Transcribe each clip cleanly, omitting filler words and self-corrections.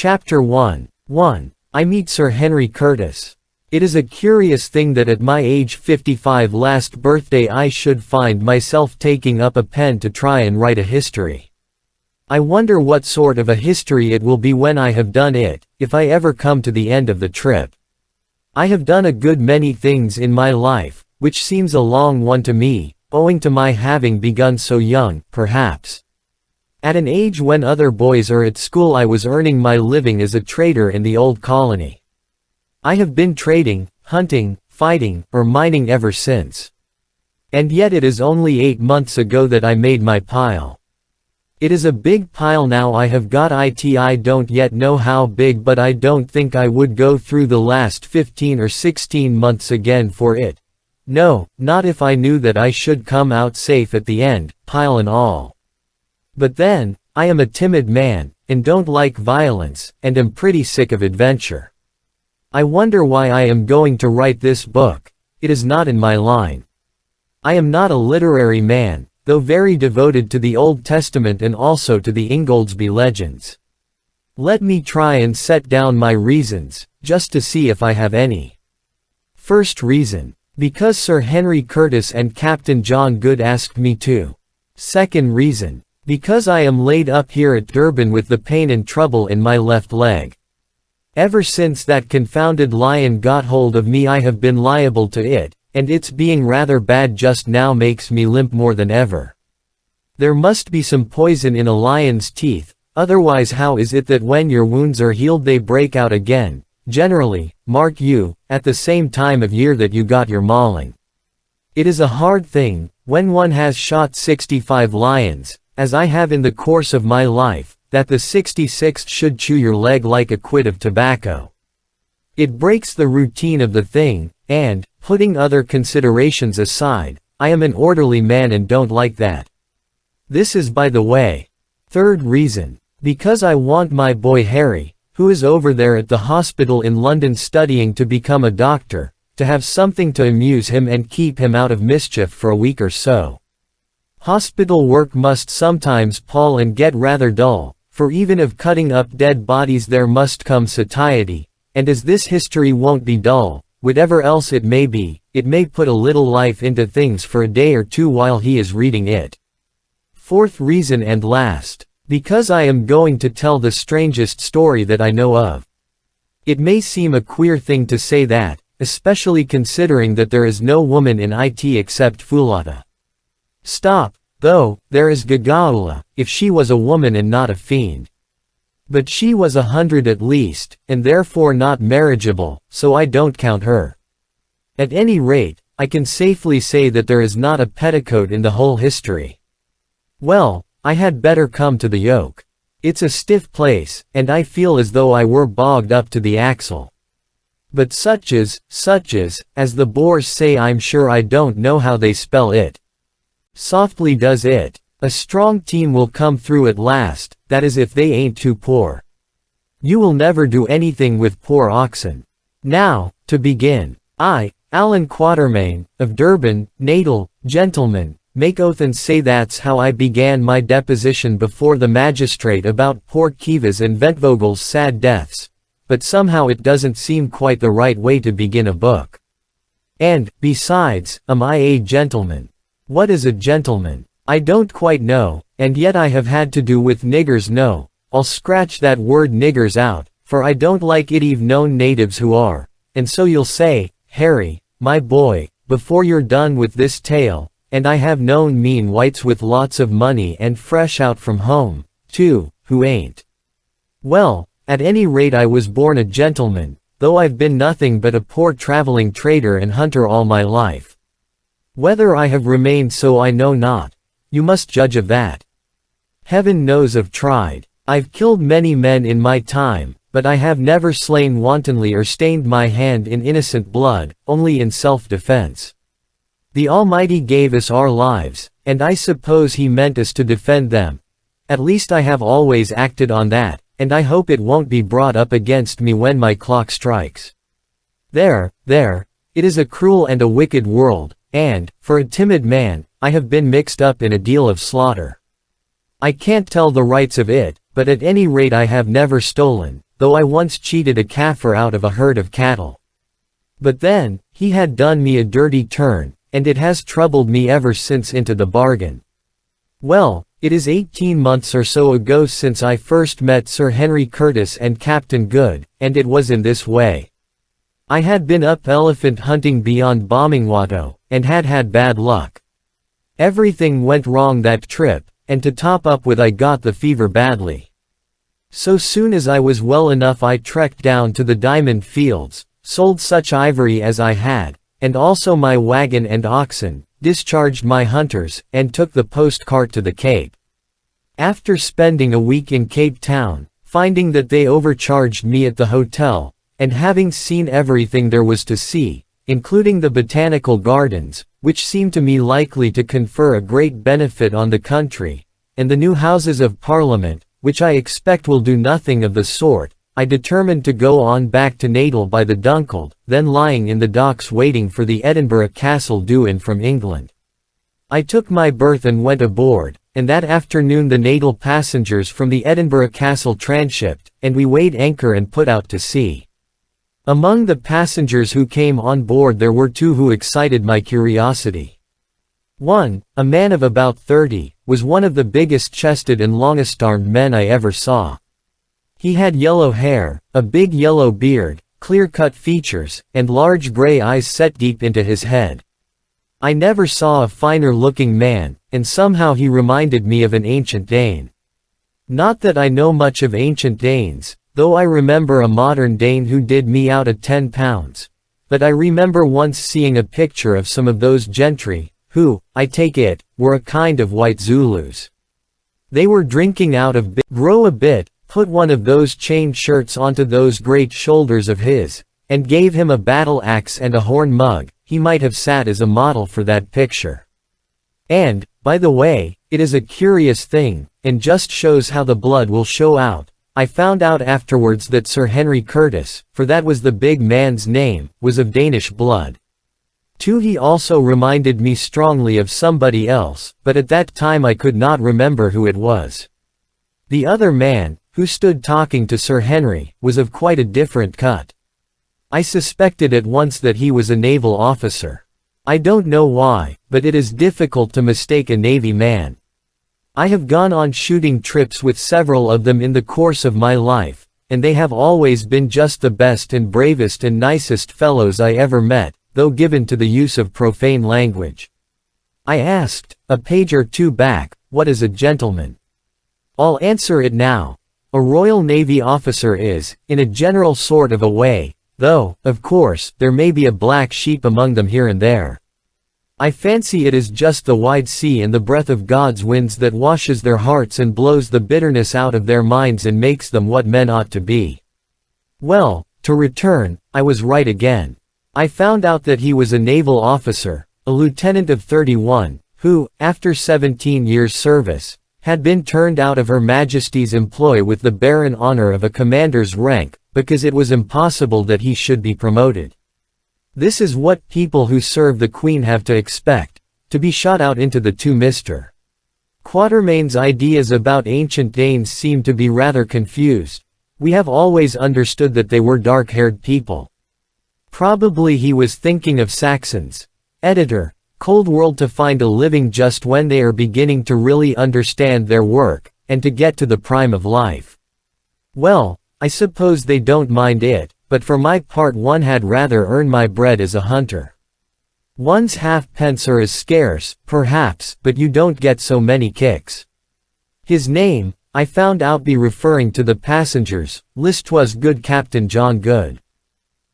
Chapter 1. 1. I meet Sir Henry Curtis. It is a curious thing that at my age 55 last birthday I should find myself taking up a pen to try and write a history. I wonder what sort of a history it will be when I have done it, if I ever come to the end of the trip. I have done a good many things in my life, which seems a long one to me, owing to my having begun so young, perhaps. At an age when other boys are at school I was earning my living as a trader in the old colony. I have been trading, hunting, fighting, or mining ever since. And yet it is only 8 months ago that I made my pile. It is a big pile now I have got it. I don't yet know how big, but I don't think I would go through the last 15 or 16 months again for it. No, not if I knew that I should come out safe at the end, pile and all. But then, I am a timid man, and don't like violence, and am pretty sick of adventure. I wonder why I am going to write this book. It is not in my line. I am not a literary man, though very devoted to the Old Testament and also to the Ingoldsby legends. Let me try and set down my reasons, just to see if I have any. First reason. Because Sir Henry Curtis and Captain John Good asked me to. Second reason. Because I am laid up here at Durban with the pain and trouble in my left leg. Ever since that confounded lion got hold of me I have been liable to it, and its being rather bad just now makes me limp more than ever. There must be some poison in a lion's teeth, otherwise how is it that when your wounds are healed they break out again, generally, mark you, at the same time of year that you got your mauling. It is a hard thing, when one has shot 65 lions, as I have in the course of my life, that the 66th should chew your leg like a quid of tobacco. It breaks the routine of the thing, and, putting other considerations aside, I am an orderly man and don't like that. This is by the way. Third reason. Because I want my boy Harry, who is over there at the hospital in London studying to become a doctor, to have something to amuse him and keep him out of mischief for a week or so. Hospital work must sometimes pall and get rather dull, for even of cutting up dead bodies there must come satiety, and as this history won't be dull, whatever else it may be, it may put a little life into things for a day or two while he is reading it. Fourth reason and last. Because I am going to tell the strangest story that I know of. It may seem a queer thing to say that, especially considering that there is no woman in it except Fulata. Stop, though, there is Gagaula, if she was a woman and not a fiend. But she was 100 at least, and therefore not marriageable, so I don't count her. At any rate, I can safely say that there is not a petticoat in the whole history. Well, I had better come to the yoke. It's a stiff place, and I feel as though I were bogged up to the axle. But such is, as the Boers say. I'm sure I don't know how they spell it. Softly does it. A strong team will come through at last, that is if they ain't too poor. You will never do anything with poor oxen. Now, to begin, I, Allan Quatermain, of Durban, Natal, gentlemen, make oath and say that's how I began my deposition before the magistrate about poor Kiva's and Ventvogel's sad deaths, but somehow it doesn't seem quite the right way to begin a book. And, besides, am I a gentleman? What is a gentleman? I don't quite know, and yet I have had to do with niggers. No, I'll scratch that word niggers out, for I don't like it. Eve known natives who are, and so you'll say, Harry, my boy, before you're done with this tale, and I have known mean whites with lots of money and fresh out from home, too, who ain't. Well, at any rate I was born a gentleman, though I've been nothing but a poor traveling trader and hunter all my life. Whether I have remained so I know not. You must judge of that. Heaven knows I've tried. I've killed many men in my time, but I have never slain wantonly or stained my hand in innocent blood, only in self-defense. The Almighty gave us our lives, and I suppose He meant us to defend them. At least I have always acted on that, and I hope it won't be brought up against me when my clock strikes. There, it is a cruel and a wicked world, and, for a timid man, I have been mixed up in a deal of slaughter. I can't tell the rights of it, but at any rate I have never stolen, though I once cheated a Kaffir out of a herd of cattle. But then, he had done me a dirty turn, and it has troubled me ever since into the bargain. Well, it is 18 months or so ago since I first met Sir Henry Curtis and Captain Good, and it was in this way. I had been up elephant hunting beyond Bomingwato, and had had bad luck. Everything went wrong that trip, and to top up with I got the fever badly. So soon as I was well enough I trekked down to the diamond fields, sold such ivory as I had, and also my wagon and oxen, discharged my hunters, and took the post-cart to the Cape. After spending a week in Cape Town, finding that they overcharged me at the hotel, and having seen everything there was to see, including the botanical gardens, which seemed to me likely to confer a great benefit on the country, and the new Houses of Parliament, which I expect will do nothing of the sort, I determined to go on back to Natal by the Dunkeld, then lying in the docks waiting for the Edinburgh Castle due in from England. I took my berth and went aboard, and that afternoon the Natal passengers from the Edinburgh Castle transhipped, and we weighed anchor and put out to sea. Among the passengers who came on board there were two who excited my curiosity. One, a man of about 30, was one of the biggest-chested and longest-armed men I ever saw. He had yellow hair, a big yellow beard, clear-cut features, and large gray eyes set deep into his head. I never saw a finer-looking man, and somehow he reminded me of an ancient Dane. Not that I know much of ancient Danes, though I remember a modern Dane who did me out at £10. But I remember once seeing a picture of some of those gentry, who, I take it, were a kind of white Zulus. They were drinking out of grow a bit, put one of those chain shirts onto those great shoulders of his, and gave him a battle axe and a horn mug. He might have sat as a model for that picture. And, by the way, it is a curious thing, and just shows how the blood will show out. I found out afterwards that Sir Henry Curtis, for that was the big man's name, was of Danish blood. Too, he also reminded me strongly of somebody else, but at that time I could not remember who it was. The other man, who stood talking to Sir Henry, was of quite a different cut. I suspected at once that he was a naval officer. I don't know why, but it is difficult to mistake a Navy man. I have gone on shooting trips with several of them in the course of my life, and they have always been just the best and bravest and nicest fellows I ever met, though given to the use of profane language. I asked, a page or two back, what is a gentleman? I'll answer it now. A Royal Navy officer is, in a general sort of a way, though, of course, there may be a black sheep among them here and there. I fancy it is just the wide sea and the breath of God's winds that washes their hearts and blows the bitterness out of their minds and makes them what men ought to be. Well, to return, I was right again. I found out that he was a naval officer, a lieutenant of 31, who, after 17 years' service, had been turned out of Her Majesty's employ with the barren honor of a commander's rank, because it was impossible that he should be promoted. This is what people who serve the Queen have to expect, to be shot out into the two Mr. Quatermain's ideas about ancient Danes seem to be rather confused. We have always understood that they were dark-haired people. Probably he was thinking of Saxons. Editor, Cold World. To find a living just when they are beginning to really understand their work, and to get to the prime of life. Well, I suppose they don't mind it, but for my part one had rather earn my bread as a hunter. One's halfpence are as scarce, perhaps, but you don't get so many kicks. His name, I found out be referring to the passengers, list was good Captain John Good.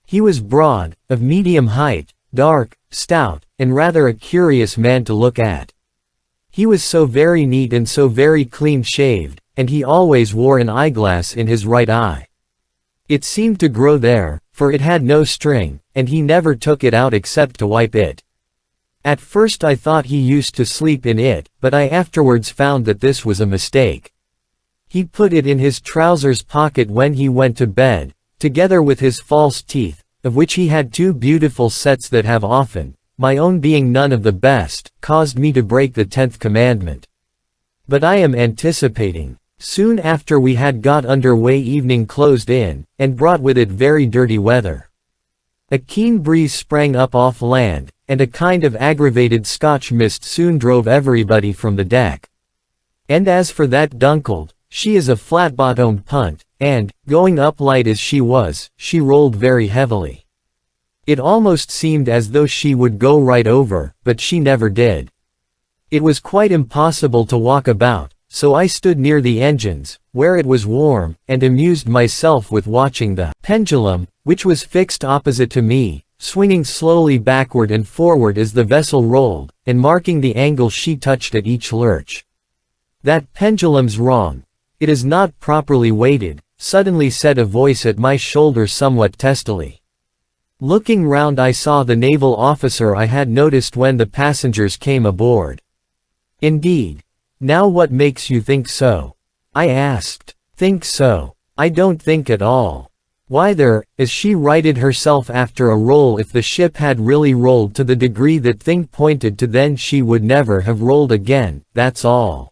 He was broad, of medium height, dark, stout, and rather a curious man to look at. He was so very neat and so very clean-shaved, and he always wore an eyeglass in his right eye. It seemed to grow there, for it had no string, and he never took it out except to wipe it. At first I thought he used to sleep in it, but I afterwards found that this was a mistake. He put it in his trousers pocket when he went to bed, together with his false teeth, of which he had two beautiful sets that have often, my own being none of the best, caused me to break the 10th commandment. But I am anticipating. Soon after we had got under way, evening closed in, and brought with it very dirty weather. A keen breeze sprang up off land, and a kind of aggravated Scotch mist soon drove everybody from the deck. And as for that Dunkeld, she is a flat-bottomed punt, and, going up light as she was, she rolled very heavily. It almost seemed as though she would go right over, but she never did. It was quite impossible to walk about, so I stood near the engines, where it was warm, and amused myself with watching the pendulum, which was fixed opposite to me, swinging slowly backward and forward as the vessel rolled, and marking the angle she touched at each lurch. "That pendulum's wrong. It is not properly weighted," suddenly said a voice at my shoulder somewhat testily. Looking round, I saw the naval officer I had noticed when the passengers came aboard. "Indeed. Now what makes you think so?" I asked. "Think so? I don't think at all. Why, there, as she righted herself after a roll, if the ship had really rolled to the degree that thing pointed to, then she would never have rolled again, that's all.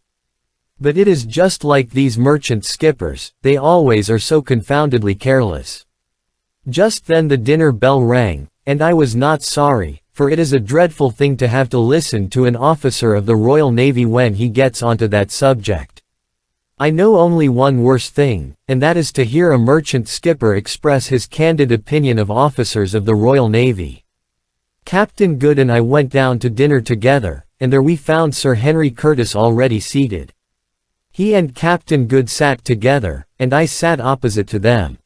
But it is just like these merchant skippers, they always are so confoundedly careless." Just then the dinner bell rang, and I was not sorry, for it is a dreadful thing to have to listen to an officer of the Royal Navy when he gets onto that subject. I know only one worse thing, and that is to hear a merchant skipper express his candid opinion of officers of the Royal Navy. Captain Good and I went down to dinner together, and there we found Sir Henry Curtis already seated. He and Captain Good sat together, and I sat opposite to them.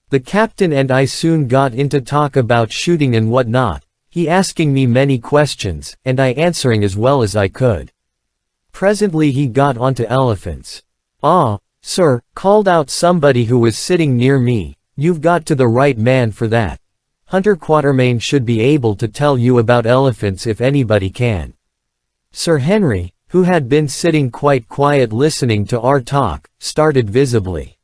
The captain and I soon got into talk about shooting and what not, he asking me many questions, and I answering as well as I could. Presently he got onto elephants. "Ah, sir," called out somebody who was sitting near me, "you've got to the right man for that. Hunter Quatermain should be able to tell you about elephants if anybody can." Sir Henry, who had been sitting quite quiet listening to our talk, started visibly.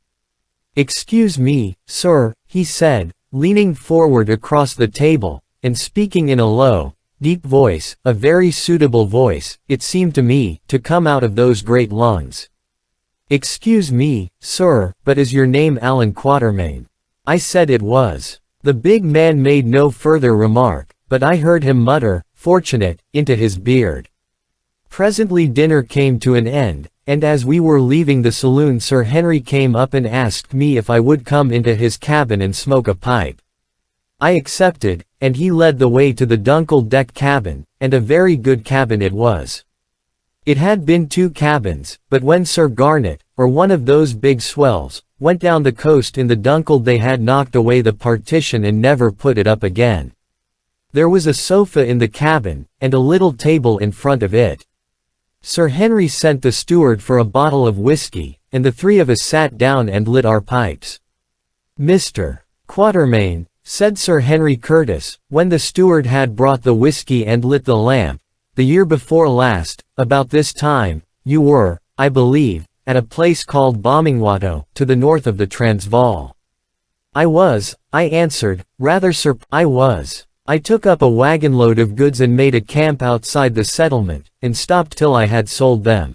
"Excuse me, sir," he said, leaning forward across the table, and speaking in a low, deep voice, a very suitable voice, it seemed to me, to come out of those great lungs. "Excuse me, sir, but is your name Allan Quatermain?" I said it was. The big man made no further remark, but I heard him mutter, "Fortunate," into his beard. Presently dinner came to an end, and as we were leaving the saloon Sir Henry came up and asked me if I would come into his cabin and smoke a pipe. I accepted, and he led the way to the Dunkeld deck cabin, and a very good cabin it was. It had been two cabins, but when Sir Garnet, or one of those big swells, went down the coast in the Dunkeld they had knocked away the partition and never put it up again. There was a sofa in the cabin, and a little table in front of it. Sir Henry sent the steward for a bottle of whiskey, and the three of us sat down and lit our pipes. "Mr. Quatermain," said Sir Henry Curtis, when the steward had brought the whiskey and lit the lamp, "the year before last, about this time, you were, I believe, at a place called Bombingwato, to the north of the Transvaal." "I was," I answered, "rather I was. I took up a wagon load of goods and made a camp outside the settlement, and stopped till I had sold them."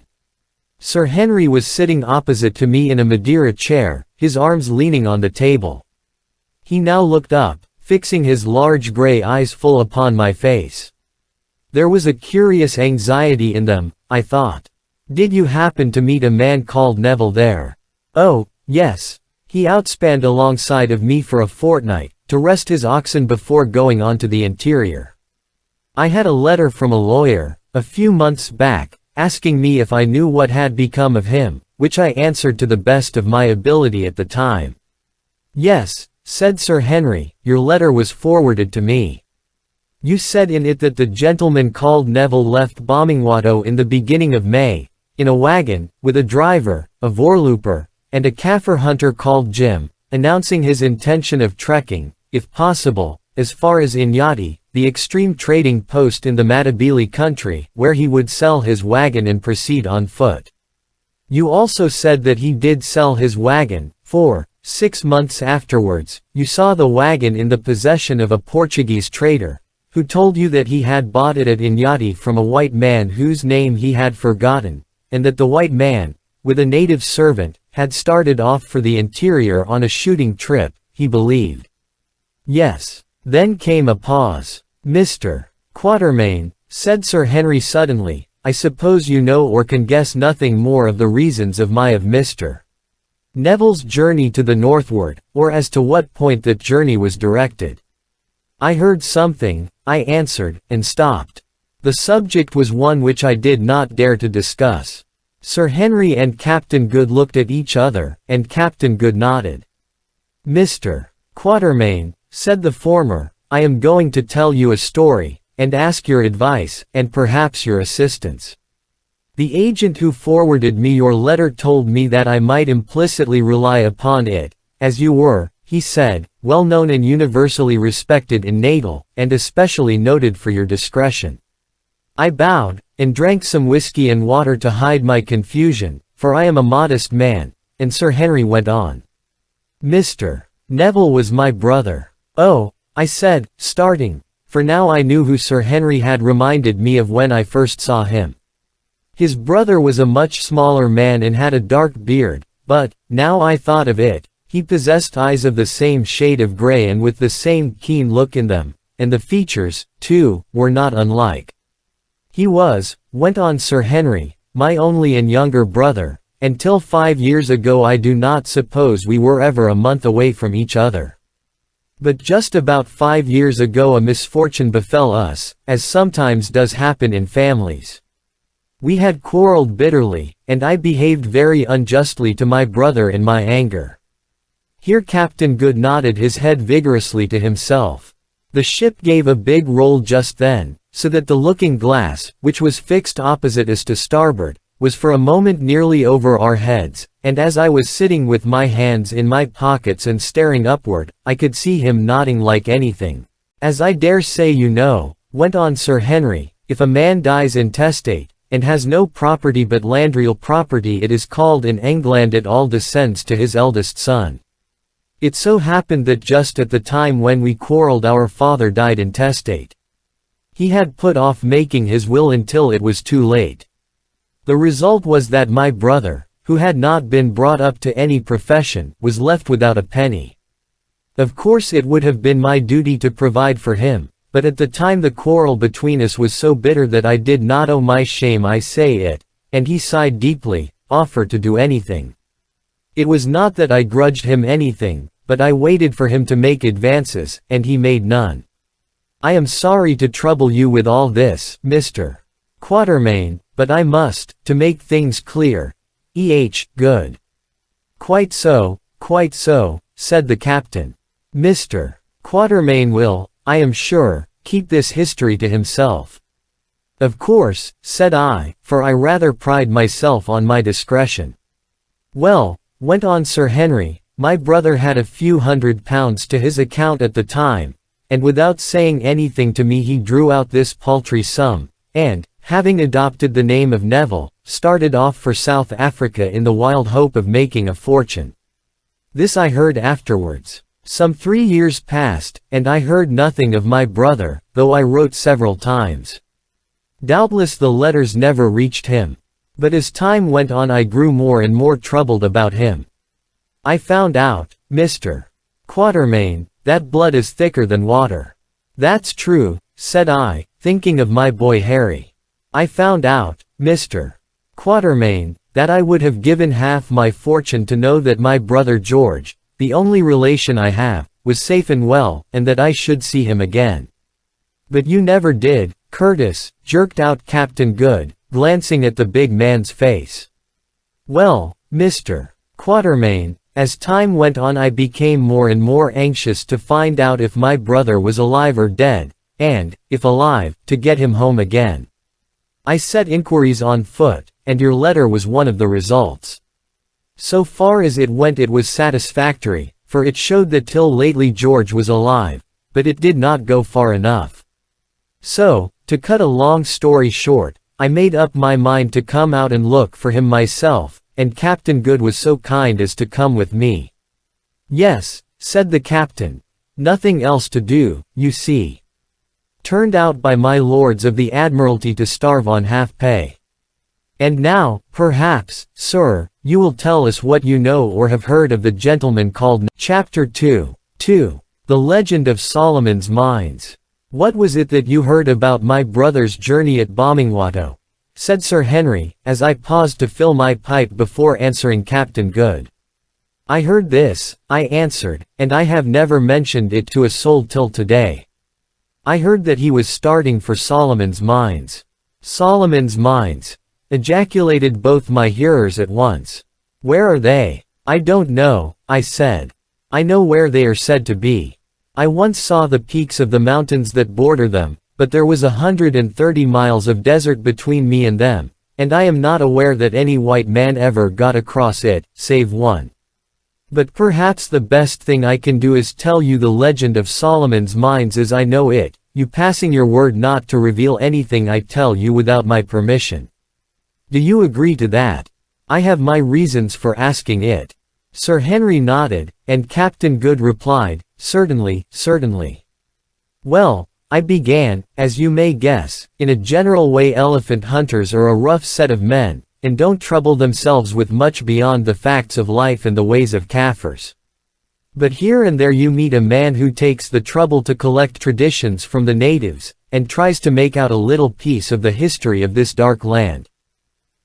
Sir Henry was sitting opposite to me in a Madeira chair, his arms leaning on the table. He now looked up, fixing his large grey eyes full upon my face. There was a curious anxiety in them, I thought. "Did you happen to meet a man called Neville there?" "Oh, yes. He outspanned alongside of me for a fortnight, to rest his oxen before going on to the interior. I had a letter from a lawyer, a few months back, asking me if I knew what had become of him, which I answered to the best of my ability at the time." "Yes," said Sir Henry, "your letter was forwarded to me. You said in it that the gentleman called Neville left Bombingwato in the beginning of May, in a wagon, with a driver, a voorlooper, and a Kaffir hunter called Jim, announcing his intention of trekking, if possible, as far as Inyati, the extreme trading post in the Matabele country, where he would sell his wagon and proceed on foot. You also said that he did sell his wagon, for, 6 months afterwards, you saw the wagon in the possession of a Portuguese trader, who told you that he had bought it at Inyati from a white man whose name he had forgotten, and that the white man, with a native servant, had started off for the interior on a shooting trip, he believed. Yes. Then came a pause. "Mr. Quatermain," said Sir Henry suddenly, "I suppose you know or can guess nothing more of the reasons of Mr. Neville's journey to the northward, or as to what point that journey was directed." "I heard something," I answered, and stopped. The subject was one which I did not dare to discuss. Sir Henry and Captain Good looked at each other, and Captain Good nodded. "Mr. Quatermain," said the former, "I am going to tell you a story, and ask your advice, and perhaps your assistance. The agent who forwarded me your letter told me that I might implicitly rely upon it, as you were, he said, well known and universally respected in Natal, and especially noted for your discretion." I bowed, and drank some whiskey and water to hide my confusion, for I am a modest man, and Sir Henry went on. "Mr. Neville was my brother." "Oh," I said, starting, for now I knew who Sir Henry had reminded me of when I first saw him. His brother was a much smaller man and had a dark beard, but, now I thought of it, he possessed eyes of the same shade of gray and with the same keen look in them, and the features, too, were not unlike. "He was," went on Sir Henry, "my only and younger brother, and till 5 years ago I do not suppose we were ever a month away from each other. But just about 5 years ago a misfortune befell us, as sometimes does happen in families. We had quarreled bitterly, and I behaved very unjustly to my brother in my anger." Here Captain Good nodded his head vigorously to himself. The ship gave a big roll just then, so that the looking glass, which was fixed opposite us to starboard, was for a moment nearly over our heads, and as I was sitting with my hands in my pockets and staring upward, I could see him nodding like anything. "As I dare say you know," went on Sir Henry, "if a man dies intestate, and has no property but landreal property, it is called in England it all descends to his eldest son. It so happened that just at the time when we quarreled our father died intestate. He had put off making his will until it was too late. The result was that my brother, who had not been brought up to any profession, was left without a penny. Of course it would have been my duty to provide for him, but at the time the quarrel between us was so bitter that I did not owe my shame I say it, and he sighed deeply, offer to do anything. It was not that I grudged him anything, but I waited for him to make advances, and he made none. I am sorry to trouble you with all this, Mr. Quatermain, but I must, to make things clear. Good." Quite so," said the captain. "Mr. Quatermain will, I am sure, keep this history to himself." "Of course," said I, for I rather pride myself on my discretion. "Well," went on Sir Henry, "my brother had a few £100 to his account at the time, and without saying anything to me he drew out this paltry sum, and, having adopted the name of Neville, started off for South Africa in the wild hope of making a fortune. This I heard afterwards. Some 3 years passed, and I heard nothing of my brother, though I wrote several times. Doubtless the letters never reached him. But as time went on I grew more and more troubled about him. I found out, Mr. Quatermain, that blood is thicker than water." "That's true," said I, thinking of my boy Harry. "I found out, Mr. Quatermain, that I would have given half my fortune to know that my brother George, the only relation I have, was safe and well, and that I should see him again." "But you never did, Curtis," jerked out Captain Good, glancing at the big man's face. "Well, Mr. Quatermain, as time went on I became more and more anxious to find out if my brother was alive or dead, and, if alive, to get him home again. I set inquiries on foot, and your letter was one of the results. So far as it went it was satisfactory, for it showed that till lately George was alive, but it did not go far enough. So, to cut a long story short, I made up my mind to come out and look for him myself, and Captain Good was so kind as to come with me." "Yes," said the captain. "Nothing else to do, you see. Turned out by my lords of the Admiralty to starve on half pay. And now, perhaps, sir, you will tell us what you know or have heard of the gentleman called Chapter 2. 2. The Legend of Solomon's Mines. What was it that you heard about my brother's journey at Bombingwato? Said Sir Henry, as I paused to fill my pipe before answering Captain Good. I heard this, I answered, and I have never mentioned it to a soul till today. I heard that he was starting for Solomon's Mines. Solomon's Mines, ejaculated both my hearers at once. Where are they? I don't know, I said. I know where they are said to be. I once saw the peaks of the mountains that border them, but there was 130 miles of desert between me and them, and I am not aware that any white man ever got across it, save one. But perhaps the best thing I can do is tell you the legend of Solomon's Mines as I know it, you passing your word not to reveal anything I tell you without my permission. Do you agree to that? I have my reasons for asking it. Sir Henry nodded, and Captain Good replied, certainly, certainly. Well, I began, as you may guess, in a general way elephant hunters are a rough set of men, and don't trouble themselves with much beyond the facts of life and the ways of Kaffirs. But here and there you meet a man who takes the trouble to collect traditions from the natives, and tries to make out a little piece of the history of this dark land.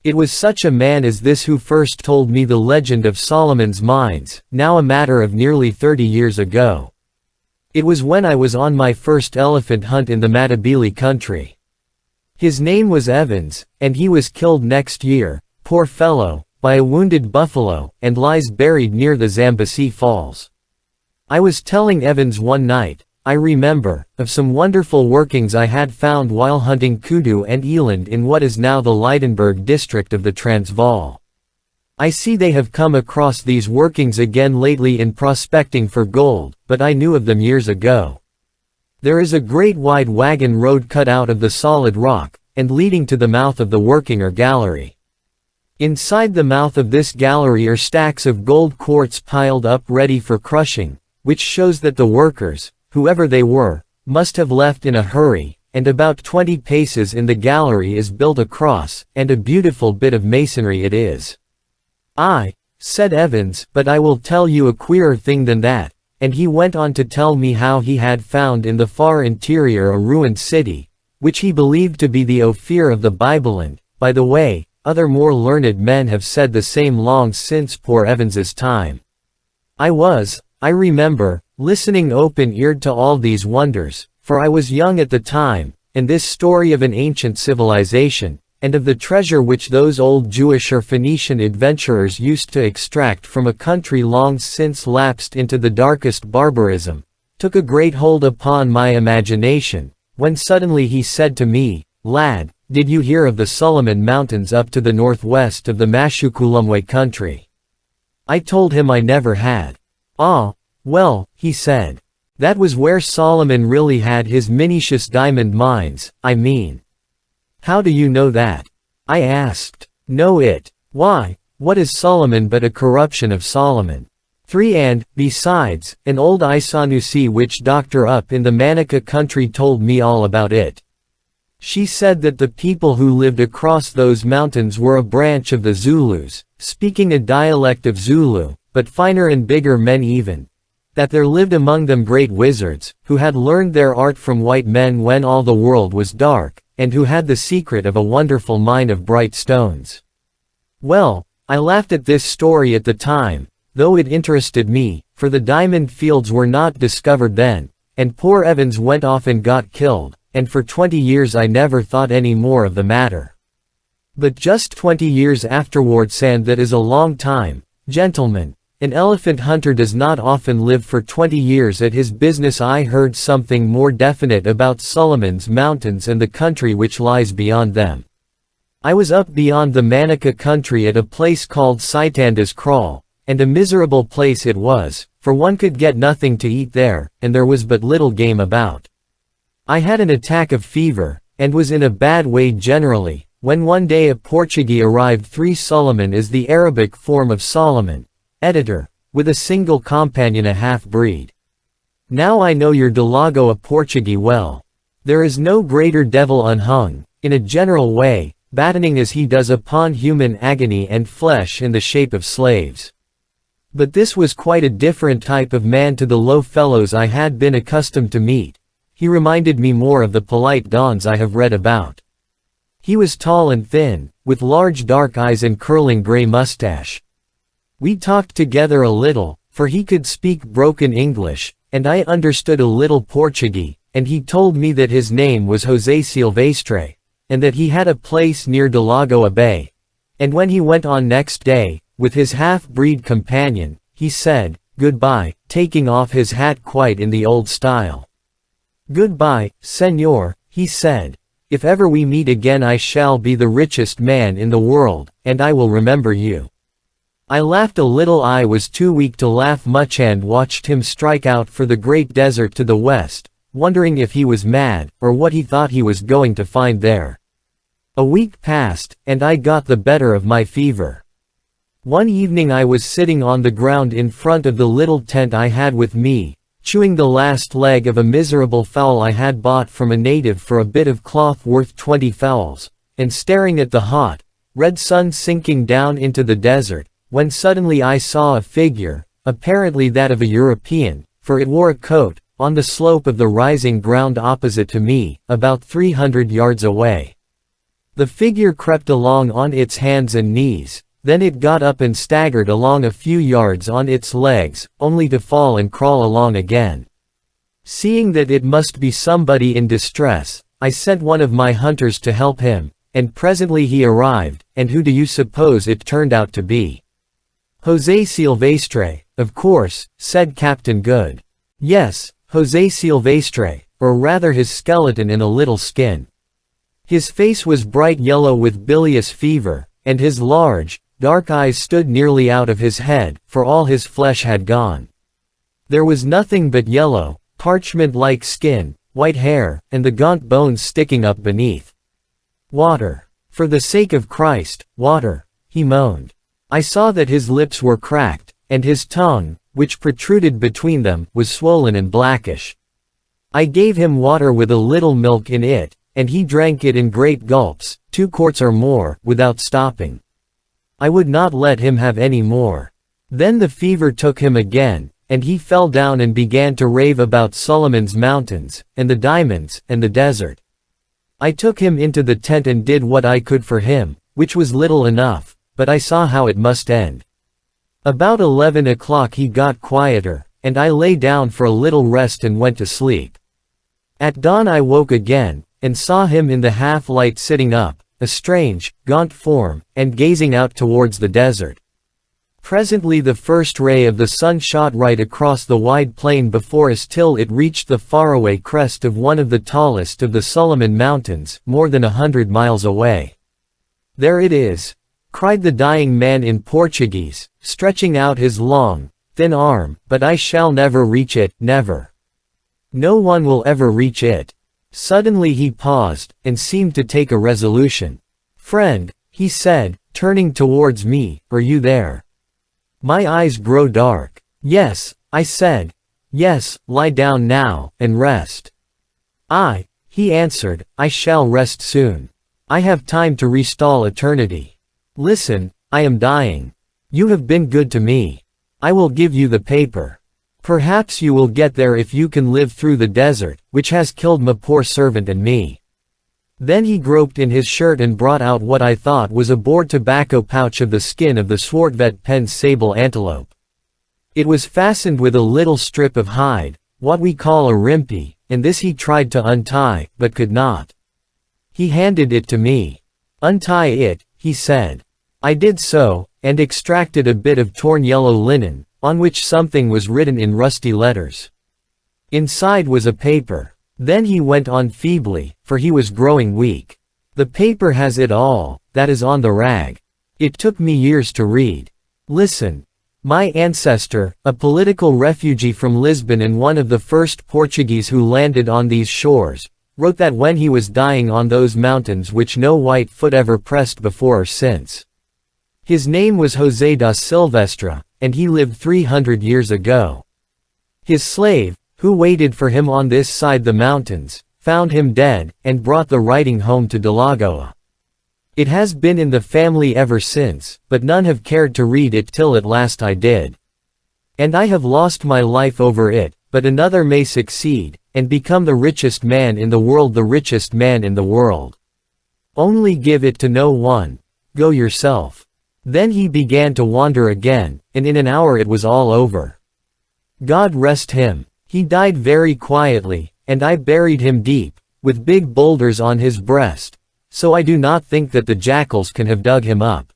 It was such a man as this who first told me the legend of Solomon's Mines, now a matter of nearly 30 years ago. It was when I was on my first elephant hunt in the Matabele country. His name was Evans, and he was killed next year, poor fellow, by a wounded buffalo, and lies buried near the Zambesi Falls. I was telling Evans one night, I remember, of some wonderful workings I had found while hunting kudu and eland in what is now the Leidenburg district of the Transvaal. I see they have come across these workings again lately in prospecting for gold, but I knew of them years ago. There is a great wide wagon road cut out of the solid rock, and leading to the mouth of the working or gallery. Inside the mouth of this gallery are stacks of gold quartz piled up ready for crushing, which shows that the workers, whoever they were, must have left in a hurry, and about 20 paces in the gallery is built a cross, and a beautiful bit of masonry it is. "Aye," said Evans, "but I will tell you a queerer thing than that," and he went on to tell me how he had found in the far interior a ruined city, which he believed to be the Ophir of the Bible, and, by the way, other more learned men have said the same long since poor Evans's time. I remember, listening open-eared to all these wonders, for I was young at the time, and this story of an ancient civilization, and of the treasure which those old Jewish or Phoenician adventurers used to extract from a country long since lapsed into the darkest barbarism, took a great hold upon my imagination, when suddenly he said to me, "Lad, did you hear of the Solomon Mountains up to the northwest of the Mashukulumwe country?" I told him I never had. "Ah, well," he said. "That was where Solomon really had his Minutius diamond mines, I mean." "How do you know that?" I asked. "Know it? Why, what is Solomon but a corruption of Solomon? 3 and, besides, an old Isanusi witch doctor up in the Manica country told me all about it. She said that the people who lived across those mountains were a branch of the Zulus, speaking a dialect of Zulu, but finer and bigger men even. That there lived among them great wizards, who had learned their art from white men when all the world was dark, and who had the secret of a wonderful mine of bright stones." Well, I laughed at this story at the time, though it interested me, for the diamond fields were not discovered then, and poor Evans went off and got killed, and for 20 years I never thought any more of the matter. But just 20 years afterwards, and that is a long time, gentlemen. An elephant hunter does not often live for 20 years at his business. I heard something more definite about Solomon's Mountains and the country which lies beyond them. I was up beyond the Manica country at a place called Saitanda's Kraal, and a miserable place it was, for one could get nothing to eat there, and there was but little game about. I had an attack of fever, and was in a bad way generally, when one day a Portuguese arrived. 3 Solomon is the Arabic form of Solomon. Editor, with a single companion, a half-breed. Now I know your Delago a Portuguese well. There is no greater devil unhung, in a general way, battening as he does upon human agony and flesh in the shape of slaves. But this was quite a different type of man to the low fellows I had been accustomed to meet. He reminded me more of the polite dons I have read about. He was tall and thin, with large dark eyes and curling gray mustache. We talked together a little, for he could speak broken English, and I understood a little Portuguese, and he told me that his name was José Silvestre, and that he had a place near Delagoa Bay. And when he went on next day, with his half-breed companion, he said, "Goodbye," taking off his hat quite in the old style. "Goodbye, senor," he said. "If ever we meet again I shall be the richest man in the world, and I will remember you." I laughed a little. I was too weak to laugh much and watched him strike out for the great desert to the west, wondering if he was mad, or what he thought he was going to find there. A week passed, and I got the better of my fever. One evening I was sitting on the ground in front of the little tent I had with me, chewing the last leg of a miserable fowl I had bought from a native for a bit of cloth worth 20 fowls, and staring at the hot, red sun sinking down into the desert, when suddenly I saw a figure, apparently that of a European, for it wore a coat, on the slope of the rising ground opposite to me, about 300 yards away. The figure crept along on its hands and knees. Then it got up and staggered along a few yards on its legs, only to fall and crawl along again. Seeing that it must be somebody in distress, I sent one of my hunters to help him, and presently he arrived, and who do you suppose it turned out to be? José Silvestre, of course, said Captain Good. Yes, José Silvestre, or rather his skeleton in a little skin. His face was bright yellow with bilious fever, and his large, dark eyes stood nearly out of his head, for all his flesh had gone. There was nothing but yellow, parchment-like skin, white hair, and the gaunt bones sticking up beneath. "Water! For the sake of Christ, water!" he moaned. I saw that his lips were cracked, and his tongue, which protruded between them, was swollen and blackish. I gave him water with a little milk in it, and he drank it in great gulps, 2 quarts or more, without stopping. I would not let him have any more. Then the fever took him again, and he fell down and began to rave about Solomon's mountains, and the diamonds, and the desert. I took him into the tent and did what I could for him, which was little enough, but I saw how it must end. About 11 o'clock he got quieter, and I lay down for a little rest and went to sleep. At dawn I woke again, and saw him in the half-light sitting up, a strange, gaunt form, and gazing out towards the desert. Presently the first ray of the sun shot right across the wide plain before us till it reached the faraway crest of one of the tallest of the Solomon Mountains, more than 100 miles away. "There it is!" cried the dying man in Portuguese, stretching out his long, thin arm, "but I shall never reach it, never. No one will ever reach it." Suddenly he paused, and seemed to take a resolution. "Friend," he said, turning towards me, "are you there?" My eyes grow dark. "Yes," I said. "Yes, lie down now, and rest." He answered, "I shall rest soon. I have time to restall eternity. Listen, I am dying. You have been good to me. I will give you the paper. Perhaps you will get there if you can live through the desert, which has killed my poor servant and me." Then he groped in his shirt and brought out what I thought was a board tobacco pouch of the skin of the Swartvet Penn's sable antelope. It was fastened with a little strip of hide, what we call a rimpi, and this he tried to untie, but could not. He handed it to me. "Untie it," he said. I did so, and extracted a bit of torn yellow linen, on which something was written in rusty letters. Inside was a paper. Then he went on feebly, for he was growing weak. "The paper has it all, that is on the rag. It took me years to read. Listen. My ancestor, a political refugee from Lisbon and one of the first Portuguese who landed on these shores, wrote that when he was dying on those mountains which no white foot ever pressed before or since. His name was José da Silvestre, and he lived 300 years ago. His slave, who waited for him on this side the mountains, found him dead, and brought the writing home to Delagoa. It has been in the family ever since, but none have cared to read it till at last I did. And I have lost my life over it, but another may succeed, and become the richest man in the world, the richest man in the world. Only give it to no one. Go yourself. Then he began to wander again, and in an hour it was all over. God rest him. He died very quietly, and I buried him deep, with big boulders on his breast, so I do not think that the jackals can have dug him up.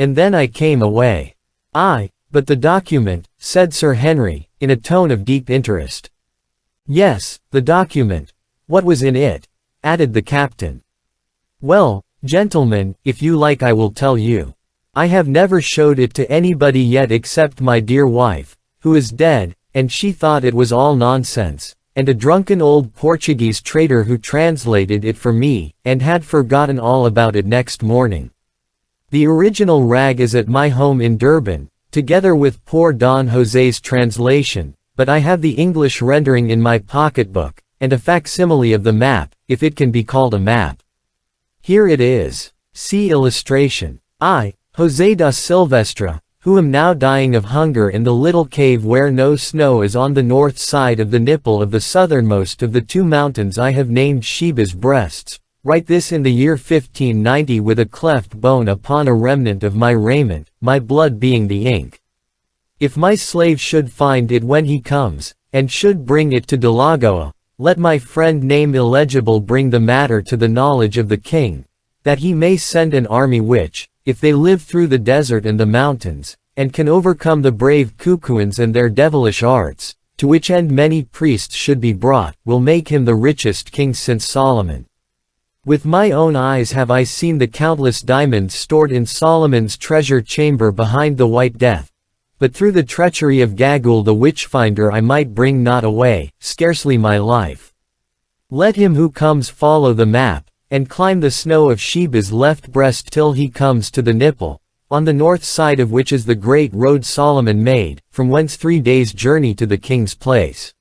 And then I came away. But the document, said Sir Henry, in a tone of deep interest. Yes, the document. What was in it? Added the captain. Well, gentlemen, if you like I will tell you. I have never showed it to anybody yet except my dear wife, who is dead, and she thought it was all nonsense, and a drunken old Portuguese trader who translated it for me, and had forgotten all about it next morning. The original rag is at my home in Durban, together with poor Don José's translation, but I have the English rendering in my pocketbook, and a facsimile of the map, if it can be called a map. Here it is. See illustration. I, José da Silvestre, who am now dying of hunger in the little cave where no snow is on the north side of the nipple of the southernmost of the two mountains I have named Sheba's breasts, write this in the year 1590 with a cleft bone upon a remnant of my raiment, my blood being the ink. If my slave should find it when he comes, and should bring it to Delagoa, let my friend name illegible bring the matter to the knowledge of the king, that he may send an army which, if they live through the desert and the mountains, and can overcome the brave Cucuans and their devilish arts, to which end many priests should be brought, will make him the richest king since Solomon. With my own eyes have I seen the countless diamonds stored in Solomon's treasure chamber behind the White Death, but through the treachery of Gagul the witchfinder I might bring not away, scarcely my life. Let him who comes follow the map, and climb the snow of Sheba's left breast till he comes to the nipple, on the north side of which is the great road Solomon made, from whence 3 days' journey to the king's place.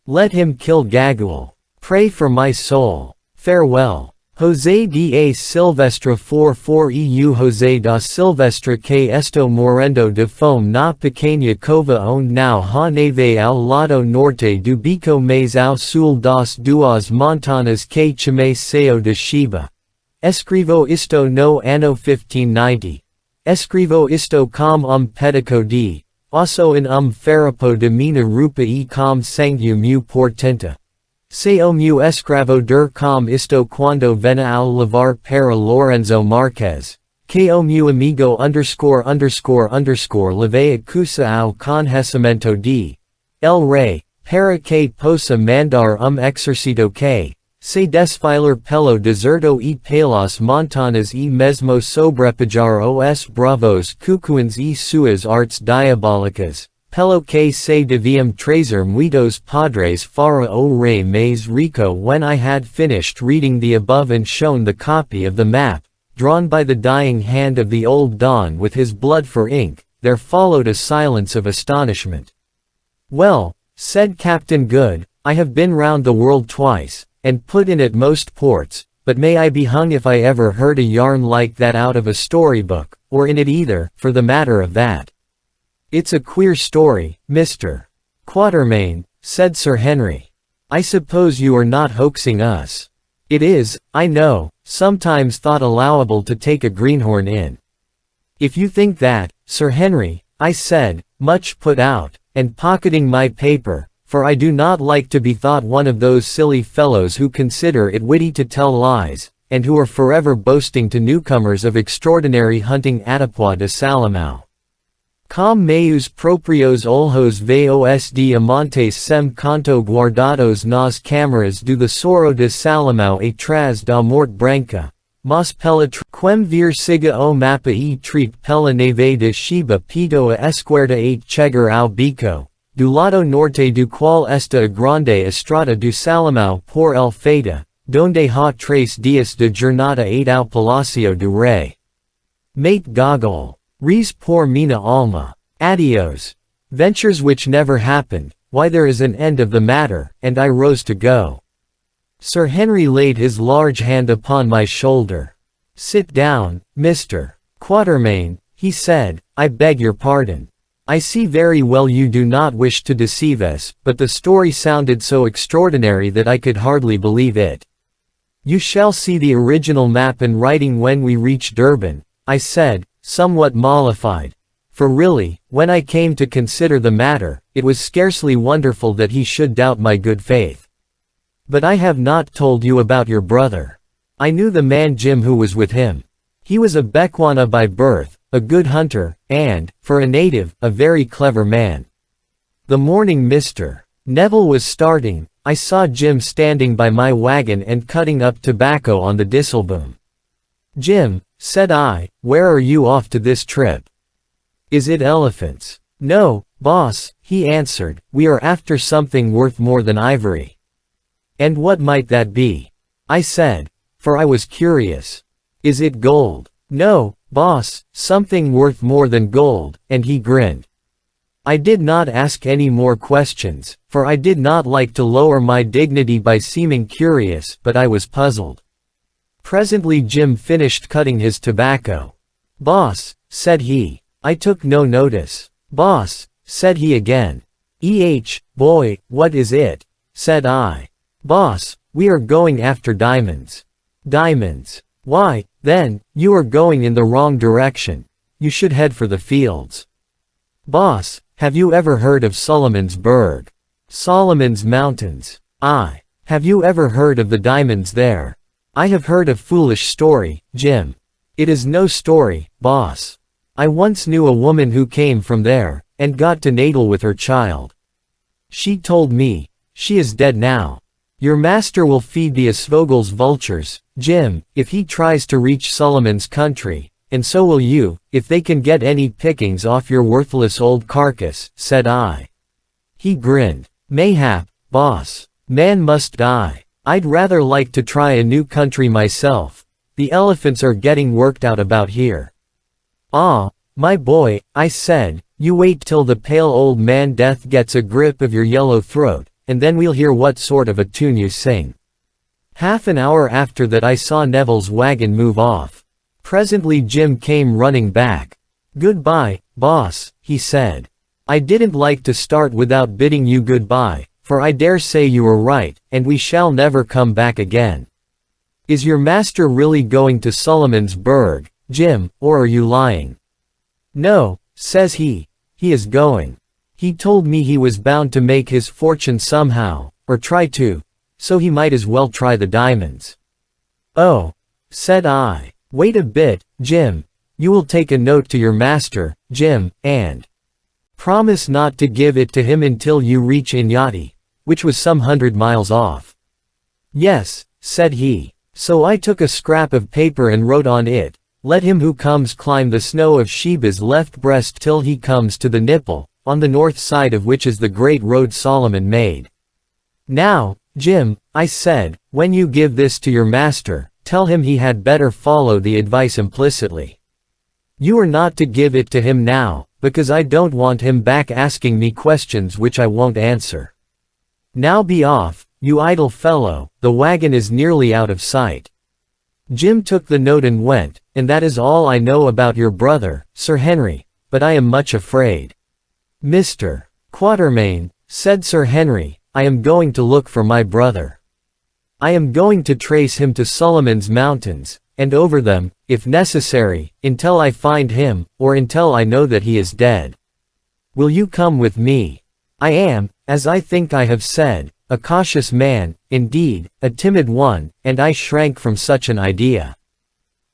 Let him kill Gagul. Pray for my soul. Farewell. José da Silvestre 44 EU José da Silvestre que esto morendo de fome na pequeña cova onde now ha neve ao lado norte do bico mais ao sul das duas montanas que chame Sao de Sheba. Escrivo isto no ano 1590. Escrivo isto com pedico de, osso in farapo de mina rupa e com sangue mu portenta. Sao mu escravo der com isto quando vena ao levar para Lorenzo Marques. Ko mu amigo levei acusa ao conhecimento de El Rey, para que possa mandar exercito que, se desfilar pelo deserto e pelas montanas e mesmo sobrepujar os bravos cucuans e suas artes diabólicas. Pelo que se deviam trazer muitos padres para o rei mais rico. When I had finished reading the above and shown the copy of the map, drawn by the dying hand of the old Don with his blood for ink, there followed a silence of astonishment. Well, said Captain Good, I have been round the world twice, and put in at most ports, but may I be hung if I ever heard a yarn like that out of a storybook, or in it either, for the matter of that. It's a queer story, Mr. Quatermain, said Sir Henry. I suppose you are not hoaxing us. It is, I know, sometimes thought allowable to take a greenhorn in. If you think that, Sir Henry, I said, much put out, and pocketing my paper, for I do not like to be thought one of those silly fellows who consider it witty to tell lies, and who are forever boasting to newcomers of extraordinary hunting Atapuá de Salomão. Com meus proprios olhos vos de amantes sem canto guardados nas câmaras do Tesouro de Salomão atrás da morte branca, mas pela quem vir siga o mapa e treat pela neve de Sheba pido a esquerda e chegar ao bico, do lado norte do qual esta a grande estrada do Salomão por el feita, donde ha 3 dias de jornada ao Palácio do Rei. Mate Gogol. Res por mina alma. Adios. Ventures which never happened, why there is an end of the matter, and I rose to go. Sir Henry laid his large hand upon my shoulder. Sit down, Mr. Quatermain, he said, I beg your pardon. I see very well you do not wish to deceive us, but the story sounded so extraordinary that I could hardly believe it. You shall see the original map and writing when we reach Durban, I said, somewhat mollified. For really, when I came to consider the matter, it was scarcely wonderful that he should doubt my good faith. But I have not told you about your brother. I knew the man Jim who was with him. He was a Bechuana by birth, a good hunter, and, for a native, a very clever man. The morning Mr. Neville was starting, I saw Jim standing by my wagon and cutting up tobacco on the disselboom. Jim, said I, where are you off to this trip? Is it elephants? No, boss, he answered, we are after something worth more than ivory. And what might that be? I said, for I was curious. Is it gold? No, boss, something worth more than gold, and he grinned. I did not ask any more questions, for I did not like to lower my dignity by seeming curious, but I was puzzled. Presently Jim finished cutting his tobacco. Boss, said he. I took no notice. Boss, said he again. Boy, what is it? Said I. Boss, we are going after diamonds. Diamonds. Why, then, you are going in the wrong direction. You should head for the fields. Boss, have you ever heard of Solomon's Berg? Solomon's Mountains. Have you ever heard of the diamonds there? I have heard a foolish story, Jim. It is no story, boss. I once knew a woman who came from there, and got to Natal with her child. She told me, she is dead now. Your master will feed the Asvogel's vultures, Jim, if he tries to reach Solomon's country, and so will you, if they can get any pickings off your worthless old carcass, said I. He grinned. Mayhap, boss. Man must die. I'd rather like to try a new country myself. The elephants are getting worked out about here. Ah, my boy, I said, you wait till the pale old man Death gets a grip of your yellow throat, and then we'll hear what sort of a tune you sing. Half an hour after that I saw Neville's wagon move off. Presently Jim came running back. Goodbye, boss, he said. I didn't like to start without bidding you goodbye, for I dare say you were right, and we shall never come back again. Is your master really going to Solomon's Berg, Jim, or are you lying? No, says he is going. He told me he was bound to make his fortune somehow, or try to, so he might as well try the diamonds. Oh, said I. Wait a bit, Jim. You will take a note to your master, Jim, and promise not to give it to him until you reach Inyati, which was some 100 miles off. Yes, said he. So I took a scrap of paper and wrote on it, let him who comes climb the snow of Sheba's left breast till he comes to the nipple, on the north side of which is the great road Solomon made. Now, Jim, I said, when you give this to your master, tell him he had better follow the advice implicitly. You are not to give it to him now, because I don't want him back asking me questions which I won't answer. Now be off, you idle fellow, the wagon is nearly out of sight. Jim took the note and went, and that is all I know about your brother, Sir Henry, but I am much afraid. Mr. Quatermain, said Sir Henry, I am going to look for my brother. I am going to trace him to Solomon's Mountains, and over them, if necessary, until I find him, or until I know that he is dead. Will you come with me? I am, as I think I have said, a cautious man, indeed, a timid one, and I shrank from such an idea.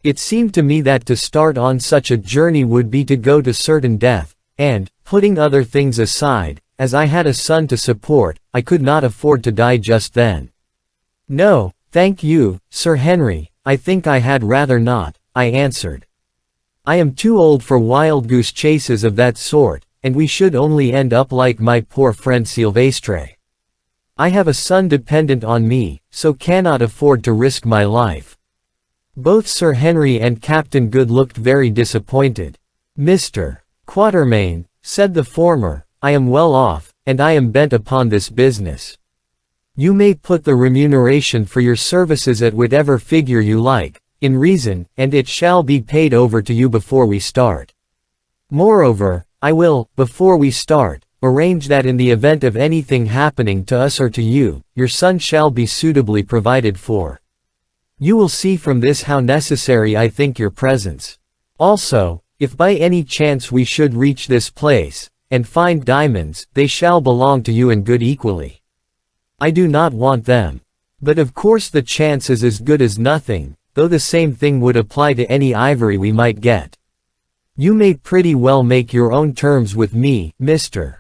It seemed to me that to start on such a journey would be to go to certain death, and, putting other things aside, as I had a son to support, I could not afford to die just then. No, thank you, Sir Henry, I think I had rather not, I answered. I am too old for wild goose chases of that sort, and we should only end up like my poor friend Silvestre. I have a son dependent on me, so cannot afford to risk my life. Both Sir Henry and Captain Good looked very disappointed. Mr. Quatermain, said the former, I am well off, and I am bent upon this business. You may put the remuneration for your services at whatever figure you like, in reason, and it shall be paid over to you before we start. Moreover, I will, before we start, arrange that in the event of anything happening to us or to you, your son shall be suitably provided for. You will see from this how necessary I think your presence. Also, if by any chance we should reach this place, and find diamonds, they shall belong to you and good equally. I do not want them. But of course the chance is as good as nothing, though the same thing would apply to any ivory we might get. You may pretty well make your own terms with me, Mr.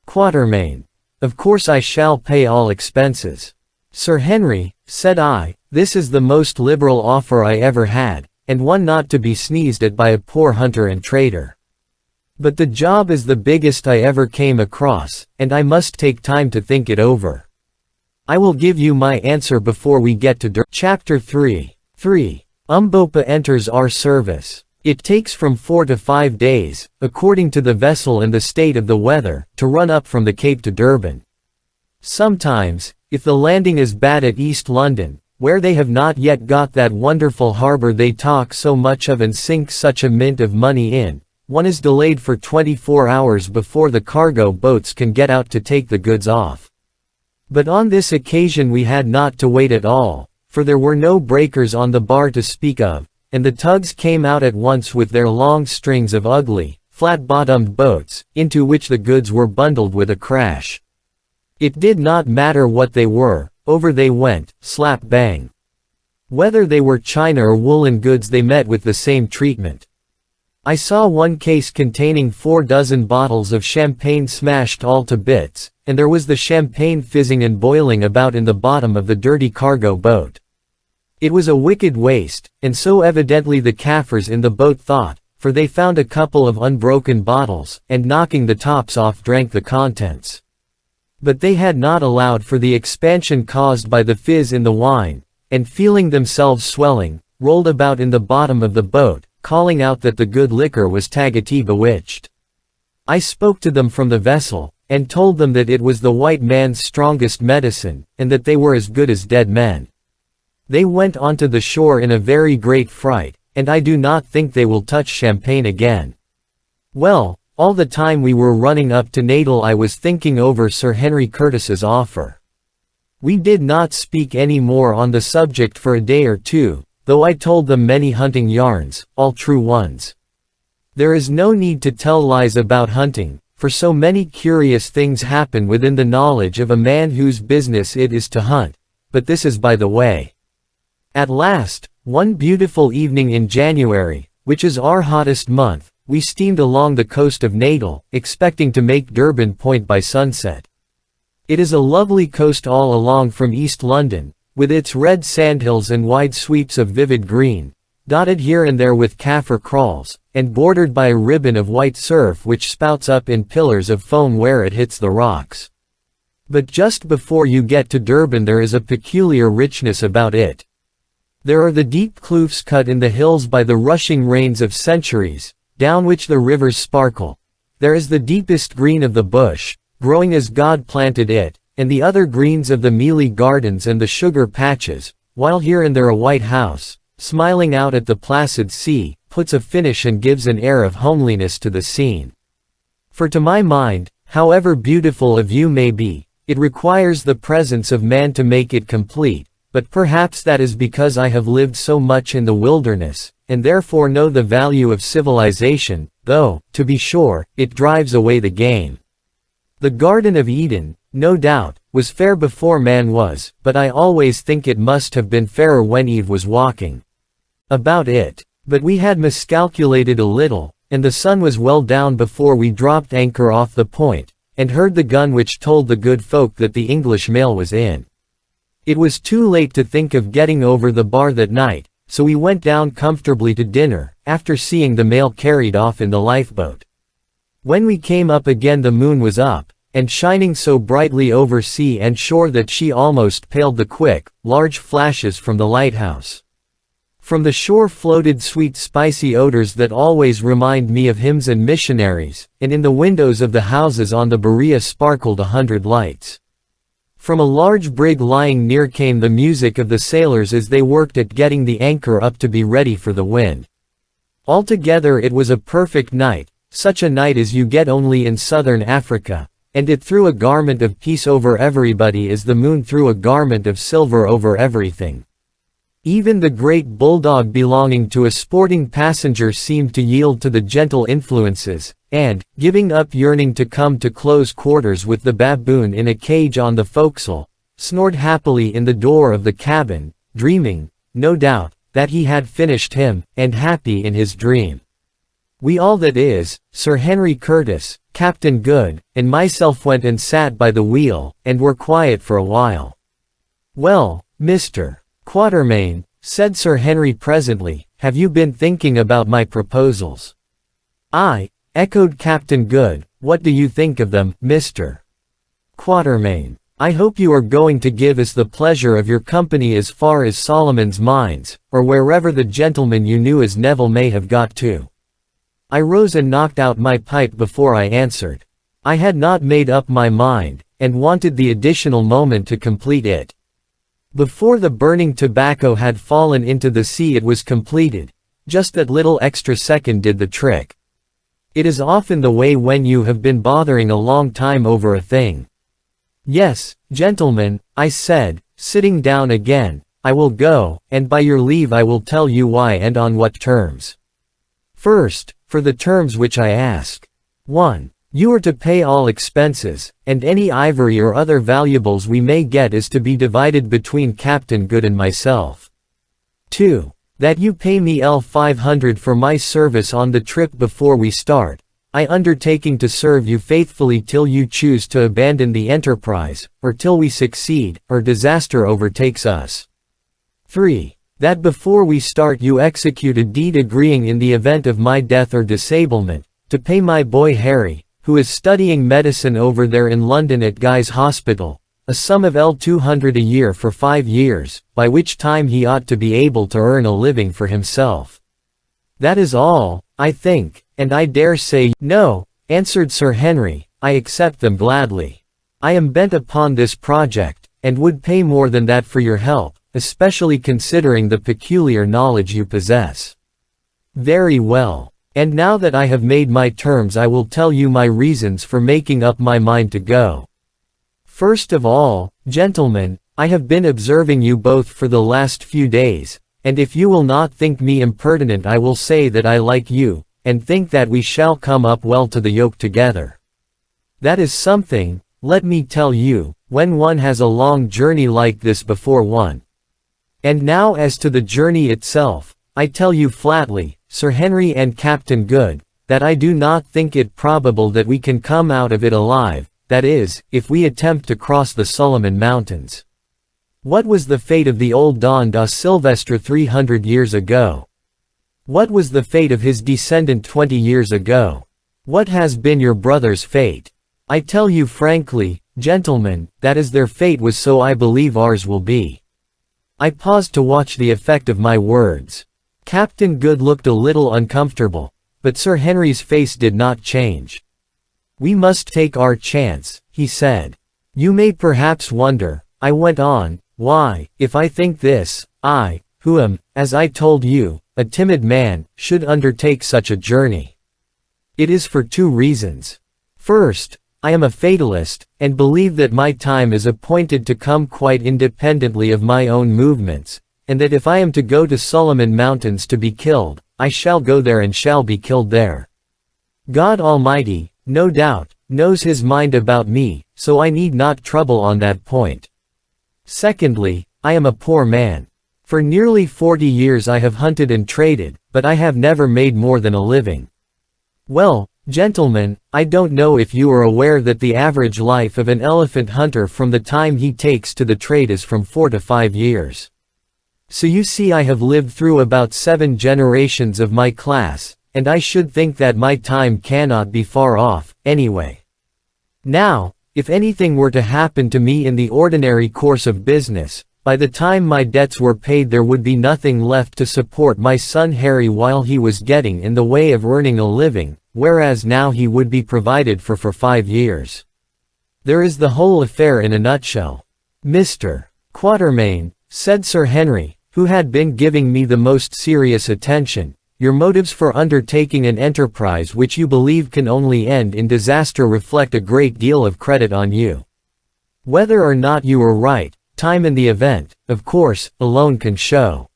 Quatermain. Of course I shall pay all expenses. Sir Henry, said I, this is the most liberal offer I ever had, and one not to be sneezed at by a poor hunter and trader. But the job is the biggest I ever came across, and I must take time to think it over. I will give you my answer before we get to Chapter 3. 3. Umbopa enters our service. It takes from 4 to 5 days, according to the vessel and the state of the weather, to run up from the Cape to Durban. Sometimes, if the landing is bad at East London, where they have not yet got that wonderful harbour they talk so much of and sink such a mint of money in, one is delayed for 24 hours before the cargo boats can get out to take the goods off. But on this occasion we had not to wait at all, for there were no breakers on the bar to speak of, and the tugs came out at once with their long strings of ugly, flat-bottomed boats, into which the goods were bundled with a crash. It did not matter what they were, over they went, slap-bang. Whether they were China or woolen goods they met with the same treatment. I saw one case containing 4 dozen bottles of champagne smashed all to bits, and there was the champagne fizzing and boiling about in the bottom of the dirty cargo boat. It was a wicked waste, and so evidently the Kaffirs in the boat thought, for they found a couple of unbroken bottles, and knocking the tops off drank the contents. But they had not allowed for the expansion caused by the fizz in the wine, and feeling themselves swelling, rolled about in the bottom of the boat, calling out that the good liquor was Tagati bewitched. I spoke to them from the vessel, and told them that it was the white man's strongest medicine, and that they were as good as dead men. They went onto the shore in a very great fright, and I do not think they will touch champagne again. Well, all the time we were running up to Natal I was thinking over Sir Henry Curtis's offer. We did not speak any more on the subject for a day or two, though I told them many hunting yarns, all true ones. There is no need to tell lies about hunting, for so many curious things happen within the knowledge of a man whose business it is to hunt, but this is by the way. At last, one beautiful evening in January, which is our hottest month, we steamed along the coast of Natal, expecting to make Durban Point by sunset. It is a lovely coast all along from East London, with its red sandhills and wide sweeps of vivid green, dotted here and there with Kaffir kraals, and bordered by a ribbon of white surf which spouts up in pillars of foam where it hits the rocks. But just before you get to Durban there is a peculiar richness about it. There are the deep kloofs cut in the hills by the rushing rains of centuries, down which the rivers sparkle. There is the deepest green of the bush, growing as God planted it, and the other greens of the mealy gardens and the sugar patches, while here and there a white house, smiling out at the placid sea, puts a finish and gives an air of homeliness to the scene. For to my mind, however beautiful a view may be, it requires the presence of man to make it complete. But perhaps that is because I have lived so much in the wilderness, and therefore know the value of civilization, though, to be sure, it drives away the game. The Garden of Eden, no doubt, was fair before man was, but I always think it must have been fairer when Eve was walking about it. But we had miscalculated a little, and the sun was well down before we dropped anchor off the point, and heard the gun which told the good folk that the English mail was in. It was too late to think of getting over the bar that night, so we went down comfortably to dinner, after seeing the mail carried off in the lifeboat. When we came up again the moon was up, and shining so brightly over sea and shore that she almost paled the quick, large flashes from the lighthouse. From the shore floated sweet spicy odors that always remind me of hymns and missionaries, and in the windows of the houses on the Berea sparkled 100 lights. From a large brig lying near came the music of the sailors as they worked at getting the anchor up to be ready for the wind. Altogether it was a perfect night, such a night as you get only in southern Africa, and it threw a garment of peace over everybody as the moon threw a garment of silver over everything. Even the great bulldog belonging to a sporting passenger seemed to yield to the gentle influences, and, giving up yearning to come to close quarters with the baboon in a cage on the forecastle, snored happily in the door of the cabin, dreaming, no doubt, that he had finished him, and happy in his dream. We all, that is, Sir Henry Curtis, Captain Good, and myself went and sat by the wheel, and were quiet for a while. "Well, Mr. Quatermain," said Sir Henry presently, "have you been thinking about my proposals?" "Aye," echoed Captain Good, "what do you think of them, Mr. Quatermain? I hope you are going to give us the pleasure of your company as far as Solomon's Mines, or wherever the gentleman you knew as Neville may have got to." I rose and knocked out my pipe before I answered. I had not made up my mind, and wanted the additional moment to complete it. Before the burning tobacco had fallen into the sea it was completed. Just that little extra second did the trick. It is often the way when you have been bothering a long time over a thing. "Yes, gentlemen," I said, sitting down again, "I will go, and by your leave I will tell you why and on what terms. First, for the terms which I ask. 1. You are to pay all expenses, and any ivory or other valuables we may get is to be divided between Captain Good and myself. 2. That you pay me L500 for my service on the trip before we start, I undertaking to serve you faithfully till you choose to abandon the enterprise, or till we succeed, or disaster overtakes us. 3. That before we start you execute a deed agreeing in the event of my death or disablement, to pay my boy Harry, who is studying medicine over there in London at Guy's Hospital, a sum of L200 a year for 5 years, by which time he ought to be able to earn a living for himself. That is all, I think, and I dare say." "No," answered Sir Henry, "I accept them gladly. I am bent upon this project, and would pay more than that for your help, especially considering the peculiar knowledge you possess." "Very well. And now that I have made my terms I will tell you my reasons for making up my mind to go. First of all, gentlemen, I have been observing you both for the last few days, and if you will not think me impertinent I will say that I like you, and think that we shall come up well to the yoke together. That is something, let me tell you, when one has a long journey like this before one. And now as to the journey itself, I tell you flatly, Sir Henry and Captain Good, that I do not think it probable that we can come out of it alive, that is, if we attempt to cross the Solomon Mountains. What was the fate of the old Don da Silvestre 300 years ago? What was the fate of his descendant 20 years ago? What has been your brother's fate? I tell you frankly, gentlemen, that as their fate was so I believe ours will be." I paused to watch the effect of my words. Captain Good looked a little uncomfortable, but Sir Henry's face did not change. "We must take our chance," he said. "You may perhaps wonder," I went on, "why, if I think this, I, who am, as I told you, a timid man, should undertake such a journey. It is for 2 reasons. First, I am a fatalist, and believe that my time is appointed to come quite independently of my own movements, and that if I am to go to Solomon Mountains to be killed, I shall go there and shall be killed there. God Almighty, no doubt, knows his mind about me, so I need not trouble on that point. Secondly, I am a poor man. For nearly 40 years I have hunted and traded, but I have never made more than a living. Well, gentlemen, I don't know if you are aware that the average life of an elephant hunter from the time he takes to the trade is from 4 to 5 years. So you see I have lived through about 7 generations of my class, and I should think that my time cannot be far off, anyway. Now, if anything were to happen to me in the ordinary course of business, by the time my debts were paid there would be nothing left to support my son Harry while he was getting in the way of earning a living, whereas now he would be provided for 5 years. There is the whole affair in a nutshell. Mr. Quatermain, said Sir Henry, who had been giving me the most serious attention, your motives for undertaking an enterprise which you believe can only end in disaster reflect a great deal of credit on you. Whether or not you were right, time and the event, of course, alone can show.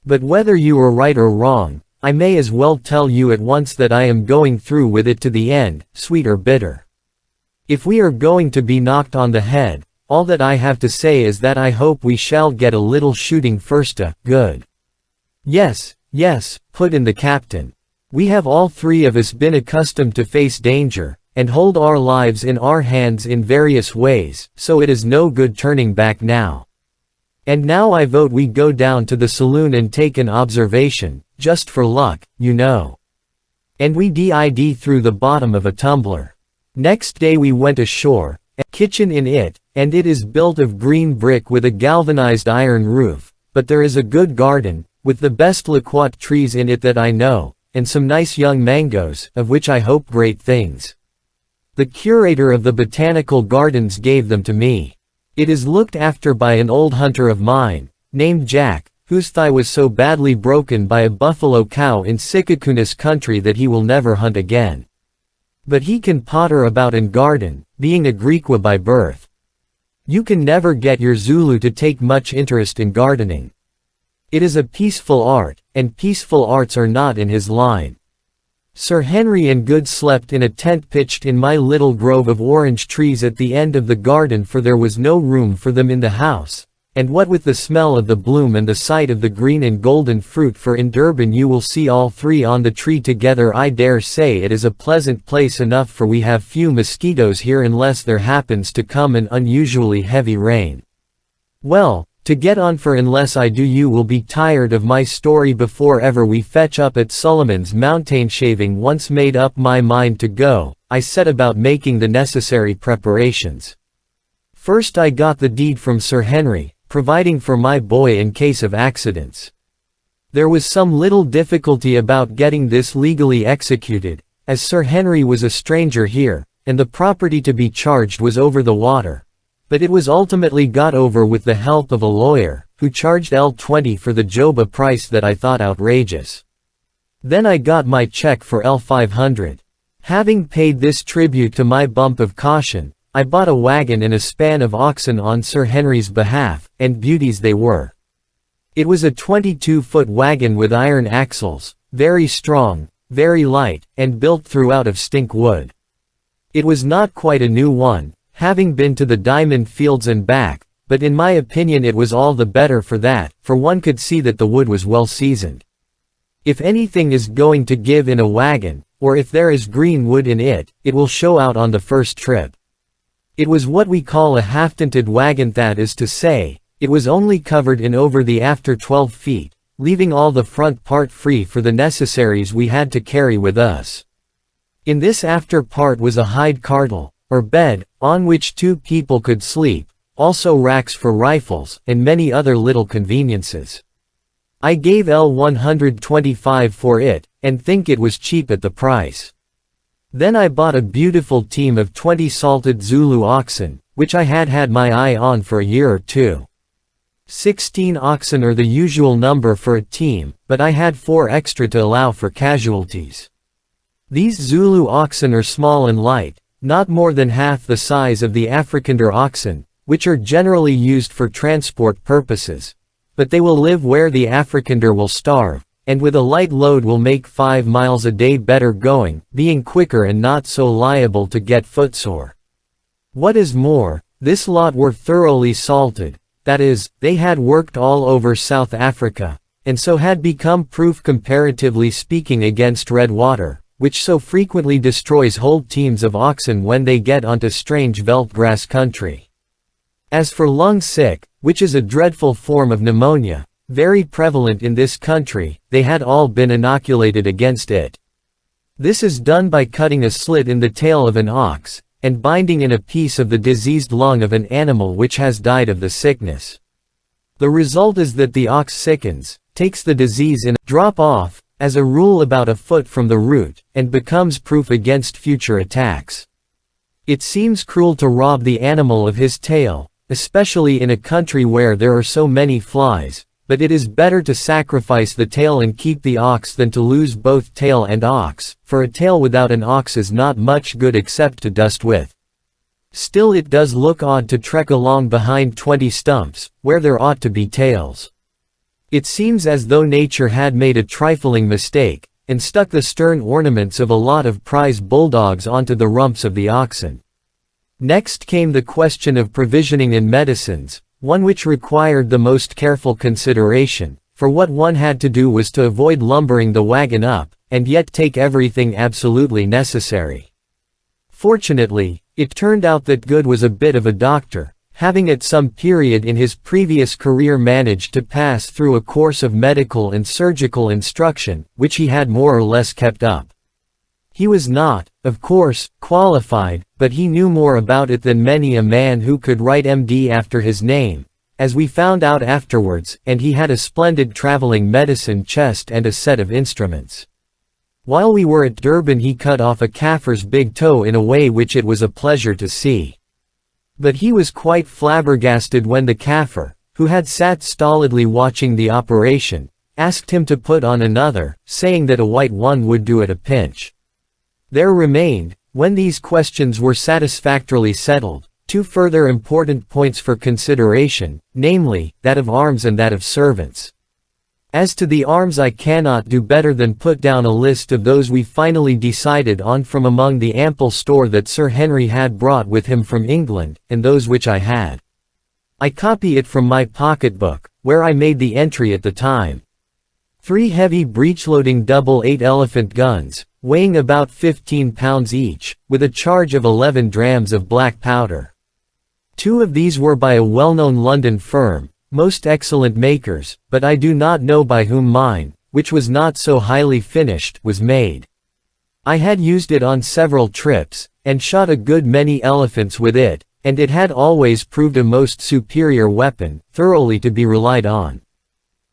But whether you were right or wrong, I may as well tell you at once that I am going through with it to the end, sweet or bitter. If we are going to be knocked on the head, all that I have to say is that I hope we shall get a little shooting first. Good. Yes, yes, put in the captain. We have all three of us been accustomed to face danger, and hold our lives in our hands in various ways, so it is no good turning back now. And now I vote we go down to the saloon and take an observation, just for luck, you know. And we did through the bottom of a tumbler. Next day we went ashore, a kitchen in it, and it is built of green brick with a galvanized iron roof, but there is a good garden, with the best loquat trees in it that I know, and some nice young mangoes, of which I hope great things. The curator of the botanical gardens gave them to me. It is looked after by an old hunter of mine, named Jack, whose thigh was so badly broken by a buffalo cow in Sikakunis country that he will never hunt again. But he can potter about and garden, being a Griqua by birth. You can never get your Zulu to take much interest in gardening. It is a peaceful art, and peaceful arts are not in his line. Sir Henry and Good slept in a tent pitched in my little grove of orange trees at the end of the garden, for there was no room for them in the house, and what with the smell of the bloom and the sight of the green and golden fruit, for in Durban you will see all three on the tree together, I dare say it is a pleasant place enough, for we have few mosquitoes here unless there happens to come an unusually heavy rain. Well, to get on, for unless I do you will be tired of my story before ever we fetch up at Solomon's Mountain. Shaving once made up my mind to go, I set about making the necessary preparations. First I got the deed from Sir Henry, providing for my boy in case of accidents. There was some little difficulty about getting this legally executed, as Sir Henry was a stranger here, and the property to be charged was over the water. But it was ultimately got over with the help of a lawyer, who charged L20 for the job, a price that I thought outrageous. Then I got my check for L500. Having paid this tribute to my bump of caution, I bought a wagon and a span of oxen on Sir Henry's behalf, and beauties they were. It was a 22-foot wagon with iron axles, very strong, very light, and built throughout of stink wood. It was not quite a new one, having been to the diamond fields and back, but in my opinion it was all the better for that, for one could see that the wood was well seasoned. If anything is going to give in a wagon, or if there is green wood in it, it will show out on the first trip. It was what we call a half-tinted wagon, that is to say, it was only covered in over the after 12 feet, leaving all the front part free for the necessaries we had to carry with us. In this after part was a hide cardle, or bed, on which two people could sleep, also racks for rifles, and many other little conveniences. I gave L125 for it, and think it was cheap at the price. Then I bought a beautiful team of 20 salted Zulu oxen, which I had had my eye on for a year or two. 16 oxen are the usual number for a team, but I had 4 extra to allow for casualties. These Zulu oxen are small and light, not more than half the size of the Afrikaner oxen, which are generally used for transport purposes. But they will live where the Afrikaner will starve, and with a light load will make 5 miles a day better going, being quicker and not so liable to get footsore. What is more, this lot were thoroughly salted, that is, they had worked all over South Africa, and so had become proof, comparatively speaking, against red water, which so frequently destroys whole teams of oxen when they get onto strange veldgrass country. As for lung sick, which is a dreadful form of pneumonia, very prevalent in this country, they had all been inoculated against it. This is done by cutting a slit in the tail of an ox, and binding in a piece of the diseased lung of an animal which has died of the sickness. The result is that the ox sickens, takes the disease in a drop off, as a rule about a foot from the root, and becomes proof against future attacks. It seems cruel to rob the animal of his tail, especially in a country where there are so many flies, but it is better to sacrifice the tail and keep the ox than to lose both tail and ox, for a tail without an ox is not much good except to dust with. Still it does look odd to trek along behind 20 stumps, where there ought to be tails. It seems as though nature had made a trifling mistake, and stuck the stern ornaments of a lot of prize bulldogs onto the rumps of the oxen. Next came the question of provisioning and medicines, one which required the most careful consideration, for what one had to do was to avoid lumbering the wagon up, and yet take everything absolutely necessary. Fortunately, it turned out that Good was a bit of a doctor, having at some period in his previous career managed to pass through a course of medical and surgical instruction, which he had more or less kept up. He was not, of course, qualified, but he knew more about it than many a man who could write MD after his name, as we found out afterwards, and he had a splendid traveling medicine chest and a set of instruments. While we were at Durban he cut off a Kaffir's big toe in a way which it was a pleasure to see. But he was quite flabbergasted when the Kaffir, who had sat stolidly watching the operation, asked him to put on another, saying that a white one would do at a pinch. There remained, when these questions were satisfactorily settled, two further important points for consideration, namely, that of arms and that of servants. As to the arms I cannot do better than put down a list of those we finally decided on from among the ample store that Sir Henry had brought with him from England, and those which I had. I copy it from my pocketbook, where I made the entry at the time. 3 heavy breech-loading double 8 elephant guns, weighing about 15 pounds each, with a charge of 11 drams of black powder. 2 of these were by a well-known London firm, most excellent makers, but I do not know by whom mine, which was not so highly finished, was made. I had used it on several trips, and shot a good many elephants with it, and it had always proved a most superior weapon, thoroughly to be relied on.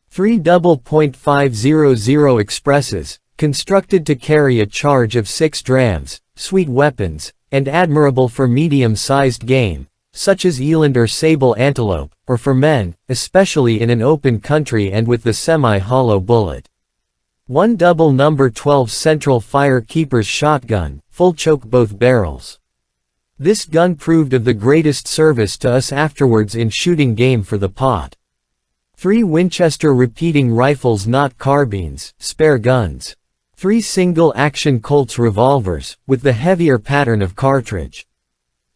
3 double .500 expresses, constructed to carry a charge of 6 drams, sweet weapons, and admirable for medium-sized game, such as eland or sable antelope, or for men, especially in an open country and with the semi-hollow bullet. 1 double number 12 central fire keeper's shotgun, full choke both barrels. This gun proved of the greatest service to us afterwards in shooting game for the pot. 3 Winchester repeating rifles not carbines, spare guns. 3 single-action Colt's revolvers, with the heavier pattern of cartridge.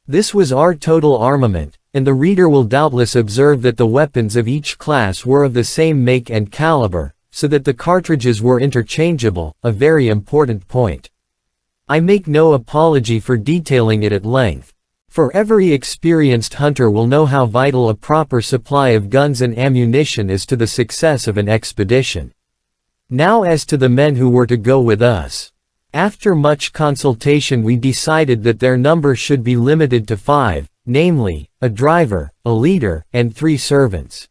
This was our total armament, and the reader will doubtless observe that the weapons of each class were of the same make and caliber, so that the cartridges were interchangeable, a very important point. I make no apology for detailing it at length, for every experienced hunter will know how vital a proper supply of guns and ammunition is to the success of an expedition. Now as to the men who were to go with us. After much consultation we decided that their number should be limited to 5, namely, a driver, a leader, and 3 servants.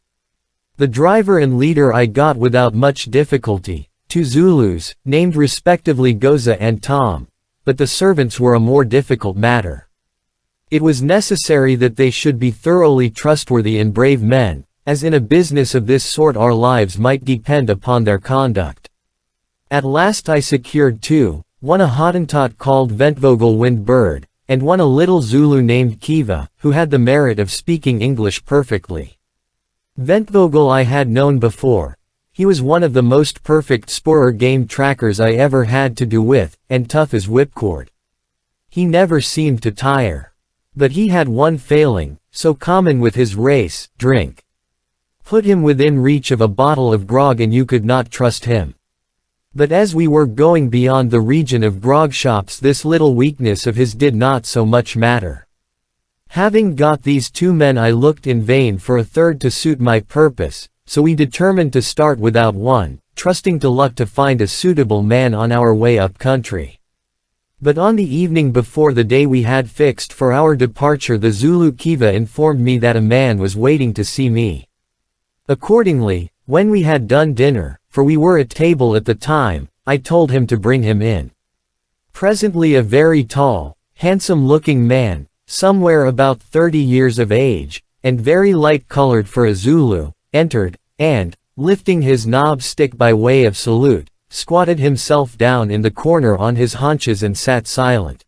The driver and leader I got without much difficulty, 2 Zulus, named respectively Goza and Tom, but the servants were a more difficult matter. It was necessary that they should be thoroughly trustworthy and brave men, as in a business of this sort our lives might depend upon their conduct. At last I secured 2. One a Hottentot called Ventvogel Windbird, and one a little Zulu named Kiva, who had the merit of speaking English perfectly. Ventvogel I had known before. He was one of the most perfect sporer game trackers I ever had to do with, and tough as whipcord. He never seemed to tire. But he had one failing, so common with his race, drink. Put him within reach of a bottle of grog and you could not trust him. But as we were going beyond the region of grog shops this little weakness of his did not so much matter. Having got these 2 men I looked in vain for a third to suit my purpose, so we determined to start without one, trusting to luck to find a suitable man on our way up country. But on the evening before the day we had fixed for our departure the Zulu Kiva informed me that a man was waiting to see me. Accordingly, when we had done dinner, for we were at table at the time, I told him to bring him in. Presently a very tall, handsome-looking man, somewhere about 30 years of age, and very light-colored for a Zulu, entered, and, lifting his knob stick by way of salute, squatted himself down in the corner on his haunches and sat silent.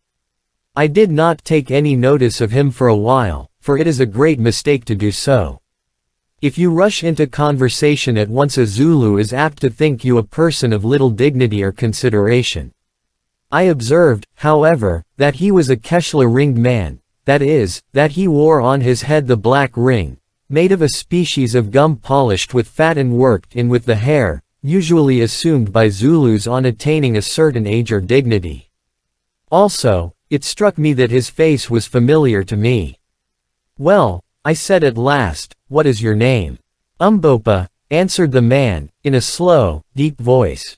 I did not take any notice of him for a while, for it is a great mistake to do so. If you rush into conversation at once, a Zulu is apt to think you a person of little dignity or consideration. I observed, however, that he was a Keshla-ringed man, that is, that he wore on his head the black ring, made of a species of gum polished with fat and worked in with the hair, usually assumed by Zulus on attaining a certain age or dignity. Also, it struck me that his face was familiar to me. "Well," I said at last, "what is your name?" "Umbopa," answered the man, in a slow, deep voice.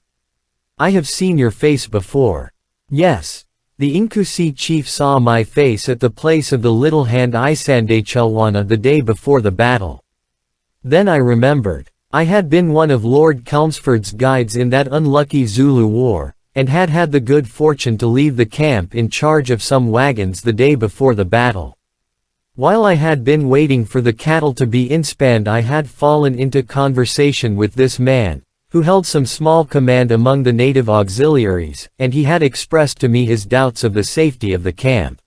"I have seen your face before." "Yes. The Inkusi chief saw my face at the place of the Little Hand Isandachelwana the day before the battle." Then I remembered. I had been one of Lord Chelmsford's guides in that unlucky Zulu war, and had had the good fortune to leave the camp in charge of some wagons the day before the battle. While I had been waiting for the cattle to be inspanned, I had fallen into conversation with this man, who held some small command among the native auxiliaries, and he had expressed to me his doubts of the safety of the camp.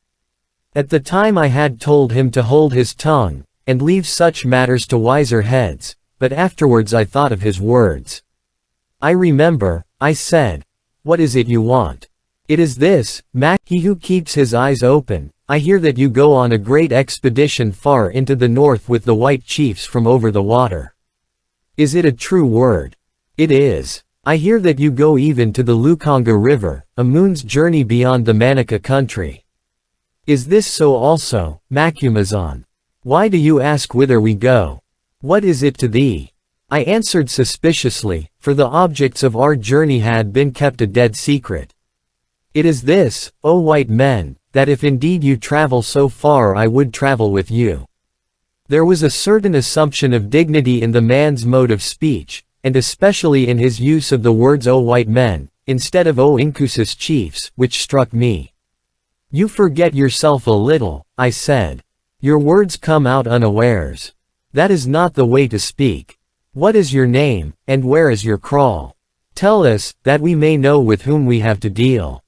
At the time I had told him to hold his tongue, and leave such matters to wiser heads, but afterwards I thought of his words. "I remember," I said. "What is it you want?" "It is this, Mac, he who keeps his eyes open. I hear that you go on a great expedition far into the north with the white chiefs from over the water. Is it a true word?" "It is. I hear that you go even to the Lukonga River, a moon's journey beyond the Manaka country." "Is this so also, Macumazan? Why do you ask whither we go? What is it to thee?" I answered suspiciously, for the objects of our journey had been kept a dead secret. "It is this, O white men, that if indeed you travel so far I would travel with you." There was a certain assumption of dignity in the man's mode of speech, and especially in his use of the words "O white men," instead of "O Inkusis chiefs," which struck me. "You forget yourself a little," I said. "Your words come out unawares. That is not the way to speak. What is your name, and where is your kraal? Tell us, that we may know with whom we have to deal."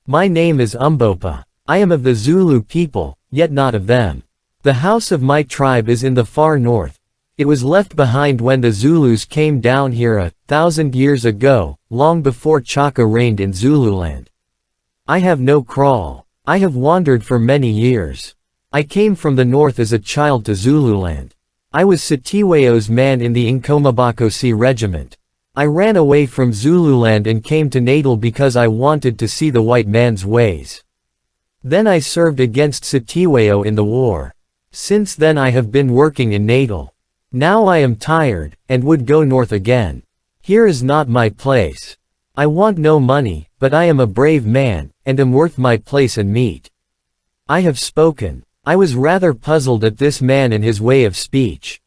"My name is Umbopa. I am of the Zulu people, yet not of them. The house of my tribe is in the far north. It was left behind when the Zulus came down here 1,000 years ago, long before Chaka reigned in Zululand. I have no kraal. I have wandered for many years. I came from the north as a child to Zululand. I was Sitiweo's man in the Nkomabakosi regiment. I ran away from Zululand and came to Natal because I wanted to see the white man's ways. Then I served against Sitiweo in the war. Since then I have been working in Natal. Now I am tired, and would go north again. Here is not my place. I want no money, but I am a brave man, and am worth my place and meat." I have spoken. I was rather puzzled at this man and his way of speech.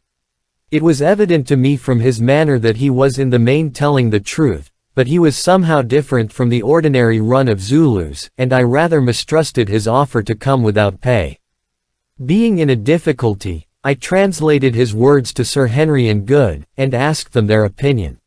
It was evident to me from his manner that he was in the main telling the truth, but he was somehow different from the ordinary run of Zulus, and I rather mistrusted his offer to come without pay. Being in a difficulty, I translated his words to Sir Henry and Good, and asked them their opinion.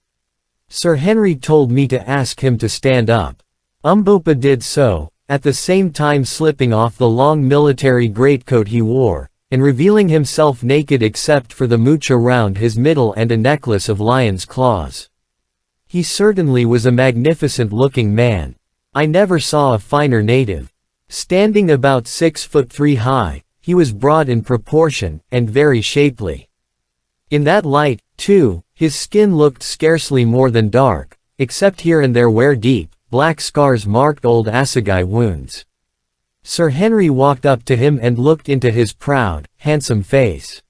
Sir Henry told me to ask him to stand up. Umbopa did so, at the same time slipping off the long military greatcoat he wore, and revealing himself naked except for the mooch around his middle and a necklace of lion's claws. He certainly was a magnificent-looking man. I never saw a finer native. Standing about 6'3" high, he was broad in proportion, and very shapely. In that light, too, his skin looked scarcely more than dark, except here and there where deep, black scars marked old assegai wounds. Sir Henry walked up to him and looked into his proud, handsome face.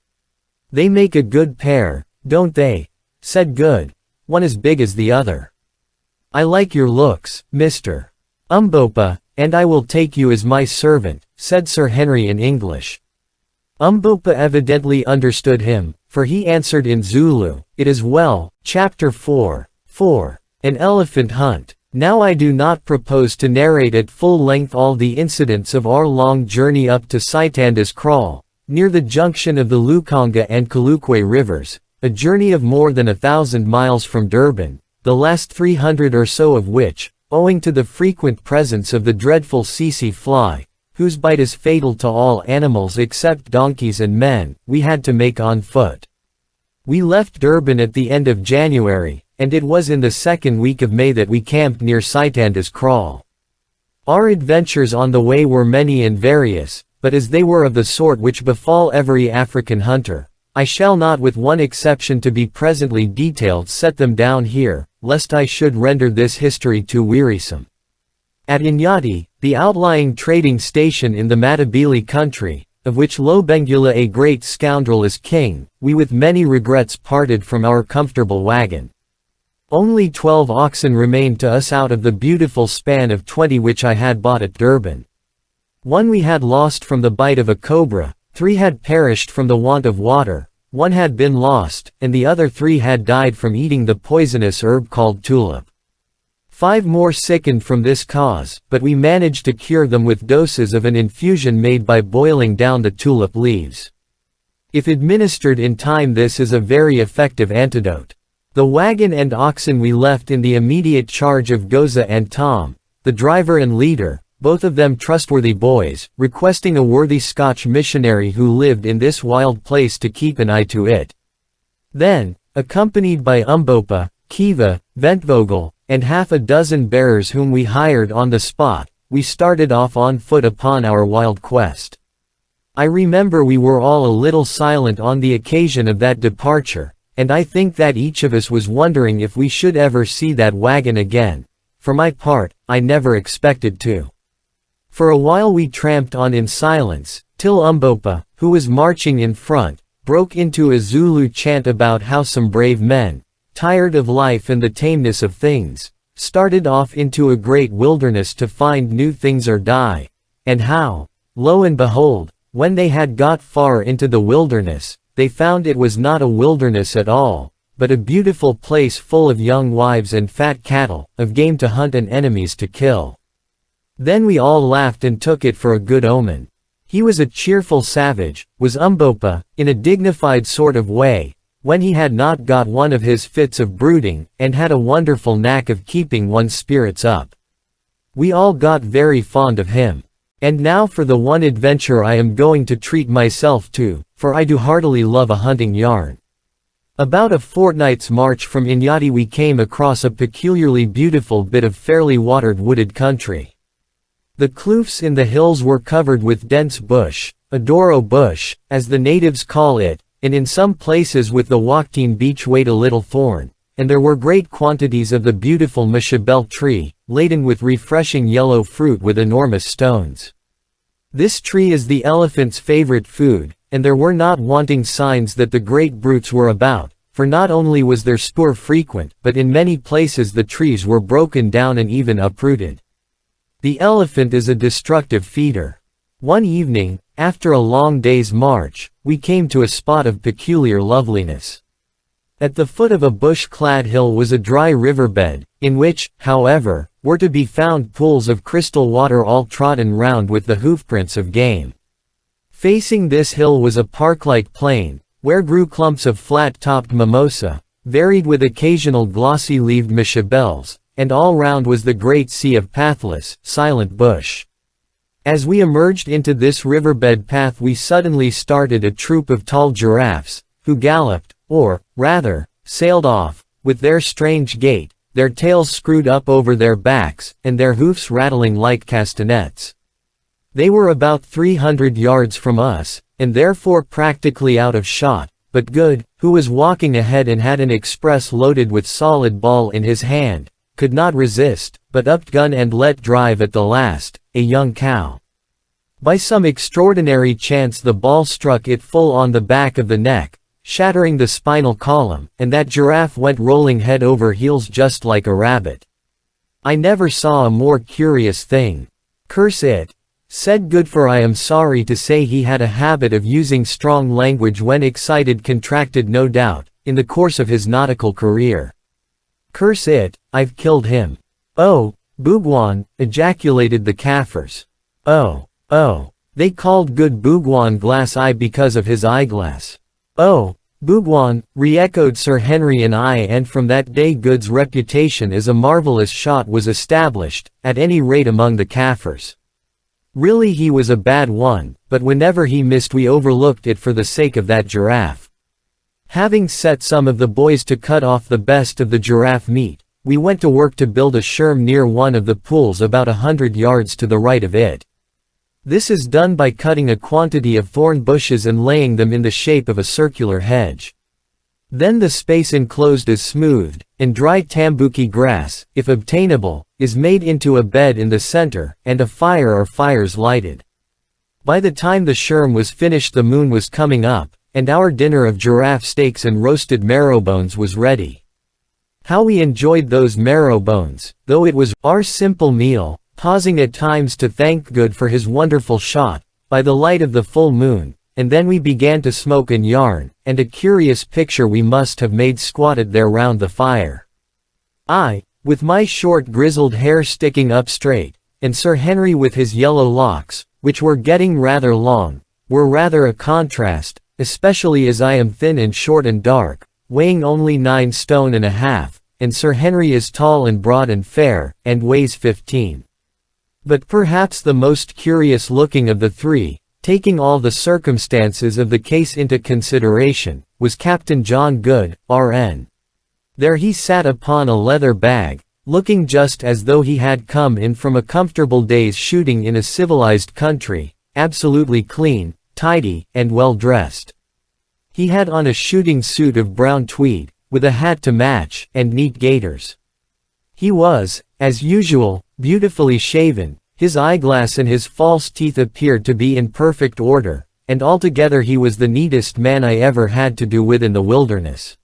"They make a good pair, don't they?" said Good. "One as big as the other." "I like your looks, Mr. Umbopa, and I will take you as my servant," said Sir Henry in English. Umbopa evidently understood him, for he answered in Zulu, "It is well." Chapter 4. An Elephant Hunt. Now I do not propose to narrate at full length all the incidents of our long journey up to Saitanda's kraal, near the junction of the Lukonga and Kalukwe rivers, a journey of more than 1,000 miles from Durban, the last 300 or so of which, owing to the frequent presence of the dreadful tsetse fly, whose bite is fatal to all animals except donkeys and men, we had to make on foot. We left Durban at the end of January, and it was in the second week of May that we camped near Sitanda's Kraal. Our adventures on the way were many and various, but as they were of the sort which befall every African hunter, I shall not, with one exception to be presently detailed, set them down here, lest I should render this history too wearisome. At Inyati, the outlying trading station in the Matabele country, of which Lobengula a great scoundrel is king, we with many regrets parted from our comfortable wagon. Only 12 oxen remained to us out of the beautiful span of 20 which I had bought at Durban. One we had lost from the bite of a cobra, 3 had perished from the want of water, 1 had been lost, and the other 3 had died from eating the poisonous herb called tulip. 5 more sickened from this cause, but we managed to cure them with doses of an infusion made by boiling down the tulip leaves. If administered in time, this is a very effective antidote. The wagon and oxen we left in the immediate charge of Goza and Tom, the driver and leader, both of them trustworthy boys, requesting a worthy Scotch missionary who lived in this wild place to keep an eye to it. Then, accompanied by Umbopa, Kiva, Ventvogel, and half a dozen bearers whom we hired on the spot, we started off on foot upon our wild quest. I remember we were all a little silent on the occasion of that departure, and I think that each of us was wondering if we should ever see that wagon again. For my part, I never expected to. For a while we tramped on in silence, till Umbopa, who was marching in front, broke into a Zulu chant about how some brave men, tired of life and the tameness of things, started off into a great wilderness to find new things or die, and how, lo and behold, when they had got far into the wilderness, they found it was not a wilderness at all, but a beautiful place full of young wives and fat cattle, of game to hunt and enemies to kill. Then we all laughed and took it for a good omen. He was a cheerful savage, was Umbopa, in a dignified sort of way, when he had not got one of his fits of brooding, and had a wonderful knack of keeping one's spirits up. We all got very fond of him. And now for the one adventure I am going to treat myself to, for I do heartily love a hunting yarn. About a fortnight's march from Inyati we came across a peculiarly beautiful bit of fairly watered wooded country. The kloofs in the hills were covered with dense bush, a doro bush, as the natives call it, and in some places with the Waktine beech weighed a little thorn, and there were great quantities of the beautiful Mishabel tree, laden with refreshing yellow fruit with enormous stones. This tree is the elephant's favorite food, and there were not wanting signs that the great brutes were about, for not only was their spoor frequent, but in many places the trees were broken down and even uprooted. The elephant is a destructive feeder. One evening, after a long day's march, we came to a spot of peculiar loveliness. At the foot of a bush-clad hill was a dry riverbed, in which, however, were to be found pools of crystal water all trodden round with the hoofprints of game. Facing this hill was a park-like plain, where grew clumps of flat-topped mimosa, varied with occasional glossy-leaved mishabels, and all round was the great sea of pathless, silent bush. As we emerged into this riverbed path we suddenly started a troop of tall giraffes, who galloped, or, rather, sailed off, with their strange gait, their tails screwed up over their backs, and their hoofs rattling like castanets. They were about 300 yards from us, and therefore practically out of shot, but Good, who was walking ahead and had an express loaded with solid ball in his hand, could not resist, but upped gun and let drive at the last, a young cow. By some extraordinary chance the ball struck it full on the back of the neck, shattering the spinal column, and that giraffe went rolling head over heels just like a rabbit. I never saw a more curious thing. Curse it, said Good, for I am sorry to say he had a habit of using strong language when excited, contracted no doubt, in the course of his nautical career. Curse it, I've killed him. Oh, Boogwan, ejaculated the Kaffirs. Oh, They called Good Bhugwan Glass Eye because of his eyeglass. Oh, Bhugwan, re-echoed Sir Henry and I, and from that day Good's reputation as a marvelous shot was established, at any rate among the Kaffirs. Really he was a bad one, but whenever he missed we overlooked it for the sake of that giraffe. Having set some of the boys to cut off the best of the giraffe meat, we went to work to build a sherm near one of the pools about 100 yards to the right of it. This is done by cutting a quantity of thorn bushes and laying them in the shape of a circular hedge. Then the space enclosed is smoothed, and dry tambuki grass, if obtainable, is made into a bed in the center, and a fire or fires lighted. By the time the sherm was finished the moon was coming up, and our dinner of giraffe steaks and roasted marrowbones was ready. How we enjoyed those marrowbones, though it was our simple meal, pausing at times to thank Good for his wonderful shot, by the light of the full moon, and then we began to smoke and yarn, and a curious picture we must have made squatted there round the fire. I, with my short grizzled hair sticking up straight, and Sir Henry with his yellow locks, which were getting rather long, were rather a contrast, especially as I am thin and short and dark, weighing only 9 stone and a half, and Sir Henry is tall and broad and fair, and weighs 15. But perhaps the most curious looking of the three, taking all the circumstances of the case into consideration, was Captain John Good, R.N. There he sat upon a leather bag, looking just as though he had come in from a comfortable day's shooting in a civilized country, absolutely clean, tidy, and well dressed. He had on a shooting suit of brown tweed, with a hat to match, and neat gaiters. He was, as usual, beautifully shaven, his eyeglass and his false teeth appeared to be in perfect order, and altogether he was the neatest man I ever had to do with in the wilderness.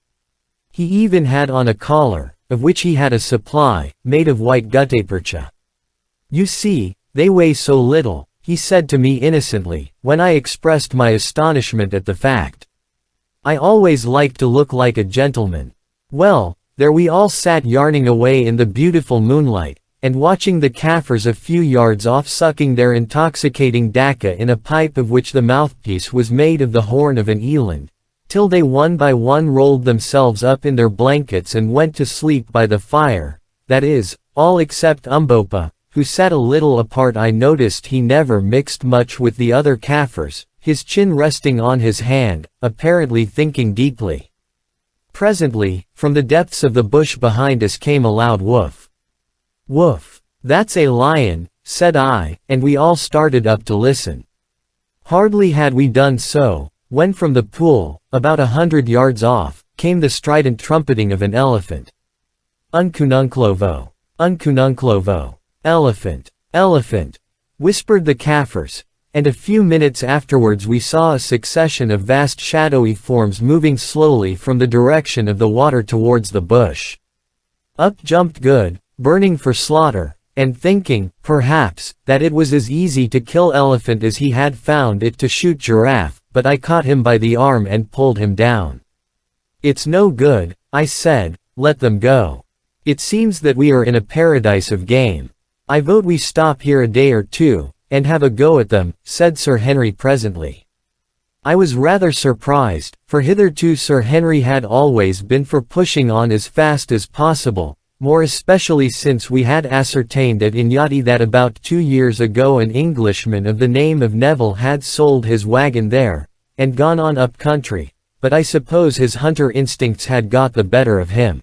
He even had on a collar, of which he had a supply, made of white guttapercha. You see, they weigh so little, he said to me innocently, when I expressed my astonishment at the fact. I always like to look like a gentleman. Well, there we all sat yarning away in the beautiful moonlight, and watching the Kaffirs a few yards off sucking their intoxicating dacca in a pipe of which the mouthpiece was made of the horn of an eland, till they one by one rolled themselves up in their blankets and went to sleep by the fire, that is, all except Umbopa, who sat a little apart. I noticed he never mixed much with the other Kaffirs, his chin resting on his hand, apparently thinking deeply. Presently, from the depths of the bush behind us came a loud woof. "Woof! That's a lion," said I, and we all started up to listen. Hardly had we done so, when from the pool, about 100 yards off, came the strident trumpeting of an elephant. "Unkununklovo! Unkununklovo! Elephant! Elephant!" whispered the Kaffirs, and a few minutes afterwards we saw a succession of vast shadowy forms moving slowly from the direction of the water towards the bush. Up jumped Good, burning for slaughter, and thinking, perhaps, that it was as easy to kill elephant as he had found it to shoot giraffe, but I caught him by the arm and pulled him down. "It's no good," I said, "let them go. It seems that we are in a paradise of game. I vote we stop here a day or two, and have a go at them," said Sir Henry presently. I was rather surprised, for hitherto Sir Henry had always been for pushing on as fast as possible, more especially since we had ascertained at Inyati that about 2 years ago an Englishman of the name of Neville had sold his wagon there, and gone on up country, but I suppose his hunter instincts had got the better of him.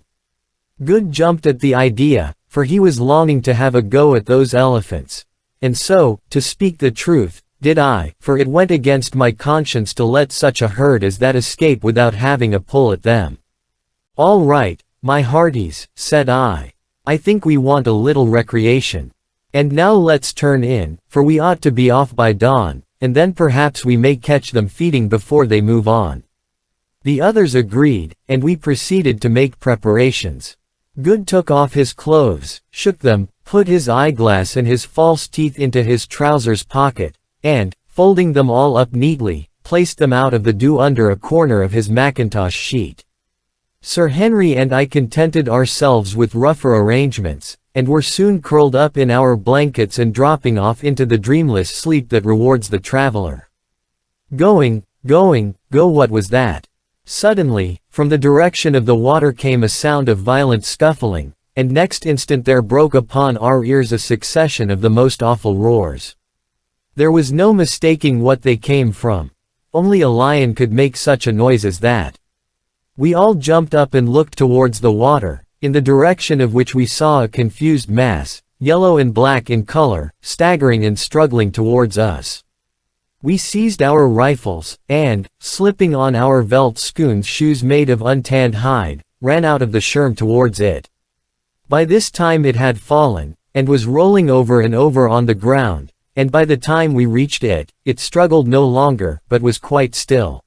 Good jumped at the idea, for he was longing to have a go at those elephants. And so, to speak the truth, did I, for it went against my conscience to let such a herd as that escape without having a pull at them. "All right, my hearties," said I. "I think we want a little recreation. And now let's turn in, for we ought to be off by dawn, and then perhaps we may catch them feeding before they move on." The others agreed, and we proceeded to make preparations. Good took off his clothes, shook them, put his eyeglass and his false teeth into his trousers pocket, and, folding them all up neatly, placed them out of the dew under a corner of his mackintosh sheet. Sir Henry and I contented ourselves with rougher arrangements, and were soon curled up in our blankets and dropping off into the dreamless sleep that rewards the traveler. Going, go, what was that? Suddenly, from the direction of the water came a sound of violent scuffling, and next instant there broke upon our ears a succession of the most awful roars. There was no mistaking what they came from. Only a lion could make such a noise as that. We all jumped up and looked towards the water, in the direction of which we saw a confused mass, yellow and black in color, staggering and struggling towards us. We seized our rifles, and, slipping on our veldt-schoon shoes made of untanned hide, ran out of the scherm towards it. By this time it had fallen, and was rolling over and over on the ground, and by the time we reached it, it struggled no longer, but was quite still.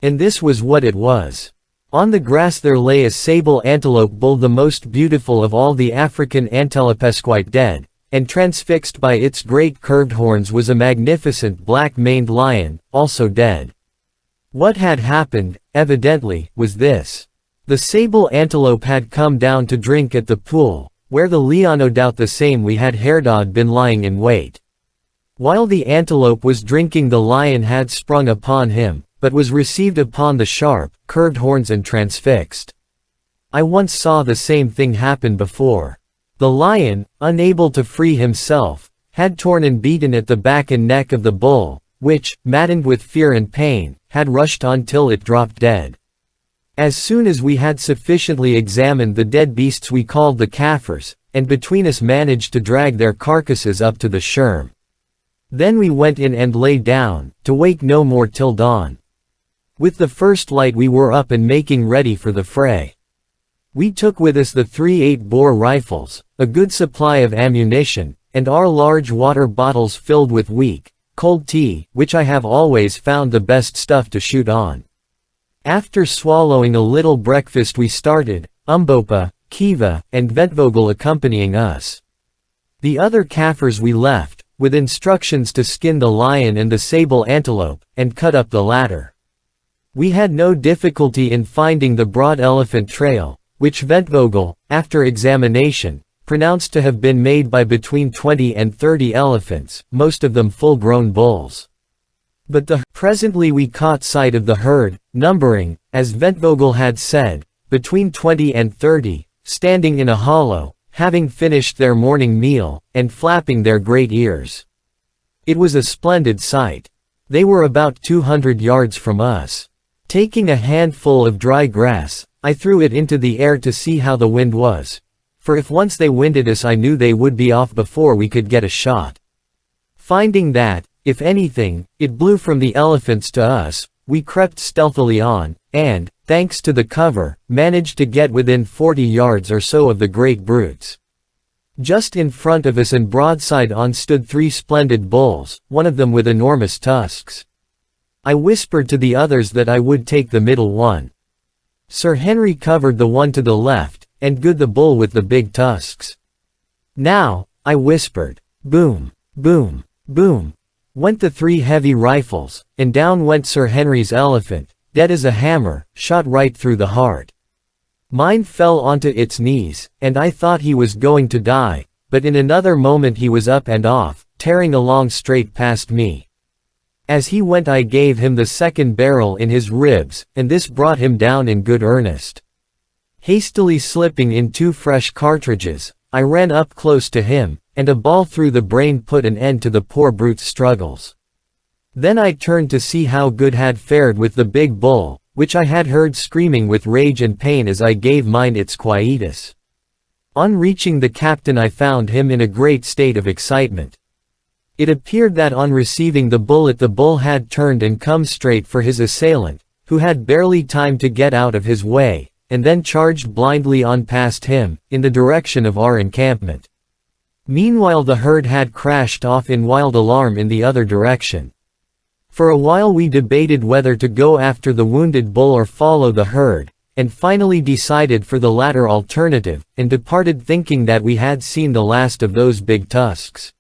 And this was what it was. On the grass there lay a sable antelope bull, the most beautiful of all the African antelopes, quite dead, and transfixed by its great curved horns was a magnificent black-maned lion, also dead. What had happened, evidently, was this. The sable antelope had come down to drink at the pool, where the lion, no doubt the same we had heard, had been lying in wait. While the antelope was drinking, the lion had sprung upon him, but was received upon the sharp, curved horns and transfixed. I once saw the same thing happen before. The lion, unable to free himself, had torn and beaten at the back and neck of the bull, which, maddened with fear and pain, had rushed on till it dropped dead. As soon as we had sufficiently examined the dead beasts we called the Kaffirs, and between us managed to drag their carcasses up to the scherm. Then we went in and lay down, to wake no more till dawn. With the first light we were up and making ready for the fray. We took with us the 3 8-bore rifles, a good supply of ammunition, and our large water bottles filled with weak, cold tea, which I have always found the best stuff to shoot on. After swallowing a little breakfast we started, Umbopa, Kiva, and Ventvogel accompanying us. The other Kaffirs we left, with instructions to skin the lion and the sable antelope, and cut up the latter. We had no difficulty in finding the broad elephant trail, which Ventvogel, after examination, pronounced to have been made by between 20 and 30 elephants, most of them full-grown bulls. But presently we caught sight of the herd, numbering, as Ventvogel had said, between 20 and 30, standing in a hollow, having finished their morning meal, and flapping their great ears. It was a splendid sight. They were about 200 yards from us. Taking a handful of dry grass, I threw it into the air to see how the wind was. For if once they winded us I knew they would be off before we could get a shot. Finding that, if anything, it blew from the elephants to us, we crept stealthily on, and, thanks to the cover, managed to get within 40 yards or so of the great brutes. Just in front of us and broadside on stood 3 splendid bulls, one of them with enormous tusks. I whispered to the others that I would take the middle one. Sir Henry covered the one to the left, and Good the bull with the big tusks. Now, I whispered, boom, boom, boom, went the 3 heavy rifles, and down went Sir Henry's elephant, dead as a hammer, shot right through the heart. Mine fell onto its knees, and I thought he was going to die, but in another moment he was up and off, tearing along straight past me. As he went I gave him the second barrel in his ribs, and this brought him down in good earnest. Hastily slipping in 2 fresh cartridges, I ran up close to him, and a ball through the brain put an end to the poor brute's struggles. Then I turned to see how Good had fared with the big bull, which I had heard screaming with rage and pain as I gave mine its quietus. On reaching the captain I found him in a great state of excitement. It appeared that on receiving the bullet the bull had turned and come straight for his assailant, who had barely time to get out of his way, and then charged blindly on past him, in the direction of our encampment. Meanwhile the herd had crashed off in wild alarm in the other direction. For a while we debated whether to go after the wounded bull or follow the herd, and finally decided for the latter alternative, and departed thinking that we had seen the last of those big tusks.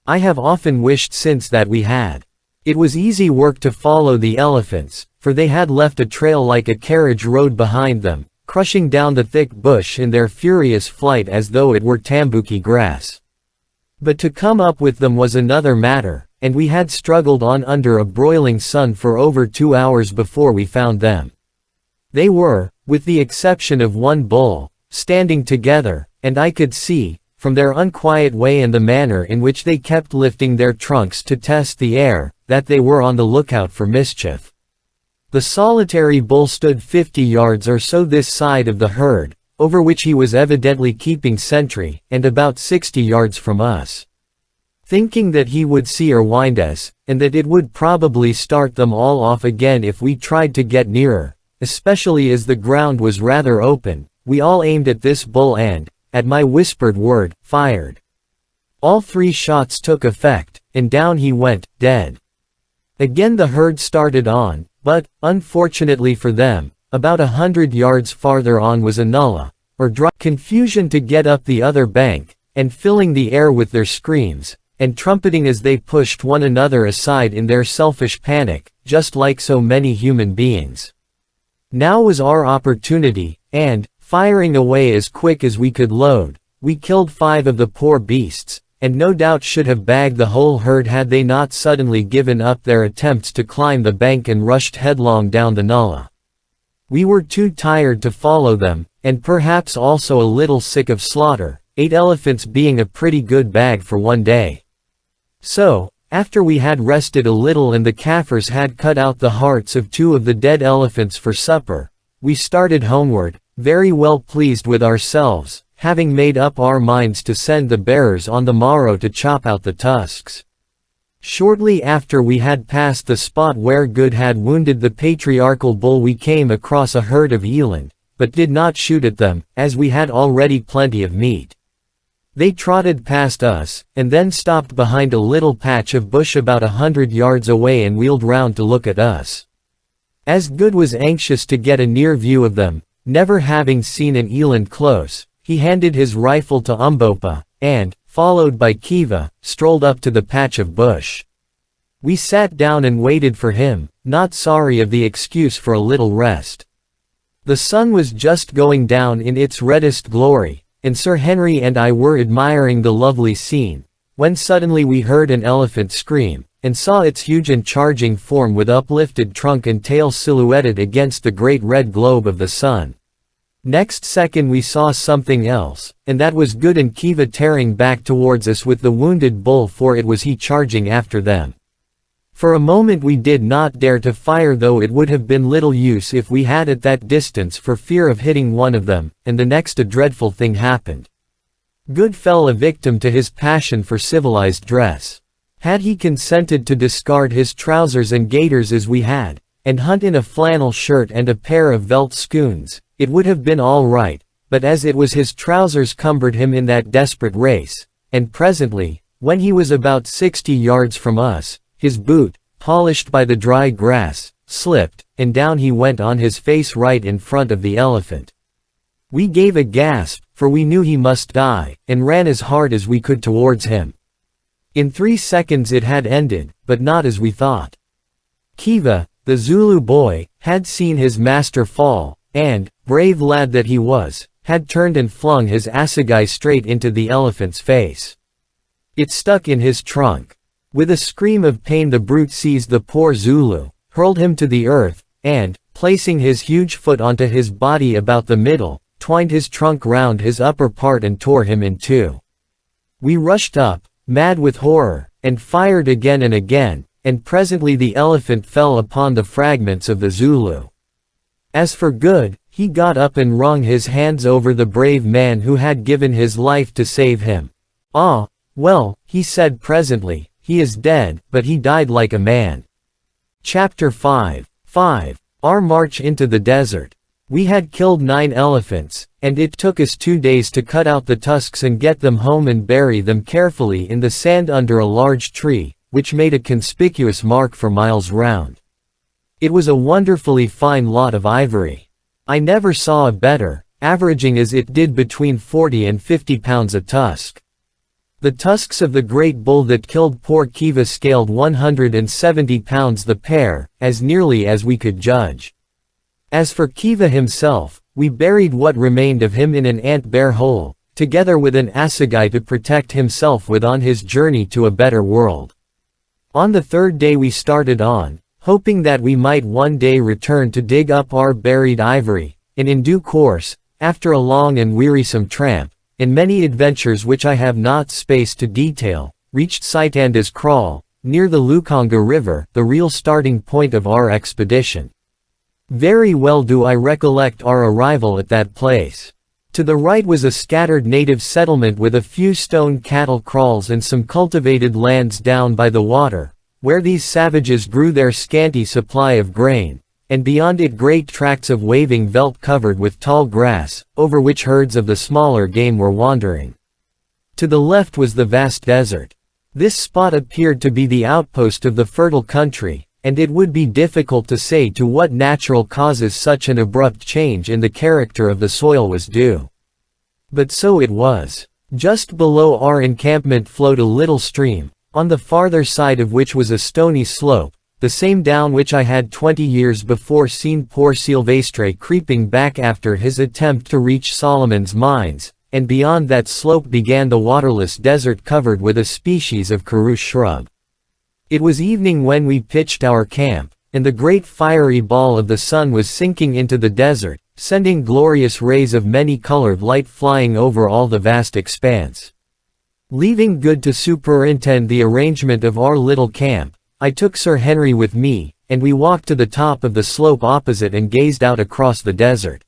I have often wished since that we had. It was easy work to follow the elephants, for they had left a trail like a carriage road behind them, crushing down the thick bush in their furious flight as though it were tambuki grass. But to come up with them was another matter, and we had struggled on under a broiling sun for over 2 hours before we found them. They were, with the exception of one bull, standing together, and I could see, from their unquiet way and the manner in which they kept lifting their trunks to test the air, that they were on the lookout for mischief. The solitary bull stood 50 yards or so this side of the herd, over which he was evidently keeping sentry, and about 60 yards from us. Thinking that he would see or wind us, and that it would probably start them all off again if we tried to get nearer, especially as the ground was rather open, we all aimed at this bull and, at my whispered word, fired. All 3 shots took effect, and down he went, dead. Again the herd started on, but, unfortunately for them, about 100 yards farther on was a nullah, or dry confusion to get up the other bank, and filling the air with their screams, and trumpeting as they pushed one another aside in their selfish panic, just like so many human beings. Now was our opportunity, and, firing away as quick as we could load, we killed 5 of the poor beasts, and no doubt should have bagged the whole herd had they not suddenly given up their attempts to climb the bank and rushed headlong down the nullah. We were too tired to follow them, and perhaps also a little sick of slaughter, 8 elephants being a pretty good bag for one day. So, after we had rested a little and the Kaffirs had cut out the hearts of 2 of the dead elephants for supper, we started homeward, very well pleased with ourselves, having made up our minds to send the bearers on the morrow to chop out the tusks. Shortly after we had passed the spot where Good had wounded the patriarchal bull we came across a herd of eland, but did not shoot at them, as we had already plenty of meat. They trotted past us, and then stopped behind a little patch of bush about 100 yards away and wheeled round to look at us. As Good was anxious to get a near view of them, never having seen an eland close, he handed his rifle to Umbopa, and, followed by Kiva, strolled up to the patch of bush. We sat down and waited for him, not sorry of the excuse for a little rest. The sun was just going down in its reddest glory, and Sir Henry and I were admiring the lovely scene, when suddenly we heard an elephant scream, and saw its huge and charging form with uplifted trunk and tail silhouetted against the great red globe of the sun. Next second we saw something else, and that was Good and Kiva tearing back towards us with the wounded bull, for it was he charging after them. For a moment we did not dare to fire, though it would have been little use if we had at that distance, for fear of hitting one of them, and the next a dreadful thing happened. Good fell a victim to his passion for civilized dress. Had he consented to discard his trousers and gaiters as we had, and hunt in a flannel shirt and a pair of velt scoons, it would have been all right, but as it was, his trousers cumbered him in that desperate race, and presently, when he was about 60 yards from us, his boot, polished by the dry grass, slipped, and down he went on his face right in front of the elephant. We gave a gasp, for we knew he must die, and ran as hard as we could towards him. In 3 seconds it had ended, but not as we thought. Kiva, the Zulu boy, had seen his master fall, and, brave lad that he was, had turned and flung his assegai straight into the elephant's face. It stuck in his trunk. With a scream of pain the brute seized the poor Zulu, hurled him to the earth, and, placing his huge foot onto his body about the middle, twined his trunk round his upper part and tore him in 2. We rushed up, mad with horror, and fired again and again, and presently the elephant fell upon the fragments of the Zulu. As for Good, he got up and wrung his hands over the brave man who had given his life to save him. "Ah, well," he said presently, "he is dead, but he died like a man." Chapter 5. Our march into the desert. We had killed 9 elephants, and it took us 2 days to cut out the tusks and get them home and bury them carefully in the sand under a large tree, which made a conspicuous mark for miles round. It was a wonderfully fine lot of ivory. I never saw a better, averaging as it did between 40 and 50 pounds a tusk. The tusks of the great bull that killed poor Kiva scaled 170 pounds the pair, as nearly as we could judge. As for Kiva himself, we buried what remained of him in an ant-bear hole, together with an assegai to protect himself with on his journey to a better world. On the third day we started on, hoping that we might one day return to dig up our buried ivory, and in due course, after a long and wearisome tramp, and many adventures which I have not space to detail, reached Saitanda's Kraal, near the Lukonga River, the real starting point of our expedition. Very well do I recollect our arrival at that place. To the right was a scattered native settlement with a few stone cattle kraals and some cultivated lands down by the water, where these savages grew their scanty supply of grain, and beyond it great tracts of waving veldt covered with tall grass, over which herds of the smaller game were wandering. To the left was the vast desert. This spot appeared to be the outpost of the fertile country, and it would be difficult to say to what natural causes such an abrupt change in the character of the soil was due. But so it was. Just below our encampment flowed a little stream, on the farther side of which was a stony slope, the same down which I had 20 years before seen poor Silvestre creeping back after his attempt to reach Solomon's mines, and beyond that slope began the waterless desert covered with a species of karoo shrub. It was evening when we pitched our camp, and the great fiery ball of the sun was sinking into the desert, sending glorious rays of many-colored light flying over all the vast expanse. Leaving Good to superintend the arrangement of our little camp, I took Sir Henry with me, and we walked to the top of the slope opposite and gazed out across the desert.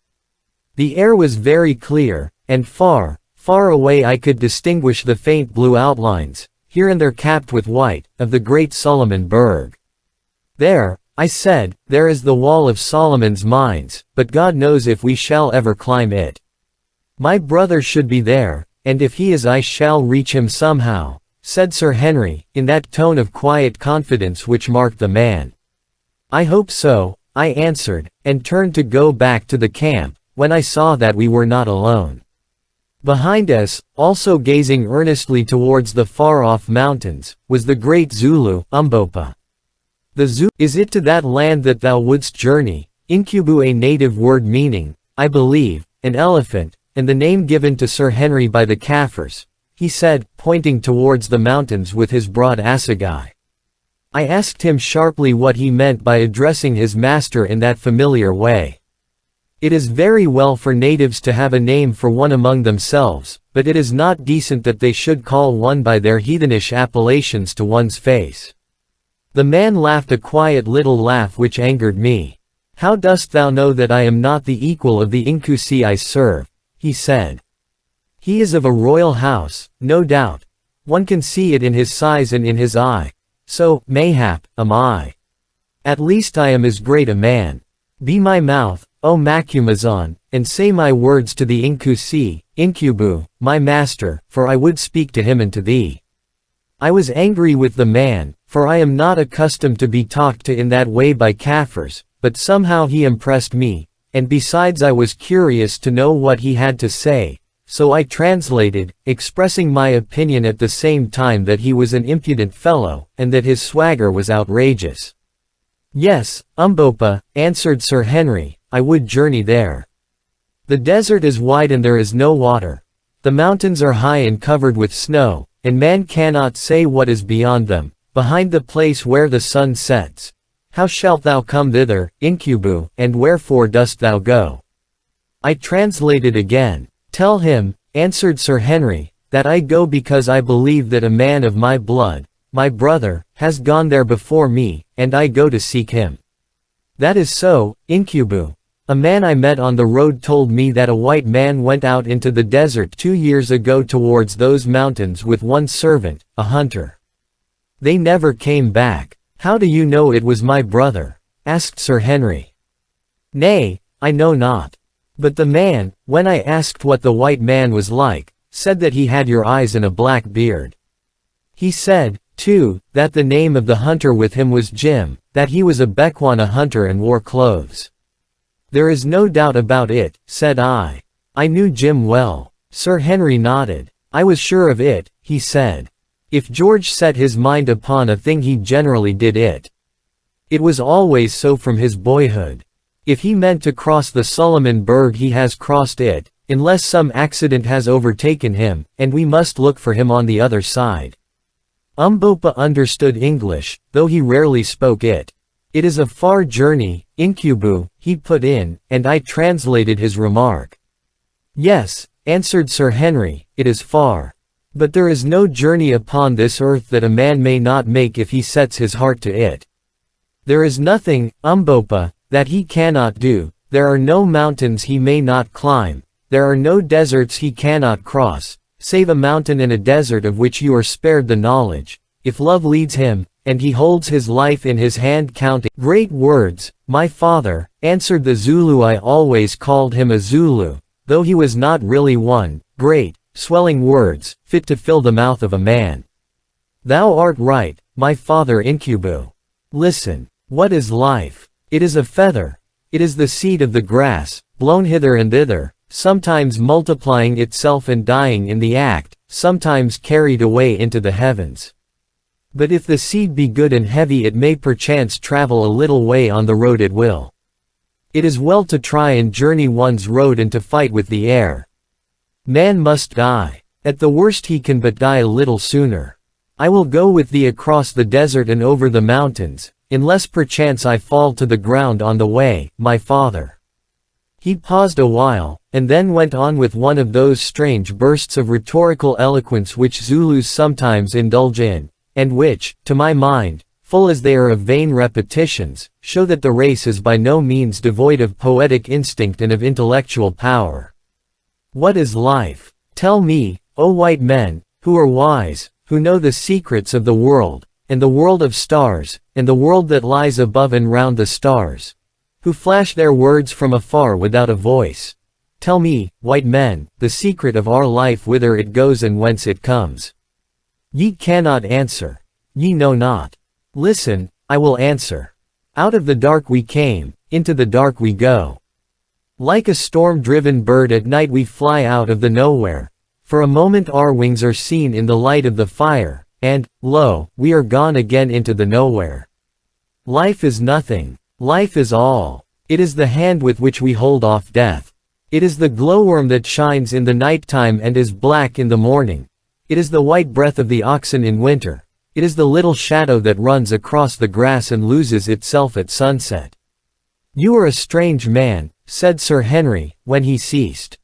The air was very clear, and far, far away I could distinguish the faint blue outlines, here and there capped with white, of the great Solomon Berg. There, I said, there is the wall of Solomon's mines, but God knows if we shall ever climb it. My brother should be there, and if he is I shall reach him somehow, said Sir Henry, in that tone of quiet confidence which marked the man. I hope so, I answered, and turned to go back to the camp, when I saw that we were not alone. Behind us, also gazing earnestly towards the far-off mountains, was the great Zulu, Umbopa. The Zulu, is it to that land that thou wouldst journey? Incubu, a native word meaning, I believe, an elephant, and the name given to Sir Henry by the Kaffirs, he said, pointing towards the mountains with his broad assegai. I asked him sharply what he meant by addressing his master in that familiar way. It is very well for natives to have a name for one among themselves, but it is not decent that they should call one by their heathenish appellations to one's face. The man laughed a quiet little laugh which angered me. How dost thou know that I am not the equal of the Inkusi I serve? He said. He is of a royal house, no doubt. One can see it in his size and in his eye. So, mayhap, am I. At least I am as great a man. Be my mouth, O Macumazon, and say my words to the Inkusi, Incubu, my master, for I would speak to him and to thee. I was angry with the man, for I am not accustomed to be talked to in that way by Kaffirs, but somehow he impressed me, and besides I was curious to know what he had to say, so I translated, expressing my opinion at the same time that he was an impudent fellow, and that his swagger was outrageous. Yes, Umbopa, answered Sir Henry, I would journey there. The desert is wide and there is no water. The mountains are high and covered with snow, and man cannot say what is beyond them, behind the place where the sun sets. How shalt thou come thither, Incubu, and wherefore dost thou go? I translated again. Tell him, answered Sir Henry, that I go because I believe that a man of my blood, my brother, has gone there before me, and I go to seek him. That is so, Incubu. A man I met on the road told me that a white man went out into the desert 2 years ago towards those mountains with one servant, a hunter. They never came back. How do you know it was my brother? Asked Sir Henry. Nay, I know not. But the man, when I asked what the white man was like, said that he had your eyes and a black beard. He said, too, that the name of the hunter with him was Jim, that he was a Bechuana hunter and wore clothes. There is no doubt about it, said I. I knew Jim well. Sir Henry nodded. I was sure of it, he said. If George set his mind upon a thing he generally did it. It was always so from his boyhood. If he meant to cross the Suliman Berg he has crossed it, unless some accident has overtaken him, and we must look for him on the other side. Umbopa understood English, though he rarely spoke it. It is a far journey, Incubu, he put in, and I translated his remark. Yes, answered Sir Henry, it is far. But there is no journey upon this earth that a man may not make if he sets his heart to it. There is nothing, Umbopa, that he cannot do, there are no mountains he may not climb, there are no deserts he cannot cross, save a mountain and a desert of which you are spared the knowledge, if love leads him, and he holds his life in his hand counting. Great words, my father, answered the Zulu. I always called him a Zulu, though he was not really one. Great, swelling words, fit to fill the mouth of a man. Thou art right, my father Incubu. Listen, what is life? It is a feather. It is the seed of the grass, blown hither and thither, sometimes multiplying itself and dying in the act, sometimes carried away into the heavens. But if the seed be good and heavy it may perchance travel a little way on the road it will. It is well to try and journey one's road and to fight with the air. Man must die. At the worst he can but die a little sooner. I will go with thee across the desert and over the mountains, unless perchance I fall to the ground on the way, my father. He paused a while, and then went on with one of those strange bursts of rhetorical eloquence which Zulus sometimes indulge in, and which, to my mind, full as they are of vain repetitions, show that the race is by no means devoid of poetic instinct and of intellectual power. What is life? Tell me, O white men, who are wise, who know the secrets of the world, and the world of stars, and the world that lies above and round the stars, who flash their words from afar without a voice. Tell me, white men, the secret of our life, whither it goes and whence it comes. Ye cannot answer. Ye know not. Listen, I will answer. Out of the dark we came, into the dark we go. Like a storm-driven bird at night we fly out of the nowhere. For a moment our wings are seen in the light of the fire, and, lo, we are gone again into the nowhere. Life is nothing. Life is all. It is the hand with which we hold off death. It is the glowworm that shines in the night time and is black in the morning. It is the white breath of the oxen in winter. It is the little shadow that runs across the grass and loses itself at sunset. You are a strange man, said Sir Henry, when he ceased.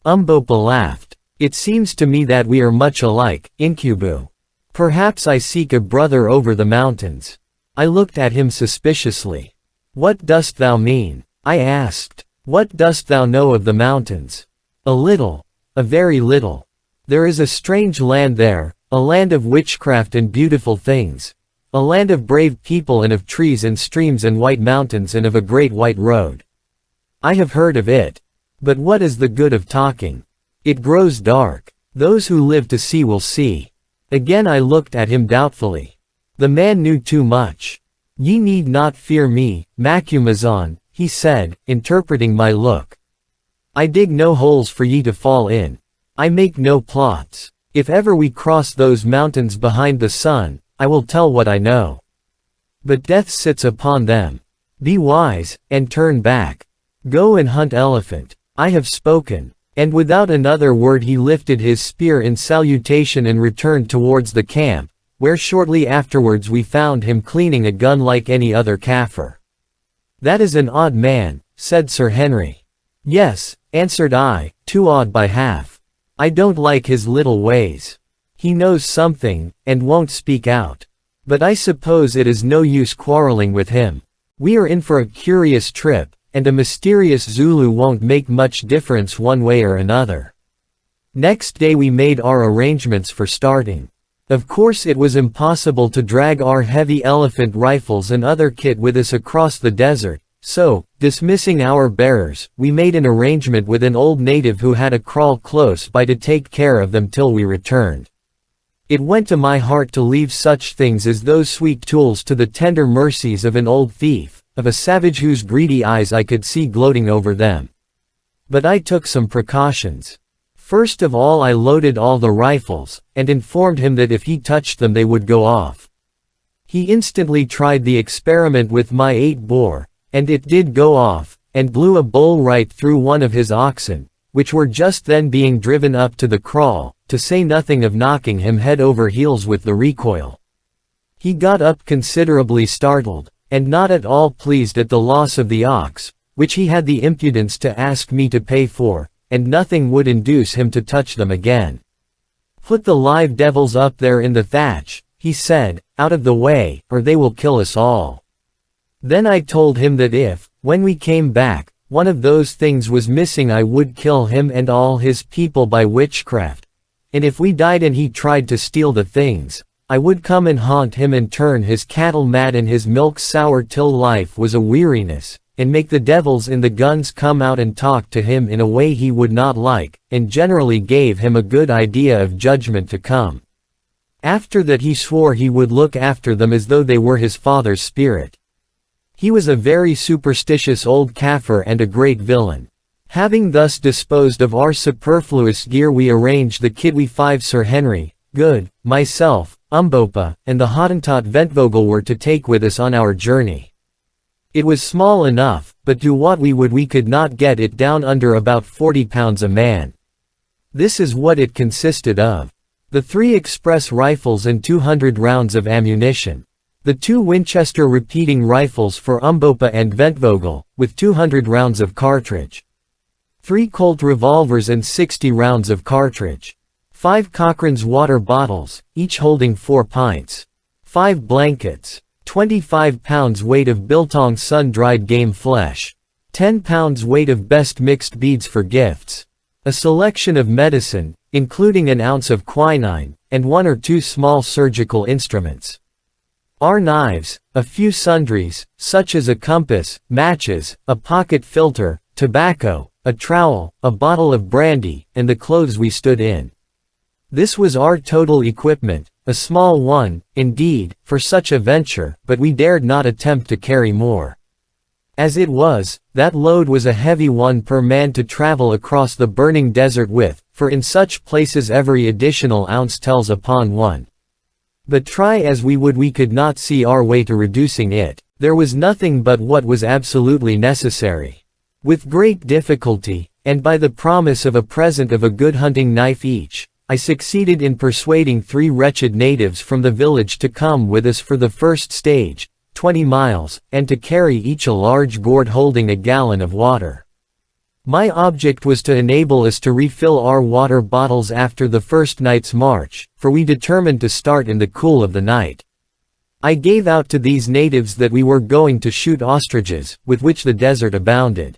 Umbopa laughed. It seems to me that we are much alike, Incubu. Perhaps I seek a brother over the mountains. I looked at him suspiciously. What dost thou mean? I asked. What dost thou know of the mountains? A little. A very little. There is a strange land there, a land of witchcraft and beautiful things. A land of brave people and of trees and streams and white mountains and of a great white road. I have heard of it. But what is the good of talking? It grows dark. Those who live to see will see. Again I looked at him doubtfully. The man knew too much. Ye need not fear me, Macumazahn, he said, interpreting my look. I dig no holes for ye to fall in. I make no plots. If ever we cross those mountains behind the sun, I will tell what I know. But death sits upon them. Be wise, and turn back. Go and hunt elephant. I have spoken. And without another word he lifted his spear in salutation and returned towards the camp, where shortly afterwards we found him cleaning a gun like any other Kaffir. That is an odd man, said Sir Henry. Yes, answered I, too odd by half. I don't like his little ways. He knows something, and won't speak out. But I suppose it is no use quarreling with him. We are in for a curious trip, and a mysterious Zulu won't make much difference one way or another. Next day we made our arrangements for starting. Of course it was impossible to drag our heavy elephant rifles and other kit with us across the desert, so, dismissing our bearers, we made an arrangement with an old native who had a kraal close by to take care of them till we returned. It went to my heart to leave such things as those sweet tools to the tender mercies of an old thief, of a savage whose greedy eyes I could see gloating over them. But I took some precautions. First of all I loaded all the rifles, and informed him that if he touched them they would go off. He instantly tried the experiment with my 8-bore, and it did go off, and blew a bowl right through one of his oxen, which were just then being driven up to the kraal, to say nothing of knocking him head over heels with the recoil. He got up considerably startled, and not at all pleased at the loss of the ox, which he had the impudence to ask me to pay for, and nothing would induce him to touch them again. "Put the live devils up there in the thatch," he said, "out of the way, or they will kill us all." Then I told him that if, when we came back, one of those things was missing I would kill him and all his people by witchcraft, and if we died and he tried to steal the things, I would come and haunt him and turn his cattle mad and his milk sour till life was a weariness, and make the devils in the guns come out and talk to him in a way he would not like, and generally gave him a good idea of judgment to come. After that he swore he would look after them as though they were his father's spirit. He was a very superstitious old Kaffir and a great villain. Having thus disposed of our superfluous gear we arranged the kit. We 5 Sir Henry, Good, myself, Umbopa, and the Hottentot Ventvogel were to take with us on our journey. It was small enough, but do what we would we could not get it down under about 40 pounds a man. This is what it consisted of. The 3 express rifles and 200 rounds of ammunition. The 2 Winchester repeating rifles for Umbopa and Ventvogel, with 200 rounds of cartridge. 3 Colt revolvers and 60 rounds of cartridge. 5 Cochrane's water bottles, each holding 4 pints. 5 blankets. 25 pounds weight of biltong sun-dried game flesh. 10 pounds weight of best mixed beads for gifts. A selection of medicine, including an ounce of quinine, and 1 or 2 small surgical instruments. Our knives, a few sundries, such as a compass, matches, a pocket filter, tobacco, a trowel, a bottle of brandy, and the clothes we stood in. This was our total equipment, a small one, indeed, for such a venture, but we dared not attempt to carry more. As it was, that load was a heavy one per man to travel across the burning desert with, for in such places every additional ounce tells upon one. But try as we would we could not see our way to reducing it. There was nothing but what was absolutely necessary. With great difficulty, and by the promise of a present of a good hunting knife each, I succeeded in persuading 3 wretched natives from the village to come with us for the first stage, 20 miles, and to carry each a large gourd holding a gallon of water. My object was to enable us to refill our water bottles after the first night's march, for we determined to start in the cool of the night. I gave out to these natives that we were going to shoot ostriches, with which the desert abounded.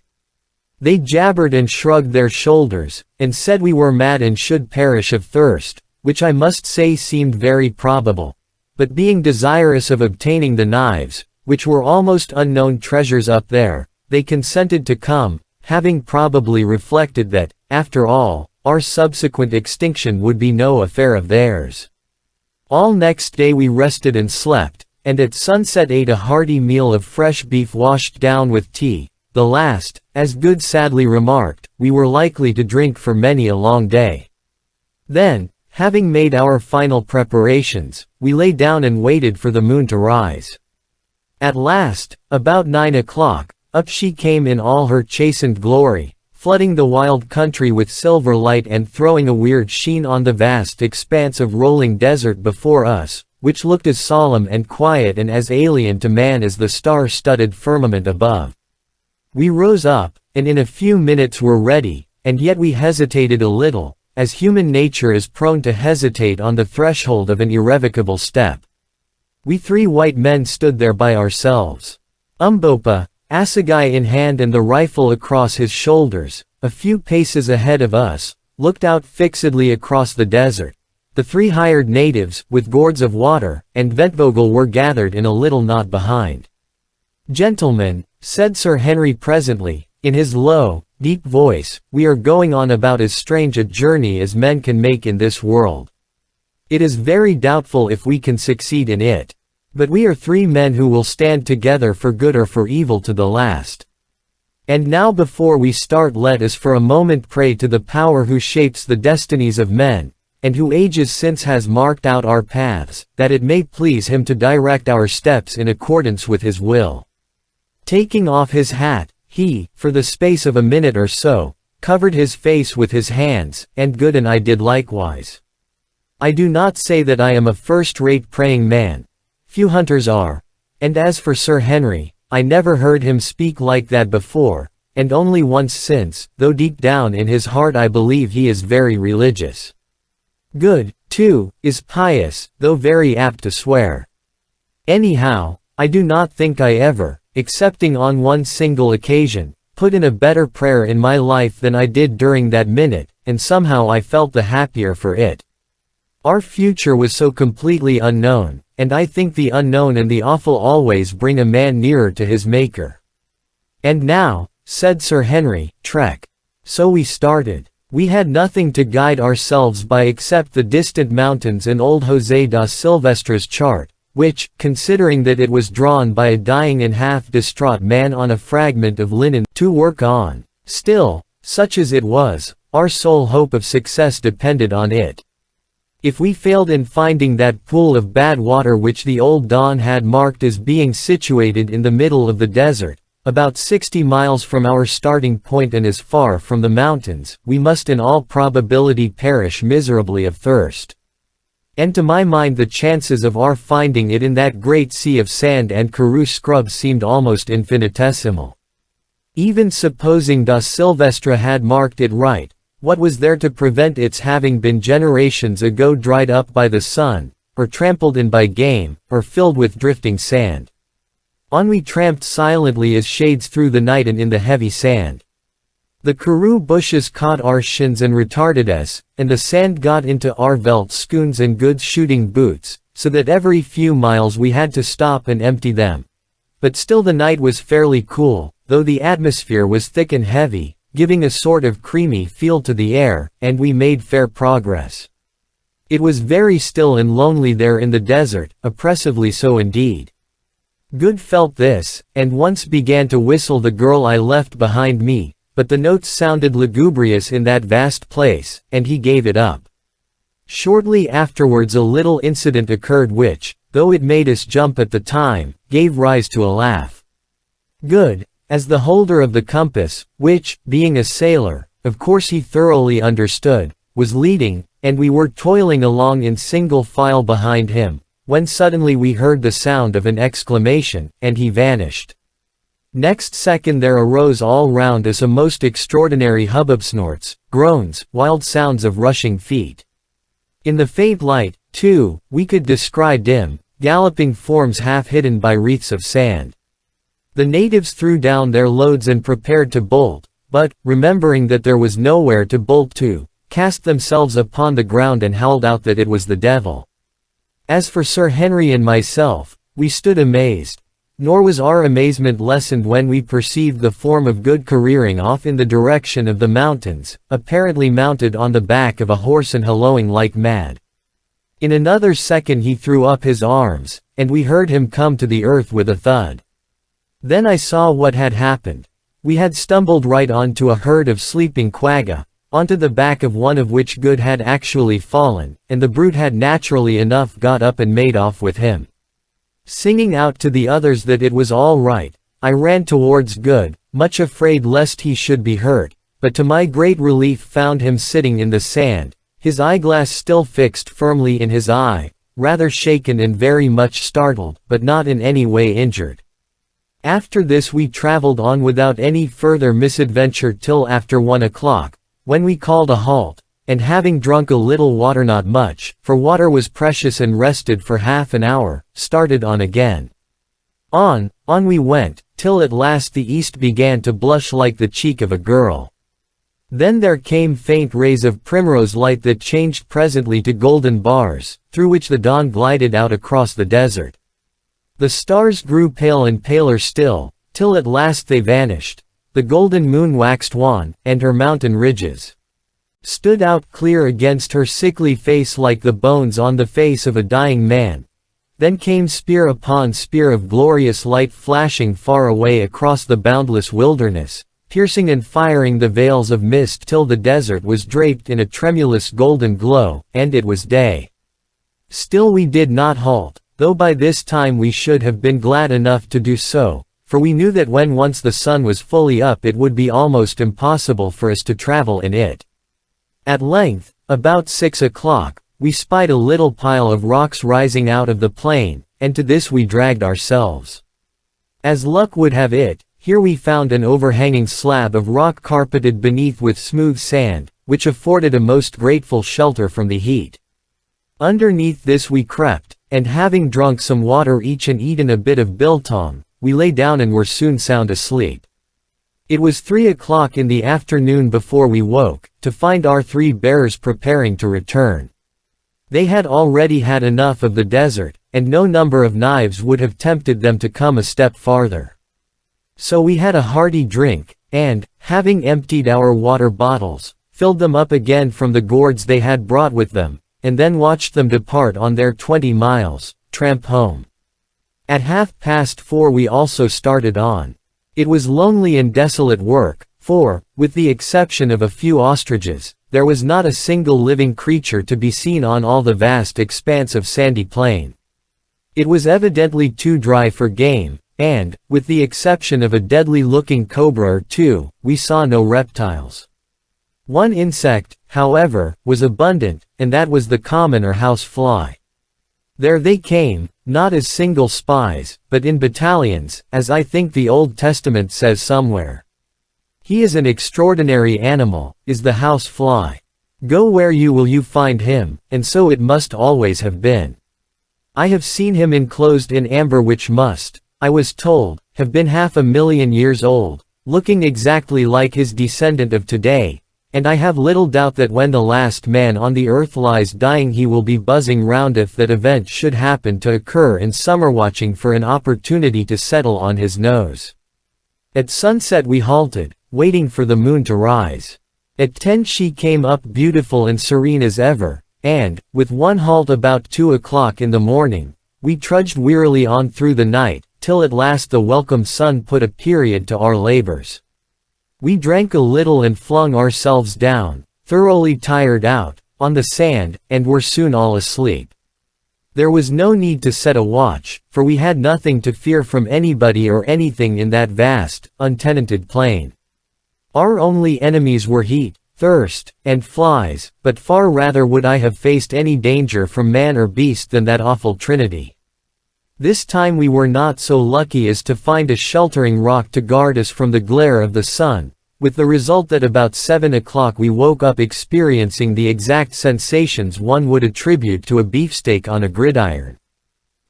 They jabbered and shrugged their shoulders, and said we were mad and should perish of thirst, which I must say seemed very probable. But being desirous of obtaining the knives, which were almost unknown treasures up there, they consented to come, having probably reflected that, after all, our subsequent extinction would be no affair of theirs. All next day we rested and slept, and at sunset ate a hearty meal of fresh beef washed down with tea, the last, as Good sadly remarked, we were likely to drink for many a long day. Then, having made our final preparations, we lay down and waited for the moon to rise. At last, about 9 o'clock, up she came in all her chastened glory, flooding the wild country with silver light and throwing a weird sheen on the vast expanse of rolling desert before us, which looked as solemn and quiet and as alien to man as the star-studded firmament above. We rose up, and in a few minutes were ready, and yet we hesitated a little, as human nature is prone to hesitate on the threshold of an irrevocable step. We 3 white men stood there by ourselves. Umbopa, assegai in hand and the rifle across his shoulders, a few paces ahead of us, looked out fixedly across the desert. The 3 hired natives, with gourds of water, and Ventvogel were gathered in a little knot behind. "Gentlemen," said Sir Henry presently, in his low, deep voice, "we are going on about as strange a journey as men can make in this world. It is very doubtful if we can succeed in it. But we are 3 men who will stand together for good or for evil to the last. And now before we start, let us for a moment pray to the power who shapes the destinies of men, and who ages since has marked out our paths, that it may please him to direct our steps in accordance with his will. Taking off his hat, he, for the space of a minute or so, covered his face with his hands, and Good and I did likewise. I do not say that I am a first-rate praying man. Few hunters are. And as for Sir Henry, I never heard him speak like that before, and only once since, though deep down in his heart I believe he is very religious. Good, too, is pious, though very apt to swear. Anyhow, I do not think I ever, excepting on one single occasion, put in a better prayer in my life than I did during that minute, and somehow I felt the happier for it. Our future was so completely unknown, and I think the unknown and the awful always bring a man nearer to his Maker. And now, said Sir Henry, trek. So we started. We had nothing to guide ourselves by except the distant mountains and old José da Silvestra's chart, which, considering that it was drawn by a dying and half-distraught man on a fragment of linen, to work on, still, such as it was, our sole hope of success depended on it. If we failed in finding that pool of bad water which the old Don had marked as being situated in the middle of the desert, about 60 miles from our starting point and as far from the mountains, we must in all probability perish miserably of thirst. And to my mind the chances of our finding it in that great sea of sand and karoo scrub seemed almost infinitesimal. Even supposing da Silvestra had marked it right, what was there to prevent its having been generations ago dried up by the sun, or trampled in by game, or filled with drifting sand? On we tramped silently as shades through the night and in the heavy sand. The karoo bushes caught our shins and retarded us, and the sand got into our veldt-schoons and good shooting boots, so that every few miles we had to stop and empty them. But still the night was fairly cool, though the atmosphere was thick and heavy, giving a sort of creamy feel to the air, and we made fair progress. It was very still and lonely there in the desert, oppressively so indeed. Good felt this, and once began to whistle the girl I left behind me, but the notes sounded lugubrious in that vast place, and he gave it up. Shortly afterwards a little incident occurred which, though it made us jump at the time, gave rise to a laugh. Good, as the holder of the compass, which, being a sailor, of course he thoroughly understood, was leading, and we were toiling along in single file behind him, when suddenly we heard the sound of an exclamation, and he vanished. Next second there arose all round us a most extraordinary hubbub, snorts, groans, wild sounds of rushing feet. In the faint light, too, we could descry dim, galloping forms half hidden by wreaths of sand. The natives threw down their loads and prepared to bolt, but, remembering that there was nowhere to bolt to, cast themselves upon the ground and howled out that it was the devil. As for Sir Henry and myself, we stood amazed. Nor was our amazement lessened when we perceived the form of Good careering off in the direction of the mountains, apparently mounted on the back of a horse and hallooing like mad. In another second he threw up his arms, and we heard him come to the earth with a thud. Then I saw what had happened. We had stumbled right onto a herd of sleeping quagga, onto the back of one of which Good had actually fallen, and the brute had naturally enough got up and made off with him. Singing out to the others that it was all right, I ran towards Good, much afraid lest he should be hurt, but to my great relief found him sitting in the sand, his eyeglass still fixed firmly in his eye, rather shaken and very much startled, but not in any way injured. After this we traveled on without any further misadventure till after 1 o'clock, when we called a halt, and having drunk a little water, not much, for water was precious, and rested for half an hour, started on again. On we went, till at last the east began to blush like the cheek of a girl. Then there came faint rays of primrose light that changed presently to golden bars, through which the dawn glided out across the desert. The stars grew pale and paler still, till at last they vanished. The golden moon waxed wan, and her mountain ridges stood out clear against her sickly face like the bones on the face of a dying man. Then came spear upon spear of glorious light flashing far away across the boundless wilderness, piercing and firing the veils of mist till the desert was draped in a tremulous golden glow, and it was day. Still we did not halt, though by this time we should have been glad enough to do so, for we knew that when once the sun was fully up it would be almost impossible for us to travel in it. At length, about 6 o'clock, we spied a little pile of rocks rising out of the plain, and to this we dragged ourselves. As luck would have it, here we found an overhanging slab of rock carpeted beneath with smooth sand, which afforded a most grateful shelter from the heat. Underneath this we crept, and having drunk some water each and eaten a bit of biltong, we lay down and were soon sound asleep. It was 3 o'clock in the afternoon before we woke, to find our 3 bearers preparing to return. They had already had enough of the desert, and no number of knives would have tempted them to come a step farther. So we had a hearty drink, and, having emptied our water bottles, filled them up again from the gourds they had brought with them, and then watched them depart on their 20 miles, tramp home. At 4:30 we also started on. It was lonely and desolate work, for, with the exception of a few ostriches, there was not a single living creature to be seen on all the vast expanse of sandy plain. It was evidently too dry for game, and, with the exception of a deadly-looking cobra or two, we saw no reptiles. One insect, however, was abundant, and that was the common or house fly. There they came, not as single spies, but in battalions, as I think the Old Testament says somewhere. He is an extraordinary animal, is the house fly. Go where you will you find him, and so it must always have been. I have seen him enclosed in amber which must, I was told, have been 500,000 years old, looking exactly like his descendant of today, and I have little doubt that when the last man on the earth lies dying he will be buzzing round if that event should happen to occur in summer, watching for an opportunity to settle on his nose. At sunset we halted, waiting for the moon to rise. At 10 she came up beautiful and serene as ever, and, with one halt about 2 o'clock in the morning, we trudged wearily on through the night, till at last the welcome sun put a period to our labors. We drank a little and flung ourselves down, thoroughly tired out, on the sand, and were soon all asleep. There was no need to set a watch, for we had nothing to fear from anybody or anything in that vast, untenanted plain. Our only enemies were heat, thirst, and flies, but far rather would I have faced any danger from man or beast than that awful trinity. This time we were not so lucky as to find a sheltering rock to guard us from the glare of the sun, with the result that about 7 o'clock we woke up experiencing the exact sensations one would attribute to a beefsteak on a gridiron.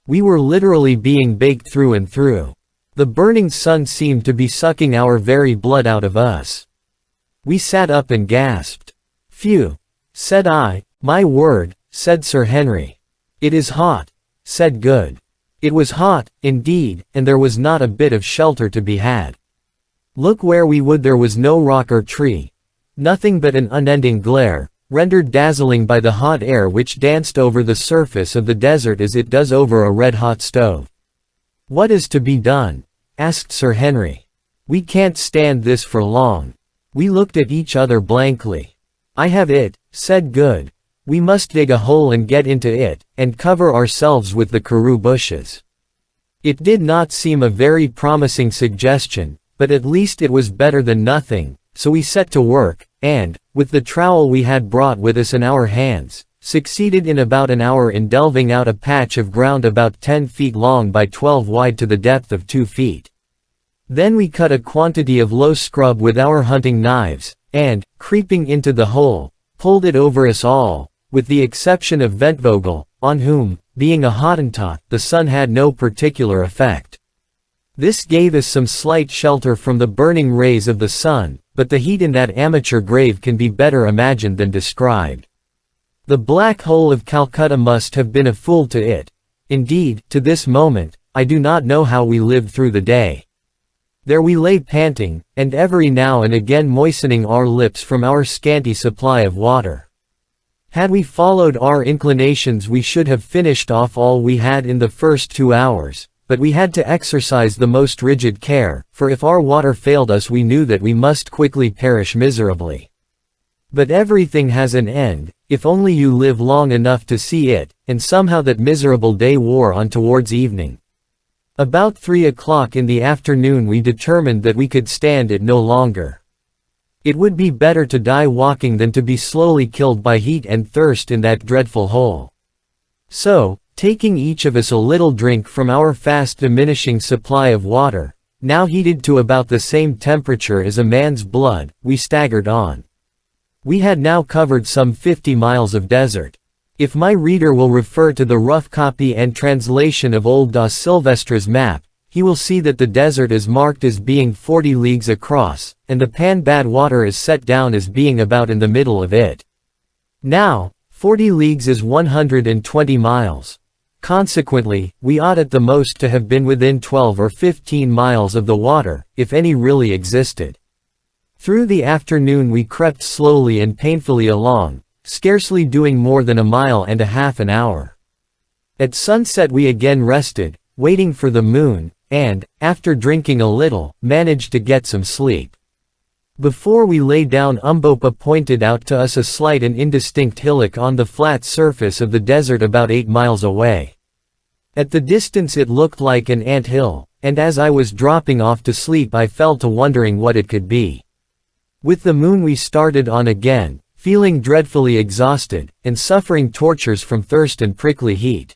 We were literally being baked through and through. The burning sun seemed to be sucking our very blood out of us. We sat up and gasped. "Phew," said I. "My word," said Sir Henry. "It is hot," said Good. It was hot, indeed, and there was not a bit of shelter to be had. Look where we would there was no rock or tree. Nothing but an unending glare, rendered dazzling by the hot air which danced over the surface of the desert as it does over a red-hot stove. "What is to be done?" asked Sir Henry. "We can't stand this for long." We looked at each other blankly. "I have it," said Good. "We must dig a hole and get into it, and cover ourselves with the karoo bushes." It did not seem a very promising suggestion, but at least it was better than nothing, so we set to work, and, with the trowel we had brought with us in our hands, succeeded in about an hour in delving out a patch of ground about 10 feet long by 12 wide to the depth of 2 feet. Then we cut a quantity of low scrub with our hunting knives, and, creeping into the hole, pulled it over us all, with the exception of Ventvogel, on whom, being a Hottentot, the sun had no particular effect. This gave us some slight shelter from the burning rays of the sun, but the heat in that amateur grave can be better imagined than described. The black hole of Calcutta must have been a fool to it. Indeed, to this moment, I do not know how we lived through the day. There we lay panting, and every now and again moistening our lips from our scanty supply of water. Had we followed our inclinations we should have finished off all we had in the first 2 hours, but we had to exercise the most rigid care, for if our water failed us we knew that we must quickly perish miserably. But everything has an end, if only you live long enough to see it, and somehow that miserable day wore on towards evening. About 3 o'clock in the afternoon we determined that we could stand it no longer. It would be better to die walking than to be slowly killed by heat and thirst in that dreadful hole. So, taking each of us a little drink from our fast diminishing supply of water, now heated to about the same temperature as a man's blood, we staggered on. We had now covered some 50 miles of desert. If my reader will refer to the rough copy and translation of old da Silvestra's map, he will see that the desert is marked as being 40 leagues across, and the Pan Bad water is set down as being about in the middle of it. Now, 40 leagues is 120 miles. Consequently, we ought at the most to have been within 12 or 15 miles of the water, if any really existed. Through the afternoon we crept slowly and painfully along, scarcely doing more than 1.5 miles an hour. At sunset we again rested, waiting for the moon, and, after drinking a little, managed to get some sleep. Before we lay down Umbopa pointed out to us a slight and indistinct hillock on the flat surface of the desert about 8 miles away. At the distance it looked like an ant hill, and as I was dropping off to sleep I fell to wondering what it could be. With the moon we started on again, feeling dreadfully exhausted, and suffering tortures from thirst and prickly heat.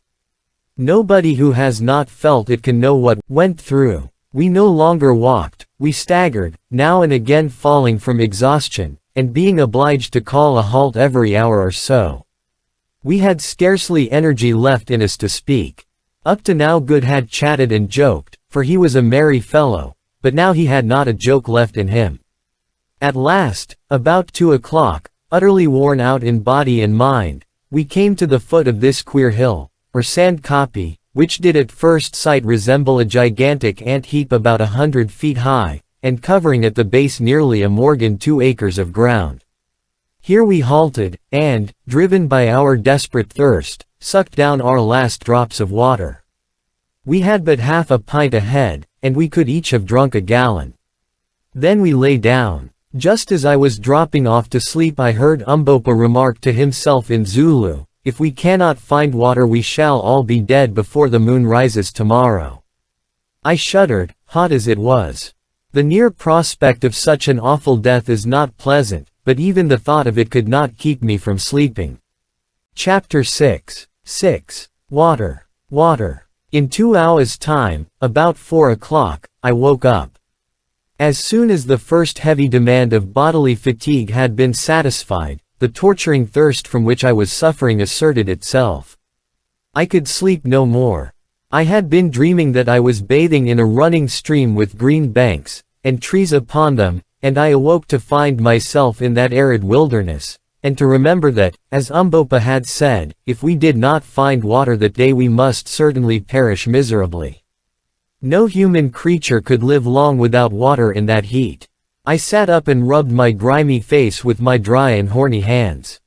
Nobody who has not felt it can know what went through. We no longer walked, we staggered, now and again falling from exhaustion, and being obliged to call a halt every hour or so. We had scarcely energy left in us to speak. Up to now Good had chatted and joked, for he was a merry fellow, but now he had not a joke left in him. At last, about 2 o'clock, utterly worn out in body and mind, we came to the foot of this queer hill, or sand kopje, which did at first sight resemble a gigantic ant heap about 100 feet high, and covering at the base nearly a morgen 2 acres of ground. Here we halted, and, driven by our desperate thirst, sucked down our last drops of water. We had but half a pint ahead, and we could each have drunk a gallon. Then we lay down. Just as I was dropping off to sleep I heard Umbopa remark to himself in Zulu, "If we cannot find water we shall all be dead before the moon rises tomorrow." I shuddered, hot as it was. The near prospect of such an awful death is not pleasant, but even the thought of it could not keep me from sleeping. Chapter 6. Water. In 2 hours' time, about 4 o'clock, I woke up. As soon as the first heavy demand of bodily fatigue had been satisfied, the torturing thirst from which I was suffering asserted itself. I could sleep no more. I had been dreaming that I was bathing in a running stream with green banks, and trees upon them, and I awoke to find myself in that arid wilderness, and to remember that, as Umbopa had said, if we did not find water that day we must certainly perish miserably. No human creature could live long without water in that heat. I sat up and rubbed my grimy face with my dry and horny hands.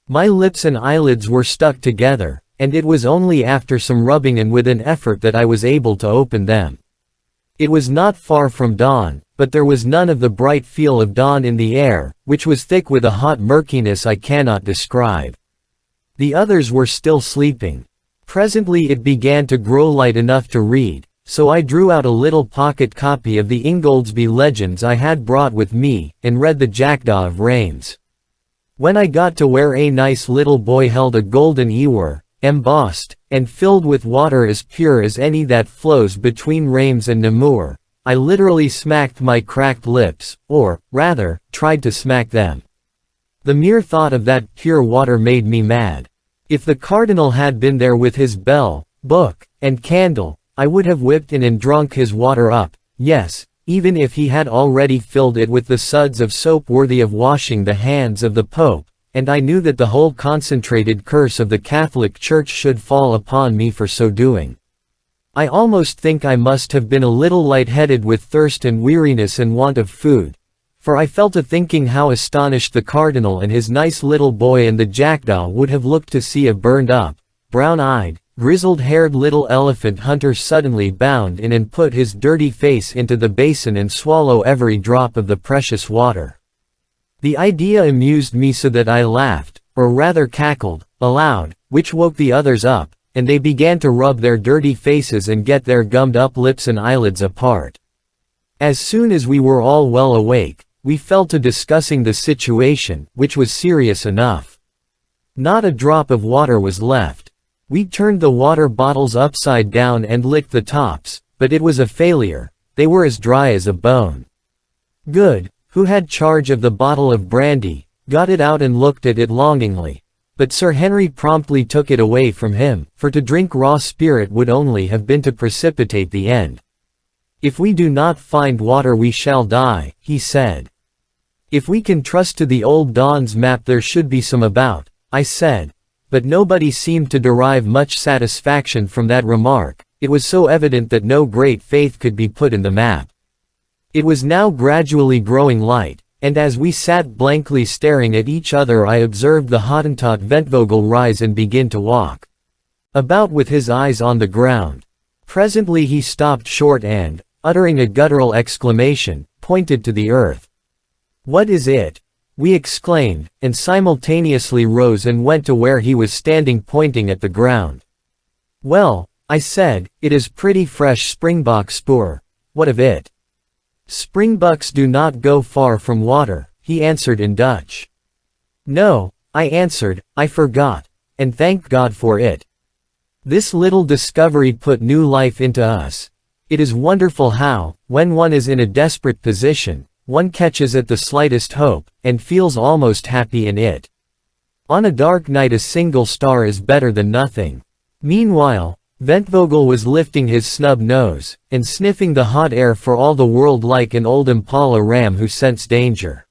My lips and eyelids were stuck together, and it was only after some rubbing and with an effort that I was able to open them. It was not far from dawn, but there was none of the bright feel of dawn in the air, which was thick with a hot murkiness I cannot describe. The others were still sleeping. Presently it began to grow light enough to read, so I drew out a little pocket copy of the Ingoldsby Legends I had brought with me, and read the Jackdaw of Reims. When I got to where a nice little boy held a golden ewer, embossed, and filled with water as pure as any that flows between Reims and Namur, I literally smacked my cracked lips, or, rather, tried to smack them. The mere thought of that pure water made me mad. If the cardinal had been there with his bell, book, and candle, I would have whipped in and drunk his water up, yes, even if he had already filled it with the suds of soap worthy of washing the hands of the Pope, and I knew that the whole concentrated curse of the Catholic Church should fall upon me for so doing. I almost think I must have been a little light-headed with thirst and weariness and want of food, for I fell to thinking how astonished the cardinal and his nice little boy and the jackdaw would have looked to see a burned-up, brown-eyed, grizzled-haired little elephant hunter suddenly bound in and put his dirty face into the basin and swallow every drop of the precious water. The idea amused me so that I laughed, or rather cackled, aloud, which woke the others up, and they began to rub their dirty faces and get their gummed-up lips and eyelids apart. As soon as we were all well awake, we fell to discussing the situation, which was serious enough. Not a drop of water was left. We turned the water bottles upside down and licked the tops, but it was a failure. They were as dry as a bone. Good, who had charge of the bottle of brandy, got it out and looked at it longingly. But Sir Henry promptly took it away from him, for to drink raw spirit would only have been to precipitate the end. "If we do not find water we shall die," he said. "If we can trust to the old Don's map there should be some about," I said. But nobody seemed to derive much satisfaction from that remark. It was so evident that no great faith could be put in the map. It was now gradually growing light, and as we sat blankly staring at each other I observed the Hottentot Ventvogel rise and begin to walk about with his eyes on the ground. Presently he stopped short and, uttering a guttural exclamation, pointed to the earth. "What is it?" we exclaimed, and simultaneously rose and went to where he was standing pointing at the ground. "Well," I said, "it is pretty fresh springbok spoor. What of it?" "Springbucks do not go far from water," he answered in Dutch. "No," I answered, "I forgot, and thank God for it. This little discovery put new life into us. It is wonderful how, when one is in a desperate position, one catches at the slightest hope, and feels almost happy in it. On a dark night a single star is better than nothing." Meanwhile, Ventvogel was lifting his snub nose, and sniffing the hot air for all the world like an old impala ram who scents danger.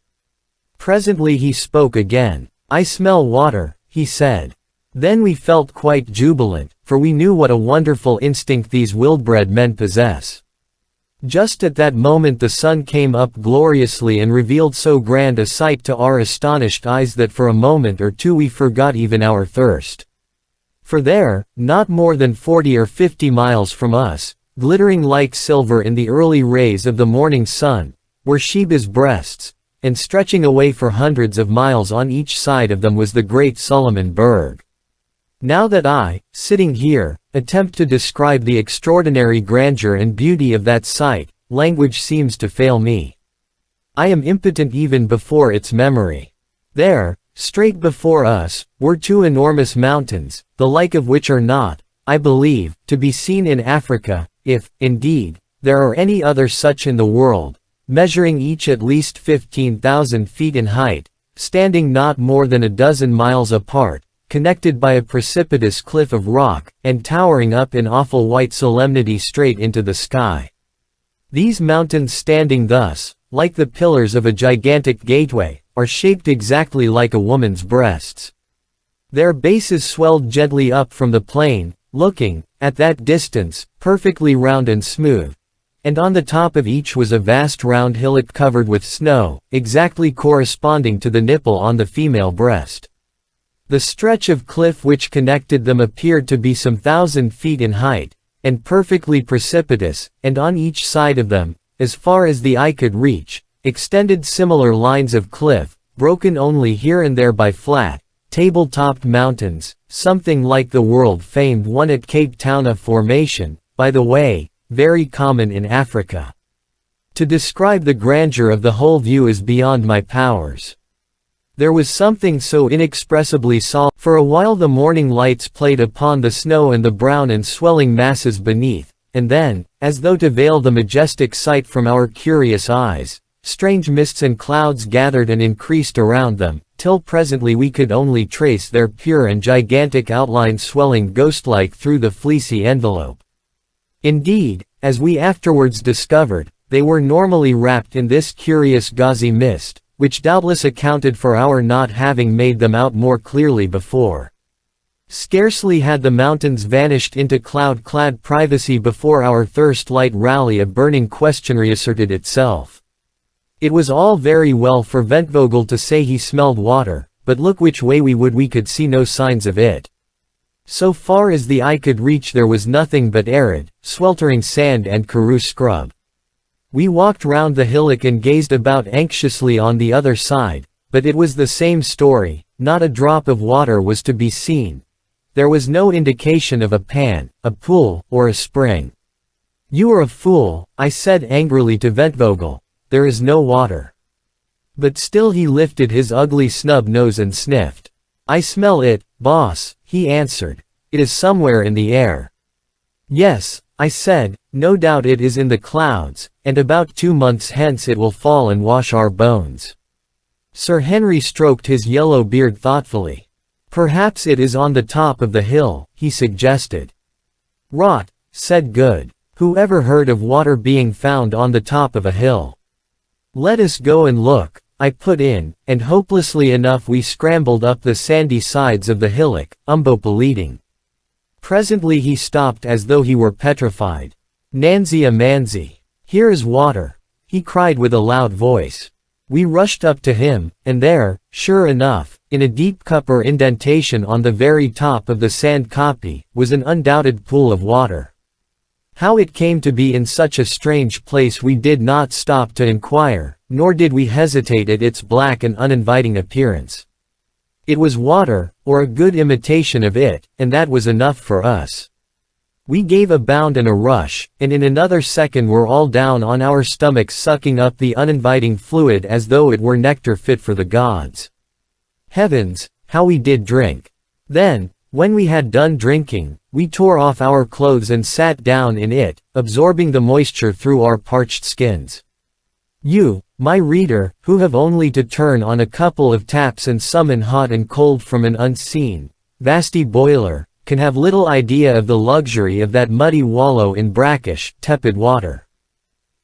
Presently he spoke again. "I smell water," he said. Then we felt quite jubilant, for we knew what a wonderful instinct these Wildbred men possess. Just at that moment the sun came up gloriously and revealed so grand a sight to our astonished eyes that for a moment or two we forgot even our thirst. For there, not more than 40 or 50 miles from us, glittering like silver in the early rays of the morning sun, were Sheba's breasts, and stretching away for hundreds of miles on each side of them was the great Solomon Berg. Now that I, sitting here, attempt to describe the extraordinary grandeur and beauty of that sight, language seems to fail me. I am impotent even before its memory. There, straight before us, were two enormous mountains, the like of which are not, I believe, to be seen in Africa, if, indeed, there are any other such in the world, measuring each at least 15,000 feet in height, standing not more than a dozen miles apart, connected by a precipitous cliff of rock, and towering up in awful white solemnity straight into the sky. These mountains standing thus, like the pillars of a gigantic gateway, are shaped exactly like a woman's breasts. Their bases swelled gently up from the plain, looking, at that distance, perfectly round and smooth, and on the top of each was a vast round hillock covered with snow, exactly corresponding to the nipple on the female breast. The stretch of cliff which connected them appeared to be some 1,000 feet in height, and perfectly precipitous, and on each side of them, as far as the eye could reach, extended similar lines of cliff, broken only here and there by flat, table-topped mountains, something like the world-famed one at Cape Town formation, by the way, very common in Africa. To describe the grandeur of the whole view is beyond my powers. There was something so inexpressibly solemn. For a while the morning lights played upon the snow and the brown and swelling masses beneath, and then, as though to veil the majestic sight from our curious eyes, strange mists and clouds gathered and increased around them, till presently we could only trace their pure and gigantic outlines swelling ghost-like through the fleecy envelope. Indeed, as we afterwards discovered, they were normally wrapped in this curious gauzy mist, which doubtless accounted for our not having made them out more clearly before. Scarcely had the mountains vanished into cloud-clad privacy before our thirst-light rally of burning question reasserted itself. It was all very well for Ventvogel to say he smelled water, but look which way we would we could see no signs of it. So far as the eye could reach there was nothing but arid, sweltering sand and karoo scrub. We walked round the hillock and gazed about anxiously on the other side, but it was the same story, not a drop of water was to be seen. There was no indication of a pan, a pool, or a spring. "You are a fool," I said angrily to Ventvogel. "There is no water." But still he lifted his ugly snub nose and sniffed. "I smell it, boss," he answered. "It is somewhere in the air." "Yes," I said, "no doubt it is in the clouds, and about 2 months hence it will fall and wash our bones." Sir Henry stroked his yellow beard thoughtfully. "Perhaps it is on the top of the hill," he suggested. "Rot," said Good. "Who ever heard of water being found on the top of a hill?" "Let us go and look," I put in, and hopelessly enough we scrambled up the sandy sides of the hillock, Umbopa leading. Presently he stopped as though he were petrified. "Nancy a Manzy! Here is water!" he cried with a loud voice. We rushed up to him, and there, sure enough, in a deep cup or indentation on the very top of the sand copy, was an undoubted pool of water. How it came to be in such a strange place we did not stop to inquire, nor did we hesitate at its black and uninviting appearance. It was water, or a good imitation of it, and that was enough for us. We gave a bound and a rush, and in another second were all down on our stomachs sucking up the uninviting fluid as though it were nectar fit for the gods. Heavens, how we did drink! Then, when we had done drinking, we tore off our clothes and sat down in it, absorbing the moisture through our parched skins. You, my reader, who have only to turn on a couple of taps and summon hot and cold from an unseen, vasty boiler, can have little idea of the luxury of that muddy wallow in brackish, tepid water.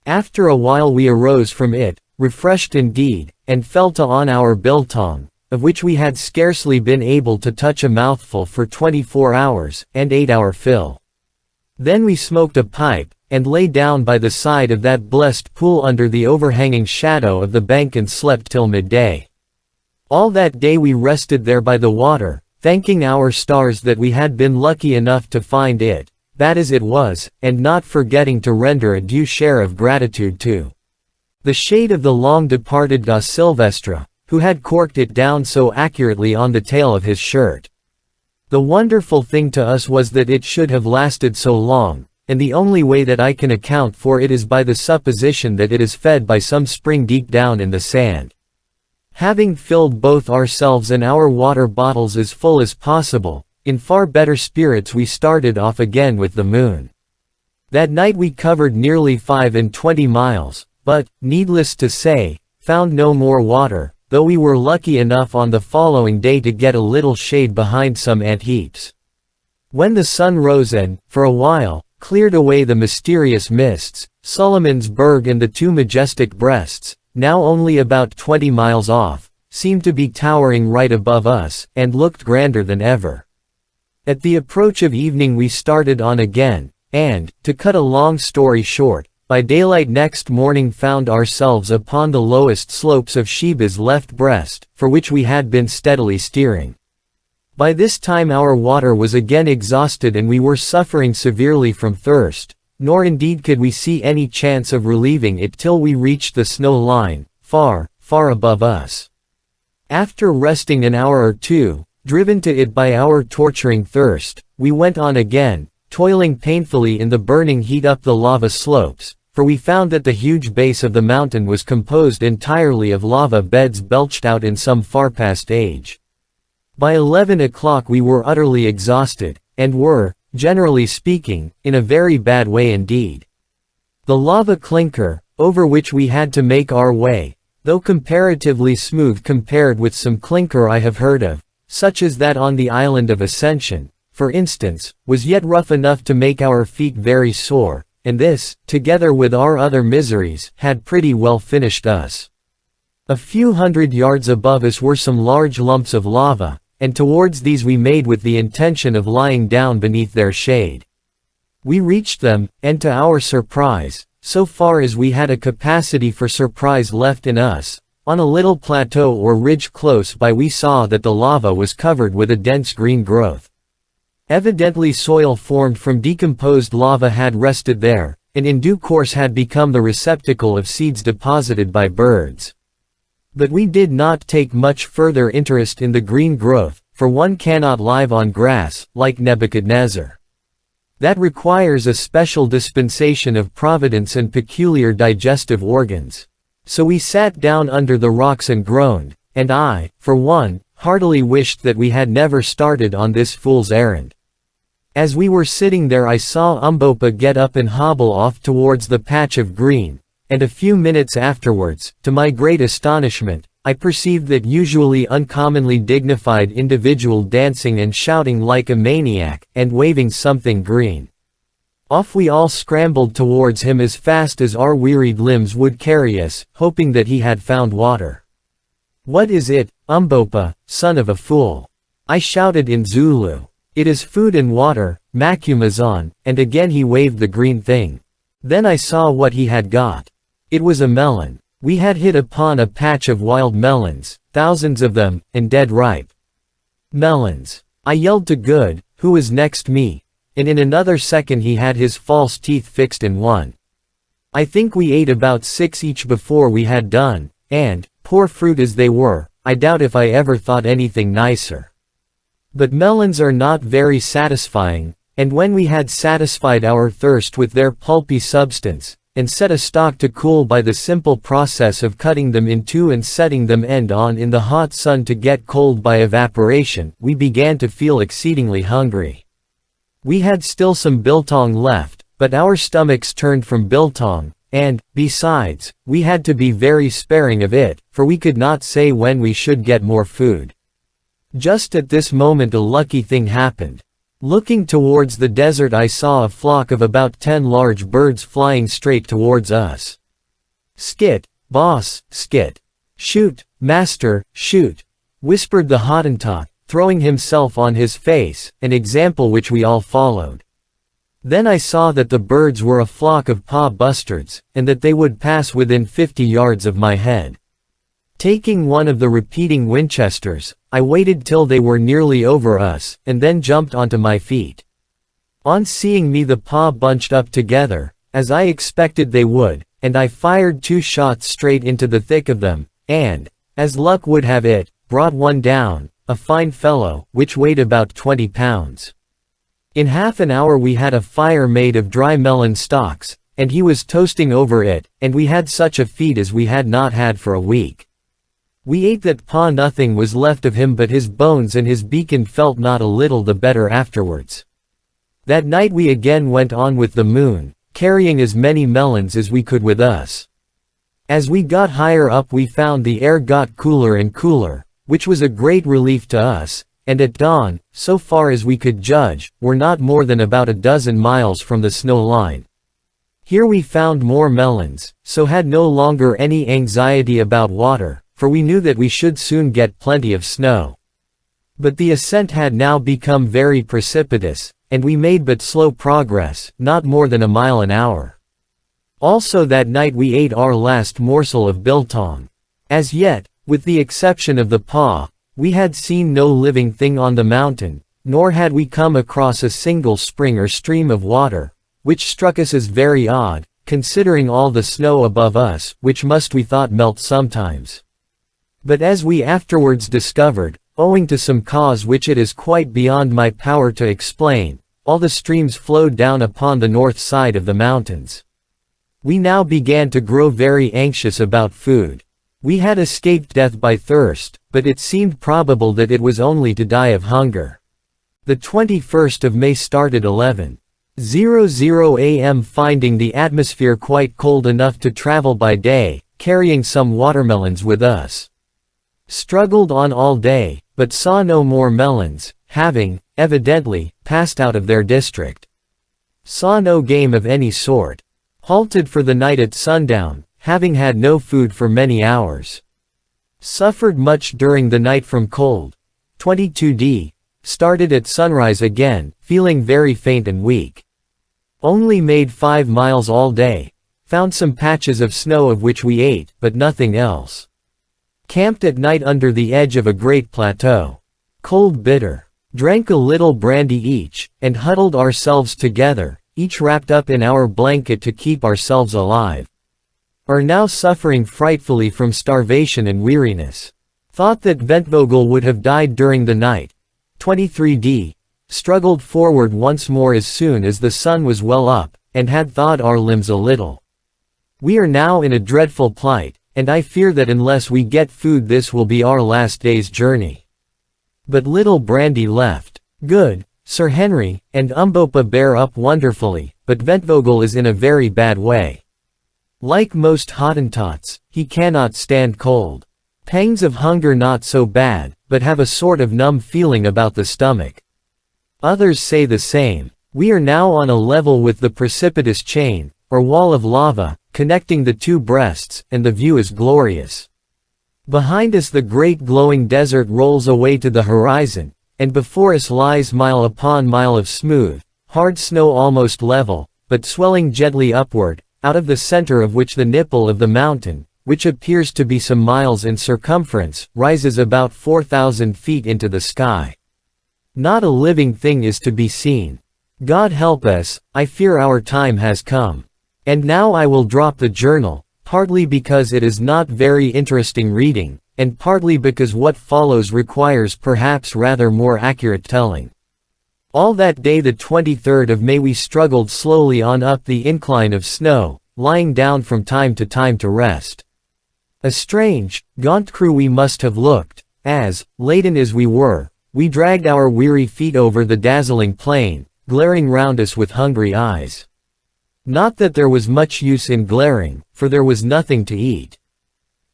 After a while we arose from it, refreshed indeed, and fell to on our biltong, of which we had scarcely been able to touch a mouthful for 24 hours, and ate our fill. Then we smoked a pipe, and lay down by the side of that blessed pool under the overhanging shadow of the bank and slept till midday. All that day we rested there by the water, thanking our stars that we had been lucky enough to find it, bad as it was, and not forgetting to render a due share of gratitude to the shade of the long-departed da Silvestre, who had corked it down so accurately on the tail of his shirt. The wonderful thing to us was that it should have lasted so long, and the only way that I can account for it is by the supposition that it is fed by some spring deep down in the sand. Having filled both ourselves and our water bottles as full as possible, in far better spirits we started off again with the moon. That night we covered nearly 25 miles, but, needless to say, found no more water, though we were lucky enough on the following day to get a little shade behind some ant heaps. When the sun rose and, for a while, cleared away the mysterious mists, Solomon's-Berg and the two majestic breasts, now only about 20 miles off, seemed to be towering right above us, and looked grander than ever. At the approach of evening we started on again, and, to cut a long story short, by daylight next morning found ourselves upon the lowest slopes of Sheba's left breast, for which we had been steadily steering. By this time our water was again exhausted and we were suffering severely from thirst, nor indeed could we see any chance of relieving it till we reached the snow line, far, far above us. After resting an hour or two, driven to it by our torturing thirst, we went on again, toiling painfully in the burning heat up the lava slopes, for we found that the huge base of the mountain was composed entirely of lava beds belched out in some far past age. By 11 o'clock we were utterly exhausted, and were, generally speaking, in a very bad way indeed. The lava clinker, over which we had to make our way, though comparatively smooth compared with some clinker I have heard of, such as that on the island of Ascension, for instance, was yet rough enough to make our feet very sore, and this, together with our other miseries, had pretty well finished us. A few hundred yards above us were some large lumps of lava, and towards these we made with the intention of lying down beneath their shade. We reached them, and to our surprise, so far as we had a capacity for surprise left in us, on a little plateau or ridge close by we saw that the lava was covered with a dense green growth. Evidently soil formed from decomposed lava had rested there, and in due course had become the receptacle of seeds deposited by birds. But we did not take much further interest in the green growth, for one cannot live on grass, like Nebuchadnezzar. That requires a special dispensation of providence and peculiar digestive organs. So we sat down under the rocks and groaned, and I, for one, heartily wished that we had never started on this fool's errand. As we were sitting there I saw Umbopa get up and hobble off towards the patch of green, and a few minutes afterwards, to my great astonishment, I perceived that usually uncommonly dignified individual dancing and shouting like a maniac, and waving something green. Off we all scrambled towards him as fast as our wearied limbs would carry us, hoping that he had found water. "What is it, Umbopa, son of a fool?" I shouted in Zulu. "It is food and water, Macumazahn," and again he waved the green thing. Then I saw what he had got. It was a melon. We had hit upon a patch of wild melons, thousands of them, and dead ripe. Melons. I yelled to Good, who was next me, and in another second he had his false teeth fixed in one. I think we ate about 6 each before we had done, and, poor fruit as they were, I doubt if I ever thought anything nicer. But melons are not very satisfying, and when we had satisfied our thirst with their pulpy substance, and set a stalk to cool by the simple process of cutting them in two and setting them end on in the hot sun to get cold by evaporation, we began to feel exceedingly hungry. We had still some biltong left, but our stomachs turned from biltong, and, besides, we had to be very sparing of it, for we could not say when we should get more food. Just at this moment a lucky thing happened. Looking towards the desert I saw a flock of about 10 large birds flying straight towards us. "Skit, boss, skit. Shoot, master, shoot," whispered the Hottentot, throwing himself on his face, an example which we all followed. Then I saw that the birds were a flock of paw-bustards, and that they would pass within 50 yards of my head. Taking one of the repeating Winchesters, I waited till they were nearly over us, and then jumped onto my feet. On seeing me the paw bunched up together, as I expected they would, and I fired 2 shots straight into the thick of them, and, as luck would have it, brought one down, a fine fellow, which weighed about 20 pounds. In half an hour we had a fire made of dry melon stalks, and he was toasting over it, and we had such a feed as we had not had for a week. We ate that paw, nothing was left of him but his bones and his beak, and felt not a little the better afterwards. That night we again went on with the moon, carrying as many melons as we could with us. As we got higher up we found the air got cooler and cooler, which was a great relief to us, and at dawn, so far as we could judge, were not more than about a dozen miles from the snow line. Here we found more melons, so had no longer any anxiety about water, for we knew that we should soon get plenty of snow. But the ascent had now become very precipitous, and we made but slow progress, not more than a mile an hour. Also that night we ate our last morsel of biltong. As yet, with the exception of the paw, we had seen no living thing on the mountain, nor had we come across a single spring or stream of water, which struck us as very odd, considering all the snow above us, which must we thought melt sometimes. But as we afterwards discovered, owing to some cause which it is quite beyond my power to explain, all the streams flowed down upon the north side of the mountains. We now began to grow very anxious about food. We had escaped death by thirst, but it seemed probable that it was only to die of hunger. The 21st of May started 11:00 a.m. finding the atmosphere quite cold enough to travel by day, carrying some watermelons with us. Struggled on all day, but saw no more melons, having, evidently, passed out of their district. Saw no game of any sort. Halted for the night at sundown, having had no food for many hours. Suffered much during the night from cold. 22d. Started at sunrise again, feeling very faint and weak. Only made 5 miles all day. Found some patches of snow of which we ate, but nothing else. Camped at night under the edge of a great plateau. Cold bitter. drank a little brandy each, and huddled ourselves together, each wrapped up in our blanket to keep ourselves alive. Are now suffering frightfully from starvation and weariness. Thought that Ventvogel would have died during the night. 23d. Struggled forward once more as soon as the sun was well up, and had thawed our limbs a little. We are now in a dreadful plight, and I fear that unless we get food this will be our last day's journey. But little brandy left. Good, Sir Henry, and Umbopa bear up wonderfully, but Ventvogel is in a very bad way. Like most Hottentots, he cannot stand cold. Pangs of hunger not so bad, but have a sort of numb feeling about the stomach. Others say the same. We are now on a level with the precipitous chain, or wall of lava, connecting the two breasts, and the view is glorious. Behind us the great glowing desert rolls away to the horizon, and before us lies mile upon mile of smooth, hard snow almost level, but swelling gently upward, out of the center of which the nipple of the mountain, which appears to be some miles in circumference, rises about 4,000 feet into the sky. Not a living thing is to be seen. God help us, I fear our time has come. And now I will drop the journal, partly because it is not very interesting reading, and partly because what follows requires perhaps rather more accurate telling. All that day the 23rd of May we struggled slowly on up the incline of snow, lying down from time to time to rest. A strange, gaunt crew we must have looked, as, laden as we were, we dragged our weary feet over the dazzling plain, glaring round us with hungry eyes. Not that there was much use in glaring, for there was nothing to eat.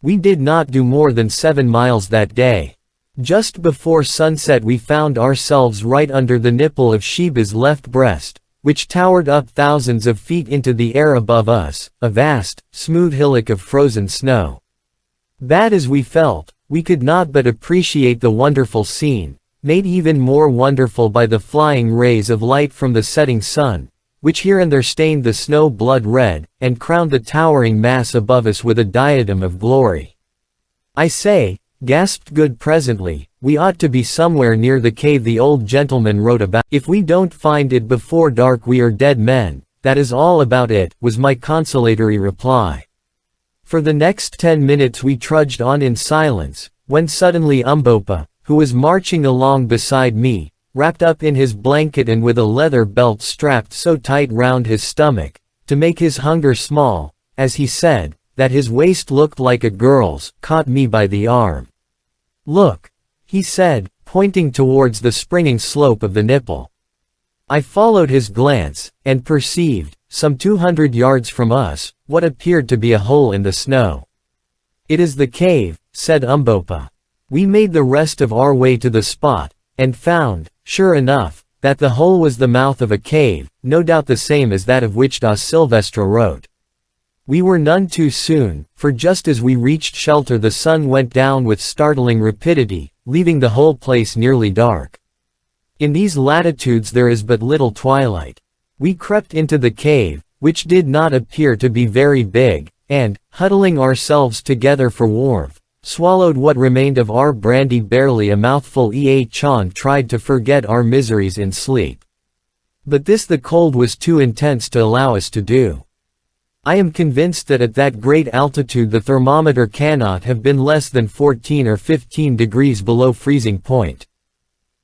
We did not do more than 7 miles that day. Just before sunset we found ourselves right under the nipple of Sheba's left breast, which towered up thousands of feet into the air above us, a vast, smooth hillock of frozen snow. Bad as we felt, we could not but appreciate the wonderful scene, made even more wonderful by the flying rays of light from the setting sun, which here and there stained the snow blood red, and crowned the towering mass above us with a diadem of glory. I say, gasped Good presently, we ought to be somewhere near the cave the old gentleman wrote about. If we don't find it before dark we are dead men, that is all about it, was my consolatory reply. For the next 10 minutes we trudged on in silence, when suddenly Umbopa, who was marching along beside me, wrapped up in his blanket and with a leather belt strapped so tight round his stomach, to make his hunger small, as he said, that his waist looked like a girl's, caught me by the arm. Look, he said, pointing towards the springing slope of the nipple. I followed his glance, and perceived, some 200 yards from us, what appeared to be a hole in the snow. It is the cave, said Umbopa. We made the rest of our way to the spot, and found, sure enough, that the hole was the mouth of a cave, no doubt the same as that of which da Silvestre wrote. We were none too soon, for just as we reached shelter the sun went down with startling rapidity, leaving the whole place nearly dark. In these latitudes there is but little twilight. We crept into the cave, which did not appear to be very big, and, huddling ourselves together for warmth, swallowed what remained of our brandy barely a mouthful. Chon tried to forget our miseries in sleep. But this the cold was too intense to allow us to do. I am convinced that at that great altitude the thermometer cannot have been less than 14 or 15 degrees below freezing point.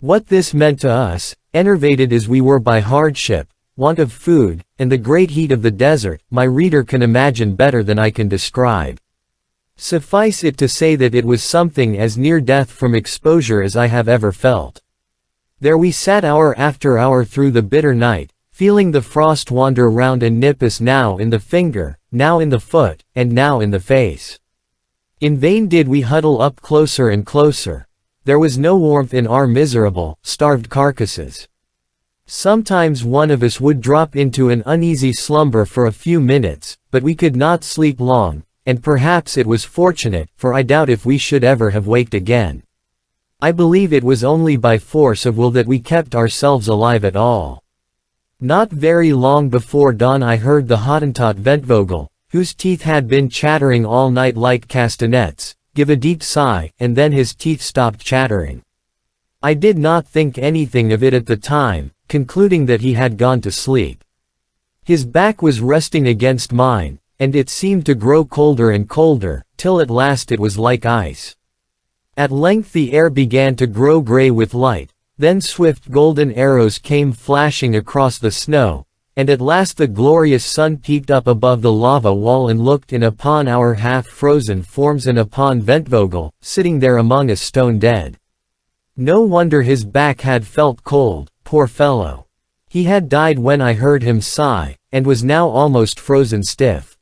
What this meant to us, enervated as we were by hardship, want of food, and the great heat of the desert, my reader can imagine better than I can describe. Suffice it to say that it was something as near death from exposure as I have ever felt. There we sat hour after hour through the bitter night, feeling the frost wander round and nip us now in the finger, now in the foot, and now in the face. In vain did we huddle up closer and closer. There was no warmth in our miserable, starved carcasses. Sometimes one of us would drop into an uneasy slumber for a few minutes, but we could not sleep long, and perhaps it was fortunate, for I doubt if we should ever have waked again. I believe it was only by force of will that we kept ourselves alive at all. Not very long before dawn I heard the Hottentot Ventvogel, whose teeth had been chattering all night like castanets, give a deep sigh, and then his teeth stopped chattering. I did not think anything of it at the time, concluding that he had gone to sleep. His back was resting against mine, and it seemed to grow colder and colder, till at last it was like ice. At length the air began to grow gray with light, then swift golden arrows came flashing across the snow, and at last the glorious sun peeped up above the lava wall and looked in upon our half-frozen forms and upon Ventvogel, sitting there among us stone dead. No wonder his back had felt cold, poor fellow. He had died when I heard him sigh, and was now almost frozen stiff.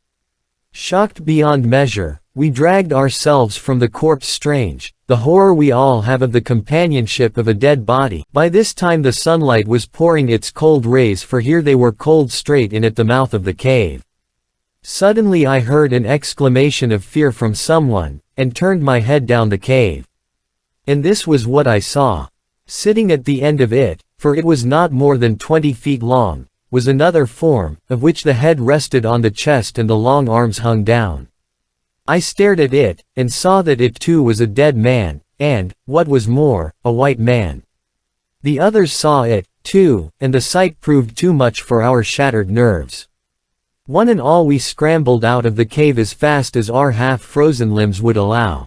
Shocked beyond measure, we dragged ourselves from the corpse. Strange, the horror we all have of the companionship of a dead body. By this time the sunlight was pouring its cold rays, for here they were cold straight in at the mouth of the cave. Suddenly I heard an exclamation of fear from someone, and turned my head down the cave. And this was what I saw. Sitting at the end of it, for it was not more than 20 feet long, was another form, of which the head rested on the chest and the long arms hung down. I stared at it, and saw that it too was a dead man, and, what was more, a white man. The others saw it, too, and the sight proved too much for our shattered nerves. One and all we scrambled out of the cave as fast as our half-frozen limbs would allow.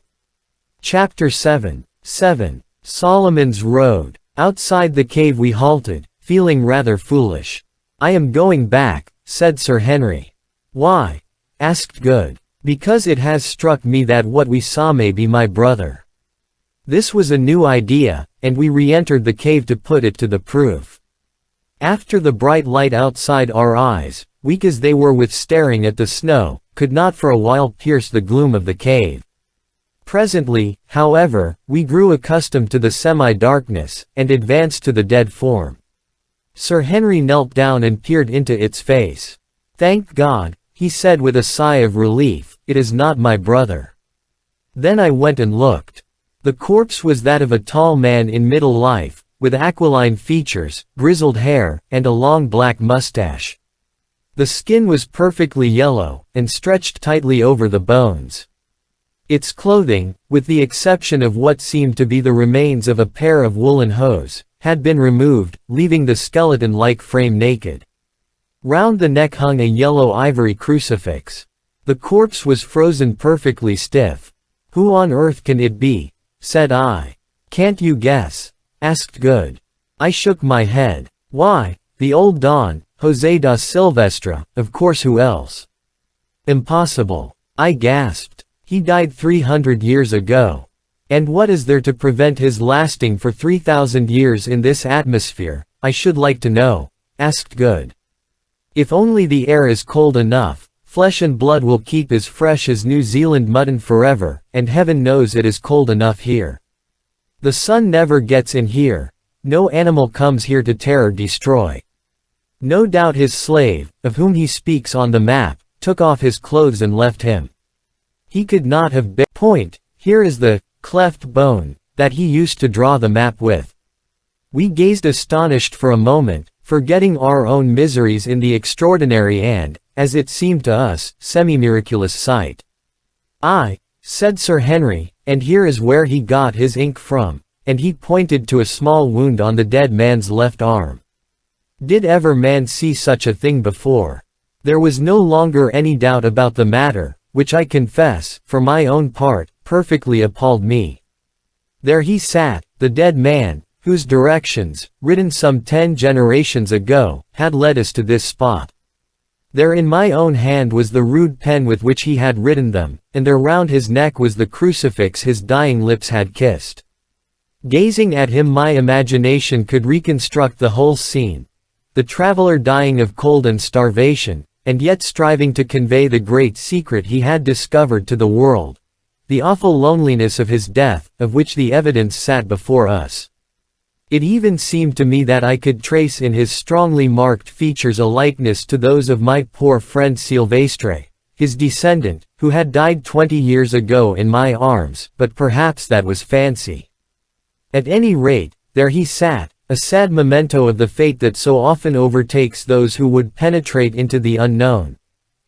Chapter 7. Solomon's Road. Outside the cave we halted, feeling rather foolish. "I am going back," said Sir Henry. "Why?" asked Good. "Because it has struck me that what we saw may be my brother." This was a new idea, and we re-entered the cave to put it to the proof. After the bright light outside, our eyes, weak as they were with staring at the snow, could not for a while pierce the gloom of the cave. Presently, however, we grew accustomed to the semi-darkness, and advanced to the dead form. Sir Henry knelt down and peered into its face. "Thank God," he said with a sigh of relief, "it is not my brother." Then I went and looked. The corpse was that of a tall man in middle life, with aquiline features, grizzled hair, and a long black mustache. The skin was perfectly yellow, and stretched tightly over the bones. Its clothing, with the exception of what seemed to be the remains of a pair of woolen hose, had been removed, leaving the skeleton-like frame naked. Round the neck hung a yellow ivory crucifix. The corpse was frozen perfectly stiff. "Who on earth can it be?" said I. "Can't you guess?" asked Good. I shook my head. "Why, the old Don, José da Silvestre, of course, who else?" "Impossible," I gasped. "He died 300 years ago. And what is there to prevent his lasting for 3,000 years in this atmosphere, I should like to know?" asked Good. "If only the air is cold enough, flesh and blood will keep as fresh as New Zealand mutton forever, and heaven knows it is cold enough here. The sun never gets in here. No animal comes here to tear or destroy. No doubt his slave, of whom he speaks on the map, took off his clothes and left him. He could not have been. Here is the cleft bone that he used to draw the map with." We gazed astonished for a moment, forgetting our own miseries in the extraordinary and, as it seemed to us, semi-miraculous sight. "Aye," said Sir Henry, "and here is where he got his ink from," and he pointed to a small wound on the dead man's left arm. Did ever man see such a thing before? There was no longer any doubt about the matter, which I confess, for my own part, perfectly appalled me. There he sat, the dead man, whose directions, written some 10 generations ago, had led us to this spot. There in my own hand was the rude pen with which he had written them, and there round his neck was the crucifix his dying lips had kissed. Gazing at him, my imagination could reconstruct the whole scene. The traveler dying of cold and starvation, and yet striving to convey the great secret he had discovered to the world. The awful loneliness of his death, of which the evidence sat before us. It even seemed to me that I could trace in his strongly marked features a likeness to those of my poor friend Silvestre, his descendant, who had died 20 years ago in my arms, but perhaps that was fancy. At any rate, there he sat, a sad memento of the fate that so often overtakes those who would penetrate into the unknown.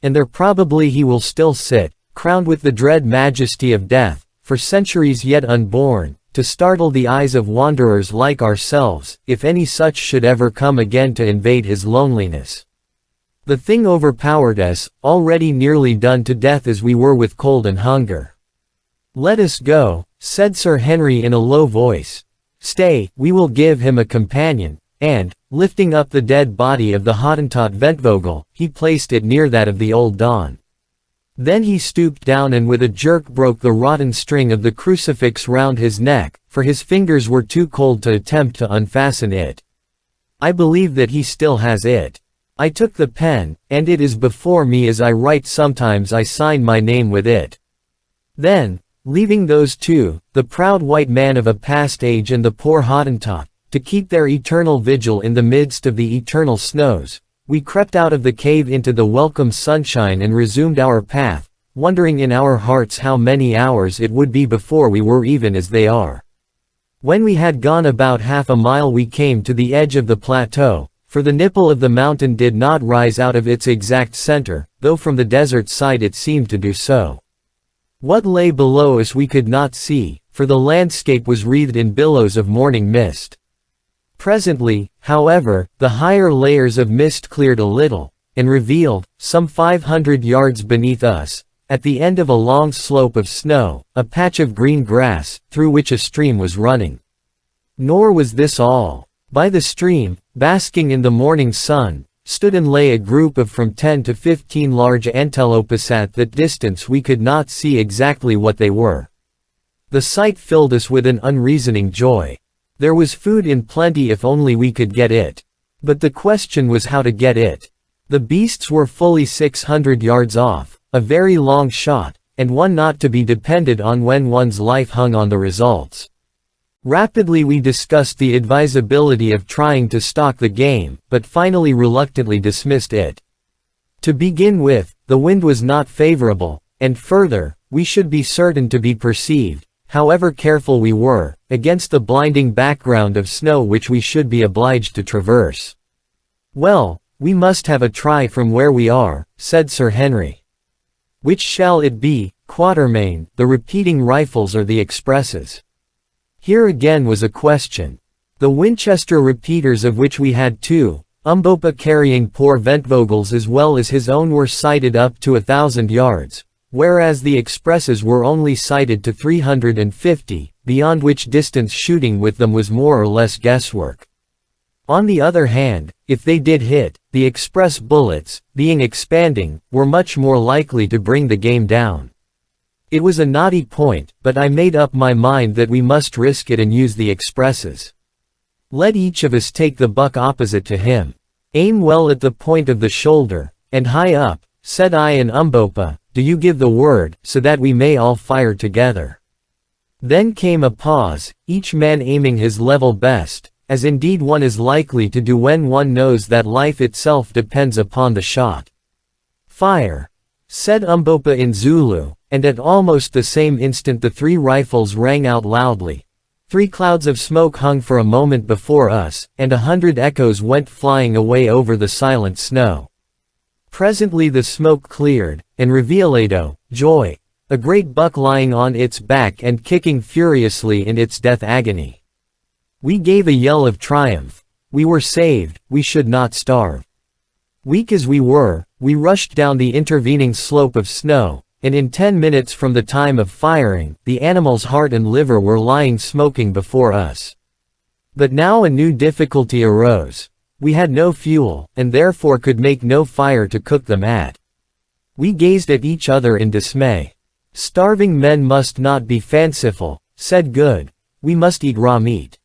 And there probably he will still sit, crowned with the dread majesty of death, for centuries yet unborn, to startle the eyes of wanderers like ourselves, if any such should ever come again to invade his loneliness. The thing overpowered us, already nearly done to death as we were with cold and hunger. "Let us go," said Sir Henry in a low voice. "Stay, we will give him a companion," and, lifting up the dead body of the Hottentot Ventvogel, he placed it near that of the old Don. Then he stooped down and with a jerk broke the rotten string of the crucifix round his neck, for his fingers were too cold to attempt to unfasten it. I believe that he still has it. I took the pen, and it is before me as I write. Sometimes I sign my name with it. Then, leaving those two, the proud white man of a past age and the poor Hottentot, to keep their eternal vigil in the midst of the eternal snows, we crept out of the cave into the welcome sunshine and resumed our path, wondering in our hearts how many hours it would be before we were even as they are. When we had gone about half a mile we came to the edge of the plateau, for the nipple of the mountain did not rise out of its exact center, though from the desert side it seemed to do so. What lay below us we could not see, for the landscape was wreathed in billows of morning mist. Presently, however, the higher layers of mist cleared a little, and revealed, some 500 yards beneath us, at the end of a long slope of snow, a patch of green grass, through which a stream was running. Nor was this all. By the stream, basking in the morning sun, stood and lay a group of from 10 to 15 large antelopes. At that distance we could not see exactly what they were. The sight filled us with an unreasoning joy. There was food in plenty if only we could get it. But the question was how to get it. The beasts were fully 600 yards off, a very long shot, and one not to be depended on when one's life hung on the results. Rapidly we discussed the advisability of trying to stalk the game, but finally reluctantly dismissed it. To begin with, the wind was not favorable, and further, we should be certain to be perceived, however careful we were, against the blinding background of snow which we should be obliged to traverse. "Well, we must have a try from where we are," said Sir Henry. "Which shall it be, Quatermain, the repeating rifles or the expresses?" Here again was a question. The Winchester repeaters, of which we had two, Umbopa carrying poor Ventvogels as well as his own, were sighted up to 1,000 yards, whereas the expresses were only sighted to 350, beyond which distance shooting with them was more or less guesswork. On the other hand, if they did hit, the express bullets, being expanding, were much more likely to bring the game down. It was a knotty point, but I made up my mind that we must risk it and use the expresses. Let each of us take the buck opposite to him. Aim well at the point of the shoulder, and high up, said I, and Umbopa, do you give the word, so that we may all fire together. Then came a pause, each man aiming his level best, as indeed one is likely to do when one knows that life itself depends upon the shot. Fire! Said Umbopa in Zulu, and at almost the same instant the three rifles rang out loudly. 3 clouds of smoke hung for a moment before us, and 100 echoes went flying away over the silent snow. Presently the smoke cleared, and revealed, joy, a great buck lying on its back and kicking furiously in its death agony. We gave a yell of triumph. We were saved, we should not starve. Weak as we were, we rushed down the intervening slope of snow, and in 10 minutes from the time of firing, the animal's heart and liver were lying smoking before us. But now a new difficulty arose. We had no fuel, and therefore could make no fire to cook them at. We gazed at each other in dismay. Starving men must not be fanciful, said Good. We must eat raw meat.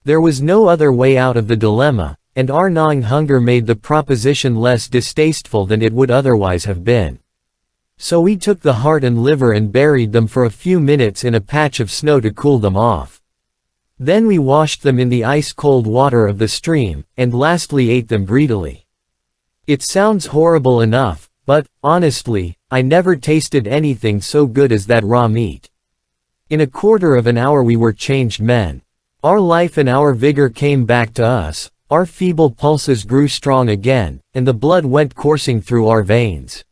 There was no other way out of the dilemma, and our gnawing hunger made the proposition less distasteful than it would otherwise have been. So we took the heart and liver and buried them for a few minutes in a patch of snow to cool them off. Then we washed them in the ice-cold water of the stream, and lastly ate them greedily. It sounds horrible enough, but, honestly, I never tasted anything so good as that raw meat. In a quarter of an hour we were changed men. Our life and our vigor came back to us, our feeble pulses grew strong again, and the blood went coursing through our veins.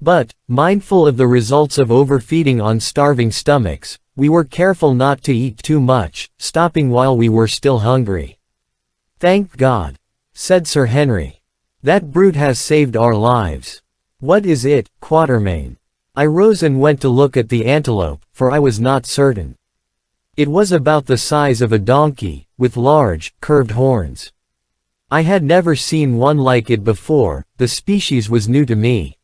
But, mindful of the results of overfeeding on starving stomachs, We were careful not to eat too much, stopping while we were still hungry. "Thank God," said Sir Henry. "That brute has saved our lives." "What is it, Quatermain?" I rose and went to look at the antelope, for I was not certain. It was about the size of a donkey, with large, curved horns. I had never seen one like it before, the species was new to me.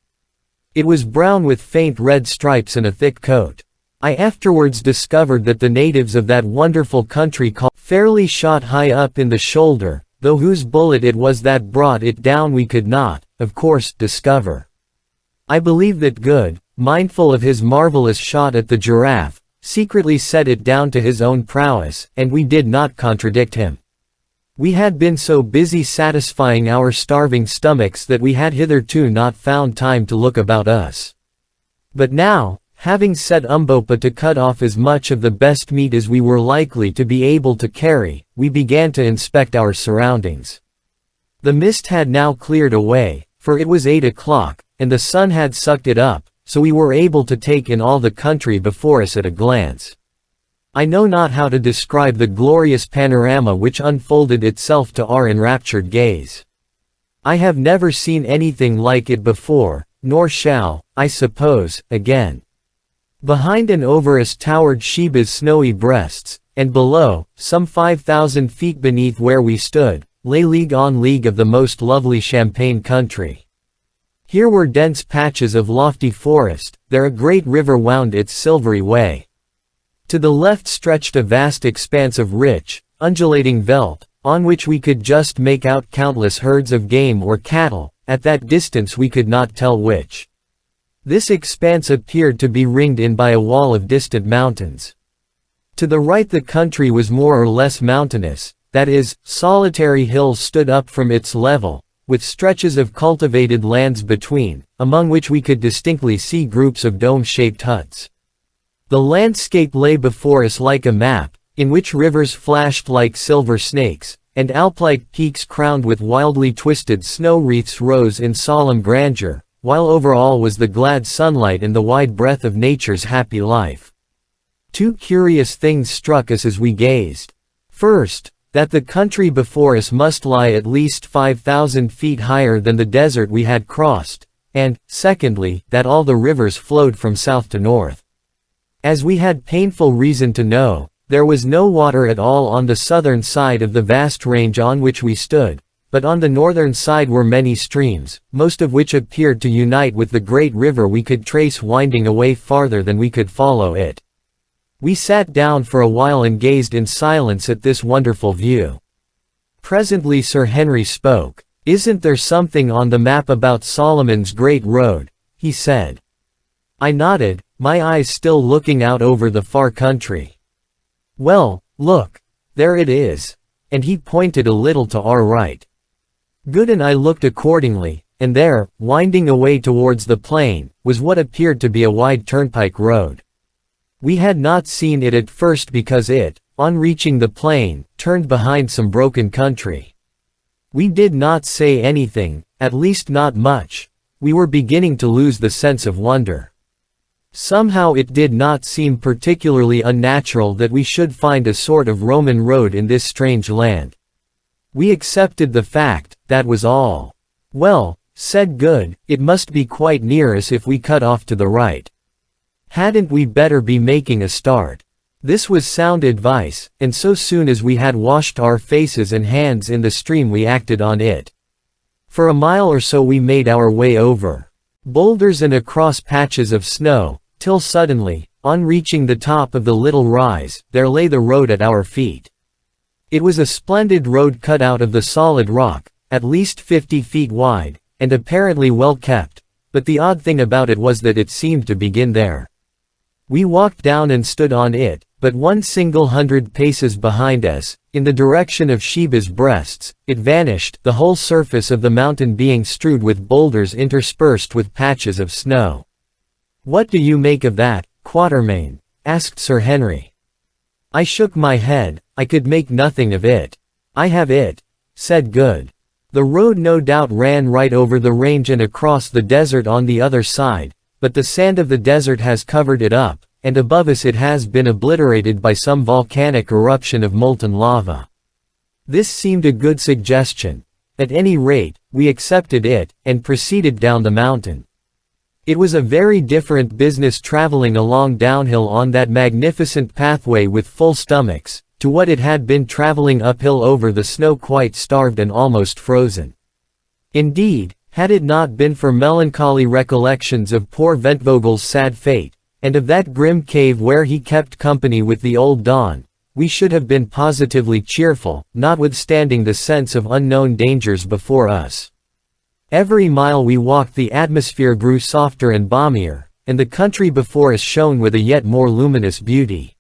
It was brown with faint red stripes and a thick coat. I afterwards discovered that the natives of that wonderful country called fairly shot high up in the shoulder, though whose bullet it was that brought it down we could not, of course, discover. I believe that Good, mindful of his marvelous shot at the giraffe, secretly set it down to his own prowess, and we did not contradict him. We had been so busy satisfying our starving stomachs that we had hitherto not found time to look about us. But now, having set Umbopa to cut off as much of the best meat as we were likely to be able to carry, we began to inspect our surroundings. The mist had now cleared away, for it was 8 o'clock, and the sun had sucked it up, so we were able to take in all the country before us at a glance. I know not how to describe the glorious panorama which unfolded itself to our enraptured gaze. I have never seen anything like it before, nor shall, I suppose, again. Behind and over us towered Sheba's snowy breasts, and below, some 5,000 feet beneath where we stood, lay league on league of the most lovely champaign country. Here were dense patches of lofty forest, there a great river wound its silvery way. To the left stretched a vast expanse of rich, undulating veldt, on which we could just make out countless herds of game or cattle, at that distance we could not tell which. This expanse appeared to be ringed in by a wall of distant mountains. To the right the country was more or less mountainous, that is, solitary hills stood up from its level, with stretches of cultivated lands between, among which we could distinctly see groups of dome-shaped huts. The landscape lay before us like a map, in which rivers flashed like silver snakes, and Alp-like peaks crowned with wildly twisted snow wreaths rose in solemn grandeur, while over all was the glad sunlight and the wide breadth of nature's happy life. Two curious things struck us as we gazed. First, that the country before us must lie at least 5,000 feet higher than the desert we had crossed, and, secondly, that all the rivers flowed from south to north. As we had painful reason to know, there was no water at all on the southern side of the vast range on which we stood, but on the northern side were many streams, most of which appeared to unite with the great river we could trace winding away farther than we could follow it. We sat down for a while and gazed in silence at this wonderful view. Presently Sir Henry spoke. "Isn't there something on the map about Solomon's Great Road?" he said. I nodded, my eyes still looking out over the far country. "Well, look. There it is." And he pointed a little to our right. Good and I looked accordingly, and there, winding away towards the plain, was what appeared to be a wide turnpike road. We had not seen it at first because it, on reaching the plain, turned behind some broken country. We did not say anything, at least not much. We were beginning to lose the sense of wonder. Somehow it did not seem particularly unnatural that we should find a sort of Roman road in this strange land. We accepted the fact, that was all. "Well," said Good, "it must be quite near us if we cut off to the right. Hadn't we better be making a start?" This was sound advice, and so soon as we had washed our faces and hands in the stream we acted on it. For a mile or so we made our way over boulders and across patches of snow, till suddenly, on reaching the top of the little rise, there lay the road at our feet. It was a splendid road cut out of the solid rock, at least 50 feet wide, and apparently well kept, but the odd thing about it was that it seemed to begin there. We walked down and stood on it, but 100 paces behind us, in the direction of Sheba's breasts, it vanished, the whole surface of the mountain being strewed with boulders interspersed with patches of snow. "What do you make of that, Quatermain?" asked Sir Henry. I shook my head. I could make nothing of it. "I have it," said Good. "The road no doubt ran right over the range and across the desert on the other side, but the sand of the desert has covered it up, and above us it has been obliterated by some volcanic eruption of molten lava. This seemed a good suggestion. At any rate, we accepted it, and proceeded down the mountain. It was a very different business traveling along downhill on that magnificent pathway with full stomachs, to what it had been traveling uphill over the snow quite starved and almost frozen. Indeed, had it not been for melancholy recollections of poor Ventvogel's sad fate, and of that grim cave where he kept company with the old Don, we should have been positively cheerful, notwithstanding the sense of unknown dangers before us. Every mile we walked the atmosphere grew softer and balmier, and the country before us shone with a yet more luminous beauty.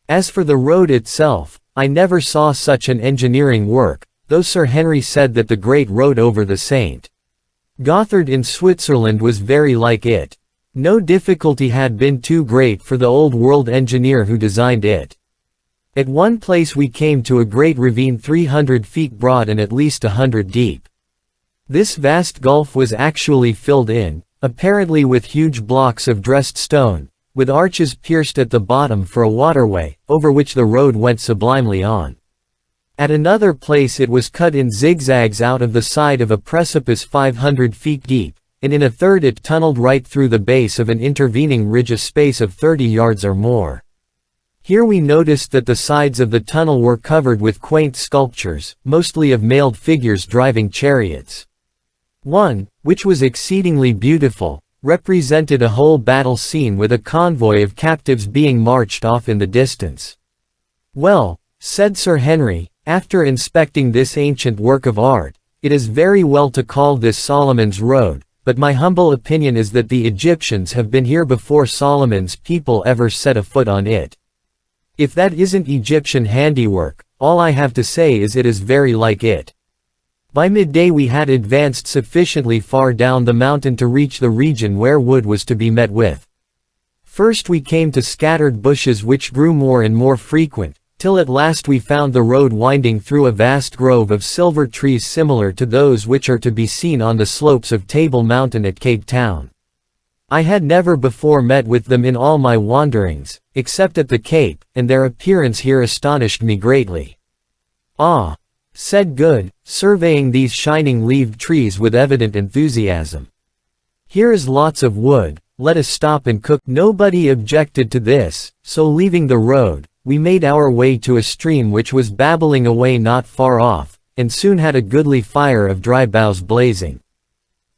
As for the road itself, I never saw such an engineering work, though Sir Henry said that the great road over the St. Gothard in Switzerland was very like it. No difficulty had been too great for the old-world engineer who designed it. At one place we came to a great ravine 300 feet broad and at least 100 deep. This vast gulf was actually filled in, apparently with huge blocks of dressed stone, with arches pierced at the bottom for a waterway, over which the road went sublimely on. At another place it was cut in zigzags out of the side of a precipice 500 feet deep, and in a third it tunneled right through the base of an intervening ridge a space of 30 yards or more. Here we noticed that the sides of the tunnel were covered with quaint sculptures, mostly of mailed figures driving chariots. One, which was exceedingly beautiful, represented a whole battle scene with a convoy of captives being marched off in the distance. "Well," said Sir Henry, after inspecting this ancient work of art, "it is very well to call this Solomon's Road, but my humble opinion is that the Egyptians have been here before Solomon's people ever set a foot on it. If that isn't Egyptian handiwork, all I have to say is it is very like it." By midday we had advanced sufficiently far down the mountain to reach the region where wood was to be met with. First we came to scattered bushes which grew more and more frequent, till at last we found the road winding through a vast grove of silver trees similar to those which are to be seen on the slopes of Table Mountain at Cape Town. I had never before met with them in all my wanderings, except at the Cape, and their appearance here astonished me greatly. "Ah," said Good, surveying these shining-leaved trees with evident enthusiasm. "Here is lots of wood, let us stop and cook." Nobody objected to this, so leaving the road, we made our way to a stream which was babbling away not far off, and soon had a goodly fire of dry boughs blazing.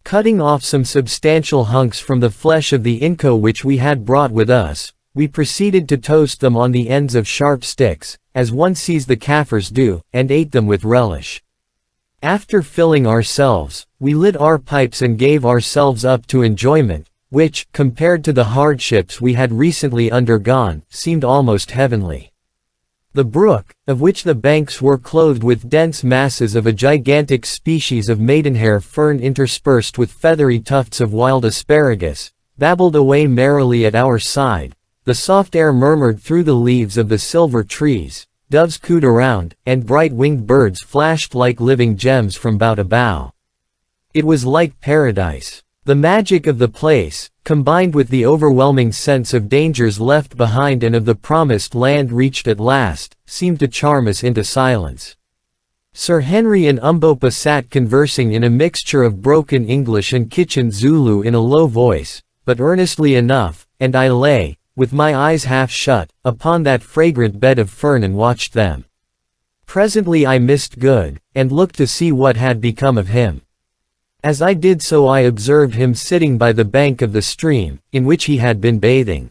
Cutting off some substantial hunks from the flesh of the inco which we had brought with us, we proceeded to toast them on the ends of sharp sticks, as one sees the Kaffirs do, and ate them with relish. After filling ourselves, we lit our pipes and gave ourselves up to enjoyment, which, compared to the hardships we had recently undergone, seemed almost heavenly. The brook, of which the banks were clothed with dense masses of a gigantic species of maidenhair fern interspersed with feathery tufts of wild asparagus, babbled away merrily at our side, the soft air murmured through the leaves of the silver trees, doves cooed around, and bright-winged birds flashed like living gems from bough to bough. It was like paradise. The magic of the place, combined with the overwhelming sense of dangers left behind and of the promised land reached at last, seemed to charm us into silence. Sir Henry and Umbopa sat conversing in a mixture of broken English and kitchen Zulu in a low voice, but earnestly enough, and I lay, with my eyes half shut, upon that fragrant bed of fern and watched them. Presently I missed Good, and looked to see what had become of him. As I did so I observed him sitting by the bank of the stream, in which he had been bathing.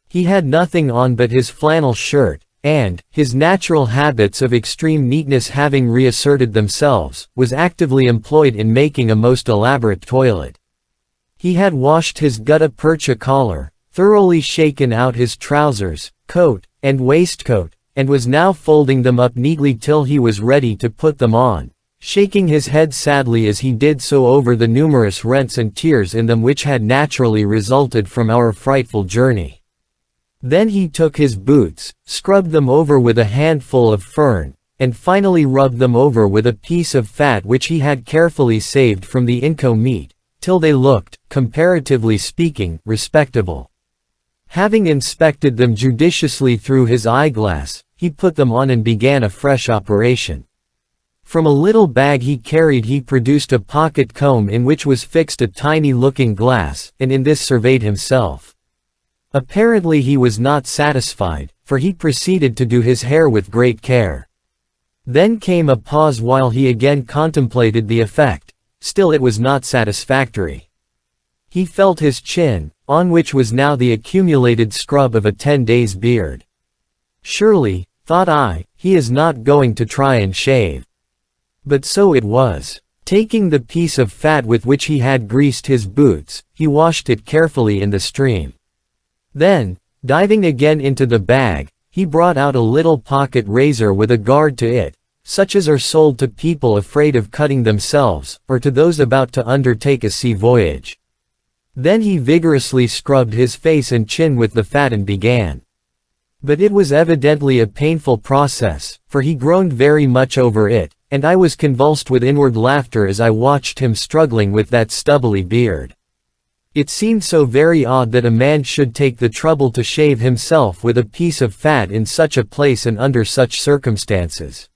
He had nothing on but his flannel shirt, and, his natural habits of extreme neatness having reasserted themselves, was actively employed in making a most elaborate toilet. He had washed his gutta percha collar, thoroughly shaken out his trousers, coat, and waistcoat, and was now folding them up neatly till he was ready to put them on, shaking his head sadly as he did so over the numerous rents and tears in them which had naturally resulted from our frightful journey. Then he took his boots, scrubbed them over with a handful of fern, and finally rubbed them over with a piece of fat which he had carefully saved from the inco meat, till they looked, comparatively speaking, respectable. Having inspected them judiciously through his eyeglass, he put them on and began a fresh operation. From a little bag he carried he produced a pocket comb in which was fixed a tiny-looking glass, and in this surveyed himself. Apparently he was not satisfied, for he proceeded to do his hair with great care. Then came a pause while he again contemplated the effect. Still it was not satisfactory. He felt his chin, on which was now the accumulated scrub of a 10 days' beard. Surely, thought I, he is not going to try and shave. But so it was. Taking the piece of fat with which he had greased his boots, he washed it carefully in the stream. Then, diving again into the bag, he brought out a little pocket razor with a guard to it, such as are sold to people afraid of cutting themselves, or to those about to undertake a sea voyage. Then he vigorously scrubbed his face and chin with the fat and began. But it was evidently a painful process, for he groaned very much over it, and I was convulsed with inward laughter as I watched him struggling with that stubbly beard. It seemed so very odd that a man should take the trouble to shave himself with a piece of fat in such a place and under such circumstances.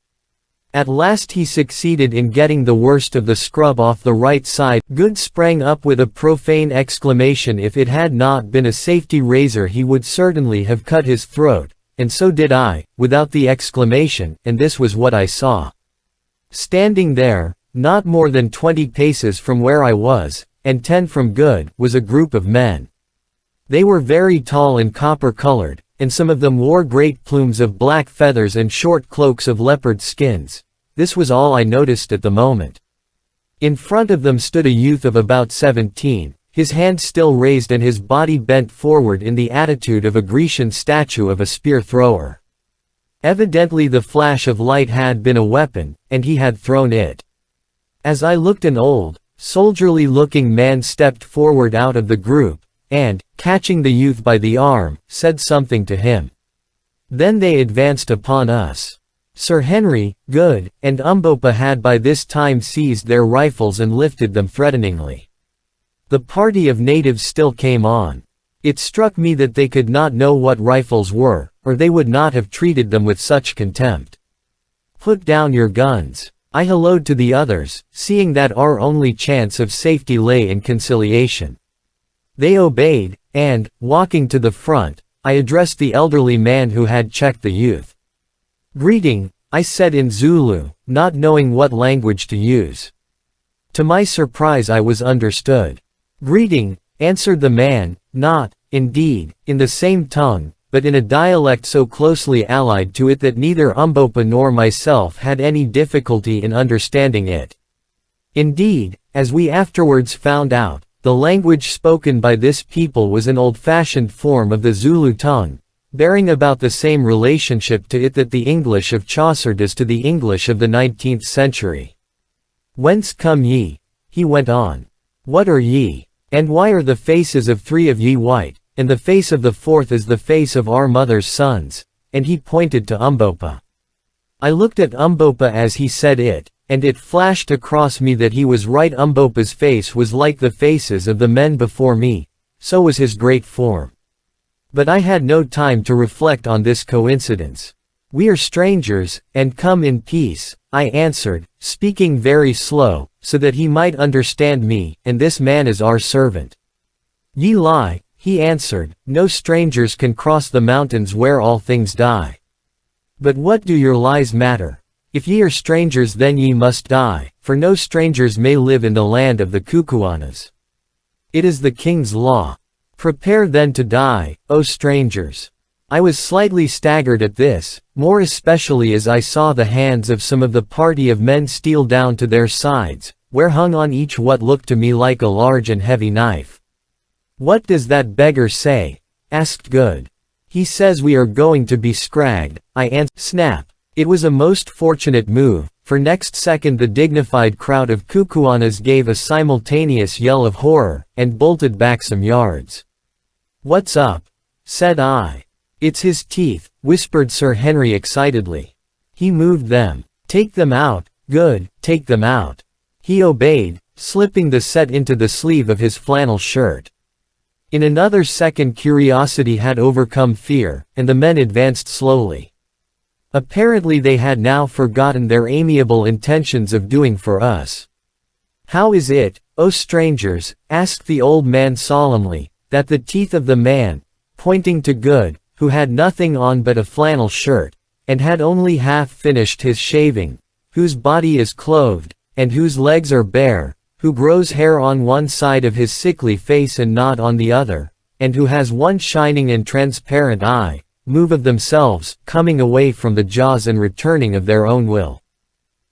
At last he succeeded in getting the worst of the scrub off the right side. Good sprang up with a profane exclamation. If it had not been a safety razor he would certainly have cut his throat, and so did I, without the exclamation, and this was what I saw. Standing there, not more than 20 paces from where I was, and 10 from Good, was a group of men. They were very tall and copper-colored, and some of them wore great plumes of black feathers and short cloaks of leopard skins. This was all I noticed at the moment. In front of them stood a youth of about 17, his hand still raised and his body bent forward in the attitude of a Grecian statue of a spear-thrower. Evidently the flash of light had been a weapon, and he had thrown it. As I looked, an old, soldierly-looking man stepped forward out of the group, and, catching the youth by the arm, said something to him. Then they advanced upon us. Sir Henry, Good, and Umbopa had by this time seized their rifles and lifted them threateningly. The party of natives still came on. It struck me that they could not know what rifles were, or they would not have treated them with such contempt. "Put down your guns," I hallooed to the others, seeing that our only chance of safety lay in conciliation. They obeyed, and, walking to the front, I addressed the elderly man who had checked the youth. "Greeting," I said in Zulu, not knowing what language to use. To my surprise I was understood. "Greeting," answered the man, not, indeed, in the same tongue, but in a dialect so closely allied to it that neither Umbopa nor myself had any difficulty in understanding it. Indeed, as we afterwards found out, the language spoken by this people was an old-fashioned form of the Zulu tongue, bearing about the same relationship to it that the English of Chaucer does to the English of the 19th century. "Whence come ye?" he went on. "What are ye? And why are the faces of 3 of ye white, and the face of the 4th is the face of our mother's sons?" And he pointed to Umbopa. I looked at Umbopa as he said it, and it flashed across me that he was right. Umbopa's face was like the faces of the men before me, so was his great form. But I had no time to reflect on this coincidence. "We are strangers, and come in peace," I answered, speaking very slow, so that he might understand me, "and this man is our servant." "Ye lie," he answered, "no strangers can cross the mountains where all things die." "But what do your lies matter? If ye are strangers then ye must die, for no strangers may live in the land of the Kukuanas. It is the king's law. Prepare then to die, O strangers." I was slightly staggered at this, more especially as I saw the hands of some of the party of men steal down to their sides, where hung on each what looked to me like a large and heavy knife. "What does that beggar say?" asked Good. "He says we are going to be scragged," I answered. Snap! It was a most fortunate move, for next second the dignified crowd of Kukuanas gave a simultaneous yell of horror, and bolted back some yards. "What's up?" said I. "It's his teeth," whispered Sir Henry excitedly. "He moved them. Take them out, Good, take them out." He obeyed, slipping the set into the sleeve of his flannel shirt. In another second curiosity had overcome fear, and the men advanced slowly. Apparently they had now forgotten their amiable intentions of doing for us. "How is it, O strangers," asked the old man solemnly, "that the teeth of the man," pointing to Good, who had nothing on but a flannel shirt, and had only half finished his shaving, whose body is clothed, and whose legs are bare, who grows hair on one side of his sickly face and not on the other, and who has one shining and transparent eye, move of themselves, coming away from the jaws and returning of their own will.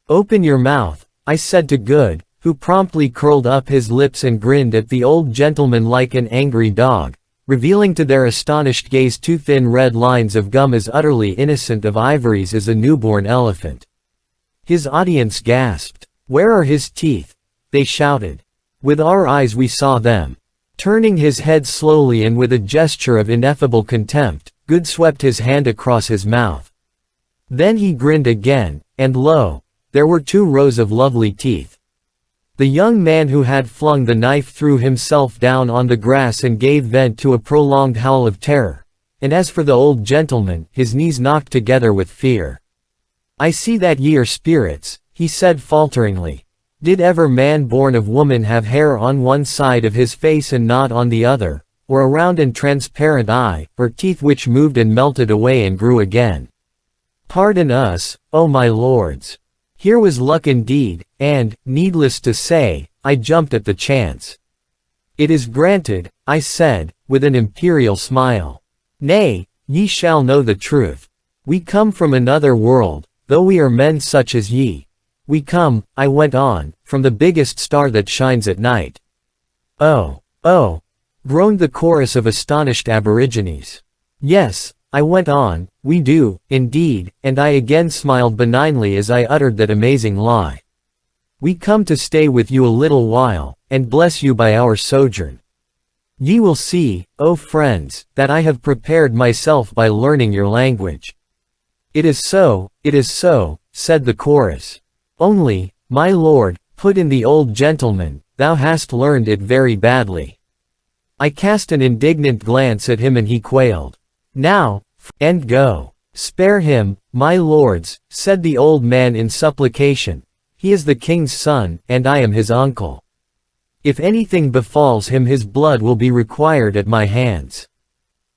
"Open your mouth," I said to Good, who promptly curled up his lips and grinned at the old gentleman like an angry dog, revealing to their astonished gaze two thin red lines of gum as utterly innocent of ivories as a newborn elephant. His audience gasped. "Where are his teeth?" they shouted. With our eyes we saw them. Turning his head slowly and with a gesture of ineffable contempt, Good swept his hand across his mouth. Then he grinned again, and lo, there were 2 rows of lovely teeth. The young man who had flung the knife threw himself down on the grass and gave vent to a prolonged howl of terror, and as for the old gentleman, his knees knocked together with fear. "I see that ye are spirits," he said falteringly. "Did ever man born of woman have hair on one side of his face and not on the other, or a round and transparent eye, or teeth which moved and melted away and grew again? Pardon us, O my lords. Here was luck indeed, and, needless to say, I jumped at the chance." "It is granted," I said, with an imperial smile. "Nay, ye shall know the truth. We come from another world, though we are men such as ye. We come," I went on, "from the biggest star that shines at night." "Oh, oh," groaned the chorus of astonished aborigines. "Yes," I went on, "we do, indeed," and I again smiled benignly as I uttered that amazing lie. "We come to stay with you a little while, and bless you by our sojourn. Ye will see, O friends, that I have prepared myself by learning your language." It is so," said the chorus. "Only, my lord," put in the old gentleman, "thou hast learned it very badly." I cast an indignant glance at him and he quailed. "Now, and go. Spare him, my lords," said the old man in supplication. "He is the king's son, and I am his uncle. If anything befalls him his blood will be required at my hands."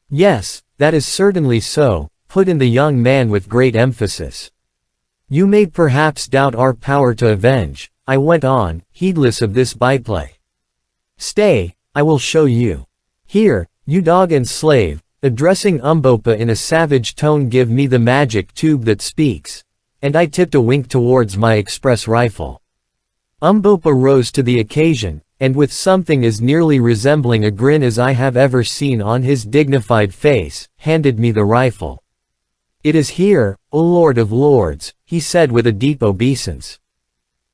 "Yes, that is certainly so," put in the young man with great emphasis. "You may perhaps doubt our power to avenge," I went on, heedless of this byplay. "Stay, I will show you. Here, you dog and slave," addressing Umbopa in a savage tone, "give me the magic tube that speaks," and I tipped a wink towards my express rifle. Umbopa rose to the occasion, and with something as nearly resembling a grin as I have ever seen on his dignified face, handed me the rifle. "It is here, O Lord of Lords," he said with a deep obeisance.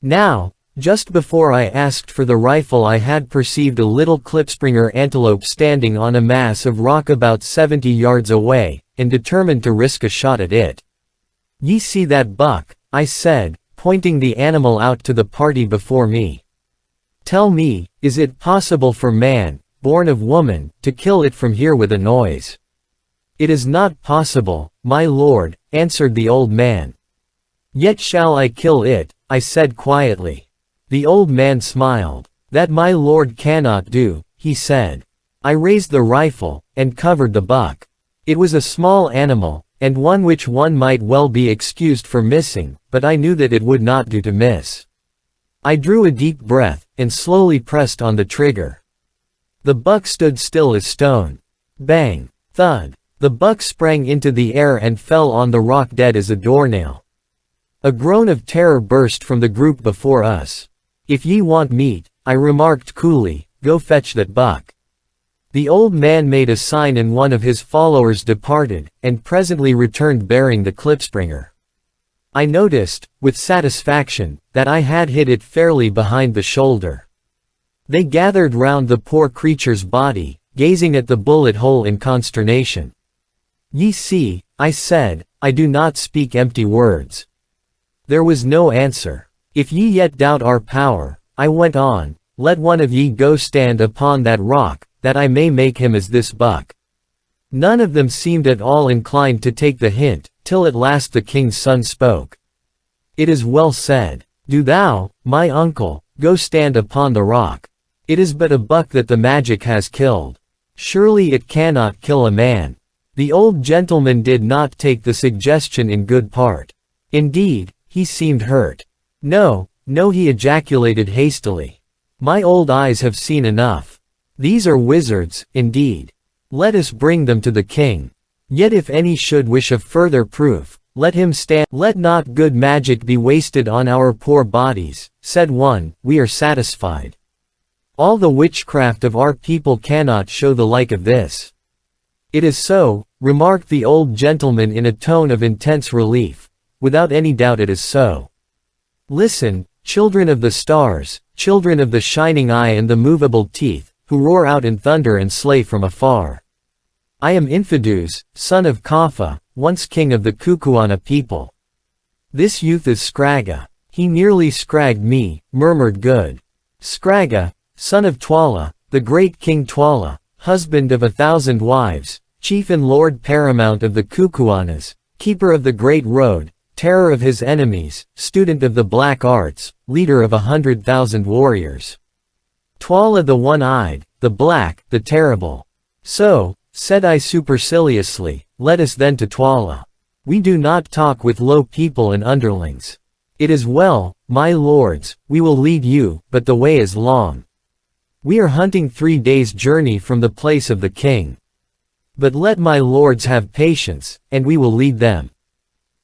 Now, just before I asked for the rifle I had perceived a little klipspringer antelope standing on a mass of rock about 70 yards away, and determined to risk a shot at it. "Ye see that buck," I said, pointing the animal out to the party before me. "Tell me, is it possible for man, born of woman, to kill it from here with a noise?" "It is not possible, my lord," answered the old man. "Yet shall I kill it," I said quietly. The old man smiled. "That my lord cannot do," he said. I raised the rifle, and covered the buck. It was a small animal, and one which one might well be excused for missing, but I knew that it would not do to miss. I drew a deep breath, and slowly pressed on the trigger. The buck stood still as stone. Bang! Thud! The buck sprang into the air and fell on the rock dead as a doornail. A groan of terror burst from the group before us. "If ye want meat," I remarked coolly, "go fetch that buck." The old man made a sign and one of his followers departed, and presently returned bearing the klipspringer. I noticed, with satisfaction, that I had hit it fairly behind the shoulder. They gathered round the poor creature's body, gazing at the bullet hole in consternation. "Ye see," I said, "I do not speak empty words." There was no answer. "If ye yet doubt our power," I went on, "let one of ye go stand upon that rock, that I may make him as this buck." None of them seemed at all inclined to take the hint, till at last the king's son spoke. "It is well said. Do thou, my uncle, go stand upon the rock. It is but a buck that the magic has killed. Surely it cannot kill a man." The old gentleman did not take the suggestion in good part. Indeed, he seemed hurt. "No, no," he ejaculated hastily. "My old eyes have seen enough. These are wizards, indeed. Let us bring them to the king. Yet if any should wish of further proof, let him stand. Let not good magic be wasted on our poor bodies," said one. "We are satisfied. All the witchcraft of our people cannot show the like of this." "It is so," remarked the old gentleman in a tone of intense relief. "Without any doubt it is so. Listen, children of the stars, children of the shining eye and the movable teeth, who roar out in thunder and slay from afar. I am Infidus, son of Kaffa, once king of the Kukuana people. This youth is Scragga. He nearly scragged me," murmured Good. "Scragga, son of Twala, the great King Twala, husband of 1,000 wives, chief and lord paramount of the Kukuanas, keeper of the great road, terror of his enemies, student of the black arts, leader of 100,000 warriors. Twala the one-eyed, the black, the terrible. So, said I superciliously, let us then to Twala. We do not talk with low people and underlings. It is well, my lords, we will lead you, but the way is long. We are hunting 3 days' journey from the place of the king. But let my lords have patience, and we will lead them.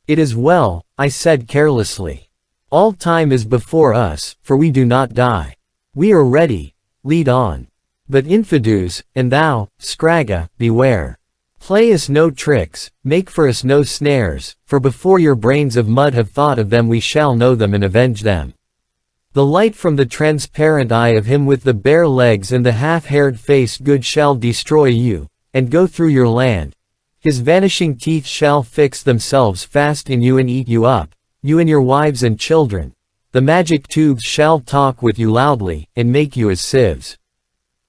It is well, I said carelessly. All time is before us, for we do not die. We are ready, lead on. But Infidus, and thou, Scragga, beware. Play us no tricks, make for us no snares, for before your brains of mud have thought of them we shall know them and avenge them. The light from the transparent eye of him with the bare legs and the half-haired face good shall destroy you, and go through your land. His vanishing teeth shall fix themselves fast in you and eat you up, you and your wives and children. The magic tubes shall talk with you loudly, and make you as sieves.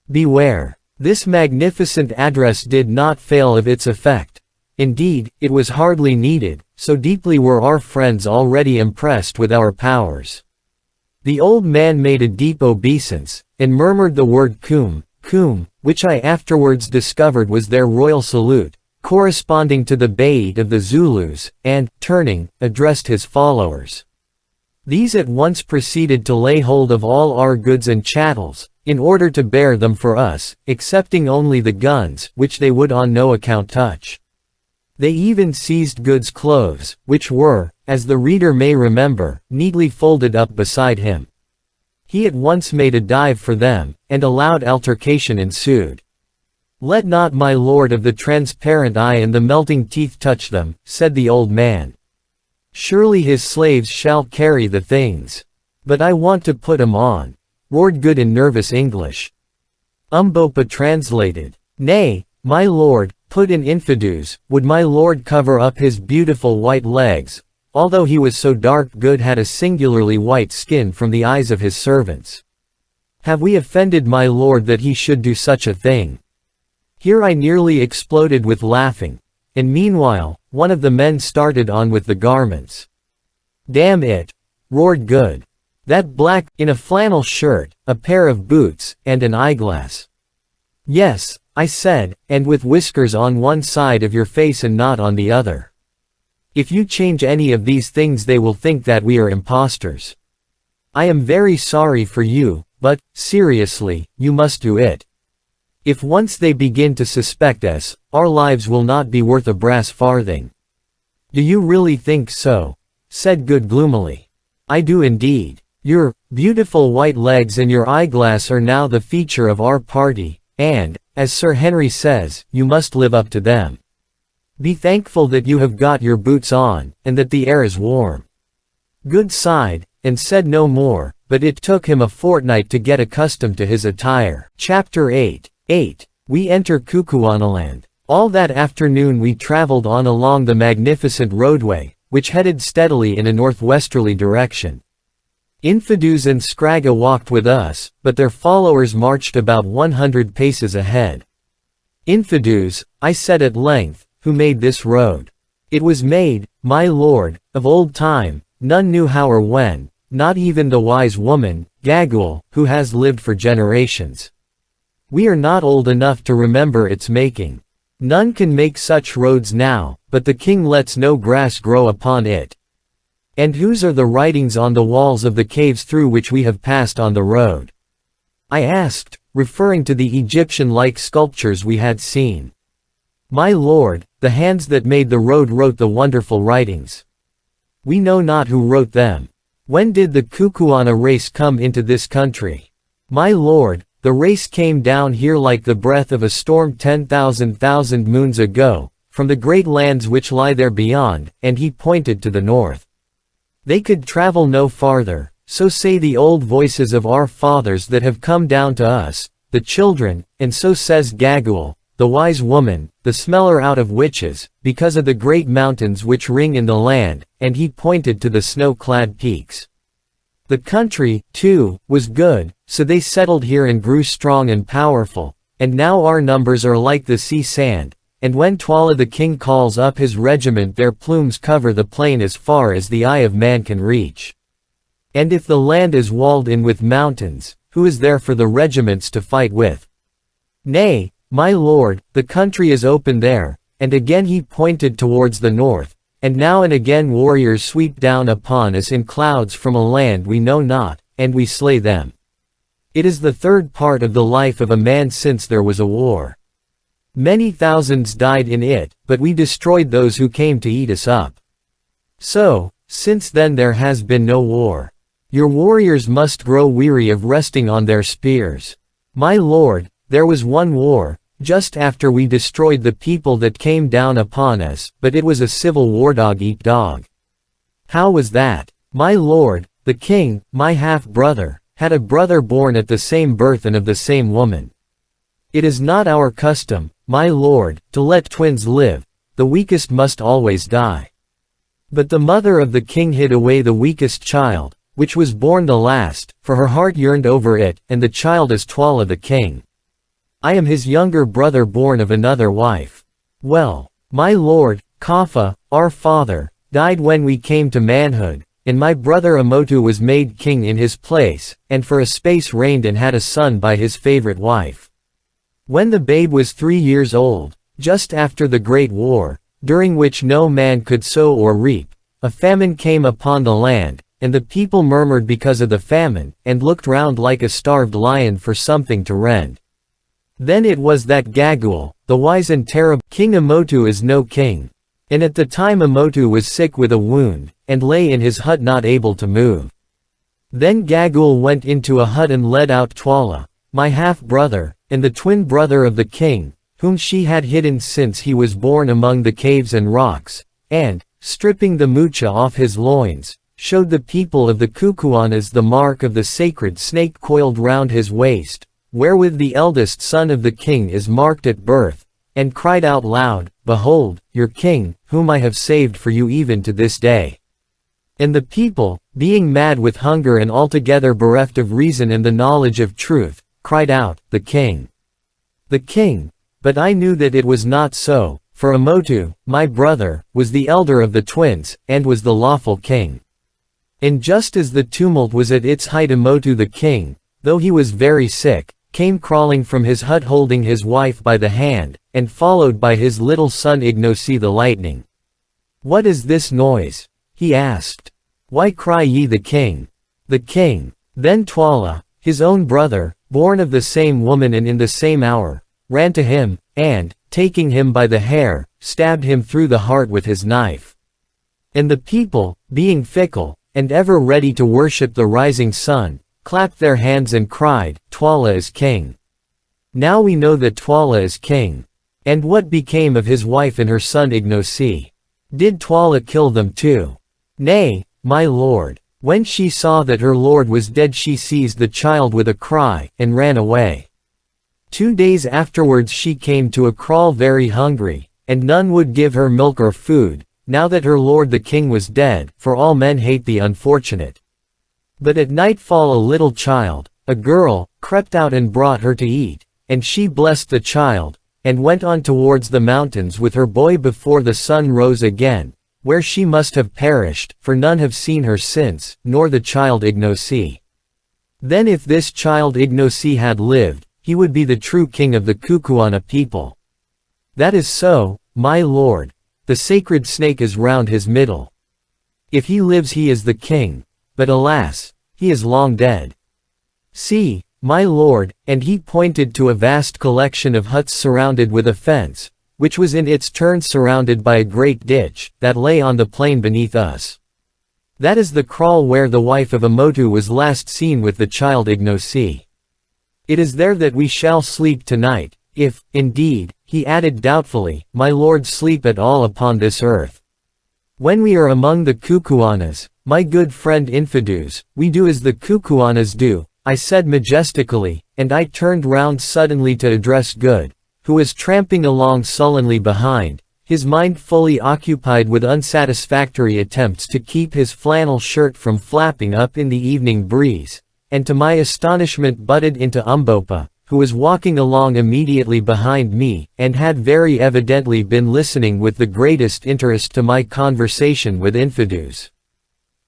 Beware. This magnificent address did not fail of its effect. Indeed, it was hardly needed, so deeply were our friends already impressed with our powers. The old man made a deep obeisance, and murmured the word kum, kum, which I afterwards discovered was their royal salute, corresponding to the Bayit of the Zulus, and, turning, addressed his followers. These at once proceeded to lay hold of all our goods and chattels, in order to bear them for us, excepting only the guns, which they would on no account touch. They even seized Good's clothes, which were, as the reader may remember, neatly folded up beside him. He at once made a dive for them, and a loud altercation ensued. Let not my lord of the transparent eye and the melting teeth touch them, said the old man. Surely his slaves shall carry the things. But I want to put 'em on, roared Good in nervous English. Umbopa translated. Nay, my lord, put in Infidus, would my lord cover up his beautiful white legs, although he was so dark Good had a singularly white skin from the eyes of his servants. Have we offended my lord that he should do such a thing? Here I nearly exploded with laughing, and meanwhile, one of the men started on with the garments. Damn it! Roared Good. That black, in a flannel shirt, a pair of boots, and an eyeglass. Yes, I said, and with whiskers on one side of your face and not on the other. If you change any of these things they will think that we are impostors. I am very sorry for you, but, seriously, you must do it. If once they begin to suspect us, our lives will not be worth a brass farthing. Do you really think so? Said Good gloomily. I do indeed. Your beautiful white legs and your eyeglass are now the feature of our party, and, as Sir Henry says, you must live up to them. Be thankful that you have got your boots on, and that the air is warm. Good sighed, and said no more, but it took him a fortnight to get accustomed to his attire. Chapter 8. We enter Kukuanaland. All that afternoon we traveled on along the magnificent roadway, which headed steadily in a northwesterly direction. Infidus and Scragga walked with us, but their followers marched about 100 paces ahead. Infidus, I said at length, who made this road? It was made, my lord, of old time, none knew how or when, not even the wise woman, Gagul, who has lived for generations. We are not old enough to remember its making. None can make such roads now, but the king lets no grass grow upon it. And whose are the writings on the walls of the caves through which we have passed on the road? I asked, referring to the Egyptian-like sculptures we had seen. My lord, the hands that made the road wrote the wonderful writings. We know not who wrote them. When did the Kukuana race come into this country? My lord, the race came down here like the breath of a storm 10,000 moons ago, from the great lands which lie there beyond, and he pointed to the north. They could travel no farther, so say the old voices of our fathers that have come down to us, the children, and so says Gagul, the wise woman, the smeller out of witches, because of the great mountains which ring in the land, and he pointed to the snow-clad peaks. The country, too, was good, so they settled here and grew strong and powerful, and now our numbers are like the sea sand, and when Twala the king calls up his regiment their plumes cover the plain as far as the eye of man can reach. And if the land is walled in with mountains, who is there for the regiments to fight with? Nay, my lord, the country is open there, and again he pointed towards the north, and now and again warriors sweep down upon us in clouds from a land we know not, and we slay them. It is the third part of the life of a man since there was a war. Many thousands died in it, but we destroyed those who came to eat us up. So, since then there has been no war. Your warriors must grow weary of resting on their spears. My lord, there was one war, just after we destroyed the people that came down upon us, but it was a civil war, dog eat dog. How was that? My lord, the king, my half-brother, had a brother born at the same birth and of the same woman. It is not our custom, my lord, to let twins live, the weakest must always die. But the mother of the king hid away the weakest child, which was born the last, for her heart yearned over it, and the child is Twala the king. I am his younger brother born of another wife. Well, my lord, Kafa, our father, died when we came to manhood, and my brother Amotu was made king in his place, and for a space reigned and had a son by his favorite wife. When the babe was 3 years old, just after the Great War, during which no man could sow or reap, a famine came upon the land, and the people murmured because of the famine, and looked round like a starved lion for something to rend. Then it was that Gagul, the wise and terrible King Amotu is no king. And at the time Amotu was sick with a wound, and lay in his hut not able to move. Then Gagul went into a hut and led out Twala, my half-brother, and the twin brother of the king, whom she had hidden since he was born among the caves and rocks, and, stripping the mucha off his loins, showed the people of the Kukuanas the mark of the sacred snake coiled round his waist, wherewith the eldest son of the king is marked at birth, and cried out loud, Behold, your king, whom I have saved for you even to this day. And the people, being mad with hunger and altogether bereft of reason and the knowledge of truth, cried out, The king! The king! But I knew that it was not so, for Amotu, my brother, was the elder of the twins, and was the lawful king. And just as the tumult was at its height, Amotu the king, though he was very sick, came crawling from his hut holding his wife by the hand, and followed by his little son Ignosi the lightning. What is this noise? He asked. Why cry ye the king? The king. Then Twala, his own brother, born of the same woman and in the same hour, ran to him, and, taking him by the hair, stabbed him through the heart with his knife. And the people, being fickle, and ever ready to worship the rising sun, clapped their hands and cried, Twala is king. Now we know that Twala is king. And what became of his wife and her son Ignosi? Did Twala kill them too? Nay, my lord. When she saw that her lord was dead, she seized the child with a cry, and ran away. 2 days afterwards she came to a kraal very hungry, and none would give her milk or food, now that her lord the king was dead, for all men hate the unfortunate. But at nightfall a little child, a girl, crept out and brought her to eat, and she blessed the child, and went on towards the mountains with her boy before the sun rose again, where she must have perished, for none have seen her since, nor the child Ignosi. Then if this child Ignosi had lived, he would be the true king of the Kukuana people. That is so, my lord. The sacred snake is round his middle. If he lives he is the king, but alas, he is long dead. See, my lord, and he pointed to a vast collection of huts surrounded with a fence, which was in its turn surrounded by a great ditch, that lay on the plain beneath us. That is the kraal where the wife of Amotu was last seen with the child Ignosi. It is there that we shall sleep tonight, if, indeed, he added doubtfully, my lord sleep at all upon this earth. When we are among the Kukuanas, my good friend Infidus, we do as the Kukuanas do, I said majestically, and I turned round suddenly to address Good, who was tramping along sullenly behind, his mind fully occupied with unsatisfactory attempts to keep his flannel shirt from flapping up in the evening breeze, and to my astonishment butted into Umbopa, who was walking along immediately behind me, and had very evidently been listening with the greatest interest to my conversation with Infidus.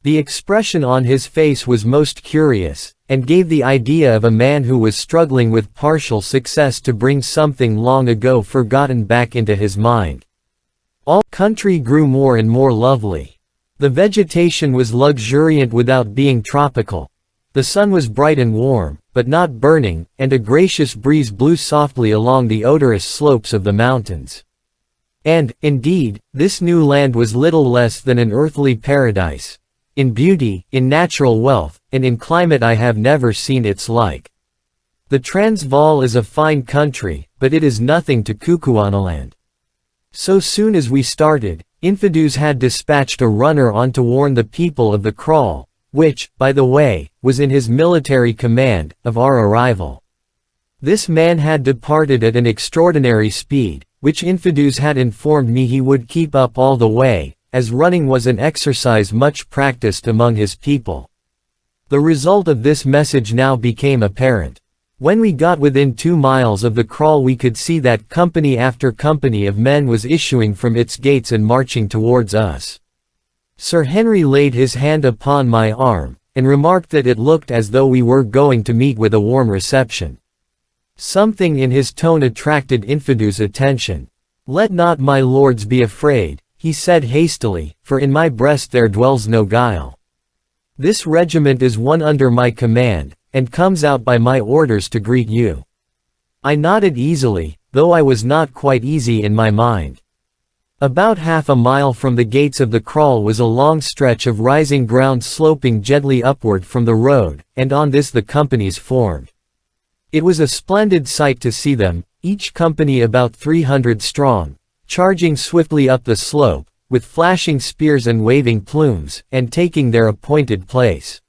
The expression on his face was most curious, and gave the idea of a man who was struggling with partial success to bring something long ago forgotten back into his mind. All country grew more and more lovely. The vegetation was luxuriant without being tropical. The sun was bright and warm, but not burning, and a gracious breeze blew softly along the odorous slopes of the mountains. And, indeed, this new land was little less than an earthly paradise. In beauty, in natural wealth, and in climate I have never seen its like. The Transvaal is a fine country, but it is nothing to Kukuanaland. So soon as we started, Infidus had dispatched a runner on to warn the people of the kraal, which, by the way, was in his military command, of our arrival. This man had departed at an extraordinary speed, which Infidus had informed me he would keep up all the way, as running was an exercise much practiced among his people. The result of this message now became apparent. When we got within 2 miles of the kraal we could see that company after company of men was issuing from its gates and marching towards us. Sir Henry laid his hand upon my arm, and remarked that it looked as though we were going to meet with a warm reception. Something in his tone attracted Infidus' attention. "Let not my lords be afraid," he said hastily, "for in my breast there dwells no guile. This regiment is one under my command, and comes out by my orders to greet you." I nodded easily, though I was not quite easy in my mind. About half a mile from the gates of the kraal was a long stretch of rising ground sloping gently upward from the road, and on this the companies formed. It was a splendid sight to see them, each company about 300 strong, charging swiftly up the slope, with flashing spears and waving plumes, and taking their appointed place.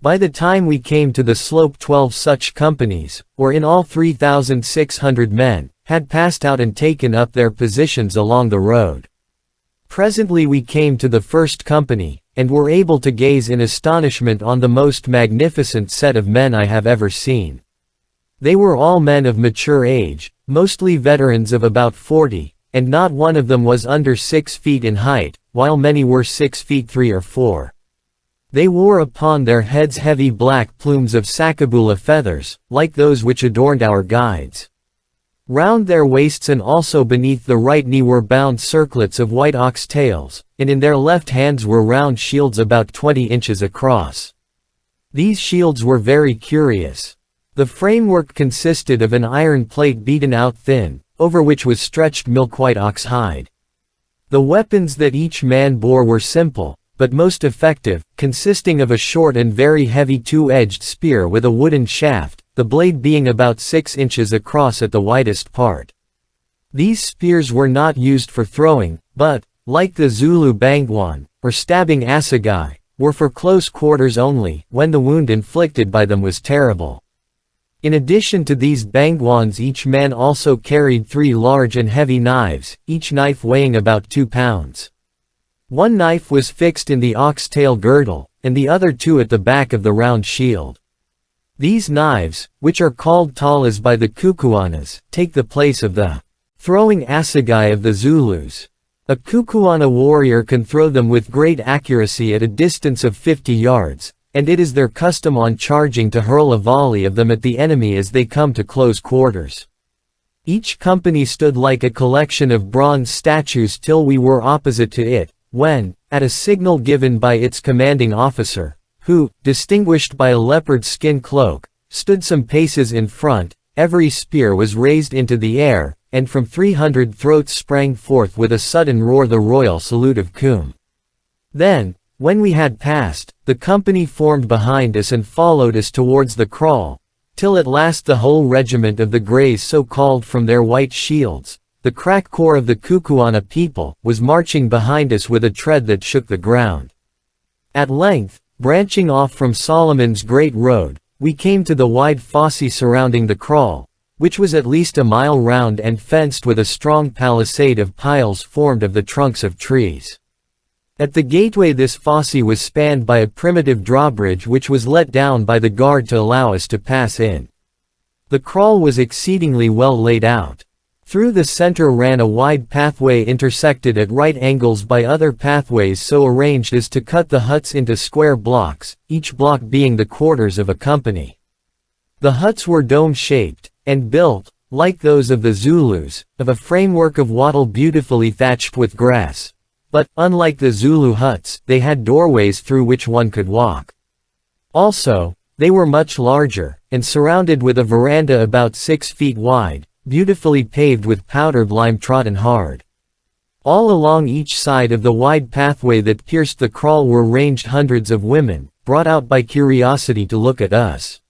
By the time we came to the slope 12 such companies, or in all 3,600 men, had passed out and taken up their positions along the road. Presently we came to the first company, and were able to gaze in astonishment on the most magnificent set of men I have ever seen. They were all men of mature age, mostly veterans of about 40, and not one of them was under 6 feet in height, while many were 6 feet 3 or 4. They wore upon their heads heavy black plumes of sakabula feathers, like those which adorned our guides. Round their waists and also beneath the right knee were bound circlets of white ox tails, and in their left hands were round shields about 20 inches across. These shields were very curious. The framework consisted of an iron plate beaten out thin, over which was stretched milk-white ox hide. The weapons that each man bore were simple, but most effective, consisting of a short and very heavy 2-edged spear with a wooden shaft, the blade being about 6 inches across at the widest part. These spears were not used for throwing, but, like the Zulu bangwan, or stabbing assegai, were for close quarters only, when the wound inflicted by them was terrible. In addition to these bangwans each man also carried 3 large and heavy knives, each knife weighing about 2 pounds. One knife was fixed in the ox-tail girdle, and the other two at the back of the round shield. These knives, which are called talas by the Kukuanas, take the place of the throwing assegai of the Zulus. A Kukuana warrior can throw them with great accuracy at a distance of 50 yards, and it is their custom on charging to hurl a volley of them at the enemy as they come to close quarters. Each company stood like a collection of bronze statues till we were opposite to it, when, at a signal given by its commanding officer, who, distinguished by a leopard skin cloak, stood some paces in front, every spear was raised into the air, and from 300 throats sprang forth with a sudden roar the royal salute of Kum. Then, when we had passed, the company formed behind us and followed us towards the kraal, till at last the whole regiment of the Greys, so called from their white shields, the crack corps of the Kukuana people, was marching behind us with a tread that shook the ground. At length, branching off from Solomon's Great Road, we came to the wide fosse surrounding the kraal, which was at least a mile round and fenced with a strong palisade of piles formed of the trunks of trees. At the gateway this fosse was spanned by a primitive drawbridge which was let down by the guard to allow us to pass in. The kraal was exceedingly well laid out. Through the center ran a wide pathway intersected at right angles by other pathways so arranged as to cut the huts into square blocks, each block being the quarters of a company. The huts were dome-shaped, and built, like those of the Zulus, of a framework of wattle beautifully thatched with grass. But, unlike the Zulu huts, they had doorways through which one could walk. Also, they were much larger, and surrounded with a veranda about 6 feet wide, beautifully paved with powdered lime trodden hard. All along each side of the wide pathway that pierced the kraal were ranged hundreds of women, brought out by curiosity to look at us.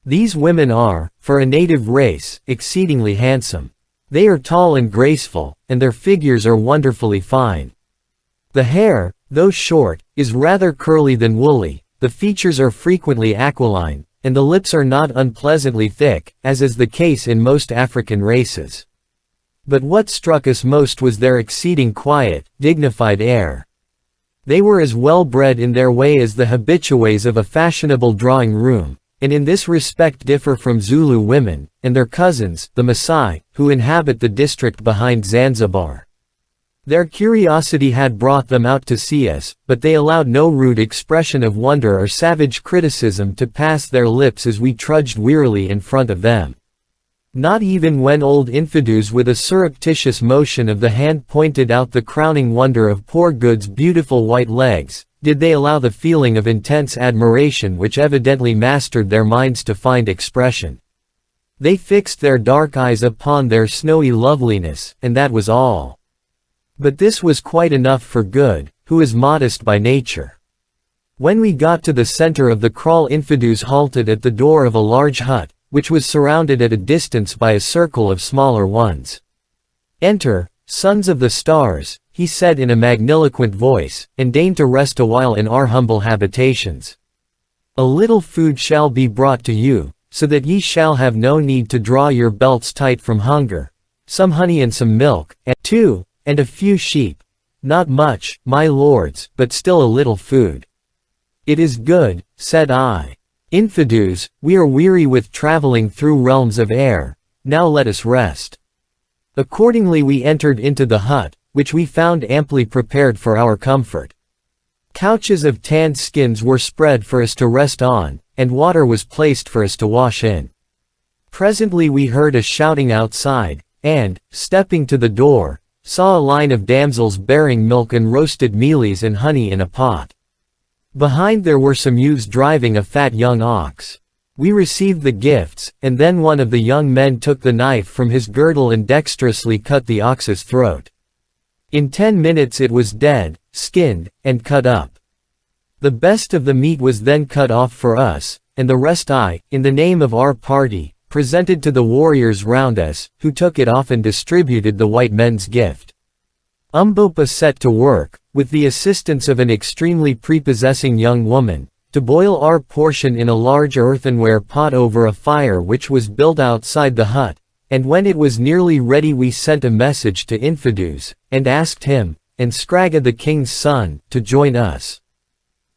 These women are, for a native race, exceedingly handsome. They are tall and graceful, and their figures are wonderfully fine. The hair, though short, is rather curly than woolly, the features are frequently aquiline, and the lips are not unpleasantly thick, as is the case in most African races. But what struck us most was their exceeding quiet, dignified air. They were as well bred in their way as the habitués of a fashionable drawing room, and in this respect differ from Zulu women, and their cousins, the Maasai, who inhabit the district behind Zanzibar. Their curiosity had brought them out to see us, but they allowed no rude expression of wonder or savage criticism to pass their lips as we trudged wearily in front of them. Not even when old Infidus with a surreptitious motion of the hand pointed out the crowning wonder of poor Good's beautiful white legs, did they allow the feeling of intense admiration which evidently mastered their minds to find expression. They fixed their dark eyes upon their snowy loveliness, and that was all. But this was quite enough for Good, who is modest by nature. When we got to the center of the kraal, Infidus halted at the door of a large hut, which was surrounded at a distance by a circle of smaller ones. "Enter, sons of the stars," he said in a magniloquent voice, "and deign to rest a while in our humble habitations. A little food shall be brought to you, so that ye shall have no need to draw your belts tight from hunger, some honey and some milk, and a few sheep. Not much, my lords, but still a little food." "It is good," said I. "Infidus, we are weary with traveling through realms of air, now let us rest." Accordingly we entered into the hut, which we found amply prepared for our comfort. Couches of tanned skins were spread for us to rest on, and water was placed for us to wash in. Presently we heard a shouting outside, and, stepping to the door, saw a line of damsels bearing milk and roasted mealies and honey in a pot. Behind there were some youths driving a fat young ox. We received the gifts, and then one of the young men took the knife from his girdle and dexterously cut the ox's throat. In 10 minutes it was dead, skinned, and cut up. The best of the meat was then cut off for us, and the rest I, in the name of our party, presented to the warriors round us, who took it off and distributed the white men's gift. Umbopa set to work, with the assistance of an extremely prepossessing young woman, to boil our portion in a large earthenware pot over a fire which was built outside the hut, and when it was nearly ready we sent a message to Infidus, and asked him, and Scragga the king's son, to join us.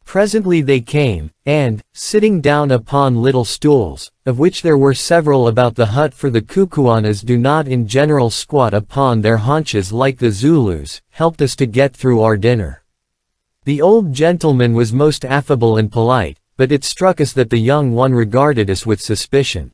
Presently they came, and, sitting down upon little stools, of which there were several about the hut, for the Kukuanas do not in general squat upon their haunches like the Zulus, helped us to get through our dinner. The old gentleman was most affable and polite, but it struck us that the young one regarded us with suspicion.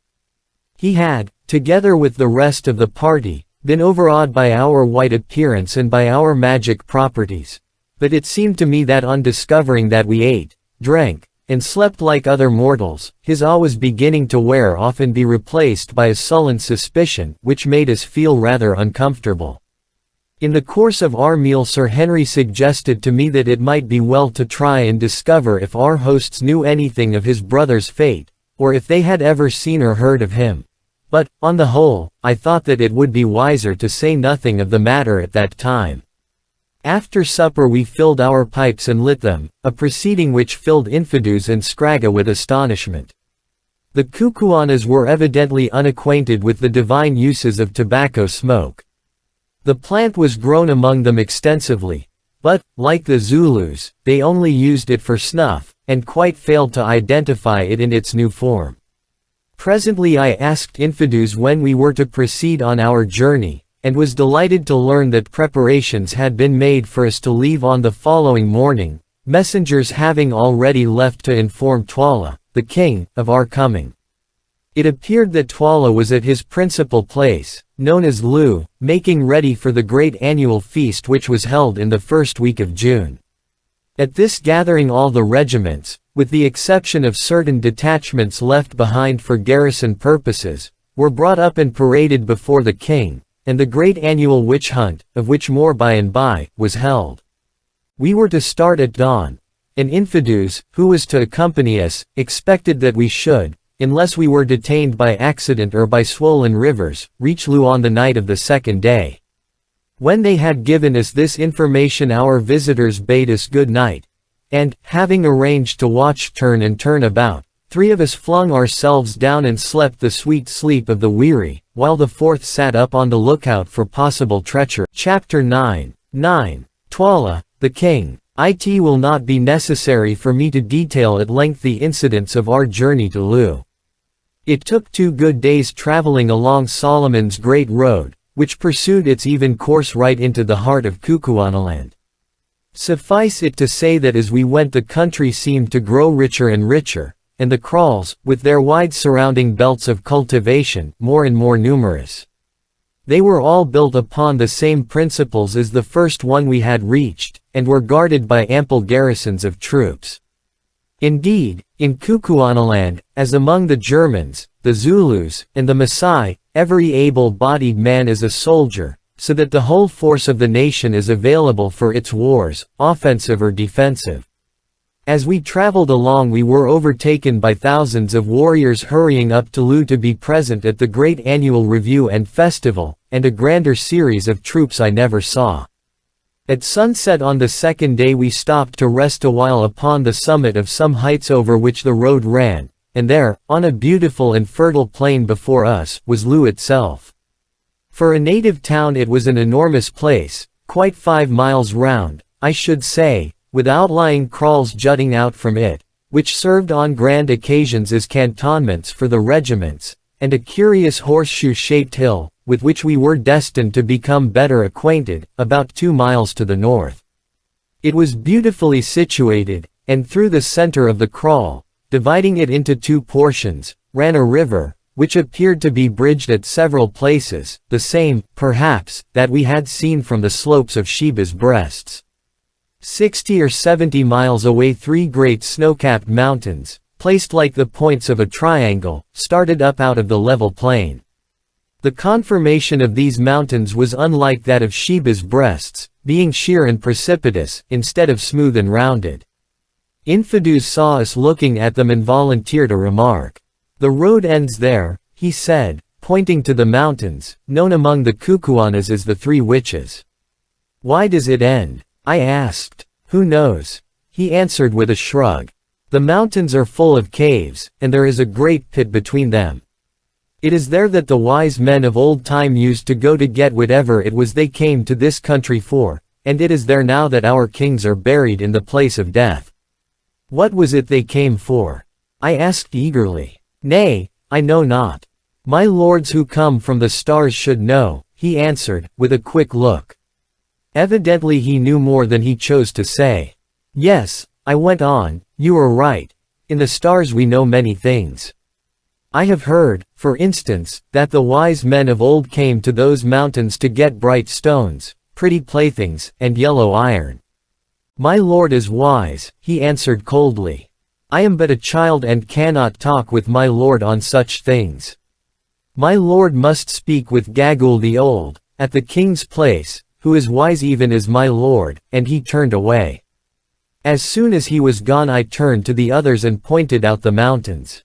He had, together with the rest of the party, been overawed by our white appearance and by our magic properties. But it seemed to me that on discovering that we ate, drank, and slept like other mortals, his awe was beginning to wear off and be replaced by a sullen suspicion, which made us feel rather uncomfortable. In the course of our meal Sir Henry suggested to me that it might be well to try and discover if our hosts knew anything of his brother's fate, or if they had ever seen or heard of him. But, on the whole, I thought that it would be wiser to say nothing of the matter at that time. After supper we filled our pipes and lit them, a proceeding which filled Infidus and Scragga with astonishment. The Kukuanas were evidently unacquainted with the divine uses of tobacco smoke. The plant was grown among them extensively, but, like the Zulus, they only used it for snuff, and quite failed to identify it in its new form. Presently I asked Infidus when we were to proceed on our journey, and was delighted to learn that preparations had been made for us to leave on the following morning, messengers having already left to inform Twala, the king, of our coming. It appeared that Twala was at his principal place, known as Lu, making ready for the great annual feast which was held in the first week of June. At this gathering all the regiments, with the exception of certain detachments left behind for garrison purposes, were brought up and paraded before the king, and the great annual witch hunt, of which more by and by, was held. We were to start at dawn, and Infidus, who was to accompany us, expected that we should, unless we were detained by accident or by swollen rivers, reach Lu on the night of the second day. When they had given us this information our visitors bade us good night, and, having arranged to watch turn and turn about, 3 of us flung ourselves down and slept the sweet sleep of the weary, while the 4th sat up on the lookout for possible treachery. Chapter 9. Twala, the king. It will not be necessary for me to detail at length the incidents of our journey to Lu. It took 2 good days traveling along Solomon's Great Road, which pursued its even course right into the heart of Kukuanaland. Suffice it to say that as we went the country seemed to grow richer and richer, and the kraals, with their wide surrounding belts of cultivation, more and more numerous. They were all built upon the same principles as the first one we had reached, and were guarded by ample garrisons of troops. Indeed, in Kukuanaland, as among the Germans, the Zulus, and the Maasai, every able-bodied man is a soldier, so that the whole force of the nation is available for its wars, offensive or defensive. As we traveled along we were overtaken by thousands of warriors hurrying up to Lu to be present at the great annual review and festival, and a grander series of troops I never saw. At sunset on the second day we stopped to rest a while upon the summit of some heights over which the road ran, and there, on a beautiful and fertile plain before us, was Lu itself. For a native town it was an enormous place, quite 5 miles round, I should say, with outlying kraals jutting out from it, which served on grand occasions as cantonments for the regiments, and a curious horseshoe-shaped hill, with which we were destined to become better acquainted, about 2 miles to the north. It was beautifully situated, and through the center of the kraal, dividing it into 2 portions, ran a river, which appeared to be bridged at several places, the same, perhaps, that we had seen from the slopes of Sheba's Breasts. 60 or 70 miles away 3 great snow-capped mountains, placed like the points of a triangle, started up out of the level plain. The conformation of these mountains was unlike that of Sheba's Breasts, being sheer and precipitous, instead of smooth and rounded. Infidus saw us looking at them and volunteered a remark. "The road ends there," he said, pointing to the mountains, known among the Kukuanas as the 3 Witches. "Why does it end?" I asked. "Who knows?" he answered with a shrug. "The mountains are full of caves, and there is a great pit between them. It is there that the wise men of old time used to go to get whatever it was they came to this country for, and it is there now that our kings are buried in the place of death. What was it they came for? I asked eagerly. Nay, I know not. My lords who come from the stars should know, he answered, with a quick look. Evidently he knew more than he chose to say. Yes, I went on, you are right. In the stars we know many things. I have heard, for instance, that the wise men of old came to those mountains to get bright stones, pretty playthings, and yellow iron. My lord is wise, he answered coldly. I am but a child and cannot talk with my lord on such things. My lord must speak with Gagul the old, at the king's place, who is wise even as my lord, and he turned away. As soon as he was gone I turned to the others and pointed out the mountains.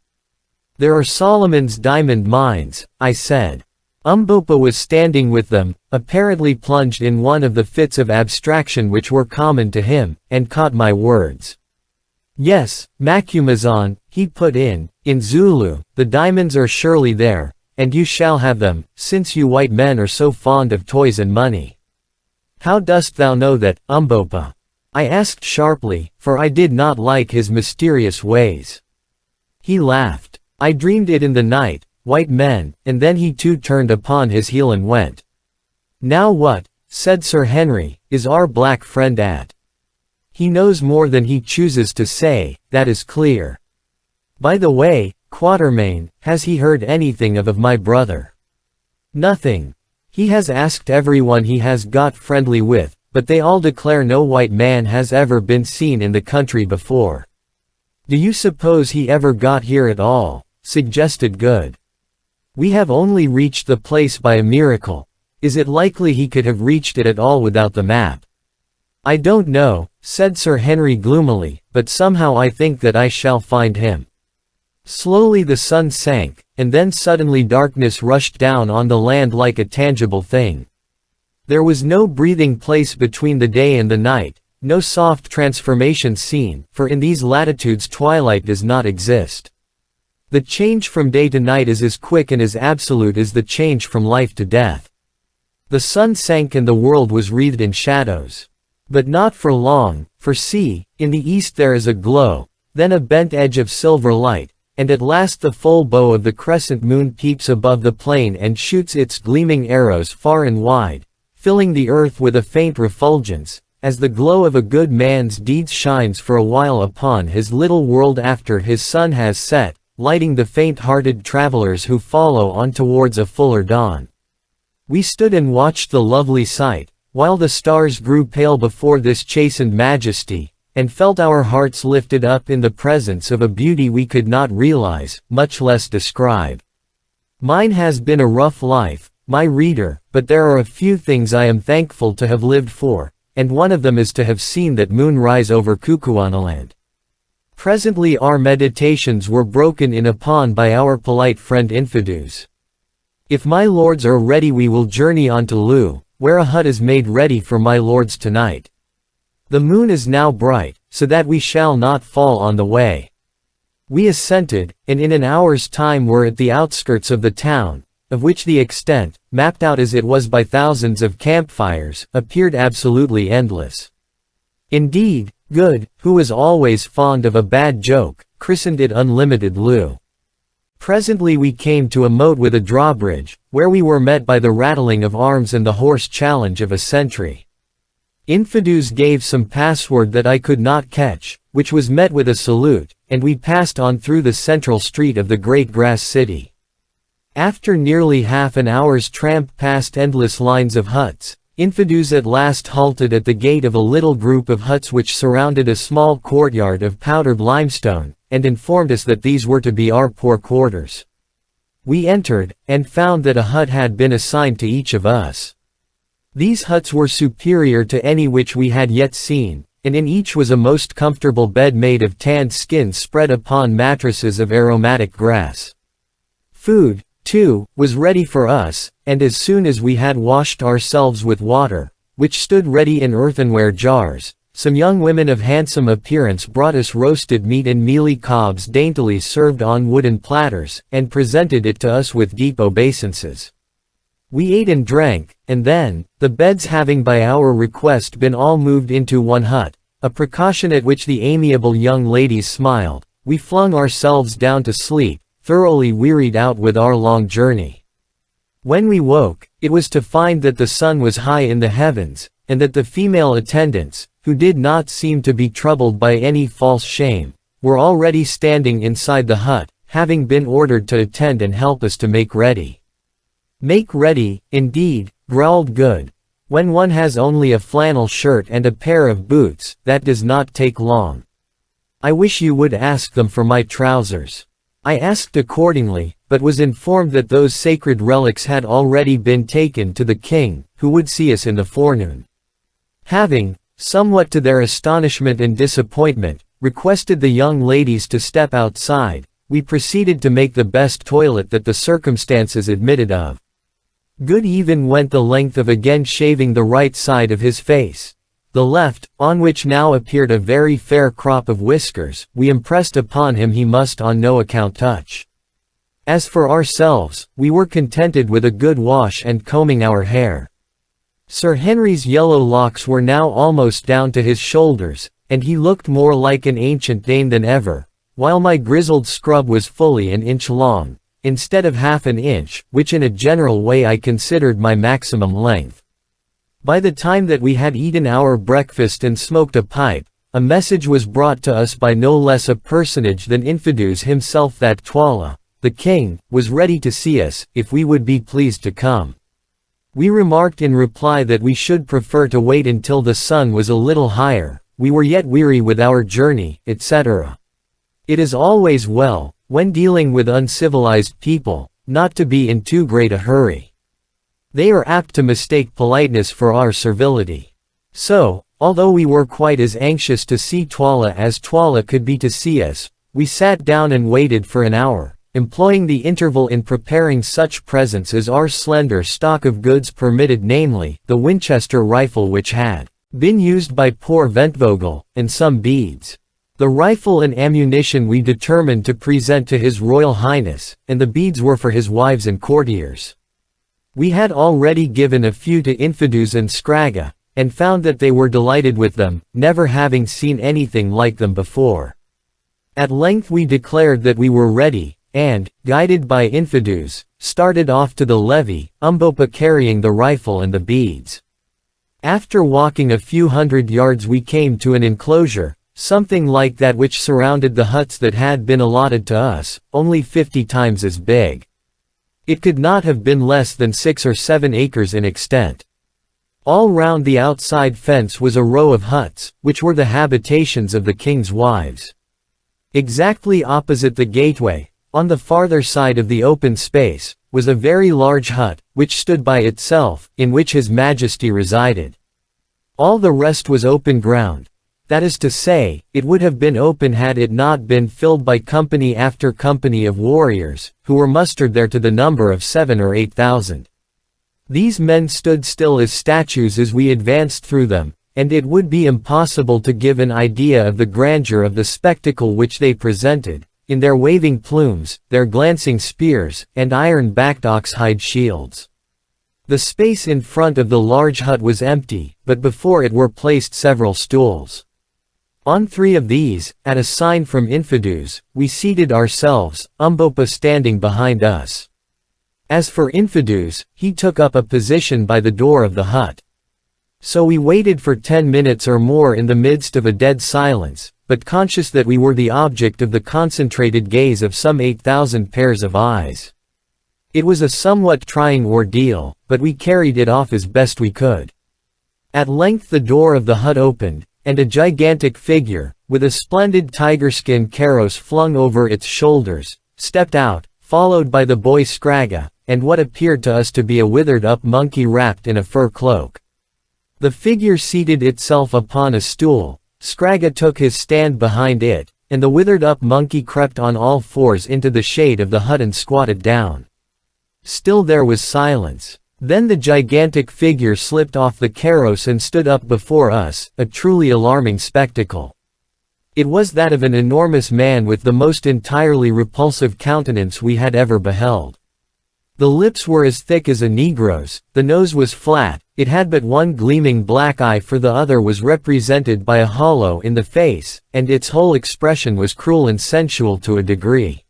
There are Solomon's diamond mines, I said. Umbopa was standing with them, apparently plunged in one of the fits of abstraction which were common to him, and caught my words. Yes, Macumazahn, he put in Zulu, the diamonds are surely there, and you shall have them, since you white men are so fond of toys and money. How dost thou know that, Umbopa? I asked sharply, for I did not like his mysterious ways. He laughed. I dreamed it in the night, white men, and then he too turned upon his heel and went. Now what, said Sir Henry, is our black friend at? He knows more than he chooses to say, that is clear. By the way, Quatermain, has he heard anything of my brother? Nothing. He has asked everyone he has got friendly with, but they all declare no white man has ever been seen in the country before. Do you suppose he ever got here at all? Suggested Good. We have only reached the place by a miracle. Is it likely he could have reached it at all without the map? I don't know, said Sir Henry gloomily, but somehow I think that I shall find him. Slowly the sun sank, and then suddenly darkness rushed down on the land like a tangible thing. There was no breathing place between the day and the night, no soft transformation seen, for in these latitudes twilight does not exist. The change from day to night is as quick and as absolute as the change from life to death. The sun sank and the world was wreathed in shadows. But not for long, for see, in the east there is a glow, then a bent edge of silver light, and at last the full bow of the crescent moon peeps above the plain and shoots its gleaming arrows far and wide, filling the earth with a faint refulgence, as the glow of a good man's deeds shines for a while upon his little world after his sun has set, lighting the faint-hearted travelers who follow on towards a fuller dawn. We stood and watched the lovely sight, while the stars grew pale before this chastened majesty, and felt our hearts lifted up in the presence of a beauty we could not realize, much less describe. Mine has been a rough life, my reader, but there are a few things I am thankful to have lived for, and one of them is to have seen that moon rise over Kukuanaland. Presently our meditations were broken in upon by our polite friend Infidus. If my lords are ready we will journey on to Lu, where a hut is made ready for my lords tonight. The moon is now bright, so that we shall not fall on the way. We assented, and in an hour's time were at the outskirts of the town, of which the extent, mapped out as it was by thousands of campfires, appeared absolutely endless. Indeed, Good, who was always fond of a bad joke, christened it Unlimited Lu. Presently we came to a moat with a drawbridge, where we were met by the rattling of arms and the hoarse challenge of a sentry. Infidus gave some password that I could not catch, which was met with a salute, and we passed on through the central street of the great grass city. After nearly half an hour's tramp past endless lines of huts, Infidus at last halted at the gate of a little group of huts which surrounded a small courtyard of powdered limestone, and informed us that these were to be our poor quarters. We entered, and found that a hut had been assigned to each of us. These huts were superior to any which we had yet seen, and in each was a most comfortable bed made of tanned skins spread upon mattresses of aromatic grass. Food, too, was ready for us, and as soon as we had washed ourselves with water, which stood ready in earthenware jars, some young women of handsome appearance brought us roasted meat and mealy cobs daintily served on wooden platters, and presented it to us with deep obeisances. We ate and drank, and then, the beds having by our request been all moved into one hut, a precaution at which the amiable young ladies smiled, we flung ourselves down to sleep, thoroughly wearied out with our long journey. When we woke, it was to find that the sun was high in the heavens, and that the female attendants, who did not seem to be troubled by any false shame, were already standing inside the hut, having been ordered to attend and help us to make ready. Make ready, indeed, growled Good. When one has only a flannel shirt and a pair of boots, that does not take long. I wish you would ask them for my trousers. I asked accordingly, but was informed that those sacred relics had already been taken to the king, who would see us in the forenoon. Having, somewhat to their astonishment and disappointment, requested the young ladies to step outside, we proceeded to make the best toilet that the circumstances admitted of. Good even went the length of again shaving the right side of his face. The left, on which now appeared a very fair crop of whiskers, we impressed upon him he must on no account touch. As for ourselves, we were contented with a good wash and combing our hair. Sir Henry's yellow locks were now almost down to his shoulders, and he looked more like an ancient dame than ever, while my grizzled scrub was fully an inch long, instead of half an inch, which in a general way I considered my maximum length. By the time that we had eaten our breakfast and smoked a pipe, a message was brought to us by no less a personage than Infidus himself that Twala, the king, was ready to see us, if we would be pleased to come. We remarked in reply that we should prefer to wait until the sun was a little higher, we were yet weary with our journey, etc. It is always well, when dealing with uncivilized people, not to be in too great a hurry. They are apt to mistake politeness for our servility. So, although we were quite as anxious to see Twala as Twala could be to see us, we sat down and waited for an hour, employing the interval in preparing such presents as our slender stock of goods permitted, namely, the Winchester rifle which had been used by poor Ventvogel, and some beads. The rifle and ammunition we determined to present to His Royal Highness, and the beads were for his wives and courtiers. We had already given a few to Infidus and Scragga, and found that they were delighted with them, never having seen anything like them before. At length we declared that we were ready, and, guided by Infidus, started off to the levee, Umbopa carrying the rifle and the beads. After walking a few hundred yards we came to an enclosure, something like that which surrounded the huts that had been allotted to us, only 50 times as big. It could not have been less than 6 or 7 acres in extent. All round the outside fence was a row of huts, which were the habitations of the king's wives. Exactly opposite the gateway, on the farther side of the open space, was a very large hut, which stood by itself, in which His Majesty resided. All the rest was open ground. That is to say, it would have been open had it not been filled by company after company of warriors, who were mustered there to the number of 7 or 8,000. These men stood still as statues as we advanced through them, and it would be impossible to give an idea of the grandeur of the spectacle which they presented, in their waving plumes, their glancing spears, and iron-backed ox-hide shields. The space in front of the large hut was empty, but before it were placed several stools. On 3 of these, at a sign from Infidus, we seated ourselves, Umbopa standing behind us. As for Infidus, he took up a position by the door of the hut. So we waited for 10 minutes or more in the midst of a dead silence, but conscious that we were the object of the concentrated gaze of some 8,000 pairs of eyes. It was a somewhat trying ordeal, but we carried it off as best we could. At length the door of the hut opened, and a gigantic figure, with a splendid tiger-skin kaross flung over its shoulders, stepped out, followed by the boy Scragga, and what appeared to us to be a withered-up monkey wrapped in a fur cloak. The figure seated itself upon a stool, Scragga took his stand behind it, and the withered-up monkey crept on all fours into the shade of the hut and squatted down. Still there was silence. Then the gigantic figure slipped off the kaross and stood up before us, a truly alarming spectacle. It was that of an enormous man with the most entirely repulsive countenance we had ever beheld. The lips were as thick as a Negro's, the nose was flat, it had but one gleaming black eye, for the other was represented by a hollow in the face, and its whole expression was cruel and sensual to a degree.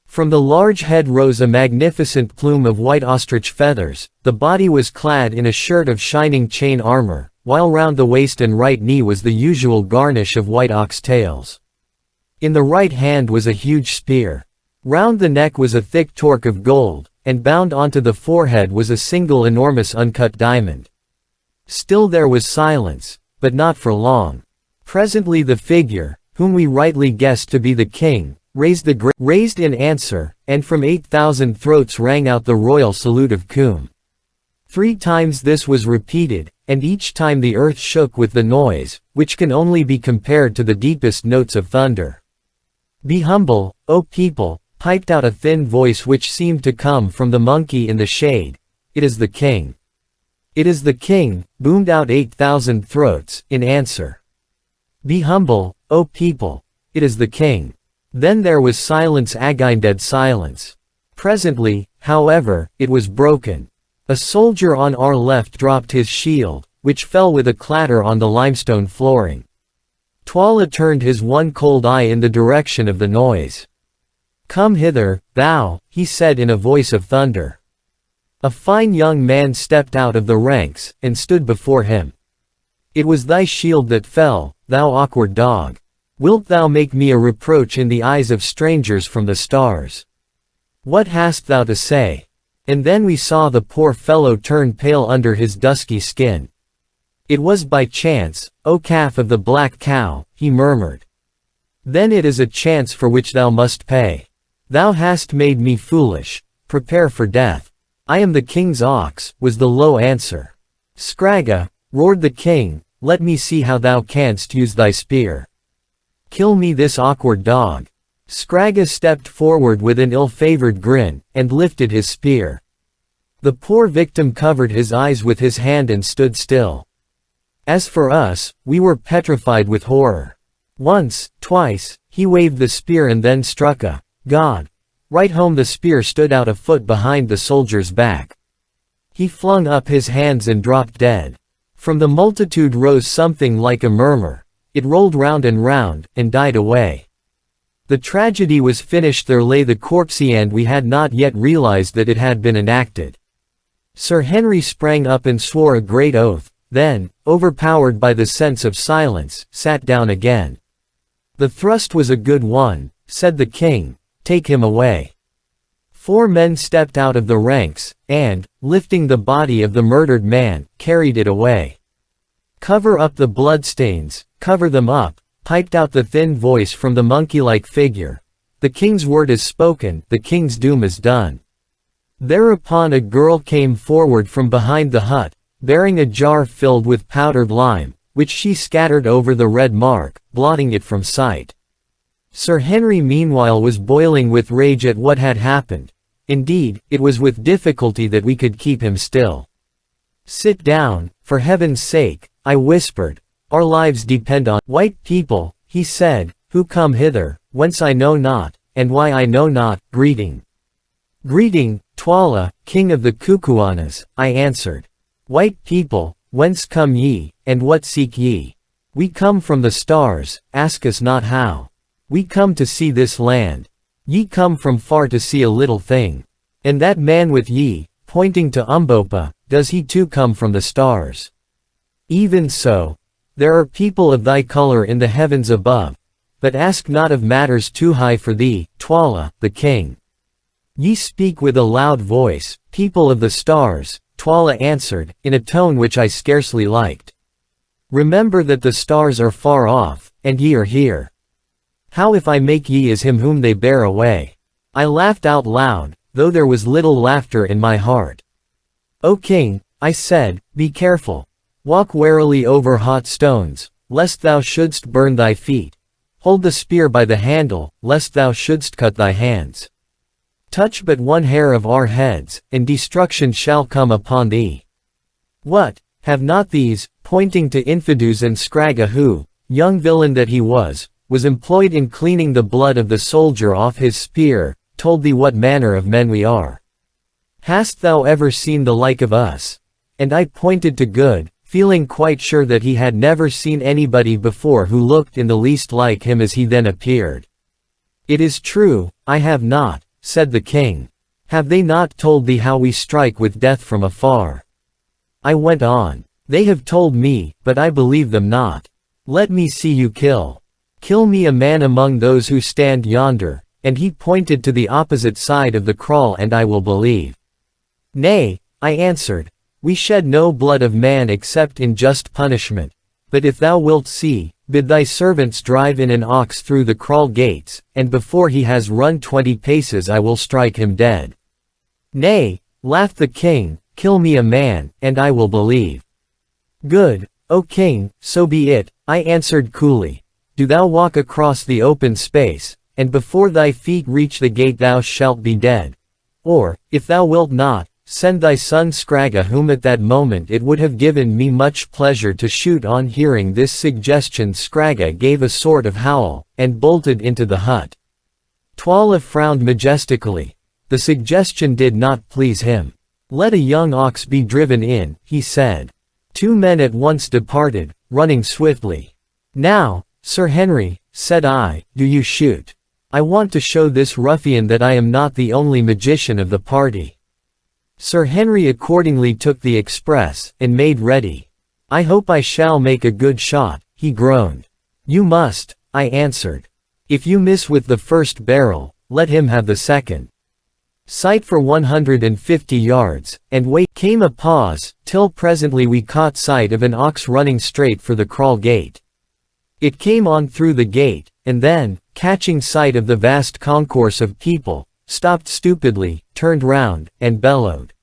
From the large head rose a magnificent plume of white ostrich feathers, the body was clad in a shirt of shining chain armor, while round the waist and right knee was the usual garnish of white ox tails. In the right hand was a huge spear. Round the neck was a thick torque of gold, and bound onto the forehead was a single enormous uncut diamond. Still there was silence, but not for long. Presently the figure, whom we rightly guessed to be the king, raised in answer, and from 8,000 throats rang out the royal salute of Kum. 3 times this was repeated, and each time the earth shook with the noise, which can only be compared to the deepest notes of thunder. "Be humble, O people," piped out a thin voice which seemed to come from the monkey in the shade. "It is the king." "It is the king," boomed out 8,000 throats, in answer. "Be humble, O people. It is the king." Then there was silence, again dead silence. Presently, however, it was broken. A soldier on our left dropped his shield, which fell with a clatter on the limestone flooring. Twala turned his one cold eye in the direction of the noise. "Come hither, thou," he said in a voice of thunder. A fine young man stepped out of the ranks, and stood before him. "It was thy shield that fell, thou awkward dog. Wilt thou make me a reproach in the eyes of strangers from the stars? What hast thou to say?" And then we saw the poor fellow turn pale under his dusky skin. "It was by chance, O calf of the black cow," he murmured. "Then it is a chance for which thou must pay. Thou hast made me foolish. Prepare for death." "I am the king's ox," was the low answer. "Scragga," roared the king, "let me see how thou canst use thy spear. Kill me this awkward dog." Scragga stepped forward with an ill-favored grin, and lifted his spear. The poor victim covered his eyes with his hand and stood still. As for us, we were petrified with horror. Once, twice, he waved the spear and then struck a god. Right home the spear stood out a foot behind the soldier's back. He flung up his hands and dropped dead. From the multitude rose something like a murmur. It rolled round, and died away. The tragedy was finished. There lay the corpse, and we had not yet realized that it had been enacted. Sir Henry sprang up and swore a great oath, then, overpowered by the sense of silence, sat down again. "The thrust was a good one," said the king. "Take him away." 4 men stepped out of the ranks, and, lifting the body of the murdered man, carried it away. "Cover up the bloodstains, cover them up," piped out the thin voice from the monkey-like figure. "The king's word is spoken, the king's doom is done." Thereupon a girl came forward from behind the hut, bearing a jar filled with powdered lime, which she scattered over the red mark, blotting it from sight. Sir Henry meanwhile was boiling with rage at what had happened. Indeed, it was with difficulty that we could keep him still. "Sit down, for heaven's sake," I whispered. "Our lives depend on white people," he said, "who come hither, whence I know not, and why I know not, greeting." "Greeting, Twala, king of the Kukuanas," I answered. "White people, whence come ye, and what seek ye?" "We come from the stars, ask us not how. We come to see this land. Ye come from far to see a little thing. And that man with ye," pointing to Umbopa, "does he too come from the stars?" "Even so. There are people of thy color in the heavens above. But ask not of matters too high for thee, Twala, the king." "Ye speak with a loud voice, people of the stars," Twala answered, in a tone which I scarcely liked. "Remember that the stars are far off, and ye are here. How if I make ye as him whom they bear away?" I laughed out loud, though there was little laughter in my heart. "O king," I said, "be careful. Walk warily over hot stones, lest thou shouldst burn thy feet. Hold the spear by the handle, lest thou shouldst cut thy hands. Touch but one hair of our heads, and destruction shall come upon thee. What, have not these," pointing to Infidus and Scragga, who, young villain that he was employed in cleaning the blood of the soldier off his spear, "told thee what manner of men we are? Hast thou ever seen the like of us? And I pointed to Good, feeling quite sure that he had never seen anybody before who looked in the least like him as he then appeared. It is true, I have not, said the king. Have they not told thee how we strike with death from afar? I went on. They have told me, but I believe them not. Let me see you kill. Kill me a man among those who stand yonder, and he pointed to the opposite side of the kraal, and I will believe. Nay, I answered, we shed no blood of man except in just punishment, but if thou wilt see, bid thy servants drive in an ox through the kraal gates, and before he has run 20 paces I will strike him dead. Nay, laughed the king, kill me a man, and I will believe. Good, O king, so be it, I answered coolly. Do thou walk across the open space, and before thy feet reach the gate thou shalt be dead. Or, if thou wilt not, send thy son Scragga, whom at that moment it would have given me much pleasure to shoot. On hearing this suggestion Scragga gave a sort of howl, and bolted into the hut. Twala frowned majestically. The suggestion did not please him. Let a young ox be driven in, he said. 2 men at once departed, running swiftly. Now, Sir Henry, said I, do you shoot. I want to show this ruffian that I am not the only magician of the party. Sir Henry accordingly took the express, and made ready. I hope I shall make a good shot, he groaned. You must, I answered. If you miss with the first barrel, let him have the second. Sight for 150 yards, and wait. Came a pause, till presently we caught sight of an ox running straight for the kraal gate. It came on through the gate, and then, catching sight of the vast concourse of people, stopped stupidly, turned round, and bellowed.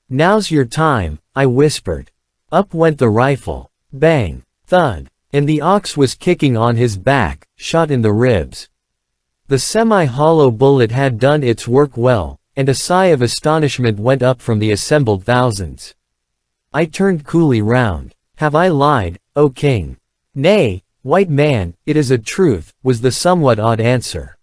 Now's your time, I whispered. Up went the rifle. Bang! Thud! And the ox was kicking on his back, shot in the ribs. The semi-hollow bullet had done its work well, and a sigh of astonishment went up from the assembled thousands. I turned coolly round. Have I lied, O king? Nay, white man, it is a truth, was the somewhat odd answer.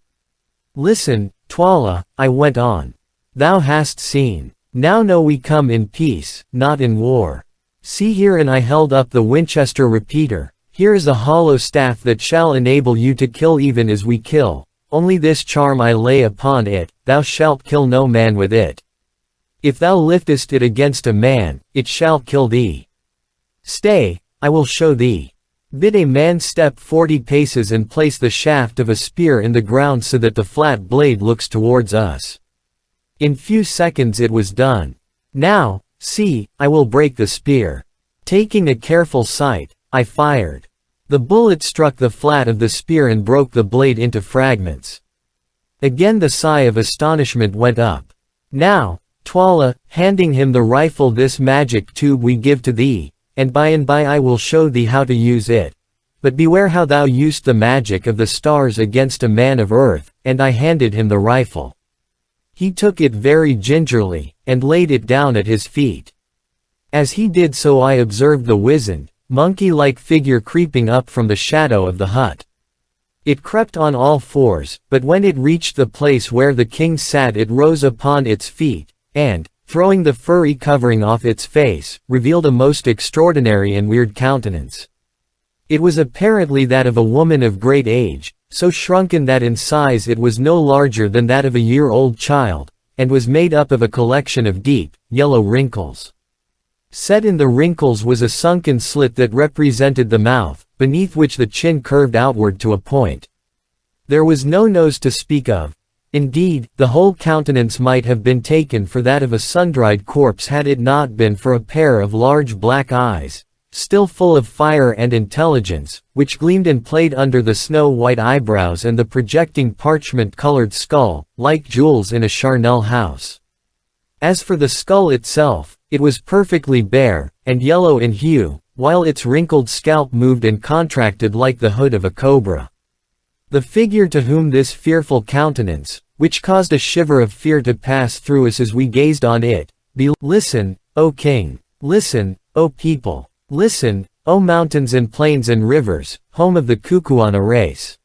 Listen, Twala, I went on. Thou hast seen. Now know we come in peace, not in war. See here, and I held up the Winchester repeater. Here is a hollow staff that shall enable you to kill even as we kill. Only this charm I lay upon it, thou shalt kill no man with it. If thou liftest it against a man, it shall kill thee. Stay, I will show thee. Bid a man step 40 paces and place the shaft of a spear in the ground so that the flat blade looks towards us. In few seconds it was done. Now, see, I will break the spear. Taking a careful sight, I fired. The bullet struck the flat of the spear and broke the blade into fragments. Again the sigh of astonishment went up. Now, Twala, handing him the rifle, this magic tube we give to thee, and by I will show thee how to use it. But beware how thou usest the magic of the stars against a man of earth, and I handed him the rifle. He took it very gingerly, and laid it down at his feet. As he did so I observed the wizened, monkey-like figure creeping up from the shadow of the hut. It crept on all fours, but when it reached the place where the king sat it rose upon its feet, and, throwing the furry covering off its face, revealed a most extraordinary and weird countenance. It was apparently that of a woman of great age, so shrunken that in size it was no larger than that of a year-old child, and was made up of a collection of deep, yellow wrinkles. Set in the wrinkles was a sunken slit that represented the mouth, beneath which the chin curved outward to a point. There was no nose to speak of. Indeed, the whole countenance might have been taken for that of a sun-dried corpse had it not been for a pair of large black eyes, still full of fire and intelligence, which gleamed and played under the snow-white eyebrows and the projecting parchment-colored skull, like jewels in a charnel house. As for the skull itself, it was perfectly bare, and yellow in hue, while its wrinkled scalp moved and contracted like the hood of a cobra. The figure to whom this fearful countenance, which caused a shiver of fear to pass through us as we gazed on it, Listen, O king! Listen, O people! Listen, O mountains and plains and rivers, home of the Kukuana race!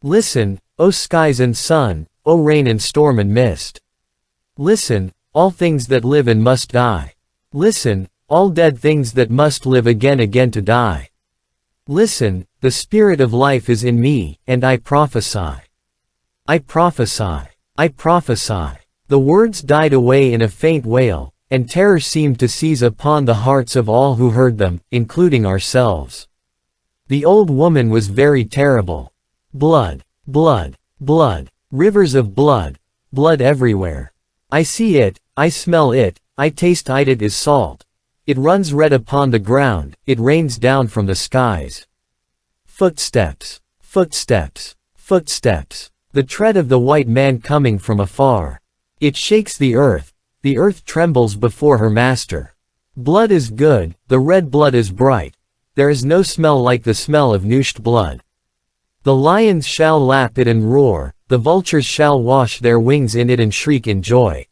Listen, O skies and sun, O rain and storm and mist! Listen, all things that live and must die. Listen, all dead things that must live again to die. Listen, the spirit of life is in me, and I prophesy. I prophesy. I prophesy. The words died away in a faint wail, and terror seemed to seize upon the hearts of all who heard them, including ourselves. The old woman was very terrible. Blood, blood, blood, rivers of blood, blood everywhere. I see it, I smell it, I taste it. It is salt. It runs red upon the ground, it rains down from the skies. Footsteps, footsteps, footsteps. The tread of the white man coming from afar. It shakes the earth trembles before her master. Blood is good, the red blood is bright. There is no smell like the smell of nooshed blood. The lions shall lap it and roar, the vultures shall wash their wings in it and shriek in joy.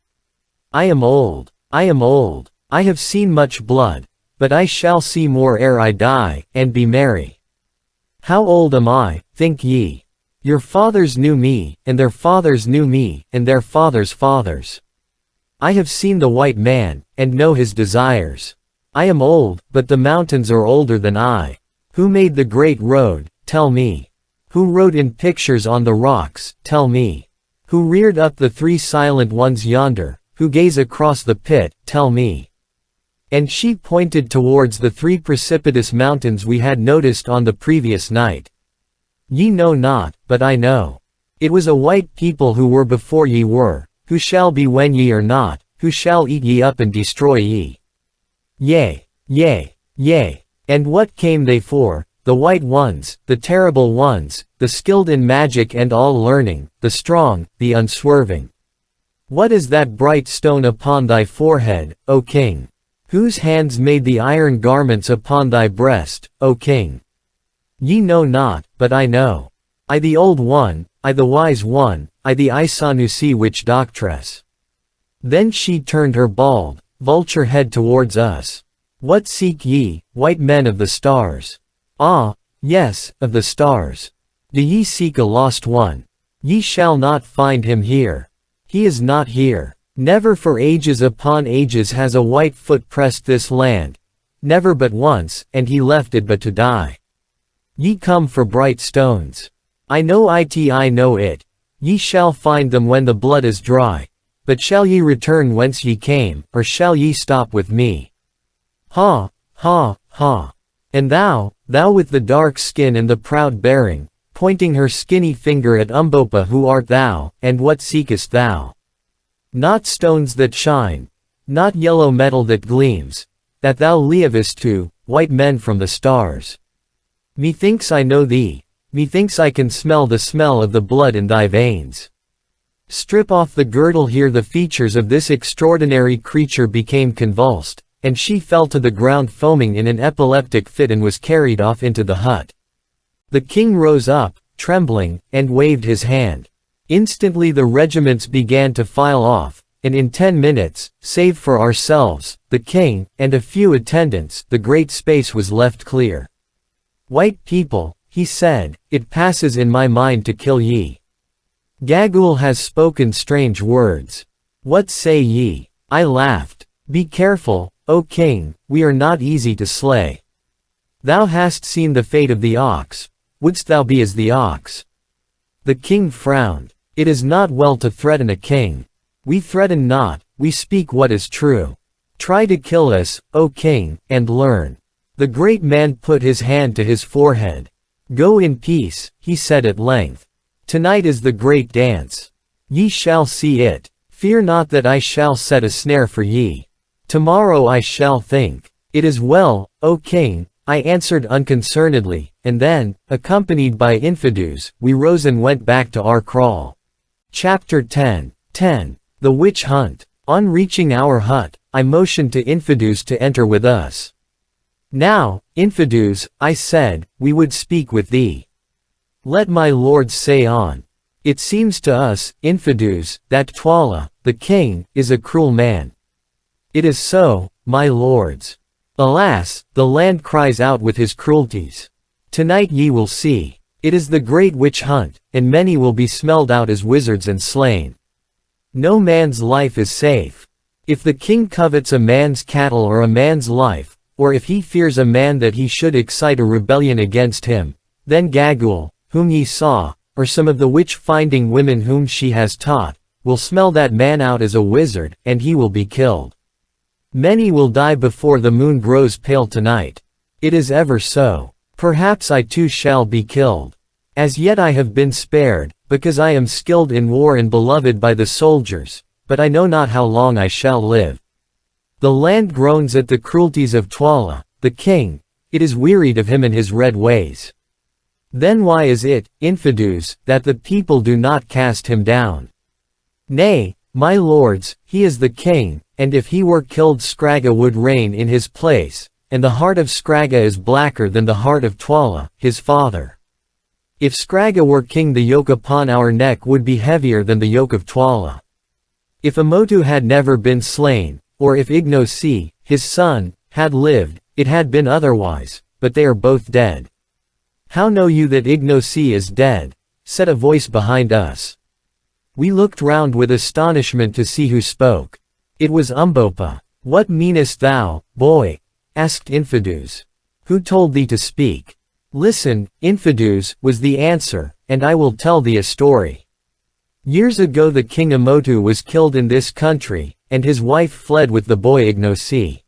I am old, I am old, I have seen much blood, but I shall see more ere I die, and be merry. How old am I, think ye? Your fathers knew me, and their fathers knew me, and their fathers' fathers. I have seen the white man, and know his desires. I am old, but the mountains are older than I. Who made the great road, tell me. Who wrote in pictures on the rocks, tell me. Who reared up the three silent ones yonder, who gaze across the pit, tell me. And she pointed towards the three precipitous mountains we had noticed on the previous night. Ye know not, but I know. It was a white people who were before ye were, who shall be when ye are not, who shall eat ye up and destroy ye. Yea, yea, yea. And what came they for? The white ones, the terrible ones, the skilled in magic and all learning, the strong, the unswerving. What is that bright stone upon thy forehead, O king? Whose hands made the iron garments upon thy breast, O king? Ye know not, but I know. I the old one, I the wise one, I the Isanusi witch doctress. Then she turned her bald, vulture head towards us. What seek ye, white men of the stars? Ah, yes, of the stars. Do ye seek a lost one? Ye shall not find him here. He is not here. Never for ages upon ages has a white foot pressed this land. Never but once, and he left it but to die. Ye come for bright stones. I know I know it. Ye shall find them when the blood is dry. But shall ye return whence ye came, or shall ye stop with me? Ha, ha, ha. And thou with the dark skin and the proud bearing, pointing her skinny finger at Umbopa, who art thou, and what seekest thou? Not stones that shine, not yellow metal that gleams, that thou leavest to, white men from the stars. Methinks I know thee, methinks I can smell the smell of the blood in thy veins. Strip off the girdle. Here the features of this extraordinary creature became convulsed, and she fell to the ground foaming in an epileptic fit and was carried off into the hut. The king rose up, trembling, and waved his hand. Instantly the regiments began to file off, and in 10 minutes, save for ourselves, the king, and a few attendants, the great space was left clear. White people, he said, it passes in my mind to kill ye. Gagul has spoken strange words. What say ye? I laughed. Be careful, O king, we are not easy to slay. Thou hast seen the fate of the ox. Wouldst thou be as the ox? The king frowned. It is not well to threaten a king. We threaten not, we speak what is true. Try to kill us, O king, and learn. The great man put his hand to his forehead. Go in peace, he said at length. Tonight is the great dance. Ye shall see it. Fear not that I shall set a snare for ye. Tomorrow I shall think. It is well, O king, I answered unconcernedly, and then, accompanied by Infidus, we rose and went back to our kraal. Chapter 10. The Witch Hunt. On reaching our hut, I motioned to Infidus to enter with us. Now, Infidus, I said, we would speak with thee. Let my lords say on. It seems to us, Infidus, that Twala, the king, is a cruel man. It is so, my lords. Alas, the land cries out with his cruelties. Tonight ye will see. It is the great witch hunt, and many will be smelled out as wizards and slain. No man's life is safe. If the king covets a man's cattle or a man's life, or if he fears a man that he should excite a rebellion against him, then Gagul, whom ye saw, or some of the witch-finding women whom she has taught, will smell that man out as a wizard, and he will be killed. Many will die before the moon grows pale tonight. It is ever so. Perhaps I too shall be killed. As yet I have been spared, because I am skilled in war and beloved by the soldiers, but I know not how long I shall live. The land groans at the cruelties of Twala, the king. It is wearied of him and his red ways. Then why is it, Infidus, that the people do not cast him down? Nay, my lords, he is the king, and if he were killed Skraga would reign in his place, and the heart of Skraga is blacker than the heart of Twala, his father. If Skraga were king, the yoke upon our neck would be heavier than the yoke of Twala. If Amotu had never been slain, or if Ignosi, his son, had lived, it had been otherwise, but they are both dead. How know you that Ignosi is dead? Said a voice behind us. We looked round with astonishment to see who spoke. It was Umbopa. What meanest thou, boy? Asked Infidus. Who told thee to speak? Listen, Infidus, was the answer, and I will tell thee a story. Years ago the king Amotu was killed in this country, and his wife fled with the boy Ignosi.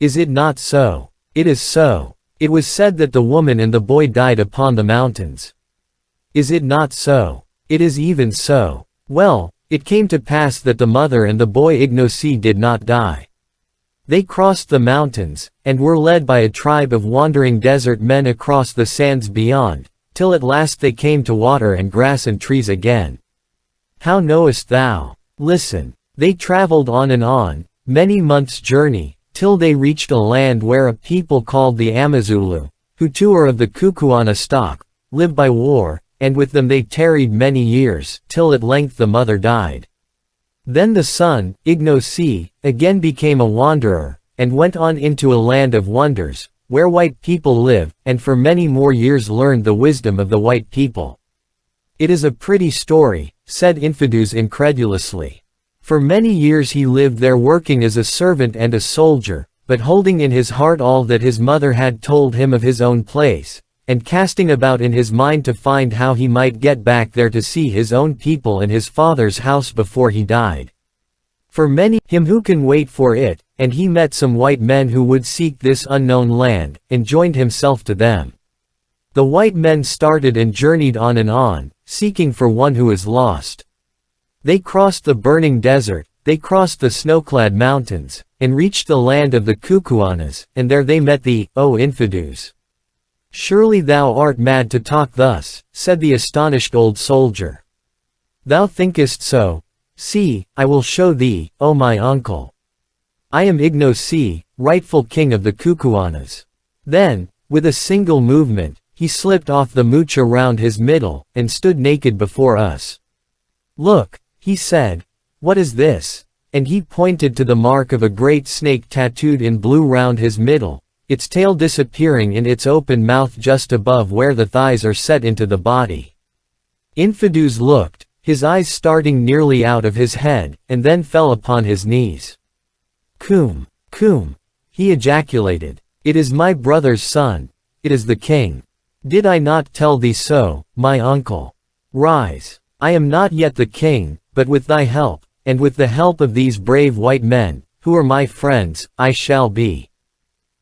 Is it not so? It is so. It was said that the woman and the boy died upon the mountains. Is it not so? It is even so. Well, it came to pass that the mother and the boy Ignosi did not die. They crossed the mountains, and were led by a tribe of wandering desert men across the sands beyond, till at last they came to water and grass and trees again. How knowest thou? Listen. They traveled on, many months' journey, till they reached a land where a people called the Amazulu, who too are of the Kukuana stock, live by war, and with them they tarried many years, till at length the mother died. Then the son, Ignosi, again became a wanderer, and went on into a land of wonders, where white people live, and for many more years learned the wisdom of the white people. It is a pretty story, said Infidus incredulously. For many years he lived there working as a servant and a soldier, but holding in his heart all that his mother had told him of his own place, and casting about in his mind to find how he might get back there to see his own people and his father's house before he died. For many him who can wait for it, and he met some white men who would seek this unknown land, and joined himself to them. The white men started and journeyed on, seeking for one who is lost. They crossed the burning desert, they crossed the snow-clad mountains, and reached the land of the Kukuanas, and there they met thee, O Infidus. Surely thou art mad to talk thus, said the astonished old soldier. Thou thinkest so. See, I will show thee, O my uncle. I am Ignosi, rightful king of the Kukuanas. Then, with a single movement, he slipped off the mucha round his middle, and stood naked before us. Look, he said. What is this? And he pointed to the mark of a great snake tattooed in blue round his middle, its tail disappearing in its open mouth just above where the thighs are set into the body. Infidus looked, his eyes starting nearly out of his head, and then fell upon his knees. Kum, he ejaculated. It is my brother's son. It is the king. Did I not tell thee so, my uncle? Rise. I am not yet the king, but with thy help, and with the help of these brave white men, who are my friends, I shall be.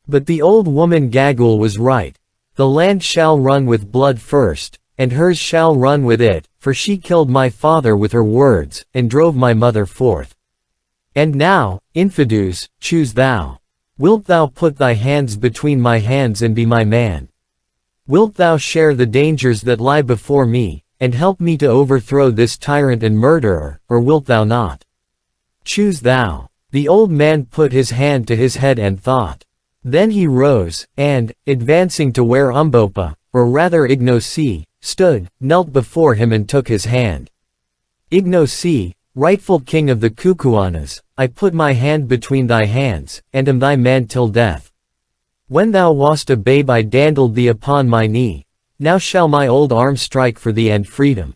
But the old woman Gagul was right. The land shall run with blood first, and hers shall run with it, for she killed my father with her words, and drove my mother forth. And now, Infidus, choose thou. Wilt thou put thy hands between my hands and be my man? Wilt thou share the dangers that lie before me, and help me to overthrow this tyrant and murderer, or wilt thou not? Choose thou. The old man put his hand to his head and thought. Then he rose, and, advancing to where Umbopa, or rather Ignosi, stood, knelt before him and took his hand. Ignosi, rightful king of the Kukuanas, I put my hand between thy hands, and am thy man till death. When thou wast a babe I dandled thee upon my knee, now shall my old arm strike for thee and freedom.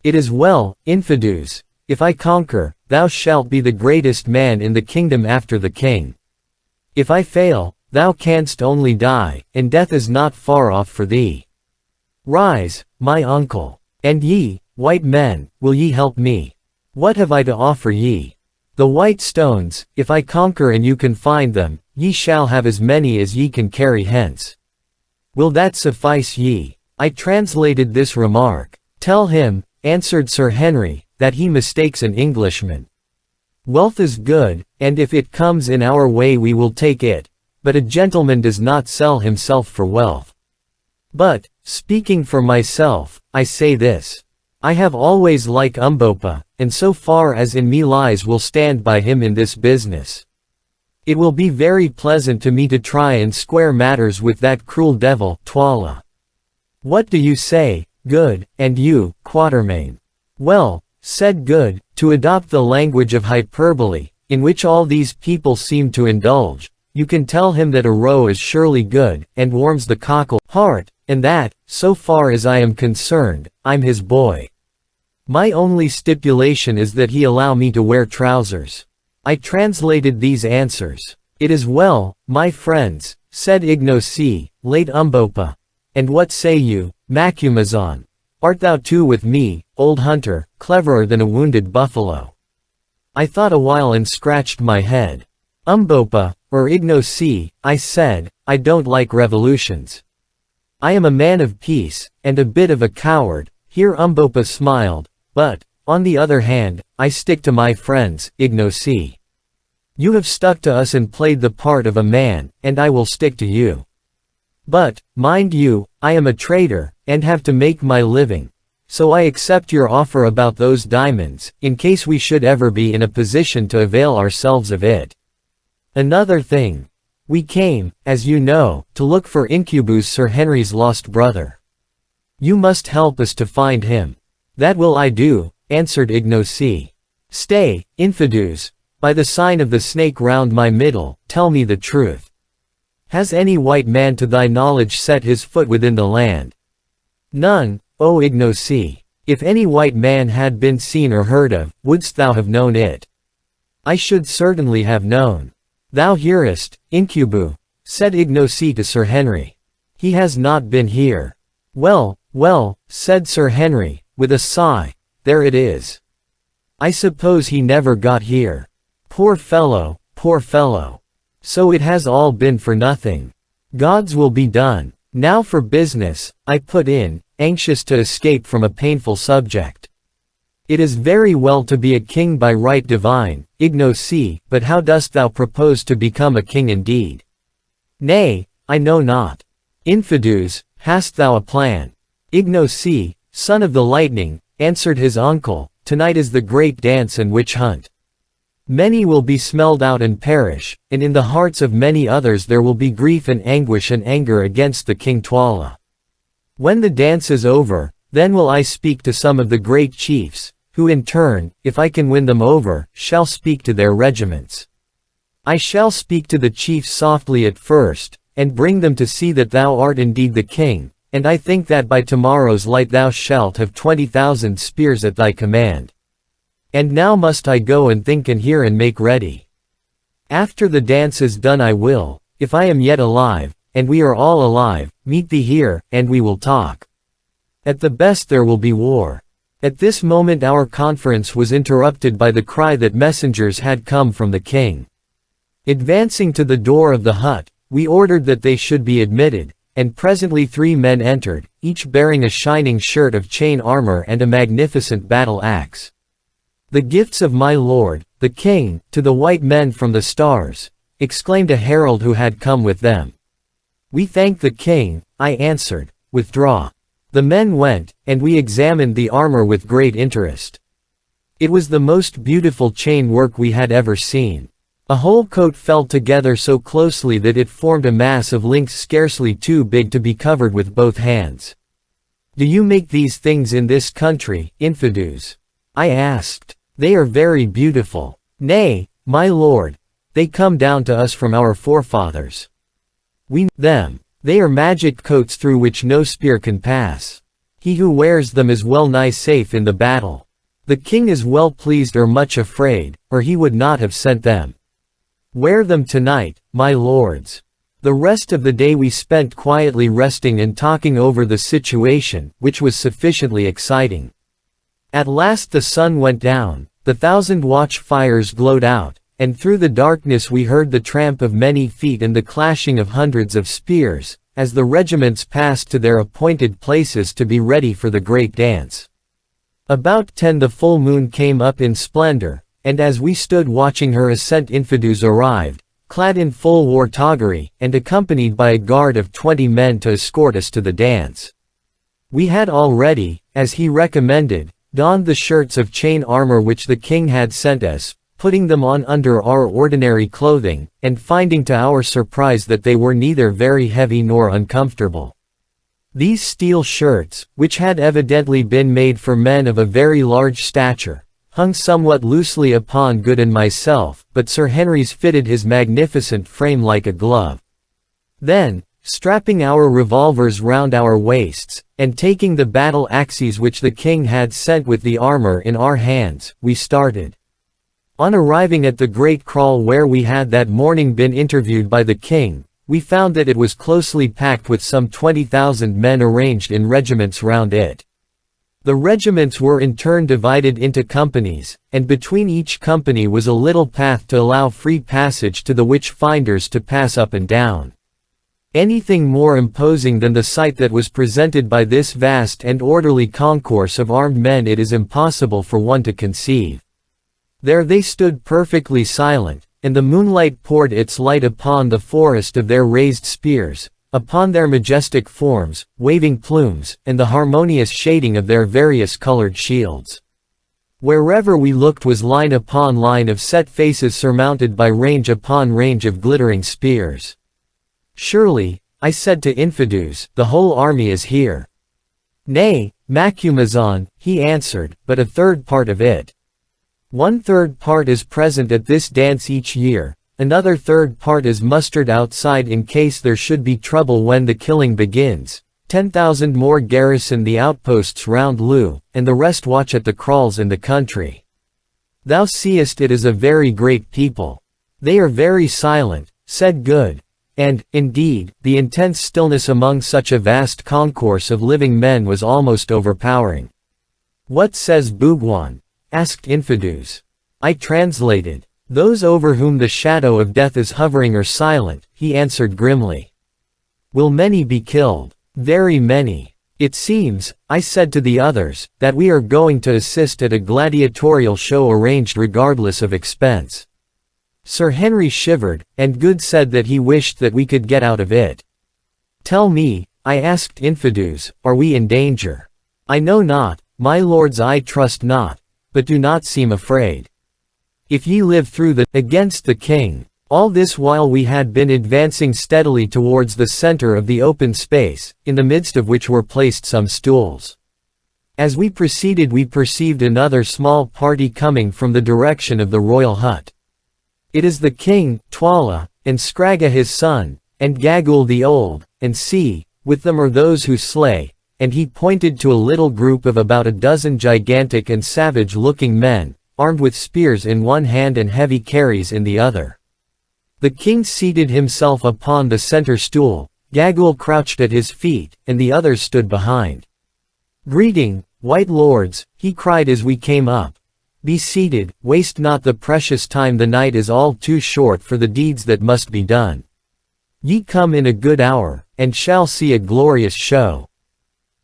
It is well, Infidus, if I conquer, thou shalt be the greatest man in the kingdom after the king. If I fail, thou canst only die, and death is not far off for thee. Rise, my uncle. And ye, white men, will ye help me? What have I to offer ye? The white stones, if I conquer and you can find them, ye shall have as many as ye can carry hence. Will that suffice ye? I translated this remark. Tell him, answered Sir Henry, that he mistakes an Englishman. Wealth is good, and if it comes in our way we will take it, but a gentleman does not sell himself for wealth. But, speaking for myself, I say this. I have always liked Umbopa, and so far as in me lies will stand by him in this business. It will be very pleasant to me to try and square matters with that cruel devil, Twala. What do you say, Good, and you, Quatermain? Well, said Good, to adopt the language of hyperbole, in which all these people seem to indulge, you can tell him that a roe is surely good, and warms the cockle heart, and that, so far as I am concerned, I'm his boy. My only stipulation is that he allow me to wear trousers. I translated these answers. It is well, my friends, said Ignosi, late Umbopa. And what say you, Macumazon? Art thou too with me, old hunter, cleverer than a wounded buffalo? I thought a while and scratched my head. Umbopa, or Ignosi, I said, I don't like revolutions. I am a man of peace, and a bit of a coward. Here Umbopa smiled, but, on the other hand, I stick to my friends, Ignosi. You have stuck to us and played the part of a man, and I will stick to you. But, mind you, I am a trader, and have to make my living. So I accept your offer about those diamonds, in case we should ever be in a position to avail ourselves of it. Another thing. We came, as you know, to look for Incubus, Sir Henry's lost brother. You must help us to find him. That will I do, answered Ignosi. Stay, Infidus, by the sign of the snake round my middle, tell me the truth. Has any white man to thy knowledge set his foot within the land? None, O Ignosi. If any white man had been seen or heard of, wouldst thou have known it? I should certainly have known. Thou hearest, Incubu, said Ignosi to Sir Henry. He has not been here. Well, well, said Sir Henry, with a sigh, there it is. I suppose he never got here. Poor fellow, poor fellow. So it has all been for nothing. God's will be done. Now for business, I put in, anxious to escape from a painful subject. It is very well to be a king by right divine, Ignosi, but how dost thou propose to become a king indeed? Nay, I know not. Infidus, hast thou a plan? Ignosi, son of the lightning, answered his uncle, tonight is the great dance and witch hunt. Many will be smelled out and perish, and in the hearts of many others there will be grief and anguish and anger against the king Twala. When the dance is over, then will I speak to some of the great chiefs, who in turn, if I can win them over, shall speak to their regiments. I shall speak to the chiefs softly at first, and bring them to see that thou art indeed the king, and I think that by tomorrow's light thou shalt have 20,000 spears at thy command. And now must I go and think and hear and make ready. After the dance is done I will, if I am yet alive, and we are all alive, meet thee here, and we will talk. At the best there will be war. At this moment our conference was interrupted by the cry that messengers had come from the king. Advancing to the door of the hut, we ordered that they should be admitted, and presently 3 men entered, each bearing a shining shirt of chain armor and a magnificent battle axe. The gifts of my lord, the king, to the white men from the stars, exclaimed a herald who had come with them. We thank the king, I answered, withdraw. The men went, and we examined the armor with great interest. It was the most beautiful chain work we had ever seen. A whole coat fell together so closely that it formed a mass of links scarcely too big to be covered with both hands. Do you make these things in this country, Infidus? I asked. They are very beautiful. Nay, my lord, they come down to us from our forefathers. We know them. They are magic coats through which no spear can pass. He who wears them is well nigh safe in the battle. The king is well pleased or much afraid, or he would not have sent them. Wear them tonight, my lords. The rest of the day we spent quietly resting and talking over the situation, which was sufficiently exciting. At last the sun went down, the 1,000 watch-fires glowed out, and through the darkness we heard the tramp of many feet and the clashing of hundreds of spears, as the regiments passed to their appointed places to be ready for the great dance. About 10 the full moon came up in splendor, and as we stood watching her ascent Infidus arrived, clad in full war toggery, and accompanied by a guard of 20 men to escort us to the dance. We had already, as he recommended, donned the shirts of chain armor which the king had sent us, putting them on under our ordinary clothing, and finding to our surprise that they were neither very heavy nor uncomfortable. These steel shirts, which had evidently been made for men of a very large stature, hung somewhat loosely upon Good and myself, but Sir Henry's fitted his magnificent frame like a glove. Then, strapping our revolvers round our waists, and taking the battle axes which the king had sent with the armor in our hands, we started. On arriving at the great kraal where we had that morning been interviewed by the king, we found that it was closely packed with some 20,000 men arranged in regiments round it. The regiments were in turn divided into companies, and between each company was a little path to allow free passage to the witch-finders to pass up and down. Anything more imposing than the sight that was presented by this vast and orderly concourse of armed men it is impossible for one to conceive. There they stood perfectly silent, and the moonlight poured its light upon the forest of their raised spears, upon their majestic forms, waving plumes, and the harmonious shading of their various colored shields. Wherever we looked was line upon line of set faces surmounted by range upon range of glittering spears. Surely, I said to Infidus, the whole army is here. Nay, Macumazahn, he answered, but a third part of it. 1/3 part is present at this dance each year. Another third part is mustered outside in case there should be trouble when the killing begins. 10,000 more garrison the outposts round Looe, and the rest watch at the kraals in the country. Thou seest it is a very great people. They are very silent, said Good. And, indeed, the intense stillness among such a vast concourse of living men was almost overpowering. What says Bhugwan? Asked Infidus. I translated. Those over whom the shadow of death is hovering are silent, he answered grimly. Will many be killed? Very many. It seems, I said to the others, that we are going to assist at a gladiatorial show arranged regardless of expense. Sir Henry shivered, and Good said that he wished that we could get out of it. Tell me, I asked Infidus, are we in danger? I know not, my lords, I trust not, but do not seem afraid. If ye live through against the king. All this while we had been advancing steadily towards the center of the open space, in the midst of which were placed some stools. As we proceeded we perceived another small party coming from the direction of the royal hut. It is the king, Twala, and Scragga his son, and Gagul the old, and see, with them are those who slay, and he pointed to a little group of about a dozen gigantic and savage-looking men, armed with spears in one hand and heavy carries in the other. The king seated himself upon the center stool, Gagul crouched at his feet, and the others stood behind. Greeting, white lords, he cried as we came up. Be seated, waste not the precious time, the night is all too short for the deeds that must be done. Ye come in a good hour, and shall see a glorious show.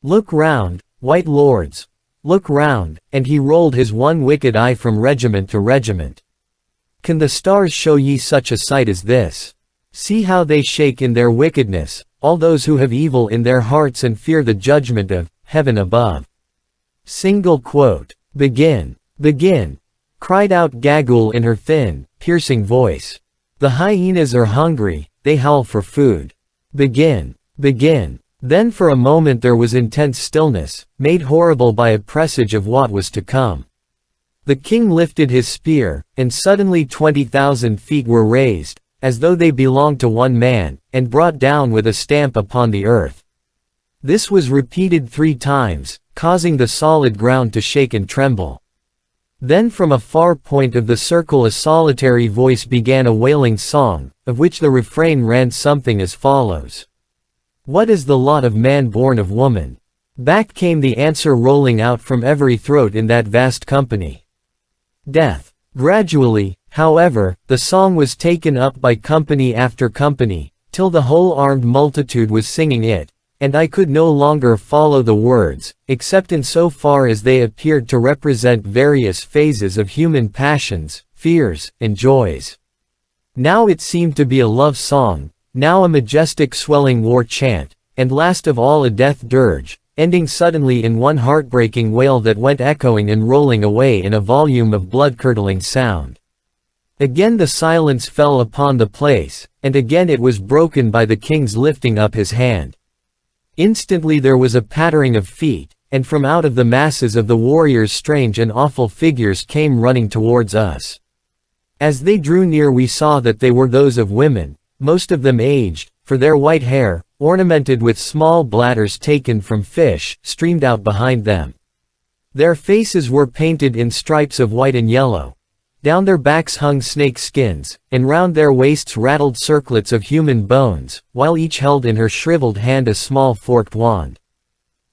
Look round, white lords. Look round, and he rolled his one wicked eye from regiment to regiment. Can the stars show ye such a sight as this? See how they shake in their wickedness, all those who have evil in their hearts and fear the judgment of heaven above. Single quote. Begin. Begin. Cried out Gagul in her thin, piercing voice. The hyenas are hungry, they howl for food. Begin. Begin. Then for a moment there was intense stillness, made horrible by a presage of what was to come. The king lifted his spear, and suddenly 20,000 feet were raised, as though they belonged to one man, and brought down with a stamp upon the earth. This was repeated 3 times, causing the solid ground to shake and tremble. Then from a far point of the circle a solitary voice began a wailing song, of which the refrain ran something as follows. What is the lot of man born of woman? Back came the answer rolling out from every throat in that vast company. Death. Gradually, however, the song was taken up by company after company, till the whole armed multitude was singing it, and I could no longer follow the words, except in so far as they appeared to represent various phases of human passions, fears, and joys. Now it seemed to be a love song, now a majestic swelling war chant, and last of all a death dirge, ending suddenly in one heartbreaking wail that went echoing and rolling away in a volume of blood-curdling sound. Again the silence fell upon the place, and again it was broken by the king's lifting up his hand. Instantly there was a pattering of feet, and from out of the masses of the warriors strange and awful figures came running towards us. As they drew near we saw that they were those of women, most of them aged, for their white hair, ornamented with small bladders taken from fish, streamed out behind them. Their faces were painted in stripes of white and yellow. Down their backs hung snake skins, and round their waists rattled circlets of human bones, while each held in her shriveled hand a small forked wand.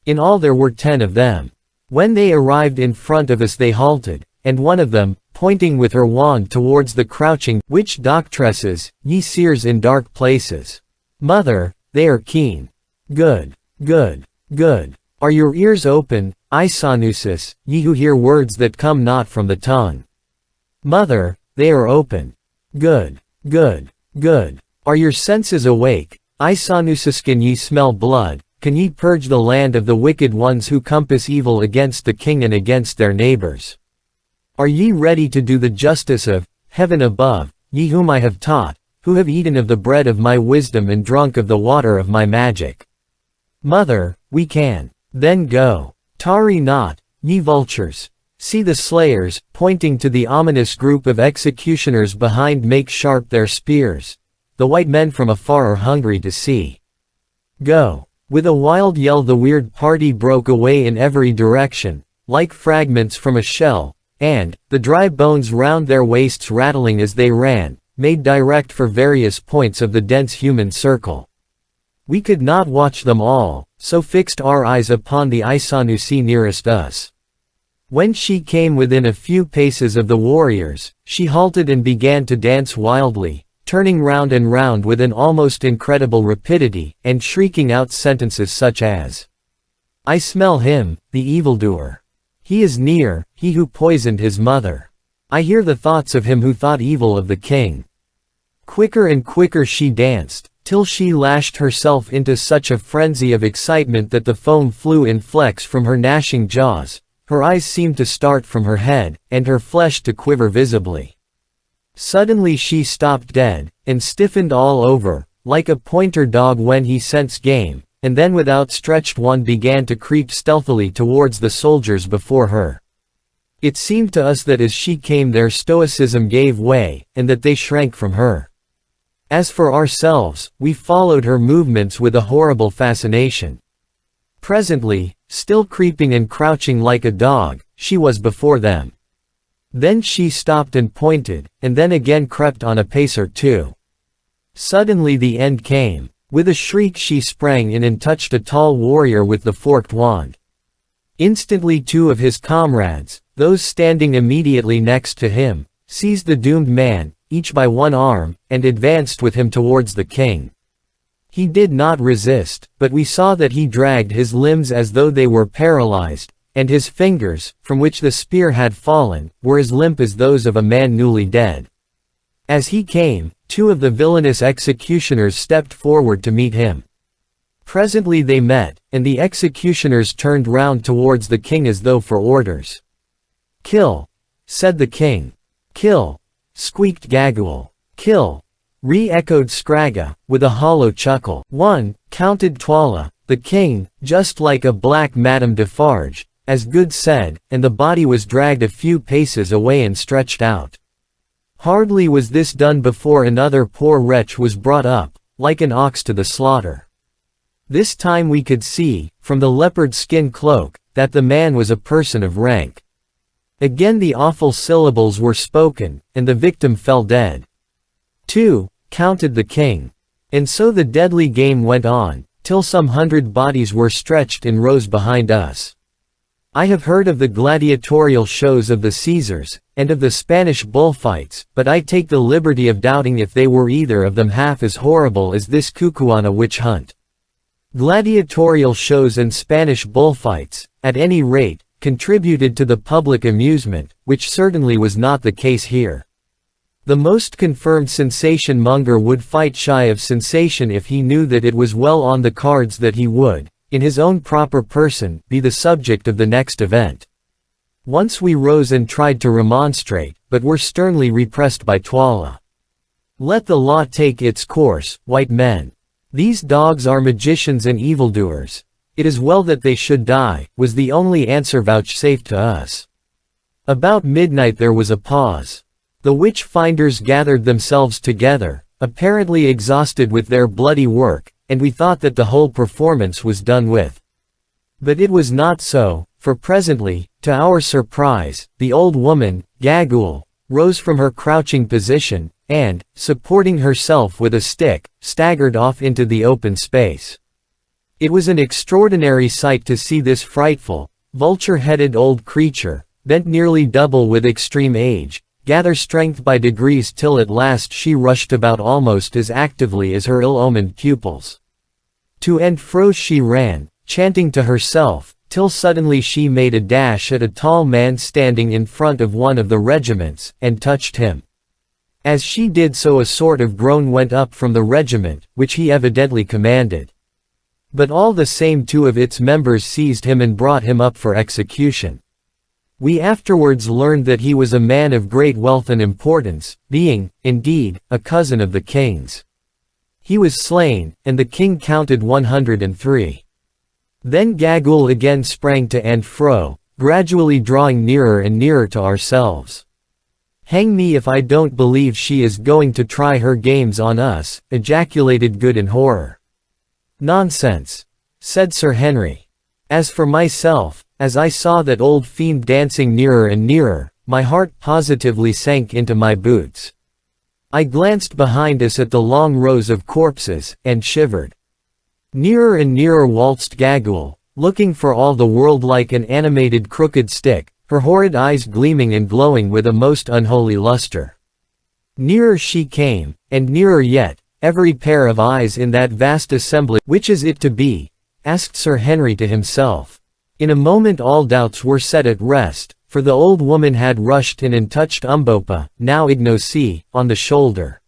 In all there were 10 of them. When they arrived in front of us they halted, and one of them, pointing with her wand towards the crouching witch doctresses, ye seers in dark places. Mother, they are keen. Good, good, good. Are your ears open, Isanusis, ye who hear words that come not from the tongue? Mother, they are open. Good, good, good. Are your senses awake, Isanusis? Can ye smell blood? Can ye purge the land of the wicked ones who compass evil against the king and against their neighbors? Are ye ready to do the justice of heaven above, ye whom I have taught, who have eaten of the bread of my wisdom and drunk of the water of my magic? Mother, we can. Then go. Tarry not, ye vultures. See the slayers, pointing to the ominous group of executioners behind, make sharp their spears. The white men from afar are hungry to see. Go. With a wild yell the weird party broke away in every direction, like fragments from a shell, and, the dry bones round their waists rattling as they ran, made direct for various points of the dense human circle. We could not watch them all, so fixed our eyes upon the Isanusi nearest us. When she came within a few paces of the warriors, she halted and began to dance wildly, turning round and round with an almost incredible rapidity, and shrieking out sentences such as, I smell him, the evildoer. He is near, he who poisoned his mother. I hear the thoughts of him who thought evil of the king. Quicker and quicker she danced, till she lashed herself into such a frenzy of excitement that the foam flew in flecks from her gnashing jaws. Her eyes seemed to start from her head, and her flesh to quiver visibly. Suddenly she stopped dead, and stiffened all over, like a pointer dog when he scents game, and then with outstretched wand began to creep stealthily towards the soldiers before her. It seemed to us that as she came their stoicism gave way, and that they shrank from her. As for ourselves, we followed her movements with a horrible fascination. Presently, still creeping and crouching like a dog, she was before them. Then she stopped and pointed, and then again crept on a pace or two. Suddenly the end came. With a shriek she sprang in and touched a tall warrior with the forked wand. Instantly 2 of his comrades, those standing immediately next to him, seized the doomed man, each by one arm, and advanced with him towards the king. He did not resist, but we saw that he dragged his limbs as though they were paralyzed, and his fingers, from which the spear had fallen, were as limp as those of a man newly dead. As he came, 2 of the villainous executioners stepped forward to meet him. Presently they met, and the executioners turned round towards the king as though for orders. Kill, said the king. Kill, squeaked Gaguel. Kill, re-echoed Scragga, with a hollow chuckle. 1, counted Twala, the king, just like a black Madame Defarge, as Good said, and the body was dragged a few paces away and stretched out. Hardly was this done before another poor wretch was brought up, like an ox to the slaughter. This time we could see, from the leopard skin cloak, that the man was a person of rank. Again the awful syllables were spoken, and the victim fell dead. 2, counted the king. And so the deadly game went on, till some 100 bodies were stretched in rows behind us. I have heard of the gladiatorial shows of the Caesars, and of the Spanish bullfights, but I take the liberty of doubting if they were either of them half as horrible as this Kukuana witch hunt. Gladiatorial shows and Spanish bullfights, at any rate, contributed to the public amusement, which certainly was not the case here. The most confirmed sensation monger would fight shy of sensation if he knew that it was well on the cards that he would, in his own proper person, be the subject of the next event. Once we rose and tried to remonstrate, but were sternly repressed by Twala. Let the law take its course, white men. These dogs are magicians and evildoers. It is well that they should die, was the only answer vouchsafed to us. About midnight there was a pause. The witch-finders gathered themselves together, apparently exhausted with their bloody work, and we thought that the whole performance was done with. But it was not so, for presently, to our surprise, the old woman, Gagul, rose from her crouching position, and, supporting herself with a stick, staggered off into the open space. It was an extraordinary sight to see this frightful, vulture-headed old creature, bent nearly double with extreme age, gather strength by degrees till at last she rushed about almost as actively as her ill-omened pupils. To and fro she ran, chanting to herself, till suddenly she made a dash at a tall man standing in front of one of the regiments, and touched him. As she did so a sort of groan went up from the regiment, which he evidently commanded. But all the same 2 of its members seized him and brought him up for execution. We afterwards learned that he was a man of great wealth and importance, being, indeed, a cousin of the king's. He was slain, and the king counted 103. Then Gagul again sprang to and fro, gradually drawing nearer and nearer to ourselves. Hang me if I don't believe she is going to try her games on us, ejaculated Good in horror. Nonsense, said Sir Henry. As for myself, as I saw that old fiend dancing nearer and nearer, my heart positively sank into my boots. I glanced behind us at the long rows of corpses, and shivered. Nearer and nearer waltzed Gagul, looking for all the world like an animated crooked stick, her horrid eyes gleaming and glowing with a most unholy luster. Nearer she came, and nearer yet, every pair of eyes in that vast assembly. Which is it to be? Asked Sir Henry to himself. In a moment all doubts were set at rest, for the old woman had rushed in and touched Umbopa, now Ignosi, on the shoulder.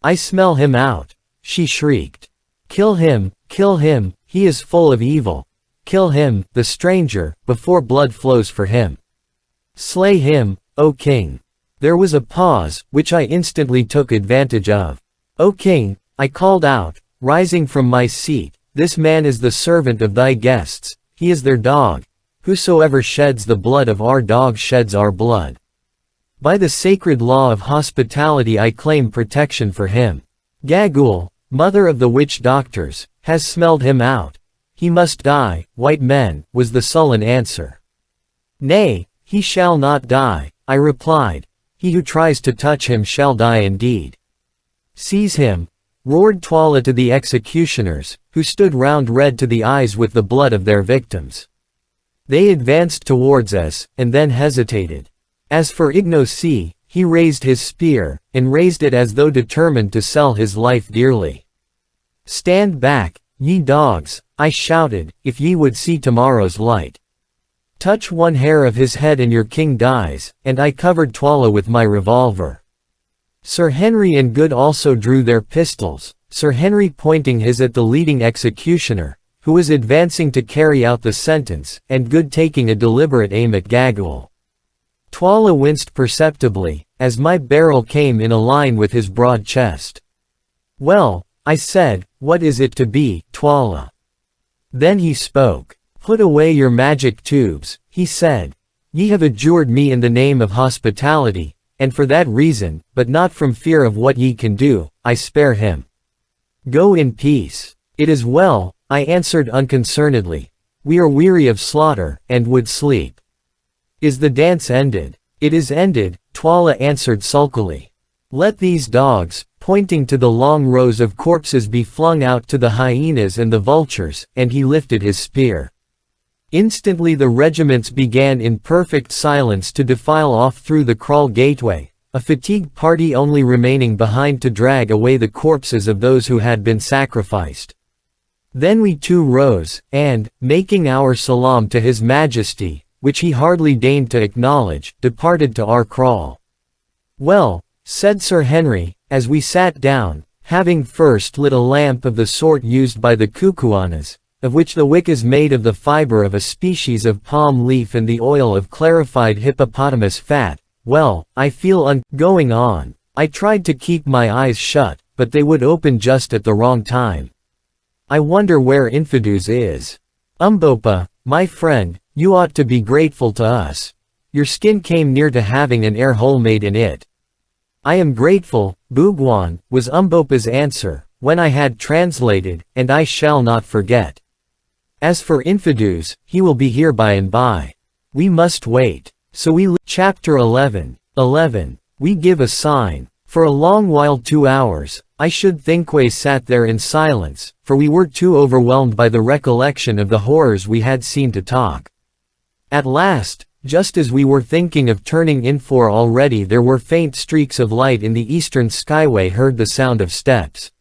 I smell him out, she shrieked. Kill him, he is full of evil. Kill him, the stranger, before blood flows for him. Slay him, O king. There was a pause, which I instantly took advantage of. O king, I called out, rising from my seat, this man is the servant of thy guests, he is their dog. Whosoever sheds the blood of our dog sheds our blood. By the sacred law of hospitality I claim protection for him. Gagul, mother of the witch doctors, has smelled him out. He must die, white men, was the sullen answer. Nay, he shall not die, I replied. He who tries to touch him shall die indeed. Seize him, roared Twala to the executioners, who stood round red to the eyes with the blood of their victims. They advanced towards us, and then hesitated. As for Ignosi, he raised his spear, and raised it as though determined to sell his life dearly. Stand back, ye dogs, I shouted, if ye would see tomorrow's light. Touch one hair of his head and your king dies, and I covered Twala with my revolver. Sir Henry and Good also drew their pistols, Sir Henry pointing his at the leading executioner, who was advancing to carry out the sentence, and Good taking a deliberate aim at Gagul. Twala winced perceptibly, as my barrel came in a line with his broad chest. Well, I said, what is it to be, Twala? Then he spoke. Put away your magic tubes, he said. Ye have adjured me in the name of hospitality, and for that reason, but not from fear of what ye can do, I spare him. Go in peace. It is well, I answered unconcernedly. We are weary of slaughter, and would sleep. Is the dance ended? It is ended, Twala answered sulkily. Let these dogs, pointing to the long rows of corpses, be flung out to the hyenas and the vultures, and he lifted his spear. Instantly the regiments began in perfect silence to defile off through the kraal gateway, a fatigued party only remaining behind to drag away the corpses of those who had been sacrificed. Then we too rose, and, making our salam to His Majesty, which he hardly deigned to acknowledge, departed to our kraal. Well, said Sir Henry, as we sat down, having first lit a lamp of the sort used by the Kukuanas, of which the wick is made of the fiber of a species of palm leaf and the oil of clarified hippopotamus fat. Well, I feel going on. I tried to keep my eyes shut, but they would open just at the wrong time. I wonder where Infidus is. Umbopa, my friend, you ought to be grateful to us. Your skin came near to having an air hole made in it. I am grateful, Bhugwan, was Umbopa's answer, when I had translated, and I shall not forget. As for Infidus, he will be here by and by. We must wait. So we Chapter 11. We give a sign. For a long while, 2 hours, I should think we sat there in silence, for we were too overwhelmed by the recollection of the horrors we had seen to talk. At last, just as we were thinking of turning in, for already there were faint streaks of light in the eastern skyway, heard the sound of steps.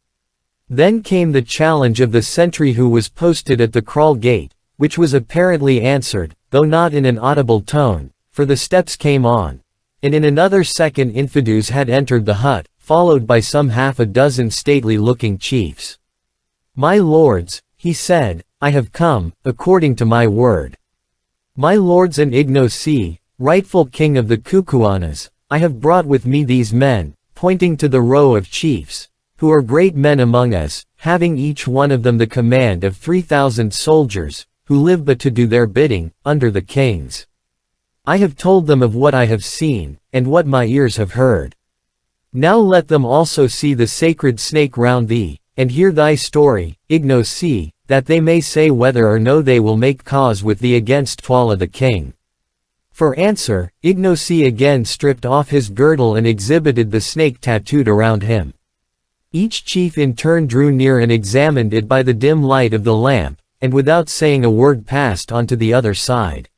Then came the challenge of the sentry who was posted at the kraal gate, which was apparently answered, though not in an audible tone, for the steps came on, and in another second Infidus had entered the hut, followed by some half a dozen stately-looking chiefs. My lords, he said, I have come, according to my word. My lords and Ignosi, rightful king of the Kukuanas, I have brought with me these men, pointing to the row of chiefs, who are great men among us, having each one of them the command of 3,000 soldiers, who live but to do their bidding, under the kings. I have told them of what I have seen, and what my ears have heard. Now let them also see the sacred snake round thee, and hear thy story, Ignosi, that they may say whether or no they will make cause with thee against Twala the king. For answer, Ignosi again stripped off his girdle and exhibited the snake tattooed around him. Each chief in turn drew near and examined it by the dim light of the lamp, and without saying a word passed on to the other side.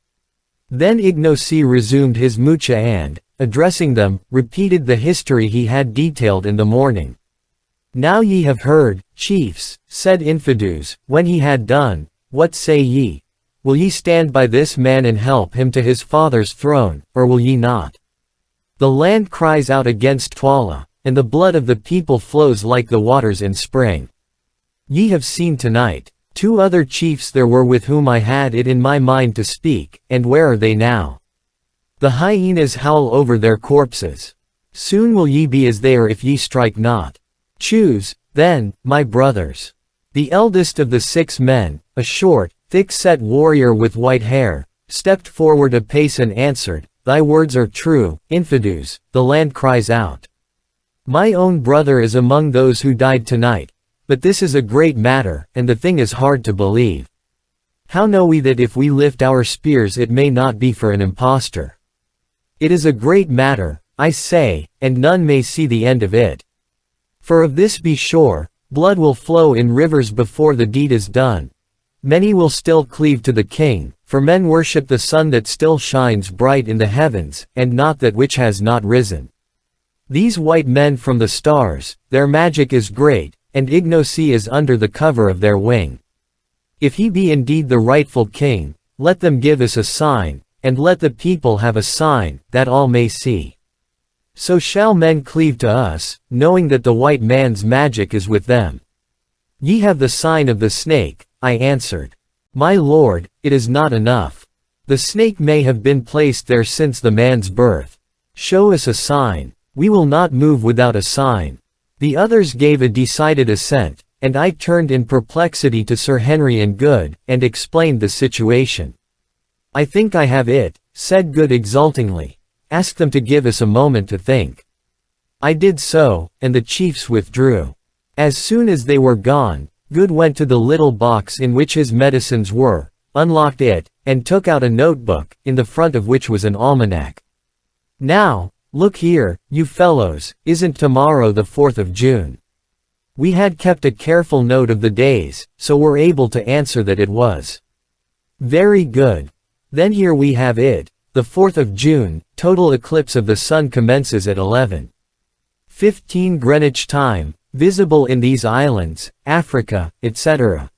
Then Ignosi resumed his mucha and, addressing them, repeated the history he had detailed in the morning. Now ye have heard, chiefs, said Infidus, when he had done, what say ye? Will ye stand by this man and help him to his father's throne, or will ye not? The land cries out against Twala, and the blood of the people flows like the waters in spring. Ye have seen tonight. 2 other chiefs there were with whom I had it in my mind to speak, and where are they now? The hyenas howl over their corpses. Soon will ye be as they are if ye strike not. Choose, then, my brothers. The eldest of the 6 men, a short, thick-set warrior with white hair, stepped forward a pace and answered, Thy words are true, Infidus, the land cries out. My own brother is among those who died tonight. But this is a great matter, and the thing is hard to believe. How know we that if we lift our spears it may not be for an impostor? It is a great matter, I say, and none may see the end of it. For of this be sure, blood will flow in rivers before the deed is done. Many will still cleave to the king, for men worship the sun that still shines bright in the heavens, and not that which has not risen. These white men from the stars, their magic is great, and Ignosi is under the cover of their wing. If he be indeed the rightful king, let them give us a sign, and let the people have a sign, that all may see. So shall men cleave to us, knowing that the white man's magic is with them. Ye have the sign of the snake, I answered. My lord, it is not enough. The snake may have been placed there since the man's birth. Show us a sign. We will not move without a sign. The others gave a decided assent, and I turned in perplexity to Sir Henry and Good, and explained the situation. I think I have it, said Good exultingly. Ask them to give us a moment to think. I did so, and the chiefs withdrew. As soon as they were gone, Good went to the little box in which his medicines were, unlocked it, and took out a notebook, in the front of which was an almanac. "Now, look here, you fellows, isn't tomorrow the 4th of June?" We had kept a careful note of the days, so were able to answer that it was. "Very good. Then here we have it, the 4th of June, total eclipse of the sun commences at 11:15 Greenwich time, visible in these islands, Africa, etc.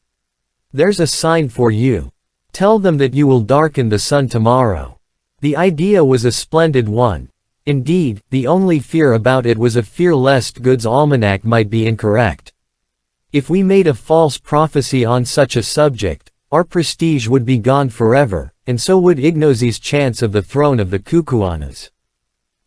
There's a sign for you. Tell them that you will darken the sun tomorrow." The idea was a splendid one. Indeed, the only fear about it was a fear lest Good's almanac might be incorrect. If we made a false prophecy on such a subject, our prestige would be gone forever, and so would Ignosi's chance of the throne of the Kukuanas.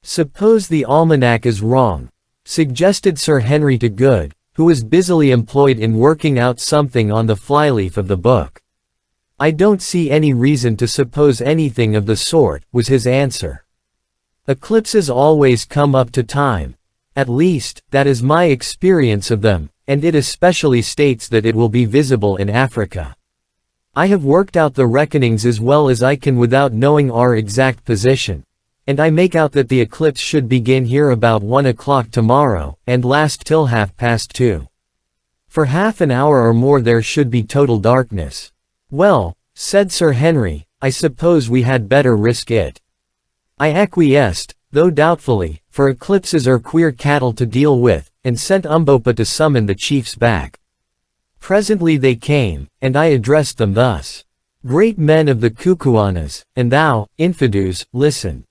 "Suppose the almanac is wrong," suggested Sir Henry to Good, who was busily employed in working out something on the flyleaf of the book. "I don't see any reason to suppose anything of the sort," was his answer. "Eclipses always come up to time. At least, that is my experience of them, and it especially states that it will be visible in Africa. I have worked out the reckonings as well as I can without knowing our exact position, and I make out that the eclipse should begin here about 1 o'clock tomorrow, and last till 2:30. For half an hour or more there should be total darkness." "Well," said Sir Henry, "I suppose we had better risk it." I acquiesced, though doubtfully, for eclipses are queer cattle to deal with, and sent Umbopa to summon the chiefs back. Presently they came, and I addressed them thus: "Great men of the Kukuanas, and thou, Infidus, listen.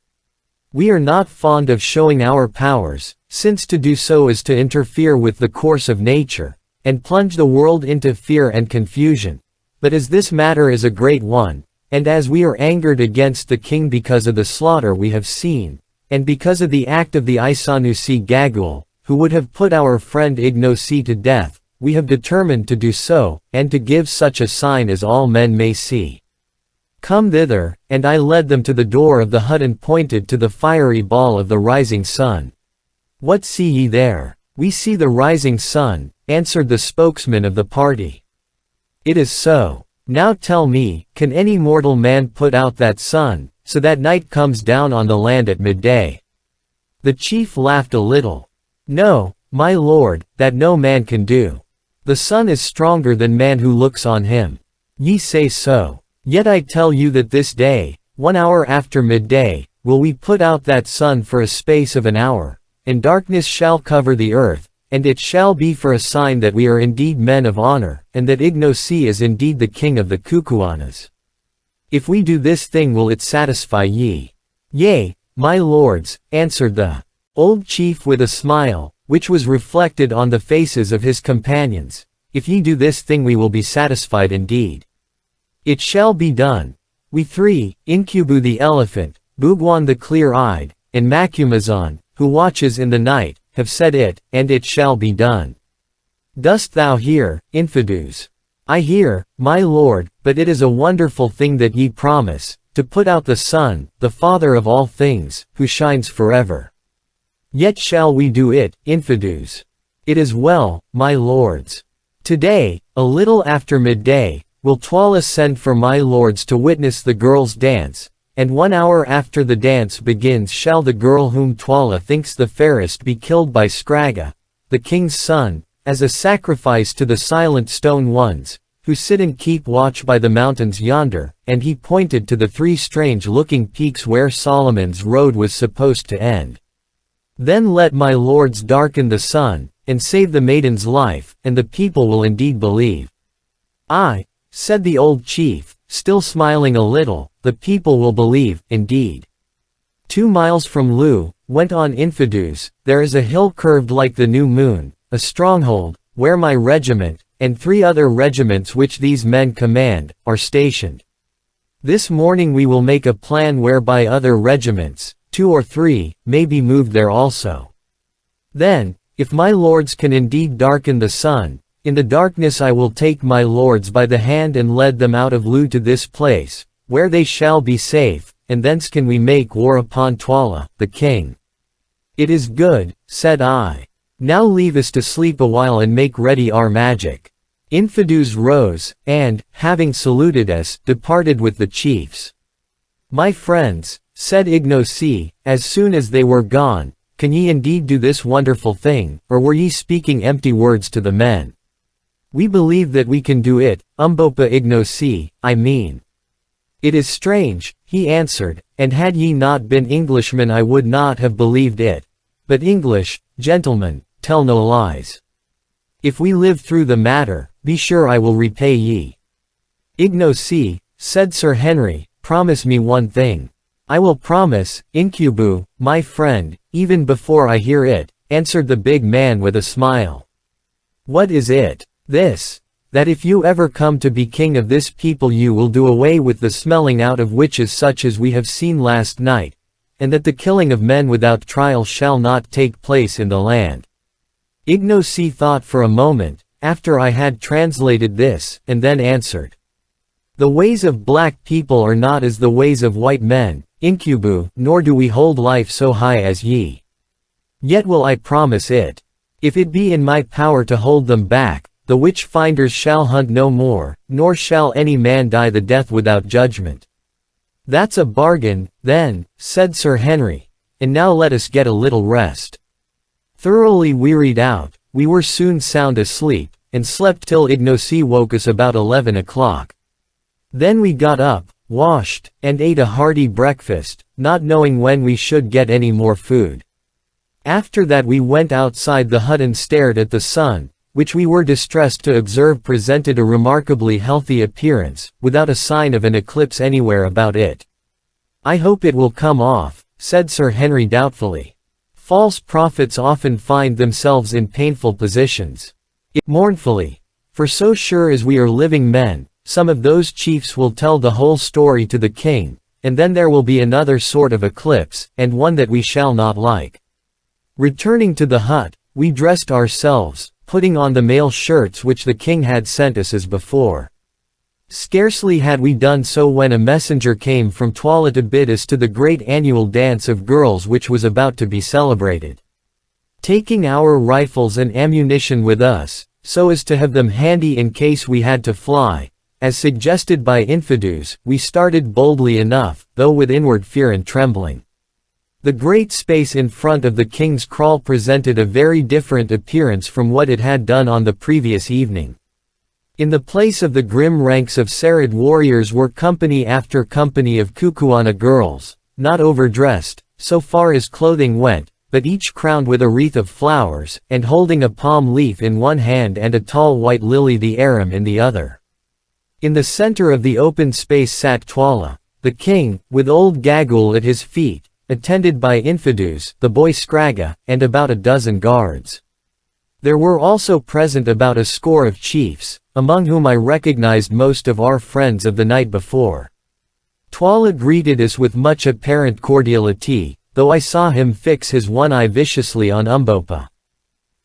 We are not fond of showing our powers, since to do so is to interfere with the course of nature, and plunge the world into fear and confusion. But as this matter is a great one, and as we are angered against the king because of the slaughter we have seen, and because of the act of the Isanusi Gagul, who would have put our friend Ignosi to death, we have determined to do so, and to give such a sign as all men may see. Come thither," and I led them to the door of the hut and pointed to the fiery ball of the rising sun. "What see ye there?" "We see the rising sun," answered the spokesman of the party. "It is so. Now tell me, can any mortal man put out that sun, so that night comes down on the land at midday?" The chief laughed a little. "No, my lord, that no man can do. The sun is stronger than man who looks on him." "Ye say so. Yet I tell you that this day, 1 hour after midday, will we put out that sun for a space of an hour, and darkness shall cover the earth, and it shall be for a sign that we are indeed men of honor, and that Ignosi is indeed the king of the Kukuanas. If we do this thing, will it satisfy ye?" "Yea, my lords," answered the old chief with a smile, which was reflected on the faces of his companions. "If ye do this thing we will be satisfied indeed. It shall be done. We three, Incubu the elephant, Bugwan the clear-eyed, and Macumazon, who watches in the night, have said it, and it shall be done. Dost thou hear, Infidus?" "I hear, my lord, but it is a wonderful thing that ye promise, to put out the sun, the father of all things, who shines forever. Yet shall we do it, Infidus?" "It is well, my lords. Today, a little after midday, will Twala send for my lords to witness the girls' dance, and 1 hour after the dance begins shall the girl whom Twala thinks the fairest be killed by Scragga, the king's son, as a sacrifice to the silent stone ones, who sit and keep watch by the mountains yonder," and he pointed to the 3 strange-looking peaks where Solomon's road was supposed to end. "Then let my lords darken the sun, and save the maiden's life, and the people will indeed believe." "Aye," said the old chief, still smiling a little, "the people will believe, indeed." 2 miles from Lu, went on Infidus, there is a hill curved like the new moon, a stronghold, where my regiment, and 3 other regiments which these men command, are stationed. This morning we will make a plan whereby other regiments, 2 or 3, may be moved there also. Then, if my lords can indeed darken the sun, in the darkness I will take my lords by the hand and lead them out of Lu to this place, where they shall be safe, and thence can we make war upon Twala, the king." "It is good," said I. "Now leave us to sleep a while and make ready our magic." Infidus rose, and, having saluted us, departed with the chiefs. My friends, said Ignosi, as soon as they were gone, can ye indeed do this wonderful thing, or were ye speaking empty words to the men? We believe that we can do it, Umbopa Ignosi, I mean. It is strange, he answered, and had ye not been Englishmen I would not have believed it. But English, gentlemen, tell no lies. If we live through the matter, be sure I will repay ye. Ignosi, said Sir Henry, promise me one thing. I will promise, Incubu, my friend, even before I hear it, answered the big man with a smile. What is it? This. That if you ever come to be king of this people you will do away with the smelling out of witches such as we have seen last night, and that the killing of men without trial shall not take place in the land. Ignosi thought for a moment, after I had translated this, and then answered. The ways of black people are not as the ways of white men, Incubu, nor do we hold life so high as ye. Yet will I promise it. If it be in my power to hold them back, the witch-finders shall hunt no more, nor shall any man die the death without judgment. That's a bargain, then, said Sir Henry, and now let us get a little rest. Thoroughly wearied out, we were soon sound asleep, and slept till Ignosi woke us about 11 o'clock. Then we got up, washed, and ate a hearty breakfast, not knowing when we should get any more food. After that we went outside the hut and stared at the sun, which we were distressed to observe presented a remarkably healthy appearance, without a sign of an eclipse anywhere about it. I hope it will come off, said Sir Henry doubtfully. False prophets often find themselves in painful positions. Mournfully. For so sure as we are living men, some of those chiefs will tell the whole story to the king, and then there will be another sort of eclipse, and one that we shall not like. Returning to the hut, we dressed ourselves, putting on the mail shirts which the king had sent us as before. Scarcely had we done so when a messenger came from Twala to bid us to the great annual dance of girls which was about to be celebrated. Taking our rifles and ammunition with us, so as to have them handy in case we had to fly, as suggested by Infidus, we started boldly enough, though with inward fear and trembling. The great space in front of the king's kraal presented a very different appearance from what it had done on the previous evening. In the place of the grim ranks of serried warriors were company after company of Kukuana girls, not overdressed, so far as clothing went, but each crowned with a wreath of flowers, and holding a palm leaf in one hand and a tall white lily the arum in the other. In the center of the open space sat Twala, the king, with old Gagul at his feet, attended by Infidus, the boy Scragga, and about a dozen guards. There were also present about a score of chiefs, among whom I recognized most of our friends of the night before. Twala greeted us with much apparent cordiality, though I saw him fix his one eye viciously on Umbopa.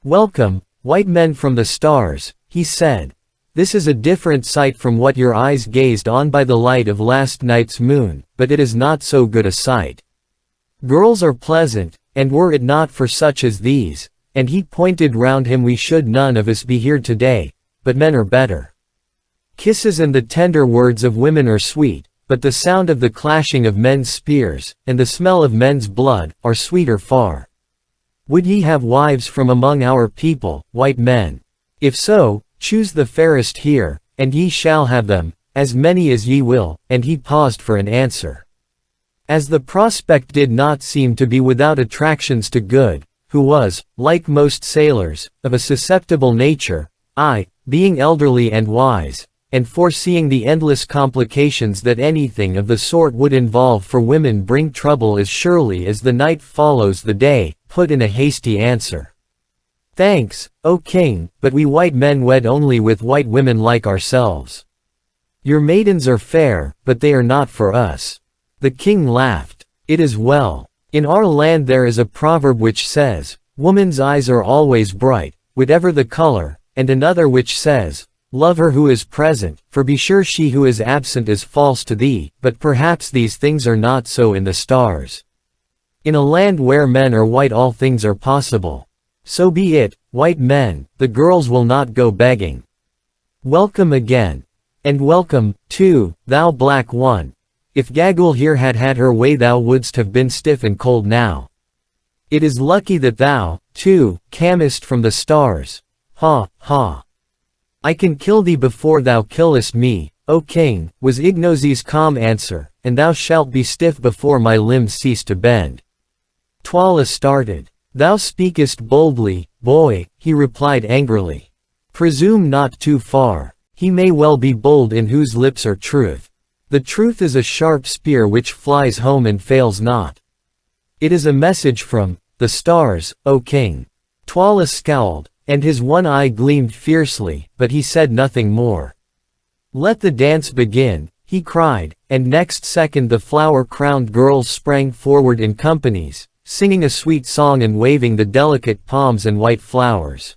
Welcome, white men from the stars, he said. This is a different sight from what your eyes gazed on by the light of last night's moon, but it is not so good a sight. Girls are pleasant, and were it not for such as these, and he pointed round him, we should none of us be here today, but men are better. Kisses and the tender words of women are sweet, but the sound of the clashing of men's spears, and the smell of men's blood, are sweeter far. Would ye have wives from among our people, white men? If so, choose the fairest here, and ye shall have them, as many as ye will, and he paused for an answer. As the prospect did not seem to be without attractions to Good, who was, like most sailors, of a susceptible nature, I, being elderly and wise, and foreseeing the endless complications that anything of the sort would involve for women bring trouble as surely as the night follows the day, put in a hasty answer. Thanks, O king, but we white men wed only with white women like ourselves. Your maidens are fair, but they are not for us. The king laughed. It is well. In our land there is a proverb which says, woman's eyes are always bright, whatever the color, and another which says, love her who is present, for be sure she who is absent is false to thee, but perhaps these things are not so in the stars. In a land where men are white all things are possible. So be it, white men, the girls will not go begging. Welcome again. And welcome, too, thou black one. If Gagul here had had her way thou wouldst have been stiff and cold now. It is lucky that thou, too, camest from the stars. Ha, ha. I can kill thee before thou killest me, O king, was Ignosi's calm answer, and thou shalt be stiff before my limbs cease to bend. Twala started. Thou speakest boldly, boy, he replied angrily. Presume not too far. He may well be bold in whose lips are truth. The truth is a sharp spear which flies home and fails not. It is a message from the stars, O king. Twala scowled, and his one eye gleamed fiercely, but he said nothing more. Let the dance begin, he cried, and next second the flower-crowned girls sprang forward in companies, singing a sweet song and waving the delicate palms and white flowers.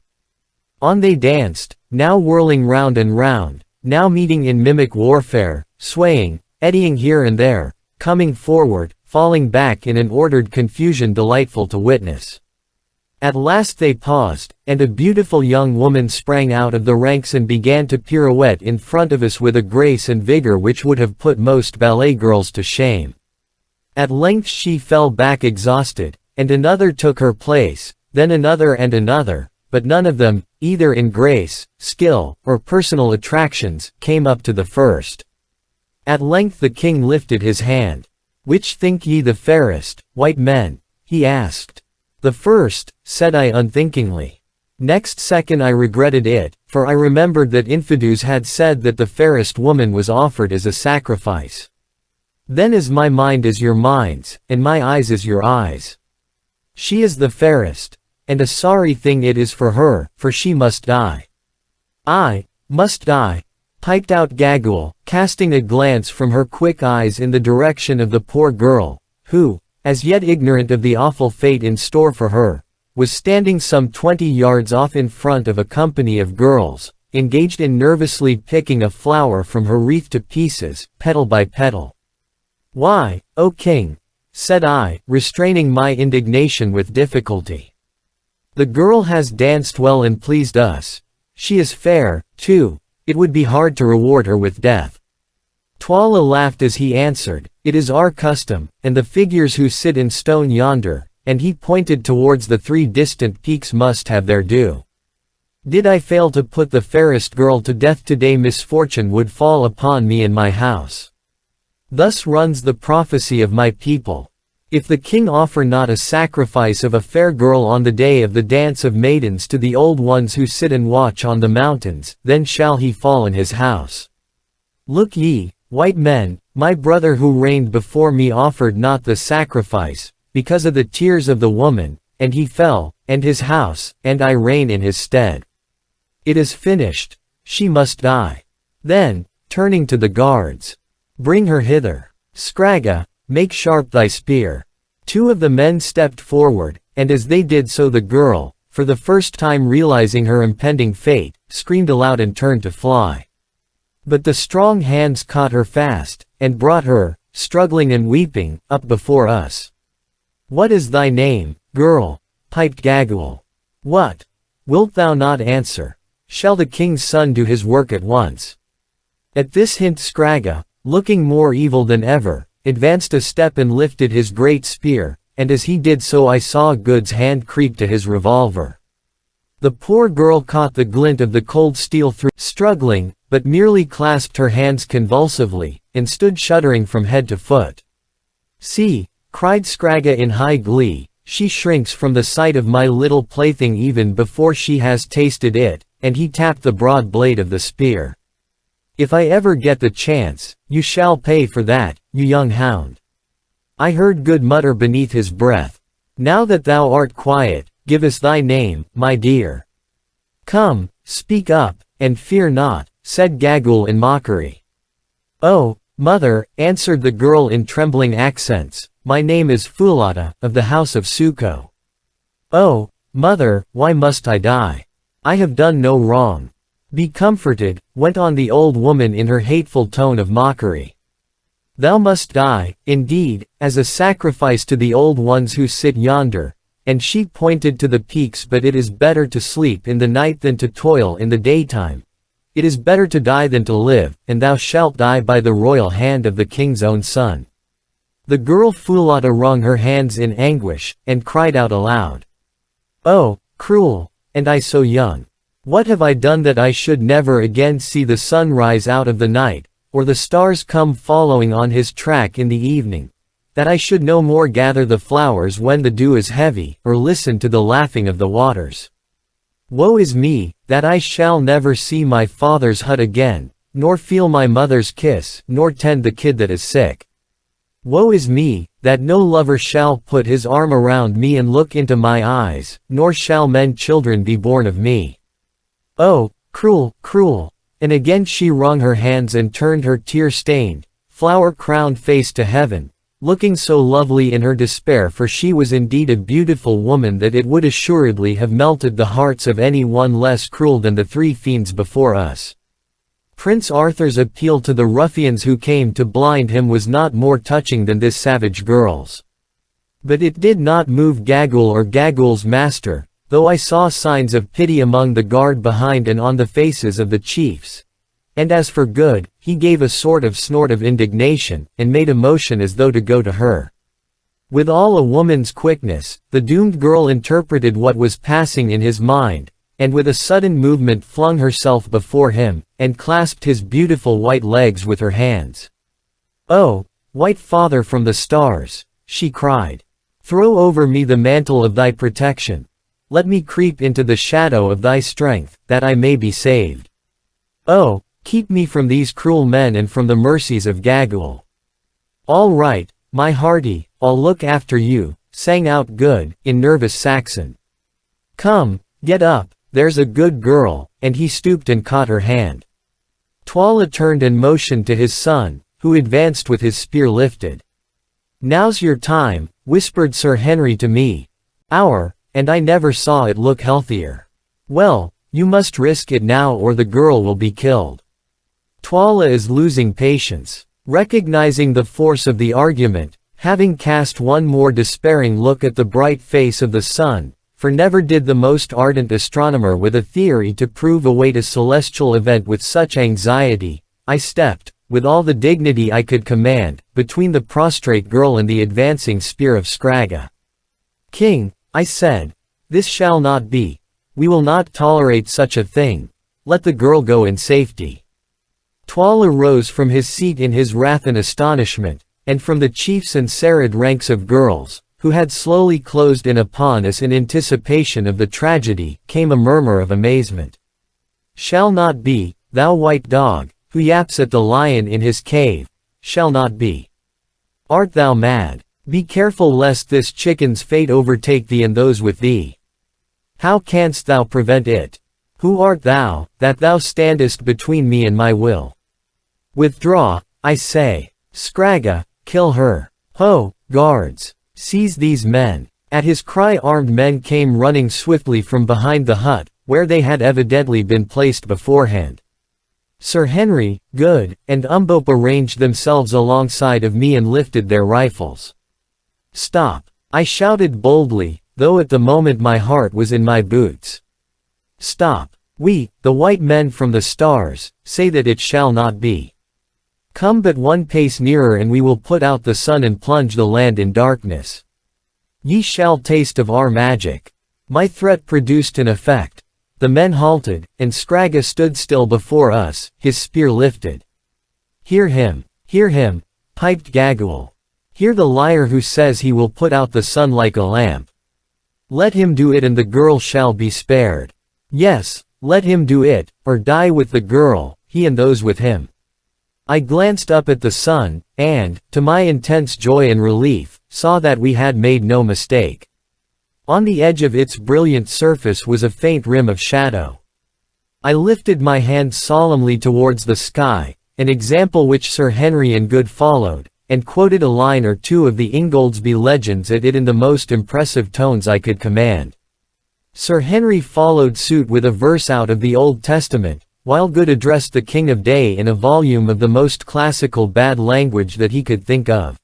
On they danced, now whirling round and round, now meeting in mimic warfare, swaying, eddying here and there, coming forward, falling back in an ordered confusion delightful to witness. At last they paused, and a beautiful young woman sprang out of the ranks and began to pirouette in front of us with a grace and vigor which would have put most ballet girls to shame. At length she fell back exhausted, and another took her place, then another and another, but none of them, either in grace, skill, or personal attractions, came up to the first. At length the king lifted his hand. Which think ye the fairest, white men? He asked. The first, said I unthinkingly. Next second I regretted it, for I remembered that Infidus had said that the fairest woman was offered as a sacrifice. Then as my mind is your minds, and my eyes is your eyes. She is the fairest, and a sorry thing it is for her, for she must die. I must die, piped out Gagul, casting a glance from her quick eyes in the direction of the poor girl, who, as yet ignorant of the awful fate in store for her, was standing some 20 yards off in front of a company of girls, engaged in nervously picking a flower from her wreath to pieces, petal by petal. Why, O king, said I, restraining my indignation with difficulty. The girl has danced well and pleased us. She is fair, too. It would be hard to reward her with death. Twala laughed as he answered, it is our custom, and the figures who sit in stone yonder, and he pointed towards the 3 distant peaks must have their due. Did I fail to put the fairest girl to death today misfortune would fall upon me and my house. Thus runs the prophecy of my people. If the king offer not a sacrifice of a fair girl on the day of the dance of maidens to the old ones who sit and watch on the mountains, then shall he fall in his house. Look ye, white men, my brother who reigned before me offered not the sacrifice, because of the tears of the woman, and he fell, and his house, and I reign in his stead. It is finished. She must die. Then, turning to the guards, bring her hither. Scragga, make sharp thy spear. 2 of the men stepped forward, and as they did so the girl, for the first time realizing her impending fate, screamed aloud and turned to fly. But the strong hands caught her fast, and brought her, struggling and weeping, up before us. What is thy name, girl? Piped Gagul. What? Wilt thou not answer? Shall the king's son do his work at once? At this hint Scragga, looking more evil than ever, advanced a step and lifted his great spear, and as he did so I saw Good's hand creep to his revolver. The poor girl caught the glint of the cold steel through, struggling, but merely clasped her hands convulsively, and stood shuddering from head to foot. See, cried Scragga in high glee, she shrinks from the sight of my little plaything even before she has tasted it, and he tapped the broad blade of the spear. If I ever get the chance, you shall pay for that, you young hound. I heard Good mutter beneath his breath. Now that thou art quiet, give us thy name, my dear. Come, speak up, and fear not, said Gagul in mockery. Oh, mother, answered the girl in trembling accents, my name is Fulata, of the house of Suko. Oh, mother, why must I die? I have done no wrong. Be comforted, went on the old woman in her hateful tone of mockery. Thou must die, indeed, as a sacrifice to the old ones who sit yonder, and she pointed to the peaks, but it is better to sleep in the night than to toil in the daytime. it is better to die than to live, and thou shalt die by the royal hand of the king's own son." The girl Fulata wrung her hands in anguish, and cried out aloud, "Oh, cruel, and I so young. What have I done that I should never again see the sun rise out of the night, or the stars come following on his track in the evening, that I should no more gather the flowers when the dew is heavy, or listen to the laughing of the waters? Woe is me, that I shall never see my father's hut again, nor feel my mother's kiss, nor tend the kid that is sick. Woe is me, that no lover shall put his arm around me and look into my eyes, nor shall men children be born of me. Oh, cruel, cruel." And again she wrung her hands and turned her tear-stained, flower-crowned face to heaven, looking so lovely in her despair, for she was indeed a beautiful woman that it would assuredly have melted the hearts of any one less cruel than the three fiends before us. Prince Arthur's appeal to the ruffians who came to blind him was not more touching than this savage girl's. But it did not move Gagul or Gagul's master, though I saw signs of pity among the guard behind and on the faces of the chiefs. And as for Good, he gave a sort of snort of indignation, and made a motion as though to go to her. With all a woman's quickness, the doomed girl interpreted what was passing in his mind, and with a sudden movement flung herself before him, and clasped his beautiful white legs with her hands. "Oh, white father from the stars," she cried, "throw over me the mantle of thy protection. Let me creep into the shadow of thy strength, that I may be saved. Oh, keep me from these cruel men and from the mercies of Gagul." "All right, my hearty, I'll look after you," sang out Good, in nervous Saxon. "Come, get up, there's a good girl," and he stooped and caught her hand. Tuala turned and motioned to his son, who advanced with his spear lifted. "Now's your time," whispered Sir Henry to me. And I never saw it look healthier. Well, you must risk it now or the girl will be killed." Tuala is losing patience. Recognizing the force of the argument, having cast one more despairing look at the bright face of the sun, for never did the most ardent astronomer with a theory to prove await a celestial event with such anxiety, I stepped, with all the dignity I could command, between the prostrate girl and the advancing spear of Scragga. "King," I said, "this shall not be. We will not tolerate such a thing. Let the girl go in safety." Tuala rose from his seat in his wrath and astonishment, and from the chiefs and serried ranks of girls, who had slowly closed in upon us in anticipation of the tragedy, came a murmur of amazement. "Shall not be, thou white dog, who yaps at the lion in his cave, shall not be. Art thou mad? Be careful lest this chicken's fate overtake thee and those with thee. How canst thou prevent it? Who art thou, that thou standest between me and my will? Withdraw, I say. Scragga, kill her. Ho, guards, seize these men." At his cry armed men came running swiftly from behind the hut, where they had evidently been placed beforehand. Sir Henry, Good, and Umbopa ranged themselves alongside of me and lifted their rifles. "Stop!" I shouted boldly, though at the moment my heart was in my boots. "Stop! We, the white men from the stars, say that it shall not be. Come but one pace nearer and we will put out the sun and plunge the land in darkness. Ye shall taste of our magic." My threat produced an effect. The men halted, and Scragga stood still before us, his spear lifted. Hear him, piped Gagul. "Hear the liar who says he will put out the sun like a lamp. Let him do it and the girl shall be spared. Yes, let him do it, or die with the girl, he and those with him." I glanced up at the sun, and, to my intense joy and relief, saw that we had made no mistake. On the edge of its brilliant surface was a faint rim of shadow. I lifted my hand solemnly towards the sky, an example which Sir Henry and Good followed, and quoted a line or two of the Ingoldsby legends at it in the most impressive tones I could command. Sir Henry followed suit with a verse out of the Old Testament, while Good addressed the King of Day in a volume of the most classical bad language that he could think of.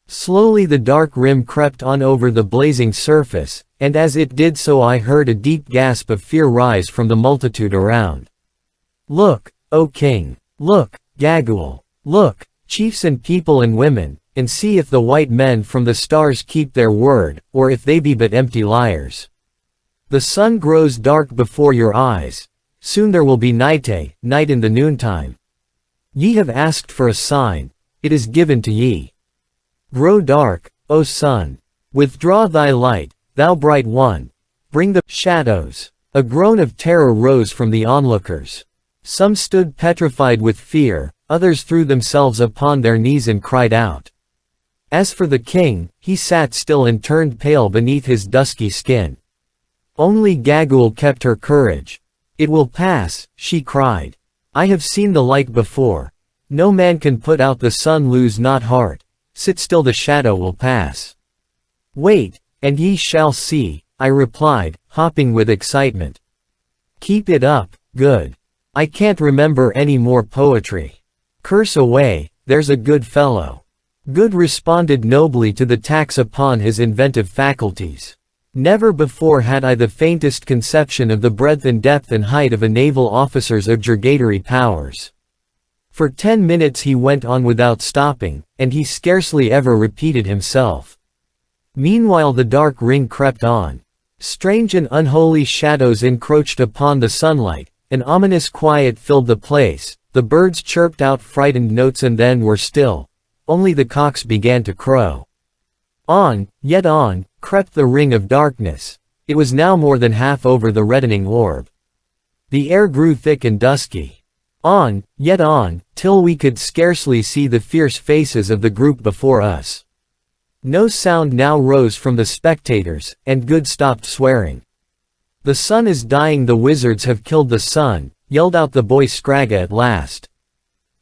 Slowly the dark rim crept on over the blazing surface, and as it did so I heard a deep gasp of fear rise from the multitude around. Look, O king! Look, Gagul! Look, chiefs and people and women, and see if the white men from the stars keep their word, or if they be but empty liars. The sun grows dark before your eyes. Soon there will be night in the noontime. Ye have asked for a sign, it is given to ye. Grow dark, O sun. Withdraw thy light, thou bright one. Bring the shadows. A groan of terror rose from the onlookers. Some stood petrified with fear, others threw themselves upon their knees and cried out. As for the king, he sat still and turned pale beneath his dusky skin. Only Gagul kept her courage. It will pass, she cried. I have seen the like before. No man can put out the sun, lose not heart. Sit still, the shadow will pass. Wait, and ye shall see, I replied, hopping with excitement. Keep it up, good. I can't remember any more poetry. Curse away, there's a good fellow. Good responded nobly to the tax upon his inventive faculties. Never before had I the faintest conception of the breadth and depth and height of a naval officer's objurgatory powers. For 10 minutes he went on without stopping, and he scarcely ever repeated himself. Meanwhile the dark ring crept on. Strange and unholy shadows encroached upon the sunlight, an ominous quiet filled the place, the birds chirped out frightened notes and then were still. Only the cocks began to crow. On, yet on, crept the ring of darkness. It was now more than half over the reddening orb. The air grew thick and dusky. On, yet on, till we could scarcely see the fierce faces of the group before us. No sound now rose from the spectators, and Good stopped swearing. The sun is dying, the wizards have killed the sun, yelled out the boy Scragga at last.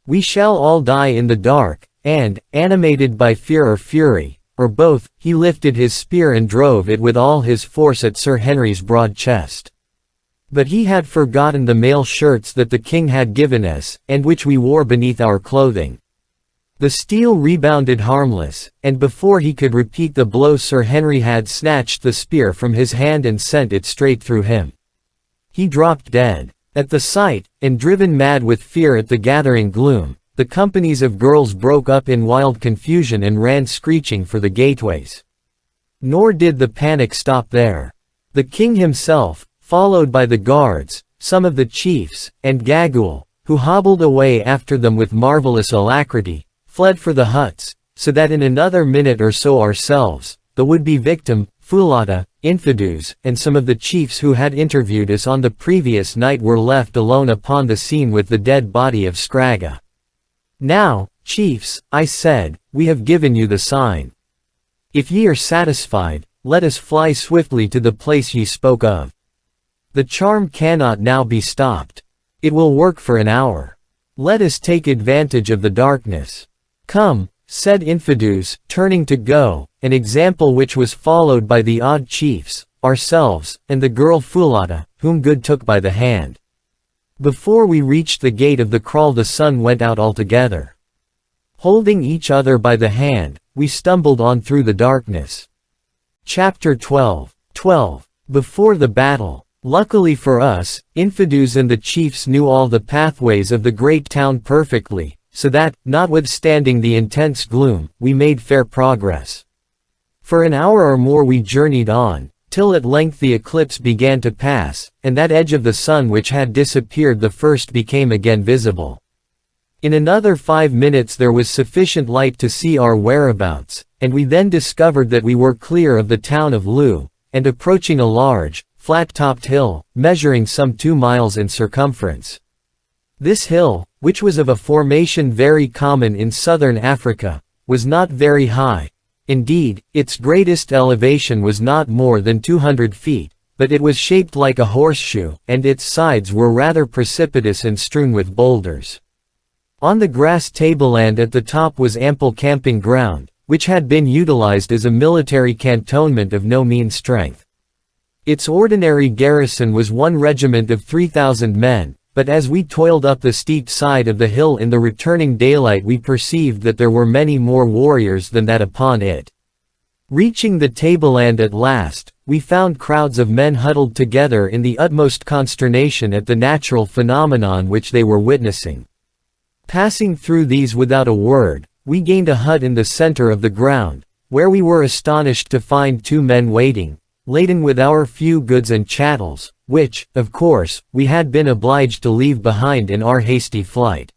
We shall all die in the dark, and, animated by fear or fury, or both, he lifted his spear and drove it with all his force at Sir Henry's broad chest. But he had forgotten the mail shirts that the king had given us, and which we wore beneath our clothing. The steel rebounded harmless, and before he could repeat the blow Sir Henry had snatched the spear from his hand and sent it straight through him. He dropped dead. At the sight, and driven mad with fear at the gathering gloom, the companies of girls broke up in wild confusion and ran screeching for the gateways. Nor did the panic stop there. The king himself, followed by the guards, some of the chiefs, and Gagul, who hobbled away after them with marvelous alacrity, fled for the huts, so that in another minute or so ourselves, the would-be victim, Foulata, Infidus, and some of the chiefs who had interviewed us on the previous night were left alone upon the scene with the dead body of Scragga. Now, chiefs, I said, we have given you the sign. If ye are satisfied, let us fly swiftly to the place ye spoke of. The charm cannot now be stopped. It will work for an hour. Let us take advantage of the darkness. Come, said Infidus, turning to go, an example which was followed by the odd chiefs, ourselves, and the girl Foulata, whom Good took by the hand. Before we reached the gate of the kraal the sun went out altogether. Holding each other by the hand, we stumbled on through the darkness. Chapter 12. Before the battle. Luckily for us, Infidus and the chiefs knew all the pathways of the great town perfectly, so that, notwithstanding the intense gloom, we made fair progress. For an hour or more we journeyed on, till at length the eclipse began to pass, and that edge of the sun which had disappeared the first became again visible. In another 5 minutes there was sufficient light to see our whereabouts, and we then discovered that we were clear of the town of Looe, and approaching a large, flat-topped hill, measuring some 2 miles in circumference. This hill, which was of a formation very common in southern Africa, was not very high. Indeed, its greatest elevation was not more than 200 feet, but it was shaped like a horseshoe, and its sides were rather precipitous and strewn with boulders. On the grass tableland at the top was ample camping ground, which had been utilized as a military cantonment of no mean strength. Its ordinary garrison was 1 regiment of 3,000 men, but as we toiled up the steep side of the hill in the returning daylight we perceived that there were many more warriors than that upon it. Reaching the tableland at last, we found crowds of men huddled together in the utmost consternation at the natural phenomenon which they were witnessing. Passing through these without a word, we gained a hut in the center of the ground, where we were astonished to find two men waiting, laden with our few goods and chattels, which, of course, we had been obliged to leave behind in our hasty flight.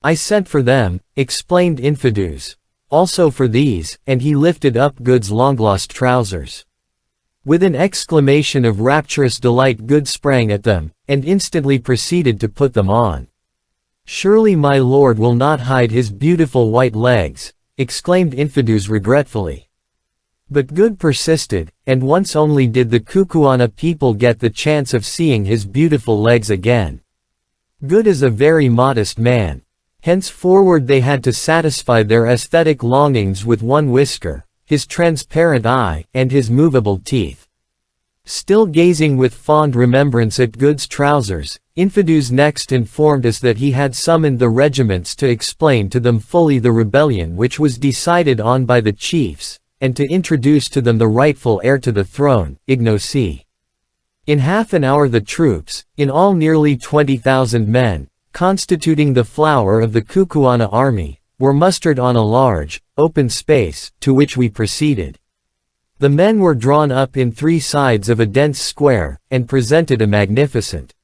I sent for them, explained Infidus. Also for these, and he lifted up Good's long-lost trousers. With an exclamation of rapturous delight, Good sprang at them, and instantly proceeded to put them on. "Surely my lord will not hide his beautiful white legs," exclaimed Infidus regretfully. But Good persisted, and once only did the Kukuana people get the chance of seeing his beautiful legs again. Good is a very modest man. Henceforward they had to satisfy their aesthetic longings with one whisker, his transparent eye, and his movable teeth. Still gazing with fond remembrance at Good's trousers, Infidus next informed us that he had summoned the regiments to explain to them fully the rebellion which was decided on by the chiefs, and to introduce to them the rightful heir to the throne, Ignosi. In half an hour the troops, in all nearly 20,000 men, constituting the flower of the Kukuana army, were mustered on a large, open space, to which we proceeded. The men were drawn up in three sides of a dense square, and presented a magnificent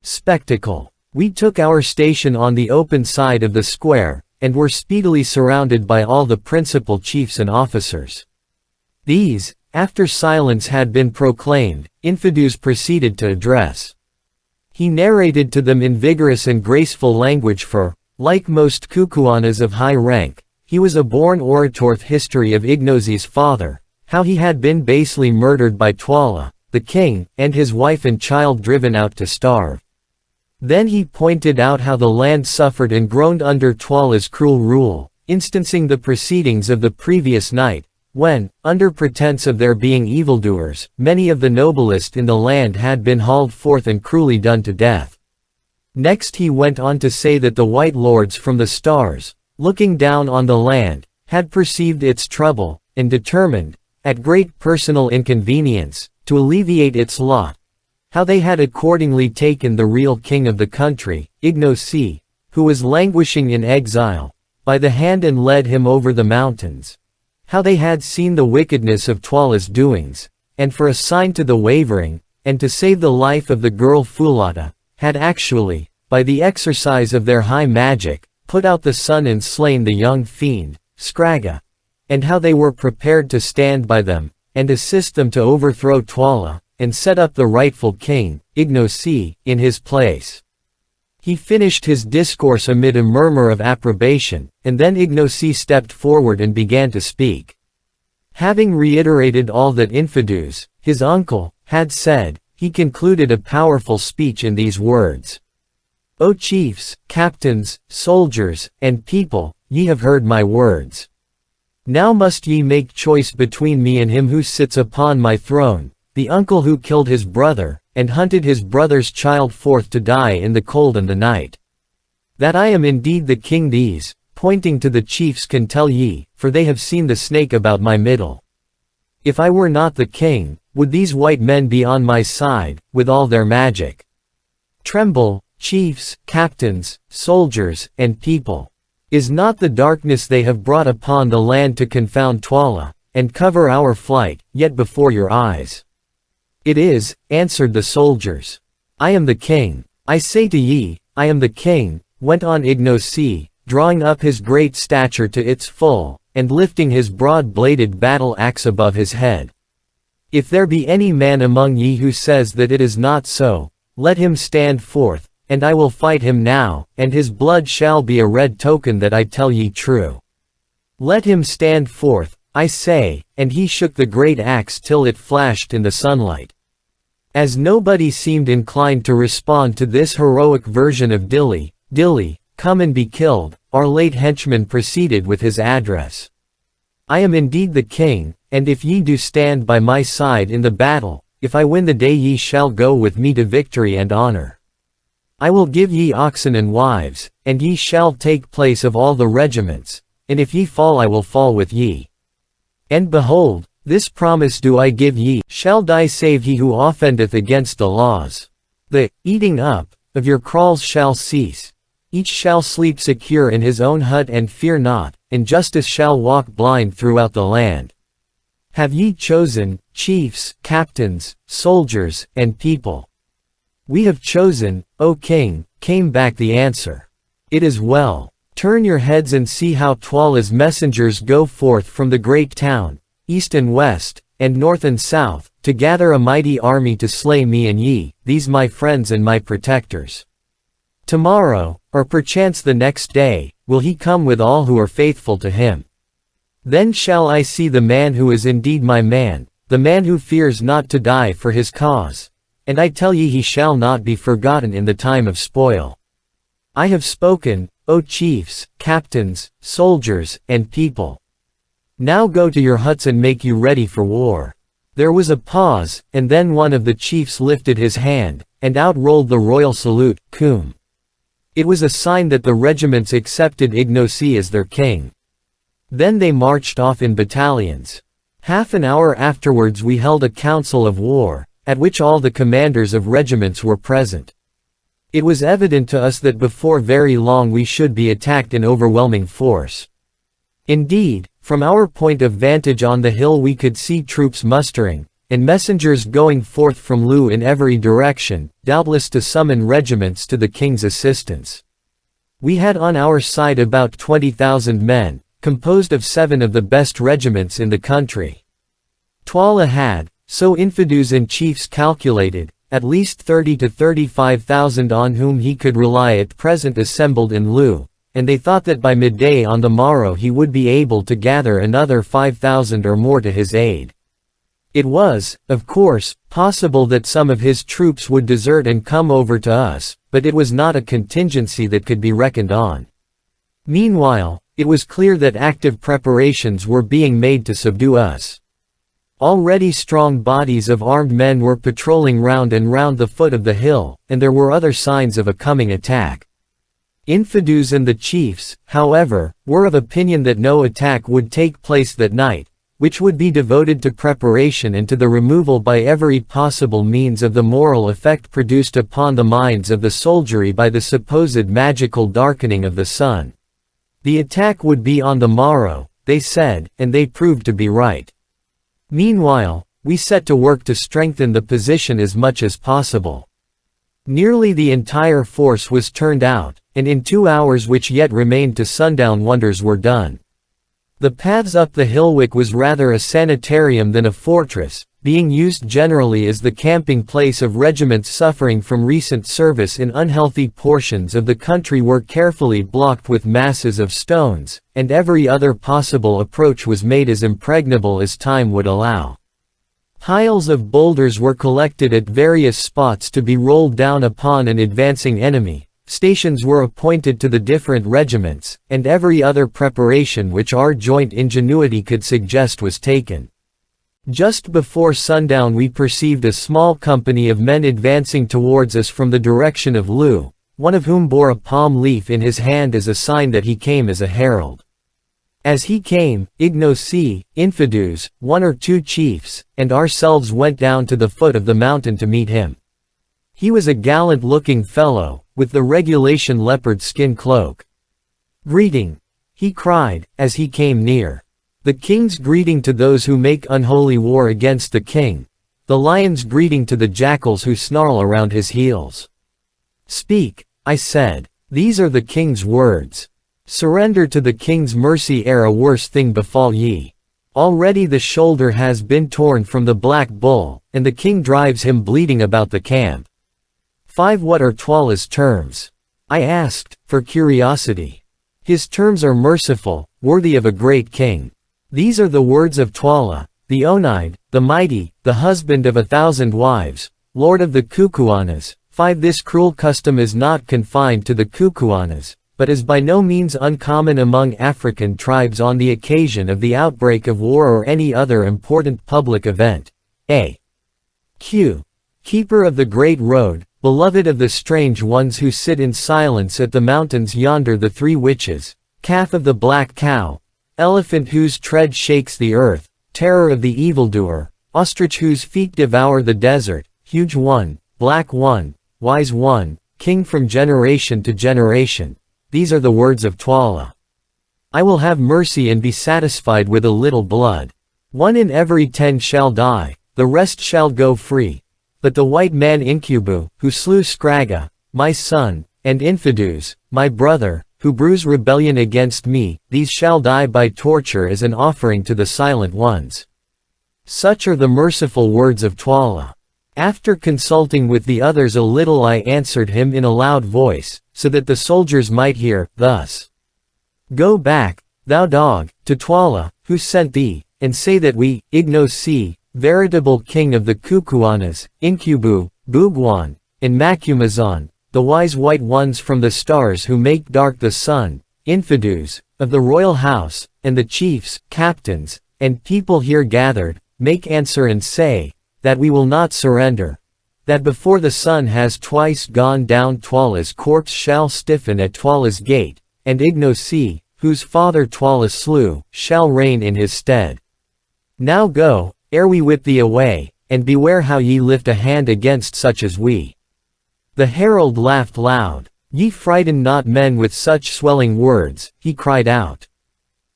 spectacle. We took our station on the open side of the square, and were speedily surrounded by all the principal chiefs and officers. These, after silence had been proclaimed, Infidus proceeded to address. He narrated to them in vigorous and graceful language for, like most Kukuanas of high rank, he was a born orator. History of Ignosi's father, how he had been basely murdered by Twala, the king, and his wife and child driven out to starve. Then he pointed out how the land suffered and groaned under Twala's cruel rule, instancing the proceedings of the previous night, when, under pretense of their being evildoers, many of the noblest in the land had been hauled forth and cruelly done to death. Next he went on to say that the white lords from the stars, looking down on the land, had perceived its trouble, and determined, at great personal inconvenience, to alleviate its lot. How they had accordingly taken the real king of the country, Ignosi, who was languishing in exile, by the hand and led him over the mountains. How they had seen the wickedness of Twala's doings, and for a sign to the wavering, and to save the life of the girl Fulata, had actually, by the exercise of their high magic, put out the sun and slain the young fiend, Scraga. And how they were prepared to stand by them, and assist them to overthrow Twala, and set up the rightful king, Ignosi, in his place. He finished his discourse amid a murmur of approbation, and then Ignosi stepped forward and began to speak. Having reiterated all that Infidus, his uncle, had said, he concluded a powerful speech in these words. "O chiefs, captains, soldiers, and people, ye have heard my words. Now must ye make choice between me and him who sits upon my throne, the uncle who killed his brother, and hunted his brother's child forth to die in the cold and the night. That I am indeed the king these, pointing to the chiefs, can tell ye, for they have seen the snake about my middle. If I were not the king, would these white men be on my side, with all their magic? Tremble, chiefs, captains, soldiers, and people. Is not the darkness they have brought upon the land to confound Twala, and cover our flight, yet before your eyes? It is, answered the soldiers. I am the king. I say to ye, I am the king, went on Ignosi, drawing up his great stature to its full, and lifting his broad-bladed battle axe above his head. If there be any man among ye who says that it is not so, let him stand forth, and I will fight him now, and his blood shall be a red token that I tell ye true. Let him stand forth, I say, and he shook the great axe till it flashed in the sunlight. As nobody seemed inclined to respond to this heroic version of Dilly, Dilly, come and be killed, our late henchman proceeded with his address. I am indeed the king, and if ye do stand by my side in the battle, if I win the day ye shall go with me to victory and honor. I will give ye oxen and wives, and ye shall take place of all the regiments, and if ye fall I will fall with ye. And behold, This promise do I give ye, shall die save he who offendeth against the laws. The eating up of your kraals shall cease. Each shall sleep secure in his own hut and fear not, and justice shall walk blind throughout the land. Have ye chosen, chiefs, captains, soldiers, and people? We have chosen, O king, came back the answer. It is well. Turn your heads and see how Twala's messengers go forth from the great town, east and west, and north and south, to gather a mighty army to slay me and ye, these my friends and my protectors. Tomorrow, or perchance the next day, will he come with all who are faithful to him. Then shall I see the man who is indeed my man, the man who fears not to die for his cause. And I tell ye he shall not be forgotten in the time of spoil. I have spoken, O chiefs, captains, soldiers, and people. Now go to your huts and make you ready for war. There was a pause, and then one of the chiefs lifted his hand, and out rolled the royal salute, Cum. It was a sign that the regiments accepted Ignosi as their king. Then they marched off in battalions. Half an hour afterwards we held a council of war, at which all the commanders of regiments were present. It was evident to us that before very long we should be attacked in overwhelming force. Indeed, from our point of vantage on the hill we could see troops mustering, and messengers going forth from Lu in every direction, doubtless to summon regiments to the king's assistance. We had on our side about 20,000 men, composed of 7 of the best regiments in the country. Twala had, so infidus and chiefs calculated, at least 30 to 35,000 on whom he could rely at present assembled in Lu, and they thought that by midday on the morrow he would be able to gather another 5,000 or more to his aid. It was, of course, possible that some of his troops would desert and come over to us, but it was not a contingency that could be reckoned on. Meanwhile, it was clear that active preparations were being made to subdue us. Already strong bodies of armed men were patrolling round and round the foot of the hill, and there were other signs of a coming attack. Infidus and the chiefs, however, were of opinion that no attack would take place that night, which would be devoted to preparation and to the removal by every possible means of the moral effect produced upon the minds of the soldiery by the supposed magical darkening of the sun. The attack would be on the morrow, they said, and they proved to be right. Meanwhile, we set to work to strengthen the position as much as possible. Nearly the entire force was turned out, and in 2 hours which yet remained to sundown wonders were done. The paths up the Hillwick was rather a sanitarium than a fortress, being used generally as the camping place of regiments suffering from recent service in unhealthy portions of the country were carefully blocked with masses of stones, and every other possible approach was made as impregnable as time would allow. Piles of boulders were collected at various spots to be rolled down upon an advancing enemy. Stations were appointed to the different regiments, and every other preparation which our joint ingenuity could suggest was taken. Just before sundown we perceived a small company of men advancing towards us from the direction of Lu, one of whom bore a palm leaf in his hand as a sign that he came as a herald. As he came, Ignosi, infidus, 1 or 2 chiefs, and ourselves went down to the foot of the mountain to meet him. He was a gallant-looking fellow, with the regulation leopard skin cloak. "Greeting!" he cried, as he came near. "The king's greeting to those who make unholy war against the king. The lion's greeting to the jackals who snarl around his heels." "Speak," I said. "These are the king's words. Surrender to the king's mercy ere a worse thing befall ye. Already the shoulder has been torn from the black bull, and the king drives him bleeding about the camp." 5. What are Twala's terms? I asked, for curiosity. "His terms are merciful, worthy of a great king. These are the words of Twala, the Oneid, the mighty, the husband of 1,000 wives, lord of the Kukuanas." 5. This cruel custom is not confined to the Kukuanas, but is by no means uncommon among African tribes on the occasion of the outbreak of war or any other important public event. A. Q. Keeper of the Great Road, beloved of the strange ones who sit in silence at the mountains yonder, the 3 witches, calf of the black cow, elephant whose tread shakes the earth, terror of the evildoer, ostrich whose feet devour the desert, huge one, black one, wise one, king from generation to generation. These are the words of Twala. I will have mercy and be satisfied with a little blood. 1 in every 10 shall die, the rest shall go free. But the white man Incubu, who slew Scragga, my son, and Infidus, my brother, who bruise rebellion against me, these shall die by torture as an offering to the silent ones. Such are the merciful words of Twala. After consulting with the others a little, I answered him in a loud voice, so that the soldiers might hear, thus. Go back, thou dog, to Twala, who sent thee, and say that we, Igno-Si, veritable king of the Kukuanas, Incubu, Bugwan, and Macumazon, the wise white ones from the stars who make dark the sun, Infidus, of the royal house, and the chiefs, captains, and people here gathered, make answer and say, that we will not surrender. That before the sun has twice gone down Twala's corpse shall stiffen at Twala's gate, and Igno-Si, whose father Twala slew, shall reign in his stead. Now go, ere we whip thee away, and beware how ye lift a hand against such as we. The herald laughed loud. Ye frighten not men with such swelling words, he cried out.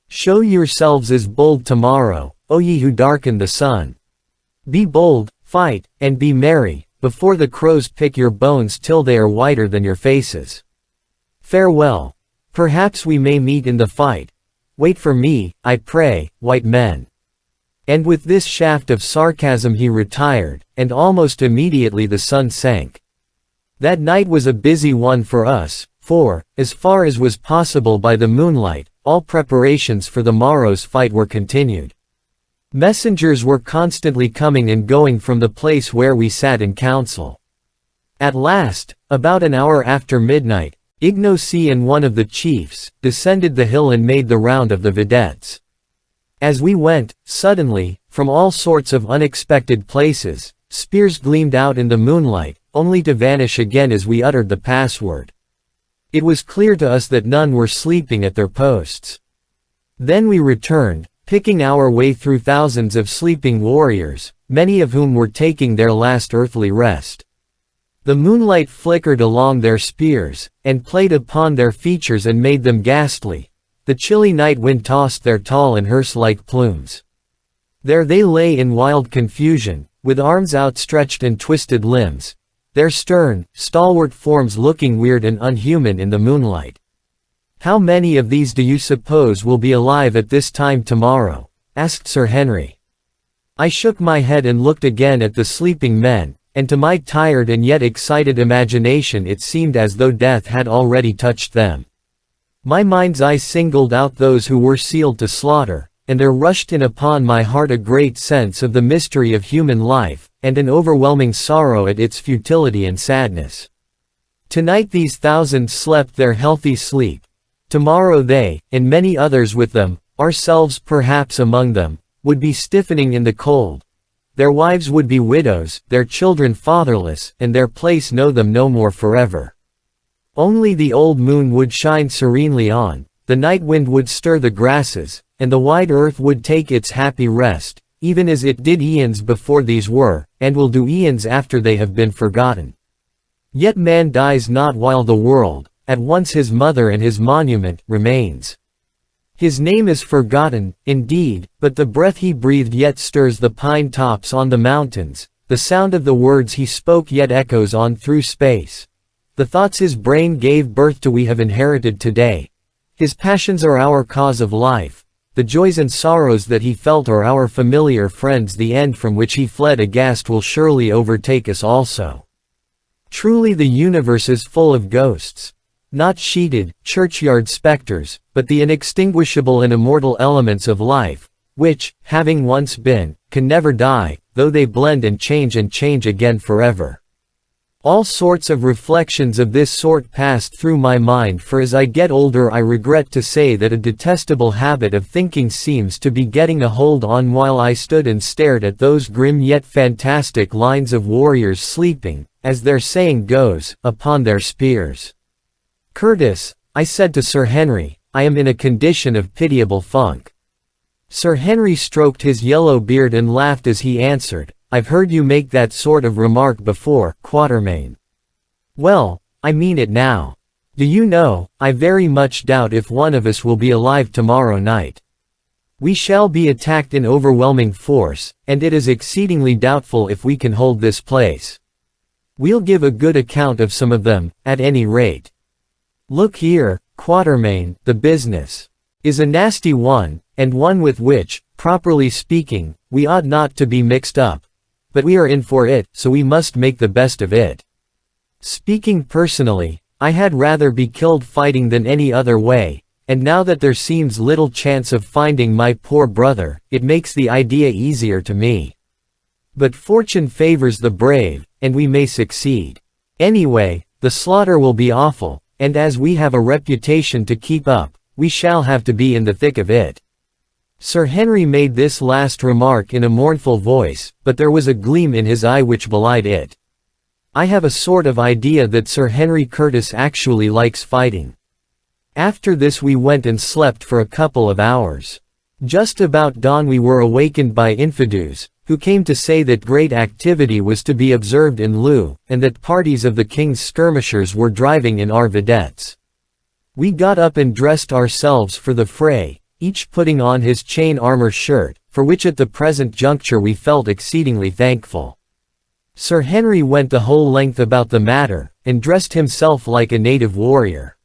Show yourselves as bold tomorrow, O ye who darken the sun. Be bold, fight, and be merry, before the crows pick your bones till they are whiter than your faces. Farewell. Perhaps we may meet in the fight. Wait for me, I pray, white men. And with this shaft of sarcasm he retired, and almost immediately the sun sank. That night was a busy one for us, for, as far as was possible by the moonlight, all preparations for the morrow's fight were continued. Messengers were constantly coming and going from the place where we sat in council. At last, about an hour after midnight, Igno-Si and one of the chiefs, descended the hill and made the round of the vedettes. As we went, suddenly, from all sorts of unexpected places, spears gleamed out in the moonlight, only to vanish again as we uttered the password. It was clear to us that none were sleeping at their posts. Then we returned, picking our way through thousands of sleeping warriors, many of whom were taking their last earthly rest. The moonlight flickered along their spears, and played upon their features and made them ghastly. The chilly night wind tossed their tall and hearse-like plumes. There they lay in wild confusion, with arms outstretched and twisted limbs, their stern, stalwart forms looking weird and unhuman in the moonlight. How many of these do you suppose will be alive at this time tomorrow? Asked Sir Henry. I shook my head and looked again at the sleeping men, and to my tired and yet excited imagination it seemed as though death had already touched them. My mind's eye singled out those who were sealed to slaughter, and there rushed in upon my heart a great sense of the mystery of human life, and an overwhelming sorrow at its futility and sadness. Tonight these thousands slept their healthy sleep. Tomorrow they, and many others with them, ourselves perhaps among them, would be stiffening in the cold. Their wives would be widows, their children fatherless, and their place know them no more forever. Only the old moon would shine serenely on, the night wind would stir the grasses, and the wide earth would take its happy rest, even as it did eons before these were, and will do eons after they have been forgotten. Yet man dies not while the world, at once his mother and his monument, remains. His name is forgotten, indeed, but the breath he breathed yet stirs the pine tops on the mountains, the sound of the words he spoke yet echoes on through space. The thoughts his brain gave birth to we have inherited today. His passions are our cause of life. The joys and sorrows that he felt are our familiar friends. The end from which he fled aghast will surely overtake us also. Truly the universe is full of ghosts. Not sheeted, churchyard specters, but the inextinguishable and immortal elements of life, which, having once been, can never die, though they blend and change again forever. All sorts of reflections of this sort passed through my mind, for as I get older I regret to say that a detestable habit of thinking seems to be getting a hold on while I stood and stared at those grim yet fantastic lines of warriors sleeping, as their saying goes, upon their spears. Curtis, I said to Sir Henry, I am in a condition of pitiable funk. Sir Henry stroked his yellow beard and laughed as he answered, "I've heard you make that sort of remark before, Quatermain. Well, I mean it now. Do you know, I very much doubt if one of us will be alive tomorrow night. We shall be attacked in overwhelming force, and it is exceedingly doubtful if we can hold this place. We'll give a good account of some of them, at any rate. Look here, Quatermain, the business is a nasty one, and one with which, properly speaking, we ought not to be mixed up. But we are in for it, so we must make the best of it. Speaking personally, I had rather be killed fighting than any other way, and now that there seems little chance of finding my poor brother, it makes the idea easier to me. But fortune favors the brave, and we may succeed. Anyway, the slaughter will be awful, and as we have a reputation to keep up, we shall have to be in the thick of it." Sir Henry made this last remark in a mournful voice, but there was a gleam in his eye which belied it. I have a sort of idea that Sir Henry Curtis actually likes fighting. After this we went and slept for a couple of hours. Just about dawn we were awakened by Infidus, who came to say that great activity was to be observed in Loo, and that parties of the king's skirmishers were driving in our vedettes. We got up and dressed ourselves for the fray, each putting on his chain armor shirt, for which at the present juncture we felt exceedingly thankful. Sir Henry went the whole length about the matter, and dressed himself like a native warrior.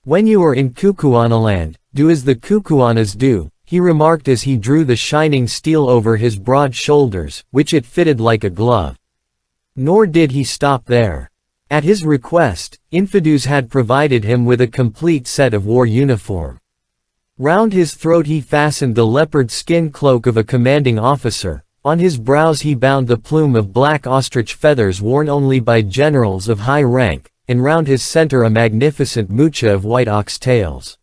"When you are in Kukuanaland, do as the Kukuanas do," he remarked as he drew the shining steel over his broad shoulders, which it fitted like a glove. Nor did he stop there. At his request, Infidus had provided him with a complete set of war uniform. Round his throat he fastened the leopard skin cloak of a commanding officer, on his brows he bound the plume of black ostrich feathers worn only by generals of high rank, and round his center a magnificent mucha of white ox tails.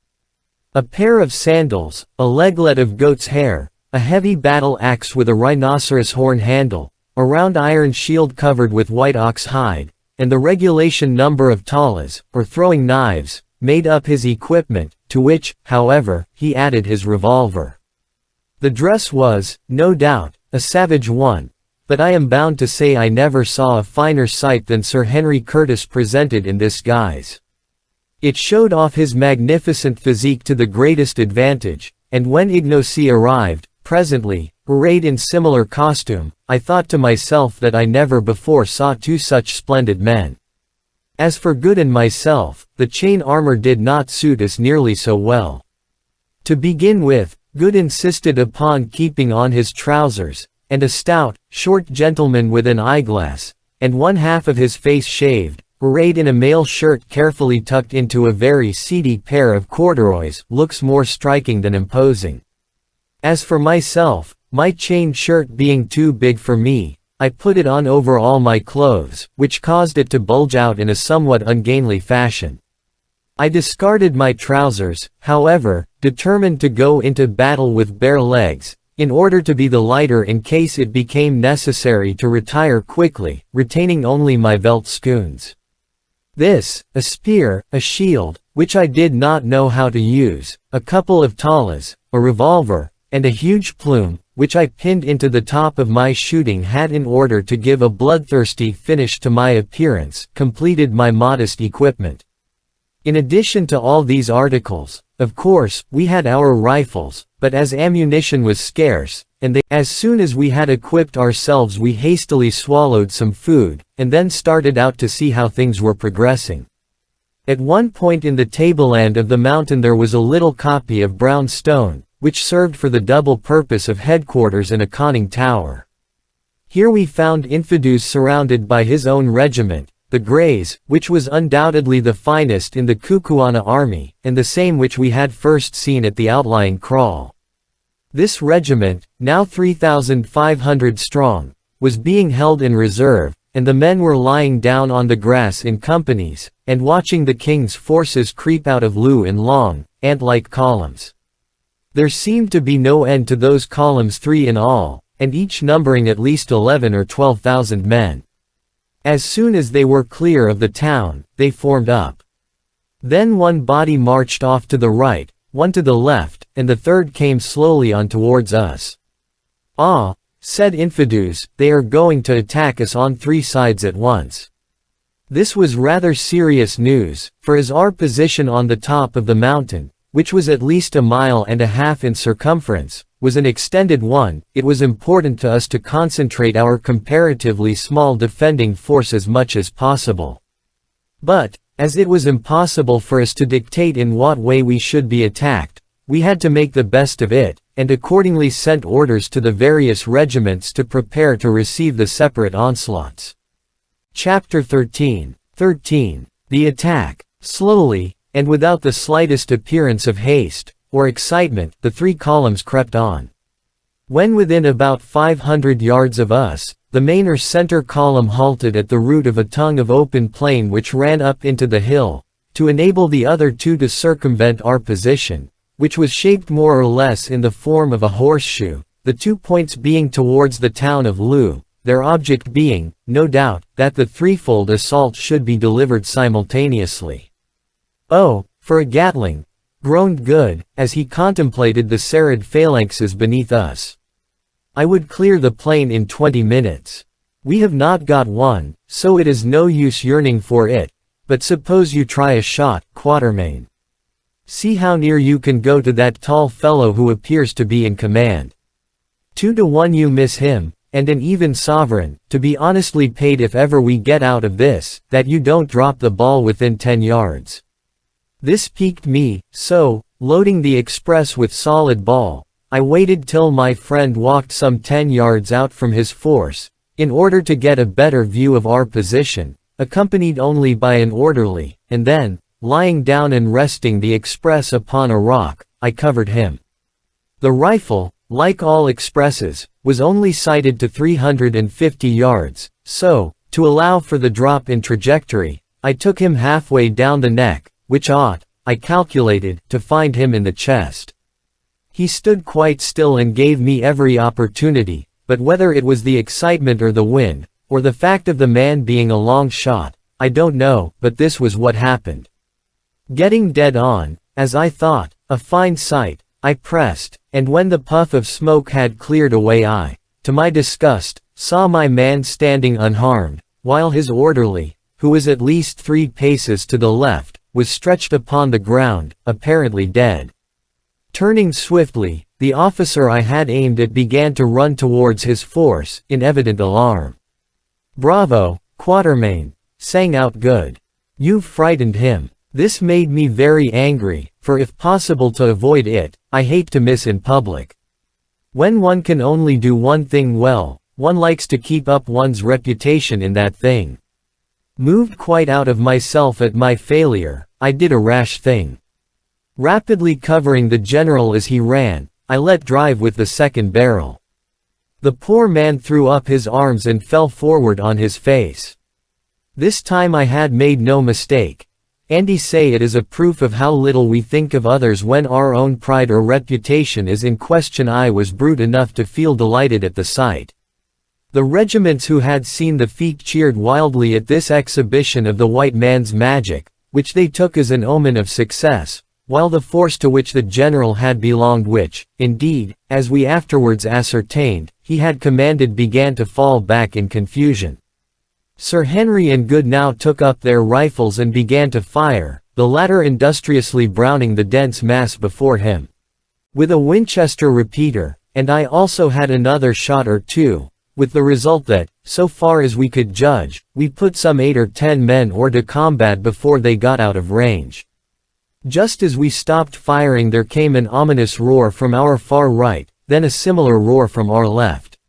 A pair of sandals, a leglet of goat's hair, a heavy battle axe with a rhinoceros horn handle, a round iron shield covered with white ox hide, and the regulation number of talas, or throwing knives, made up his equipment, to which, however, he added his revolver. The dress was, no doubt, a savage one, but I am bound to say I never saw a finer sight than Sir Henry Curtis presented in this guise. It showed off his magnificent physique to the greatest advantage, and when Ignosi arrived, presently, arrayed in similar costume, I thought to myself that I never before saw two such splendid men. As for Good and myself, the chain armor did not suit us nearly so well. To begin with, Good insisted upon keeping on his trousers, and a stout, short gentleman with an eyeglass, and one half of his face shaved, arrayed in a mail shirt carefully tucked into a very seedy pair of corduroys, looks more striking than imposing. As for myself, my chain shirt being too big for me, I put it on over all my clothes, which caused it to bulge out in a somewhat ungainly fashion. I discarded my trousers, however, determined to go into battle with bare legs, in order to be the lighter in case it became necessary to retire quickly, retaining only my veldschoons. This, a spear, a shield, which I did not know how to use, a couple of talas, a revolver, and a huge plume, which I pinned into the top of my shooting hat in order to give a bloodthirsty finish to my appearance, completed my modest equipment. In addition to all these articles, of course, we had our rifles, but as ammunition was scarce, and as soon as we had equipped ourselves we hastily swallowed some food, and then started out to see how things were progressing. At one point in the tableland of the mountain there was a little copy of brown stone, which served for the double purpose of headquarters and a conning tower. Here we found Infidus surrounded by his own regiment, the Greys, which was undoubtedly the finest in the Kukuana army, and the same which we had first seen at the outlying kraal. This regiment, now 3,500 strong, was being held in reserve, and the men were lying down on the grass in companies, and watching the king's forces creep out of Loo in long, ant-like columns. There seemed to be no end to those columns, 3 in all, and each numbering at least 11 or 12,000 men. As soon as they were clear of the town, they formed up. Then one body marched off to the right, one to the left, and the third came slowly on towards us. "Ah," said Infidus, "they are going to attack us on 3 sides at once." This was rather serious news, for as our position on the top of the mountain, which was at least 1.5 miles in circumference, was an extended one, it was important to us to concentrate our comparatively small defending force as much as possible. But, as it was impossible for us to dictate in what way we should be attacked, we had to make the best of it, and accordingly sent orders to the various regiments to prepare to receive the separate onslaughts. Chapter 13. The attack. Slowly, and without the slightest appearance of haste, or excitement, the 3 columns crept on. When within about 500 yards of us, the main or center column halted at the root of a tongue of open plain which ran up into the hill, to enable the other 2 to circumvent our position, which was shaped more or less in the form of a horseshoe, the 2 points being towards the town of Loo, their object being, no doubt, that the threefold assault should be delivered simultaneously. "Oh, for a Gatling!" groaned Good, as he contemplated the serried phalanxes beneath us. "I would clear the plain in 20 minutes. We have not got one, so it is no use yearning for it, but suppose you try a shot, Quatermain. See how near you can go to that tall fellow who appears to be in command. 2 to 1 you miss him, and an even sovereign, to be honestly paid if ever we get out of this, that you don't drop the ball within 10 yards. This piqued me, so, loading the express with solid ball, I waited till my friend walked some 10 yards out from his force, in order to get a better view of our position, accompanied only by an orderly, and then, lying down and resting the express upon a rock, I covered him. The rifle, like all expresses, was only sighted to 350 yards, so, to allow for the drop in trajectory, I took him halfway down the neck, which ought, I calculated, to find him in the chest. He stood quite still and gave me every opportunity, but whether it was the excitement or the wind, or the fact of the man being a long shot, I don't know, but this was what happened. Getting dead on, as I thought, a fine sight, I pressed, and when the puff of smoke had cleared away I, to my disgust, saw my man standing unharmed, while his orderly, who was at least 3 paces to the left, was stretched upon the ground, apparently dead. Turning swiftly, the officer I had aimed at began to run towards his force, in evident alarm. "Bravo, Quatermain!" sang out Good. "You've frightened him." This made me very angry, for if possible to avoid it, I hate to miss in public. When one can only do one thing well, one likes to keep up one's reputation in that thing. Moved quite out of myself at my failure, I did a rash thing. Rapidly covering the general as he ran, I let drive with the second barrel. The poor man threw up his arms and fell forward on his face. This time I had made no mistake. Andy say it is a proof of how little we think of others when our own pride or reputation is in question. I was brute enough to feel delighted at the sight. The regiments who had seen the feat cheered wildly at this exhibition of the white man's magic, which they took as an omen of success, while the force to which the general had belonged, which, indeed, as we afterwards ascertained, he had commanded, began to fall back in confusion. Sir Henry and Good now took up their rifles and began to fire, the latter industriously browning the dense mass before him with a Winchester repeater, and I also had another shot or 2, with the result that, so far as we could judge, we put some 8 or 10 men hors de combat before they got out of range. Just as we stopped firing there came an ominous roar from our far right, then a similar roar from our left.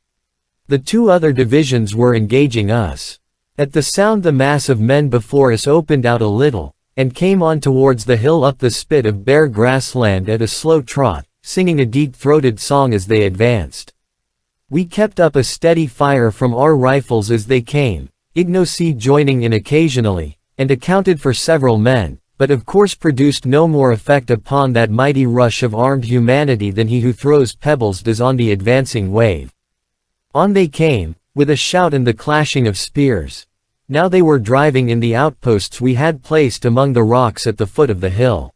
The 2 other divisions were engaging us. At the sound the mass of men before us opened out a little, and came on towards the hill up the spit of bare grassland at a slow trot, singing a deep-throated song as they advanced. We kept up a steady fire from our rifles as they came, Ignacy joining in occasionally, and accounted for several men, but of course produced no more effect upon that mighty rush of armed humanity than he who throws pebbles does on the advancing wave. On they came, with a shout and the clashing of spears. Now they were driving in the outposts we had placed among the rocks at the foot of the hill.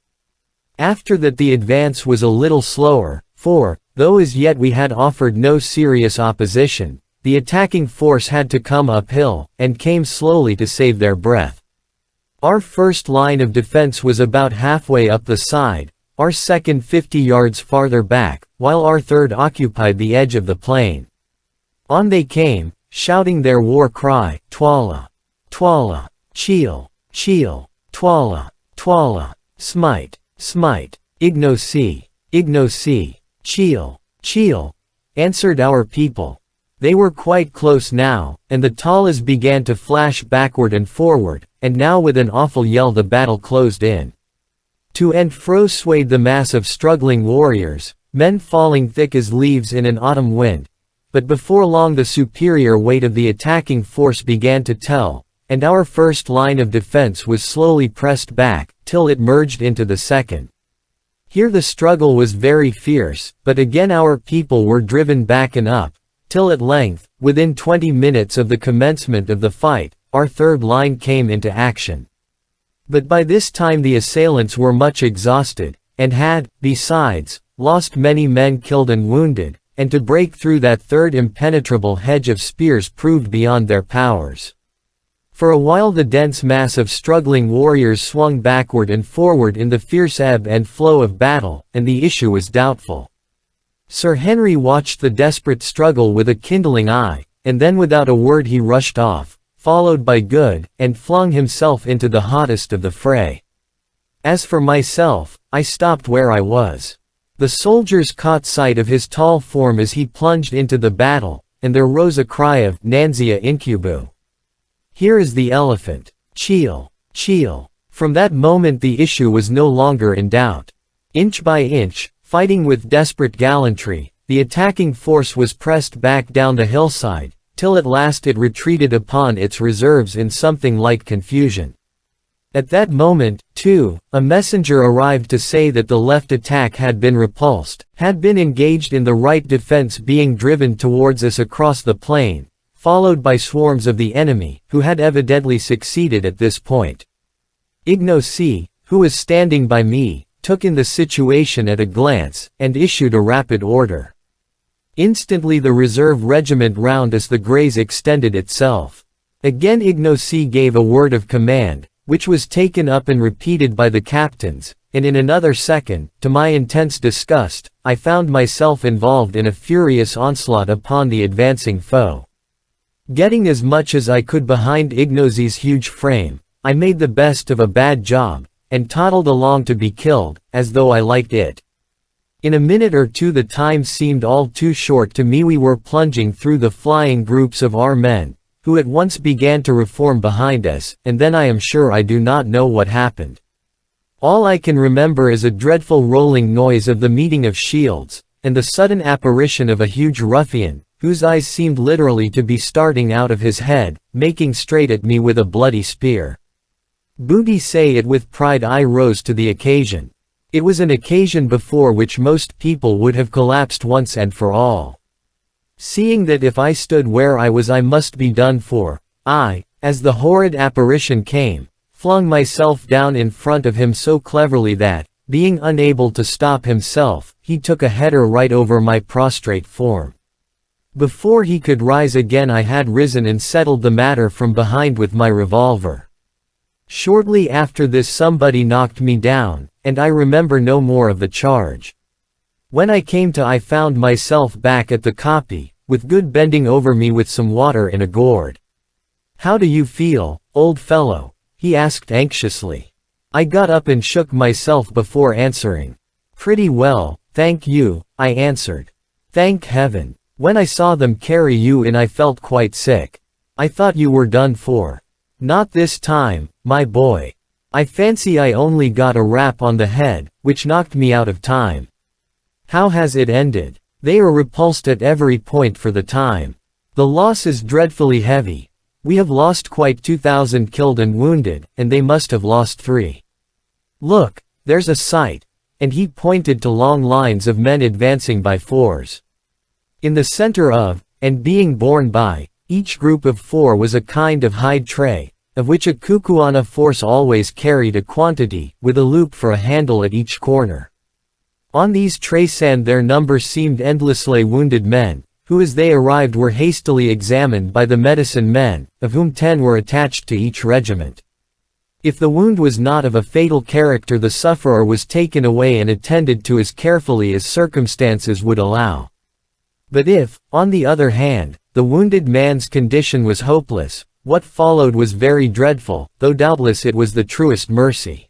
After that the advance was a little slower, for, though as yet we had offered no serious opposition, the attacking force had to come uphill, and came slowly to save their breath. Our first line of defense was about halfway up the side, our second 50 yards farther back, while our third occupied the edge of the plain. On they came, shouting their war cry, Twala! Twala! Cheel! Cheel! Twala! Twala! Smite! Smite! Ignosi! Ignosi! Cheel! Cheel! Answered our people. They were quite close now, and the Talas began to flash backward and forward, and now with an awful yell the battle closed in. To and fro swayed the mass of struggling warriors, men falling thick as leaves in an autumn wind. But before long the superior weight of the attacking force began to tell, and our first line of defense was slowly pressed back, till it merged into the second. Here the struggle was very fierce, but again our people were driven back and up, till at length, within 20 minutes of the commencement of the fight, our third line came into action. But by this time the assailants were much exhausted, and had, besides, lost many men killed and wounded, and to break through that third impenetrable hedge of spears proved beyond their powers. For a while the dense mass of struggling warriors swung backward and forward in the fierce ebb and flow of battle, and the issue was doubtful. Sir Henry watched the desperate struggle with a kindling eye, and then without a word he rushed off, followed by Good, and flung himself into the hottest of the fray. As for myself, I stopped where I was. The soldiers caught sight of his tall form as he plunged into the battle, and there rose a cry of Nanzia Incubu. Here is the elephant. Cheel! Cheel! From that moment the issue was no longer in doubt. Inch by inch, fighting with desperate gallantry, the attacking force was pressed back down the hillside, till at last it retreated upon its reserves in something like confusion. At that moment, too, a messenger arrived to say that the left attack had been repulsed, had been engaged in the right defense being driven towards us across the plain, followed by swarms of the enemy, who had evidently succeeded at this point. Ignosi, who was standing by me, took in the situation at a glance, and issued a rapid order. Instantly the reserve regiment round us the Greys extended itself. Again Ignosi gave a word of command, which was taken up and repeated by the captains, and in another second, to my intense disgust, I found myself involved in a furious onslaught upon the advancing foe. Getting as much as I could behind Ignosi's huge frame, I made the best of a bad job, and toddled along to be killed, as though I liked it. In a minute or two the time seemed all too short to me. We were plunging through the flying groups of our men, who at once began to reform behind us, and then I am sure I do not know what happened. All I can remember is a dreadful rolling noise of the meeting of shields, and the sudden apparition of a huge ruffian, whose eyes seemed literally to be starting out of his head, making straight at me with a bloody spear. Booty say it with pride, I rose to the occasion. It was an occasion before which most people would have collapsed once and for all. Seeing that if I stood where I was I must be done for, I, as the horrid apparition came, flung myself down in front of him so cleverly that, being unable to stop himself, he took a header right over my prostrate form. Before he could rise again I had risen and settled the matter from behind with my revolver. Shortly after this somebody knocked me down, and I remember no more of the charge. When I came to I found myself back at the kopje, with Good bending over me with some water in a gourd. "How do you feel, old fellow?" he asked anxiously. I got up and shook myself before answering. "Pretty well, thank you," I answered. "Thank heaven. When I saw them carry you in I felt quite sick. I thought you were done for." "Not this time, my boy. I fancy I only got a rap on the head, which knocked me out of time." "How has it ended?" "They are repulsed at every point for the time. The loss is dreadfully heavy. We have lost quite 2,000 killed and wounded, and they must have lost 3. Look, there's a sight," and he pointed to long lines of men advancing by fours. In the center of, and being borne by, each group of 4 was a kind of hide tray, of which a Kukuana force always carried a quantity, with a loop for a handle at each corner. On these traysand their number seemed endlessly wounded men, who as they arrived were hastily examined by the medicine men, of whom 10 were attached to each regiment. If the wound was not of a fatal character, the sufferer was taken away and attended to as carefully as circumstances would allow. But if, on the other hand, the wounded man's condition was hopeless, what followed was very dreadful, though doubtless it was the truest mercy.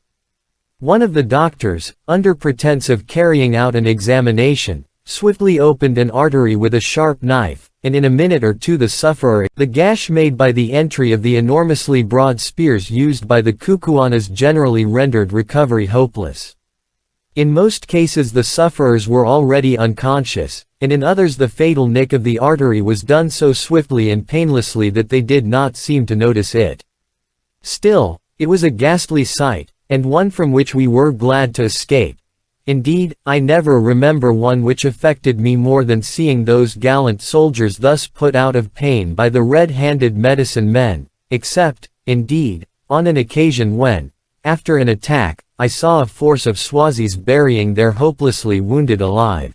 One of the doctors, under pretense of carrying out an examination, swiftly opened an artery with a sharp knife, and in a minute or two the sufferer, the gash made by the entry of the enormously broad spears used by the Kukuanas generally rendered recovery hopeless. In most cases the sufferers were already unconscious, and in others the fatal nick of the artery was done so swiftly and painlessly that they did not seem to notice it. Still, it was a ghastly sight, and one from which we were glad to escape. Indeed, I never remember one which affected me more than seeing those gallant soldiers thus put out of pain by the red-handed medicine men, except, indeed, on an occasion when, after an attack, I saw a force of Swazis burying their hopelessly wounded alive.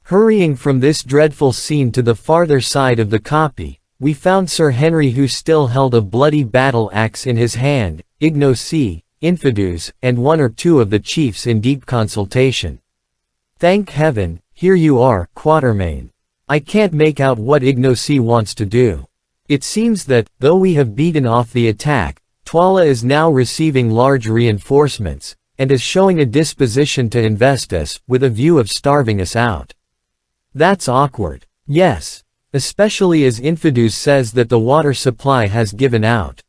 Hurrying from this dreadful scene to the farther side of the kopje, we found Sir Henry, who still held a bloody battle axe in his hand, Ignosi, Infidus, and 1 or 2 of the chiefs in deep consultation. "Thank heaven, here you are, Quatermain. I can't make out what Ignosi wants to do. It seems that, though we have beaten off the attack, Twala is now receiving large reinforcements, and is showing a disposition to invest us, with a view of starving us out. That's awkward. Yes. Especially as Infidus says that the water supply has given out."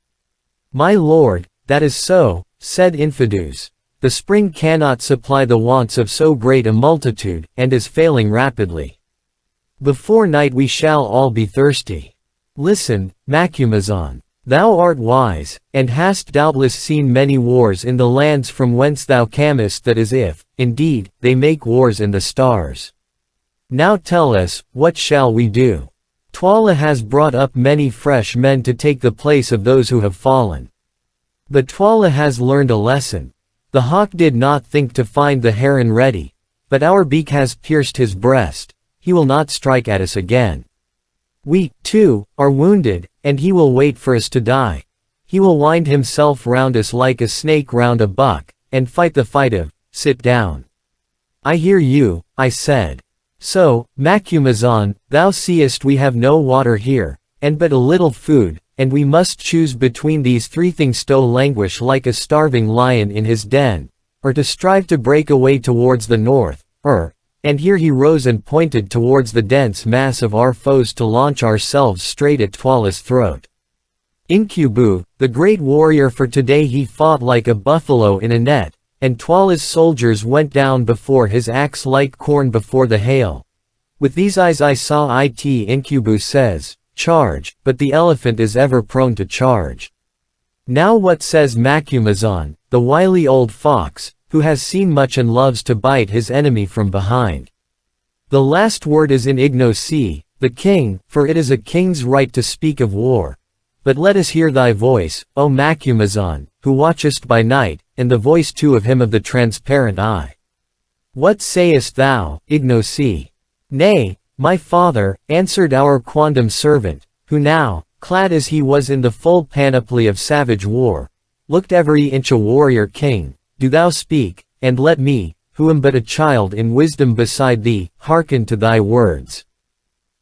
"My lord, that is so," said Infidus. "The spring cannot supply the wants of so great a multitude, and is failing rapidly. Before night we shall all be thirsty. Listen, Macumazahn. Thou art wise, and hast doubtless seen many wars in the lands from whence thou camest, that is if, indeed, they make wars in the stars. Now tell us, what shall we do? Twala has brought up many fresh men to take the place of those who have fallen. But Twala has learned a lesson. The hawk did not think to find the heron ready, but our beak has pierced his breast. He will not strike at us again. We, too, are wounded, and he will wait for us to die. He will wind himself round us like a snake round a buck, and fight the fight of, sit down." "I hear you," I said. "So, Macumazahn, thou seest we have no water here, and but a little food, and we must choose between these 3 things: to languish like a starving lion in his den, or to strive to break away towards the north, or," and here he rose and pointed towards the dense mass of our foes, "to launch ourselves straight at Twala's throat." Incubu, the great warrior, for today he fought like a buffalo in a net, and Twala's soldiers went down before his axe like corn before the hail. With these eyes I saw it. Incubu says, "Charge," but the elephant is ever prone to charge. Now what says Macumazahn, the wily old fox, who has seen much and loves to bite his enemy from behind? The last word is in Ignosi, the king, for it is a king's right to speak of war. But let us hear thy voice, O Macumazahn, who watchest by night, and the voice too of him of the transparent eye. What sayest thou, Ignosi? "Nay, my father," answered our quondam servant, who now, clad as he was in the full panoply of savage war, looked every inch a warrior king, "do thou speak, and let me, who am but a child in wisdom beside thee, hearken to thy words."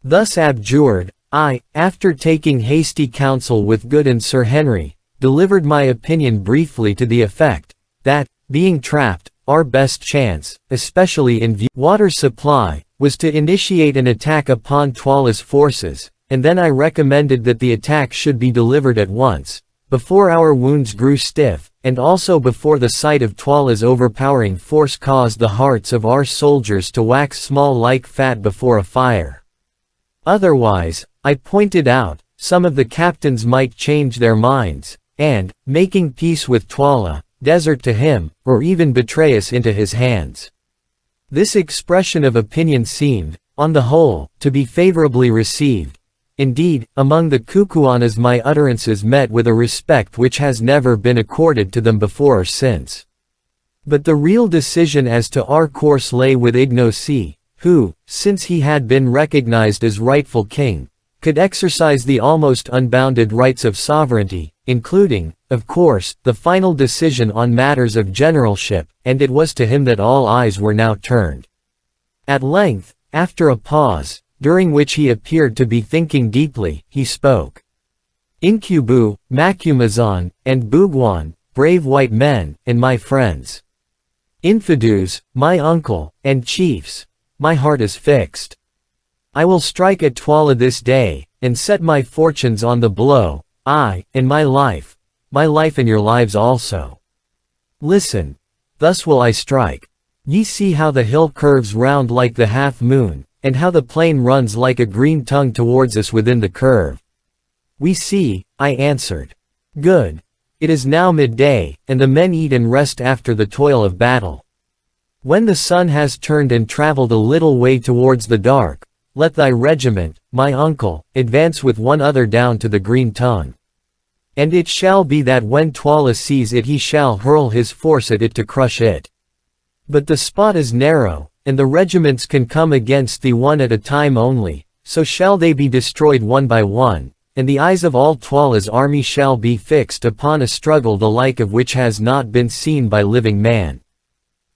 Thus abjured, I, after taking hasty counsel with Good and Sir Henry, delivered my opinion briefly to the effect, that, being trapped, our best chance, especially in view water supply, was to initiate an attack upon Twala's forces, and then I recommended that the attack should be delivered at once, before our wounds grew stiff, and also before the sight of Twala's overpowering force caused the hearts of our soldiers to wax small like fat before a fire. Otherwise, I pointed out, some of the captains might change their minds, and, making peace with Twala, desert to him, or even betray us into his hands. This expression of opinion seemed, on the whole, to be favorably received, Indeed, among the Kukuanas my utterances met with a respect which has never been accorded to them before or since. But the real decision as to our course lay with Ignosi, who, since he had been recognized as rightful king, could exercise the almost unbounded rights of sovereignty, including, of course, the final decision on matters of generalship, and it was to him that all eyes were now turned. At length, after a pause, during which he appeared to be thinking deeply, he spoke. Incubu, Macumazan, and Bugwan, brave white men, and my friends. Infidus, my uncle, and chiefs, my heart is fixed. I will strike at Twala this day, and set my fortunes on the blow, I, and my life and your lives also. Listen, thus will I strike. Ye see how the hill curves round like the half-moon, and how the plain runs like a green tongue towards us within the curve. We see, I answered. Good. It is now midday, and the men eat and rest after the toil of battle. When the sun has turned and traveled a little way towards the dark, let thy regiment, my uncle, advance with one other down to the green tongue. And it shall be that when Twala sees it he shall hurl his force at it to crush it. But the spot is narrow, and the regiments can come against thee one at a time only, so shall they be destroyed one by one, and the eyes of all Twala's army shall be fixed upon a struggle the like of which has not been seen by living man.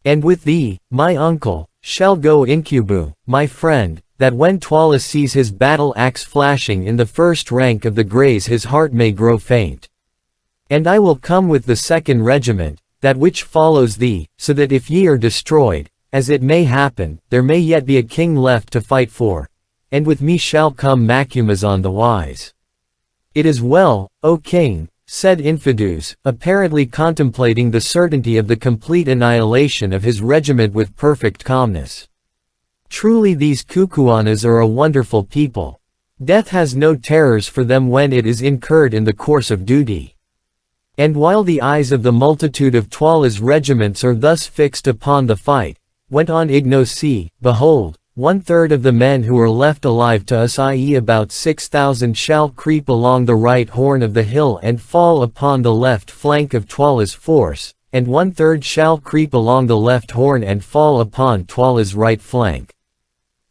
And with thee, my uncle, shall go Incubu, my friend, that when Twala sees his battle axe flashing in the first rank of the Greys his heart may grow faint. And I will come with the 2nd regiment, that which follows thee, so that if ye are destroyed, as it may happen, there may yet be a king left to fight for, and with me shall come Macumazan the wise. It is well, O king, said Infidus, apparently contemplating the certainty of the complete annihilation of his regiment with perfect calmness. Truly these Kukuanas are a wonderful people. Death has no terrors for them when it is incurred in the course of duty. And while the eyes of the multitude of Twala's regiments are thus fixed upon the fight, went on Ignosi, behold, 1/3 of the men who are left alive to us, i.e. about 6,000, shall creep along the right horn of the hill and fall upon the left flank of Twala's force, and 1/3 shall creep along the left horn and fall upon Twala's right flank.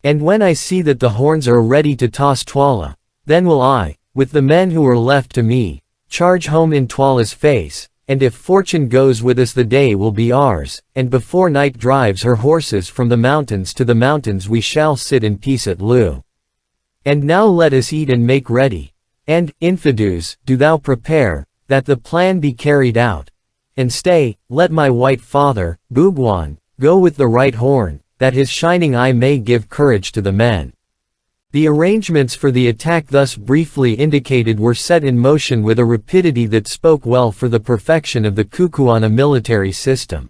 And when I see that the horns are ready to toss Twala, then will I, with the men who are left to me, charge home in Twala's face, and if fortune goes with us the day will be ours, and before night drives her horses from the mountains to the mountains we shall sit in peace at Lu. And now let us eat and make ready, and, Infidus, do thou prepare, that the plan be carried out. And stay, let my white father, Bugwan, go with the right horn, that his shining eye may give courage to the men. The arrangements for the attack thus briefly indicated were set in motion with a rapidity that spoke well for the perfection of the Kukuana military system.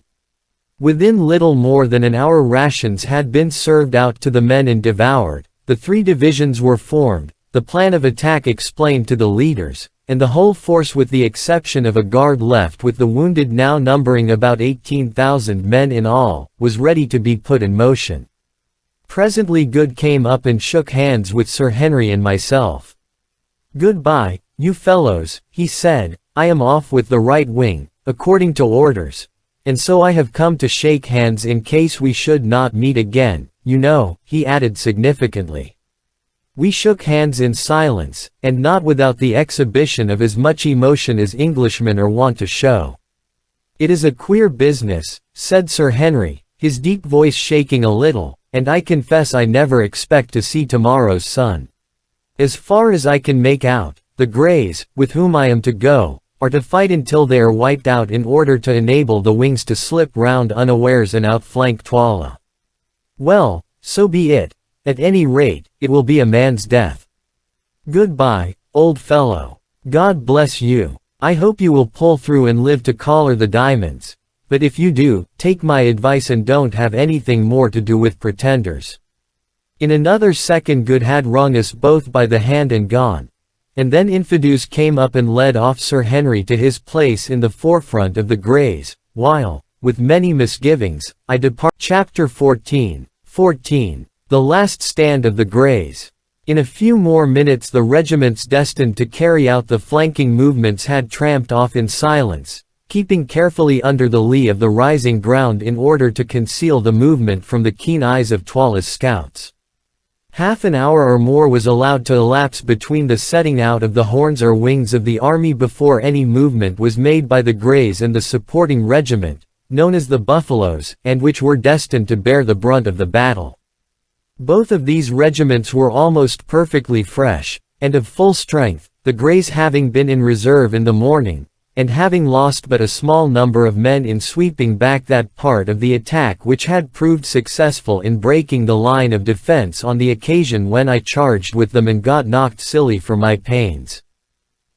Within little more than an hour rations had been served out to the men and devoured, the 3 divisions were formed, the plan of attack explained to the leaders, and the whole force with the exception of a guard left with the wounded now numbering about 18,000 men in all, was ready to be put in motion. Presently Good came up and shook hands with Sir Henry and myself. "Goodbye, you fellows," he said, "I am off with the right wing, according to orders, and so I have come to shake hands in case we should not meet again, you know," he added significantly. We shook hands in silence, and not without the exhibition of as much emotion as Englishmen are wont to show. "It is a queer business," said Sir Henry, his deep voice shaking a little, "and I confess I never expect to see tomorrow's sun. As far as I can make out, the Greys, with whom I am to go, are to fight until they are wiped out in order to enable the wings to slip round unawares and outflank Twala. Well, so be it. At any rate, it will be a man's death. Goodbye, old fellow. God bless you. I hope you will pull through and live to collar the diamonds, but if you do, take my advice and don't have anything more to do with pretenders." In another second Good had wrung us both by the hand and gone. And then Infidus came up and led off Sir Henry to his place in the forefront of the Greys, while, with many misgivings, I depart. Chapter 14. The last stand of the Greys. In a few more minutes the regiments destined to carry out the flanking movements had tramped off in silence, keeping carefully under the lee of the rising ground in order to conceal the movement from the keen eyes of Tuala's scouts. Half an hour or more was allowed to elapse between the setting out of the horns or wings of the army before any movement was made by the Greys and the supporting regiment, known as the Buffaloes, and which were destined to bear the brunt of the battle. Both of these regiments were almost perfectly fresh, and of full strength, the Greys having been in reserve in the morning, and having lost but a small number of men in sweeping back that part of the attack which had proved successful in breaking the line of defense on the occasion when I charged with them and got knocked silly for my pains.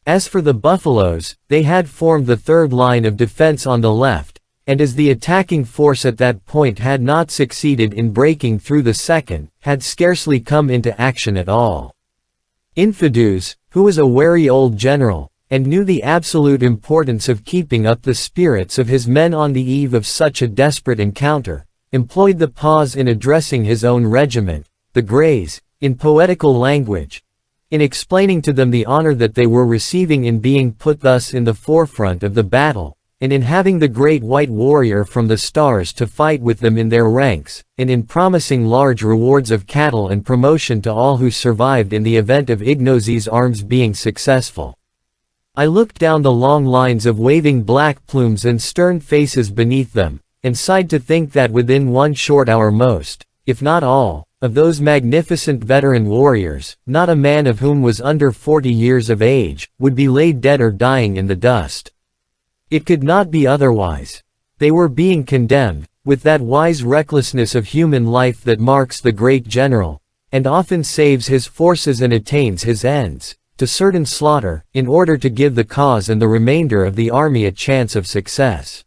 As for the Buffaloes, they had formed the third line of defense on the left, and as the attacking force at that point had not succeeded in breaking through the second, had scarcely come into action at all. Infidus, who was a wary old general, and knew the absolute importance of keeping up the spirits of his men on the eve of such a desperate encounter, employed the pause in addressing his own regiment, the Greys, in poetical language, in explaining to them the honor that they were receiving in being put thus in the forefront of the battle, and in having the great white warrior from the stars to fight with them in their ranks, and in promising large rewards of cattle and promotion to all who survived in the event of Ignozzi's arms being successful. I looked down the long lines of waving black plumes and stern faces beneath them, and sighed to think that within 1 short hour most, if not all, of those magnificent veteran warriors, not a man of whom was under 40 years of age, would be laid dead or dying in the dust. It could not be otherwise. They were being condemned, with that wise recklessness of human life that marks the great general, and often saves his forces and attains his ends, to certain slaughter, in order to give the cause and the remainder of the army a chance of success.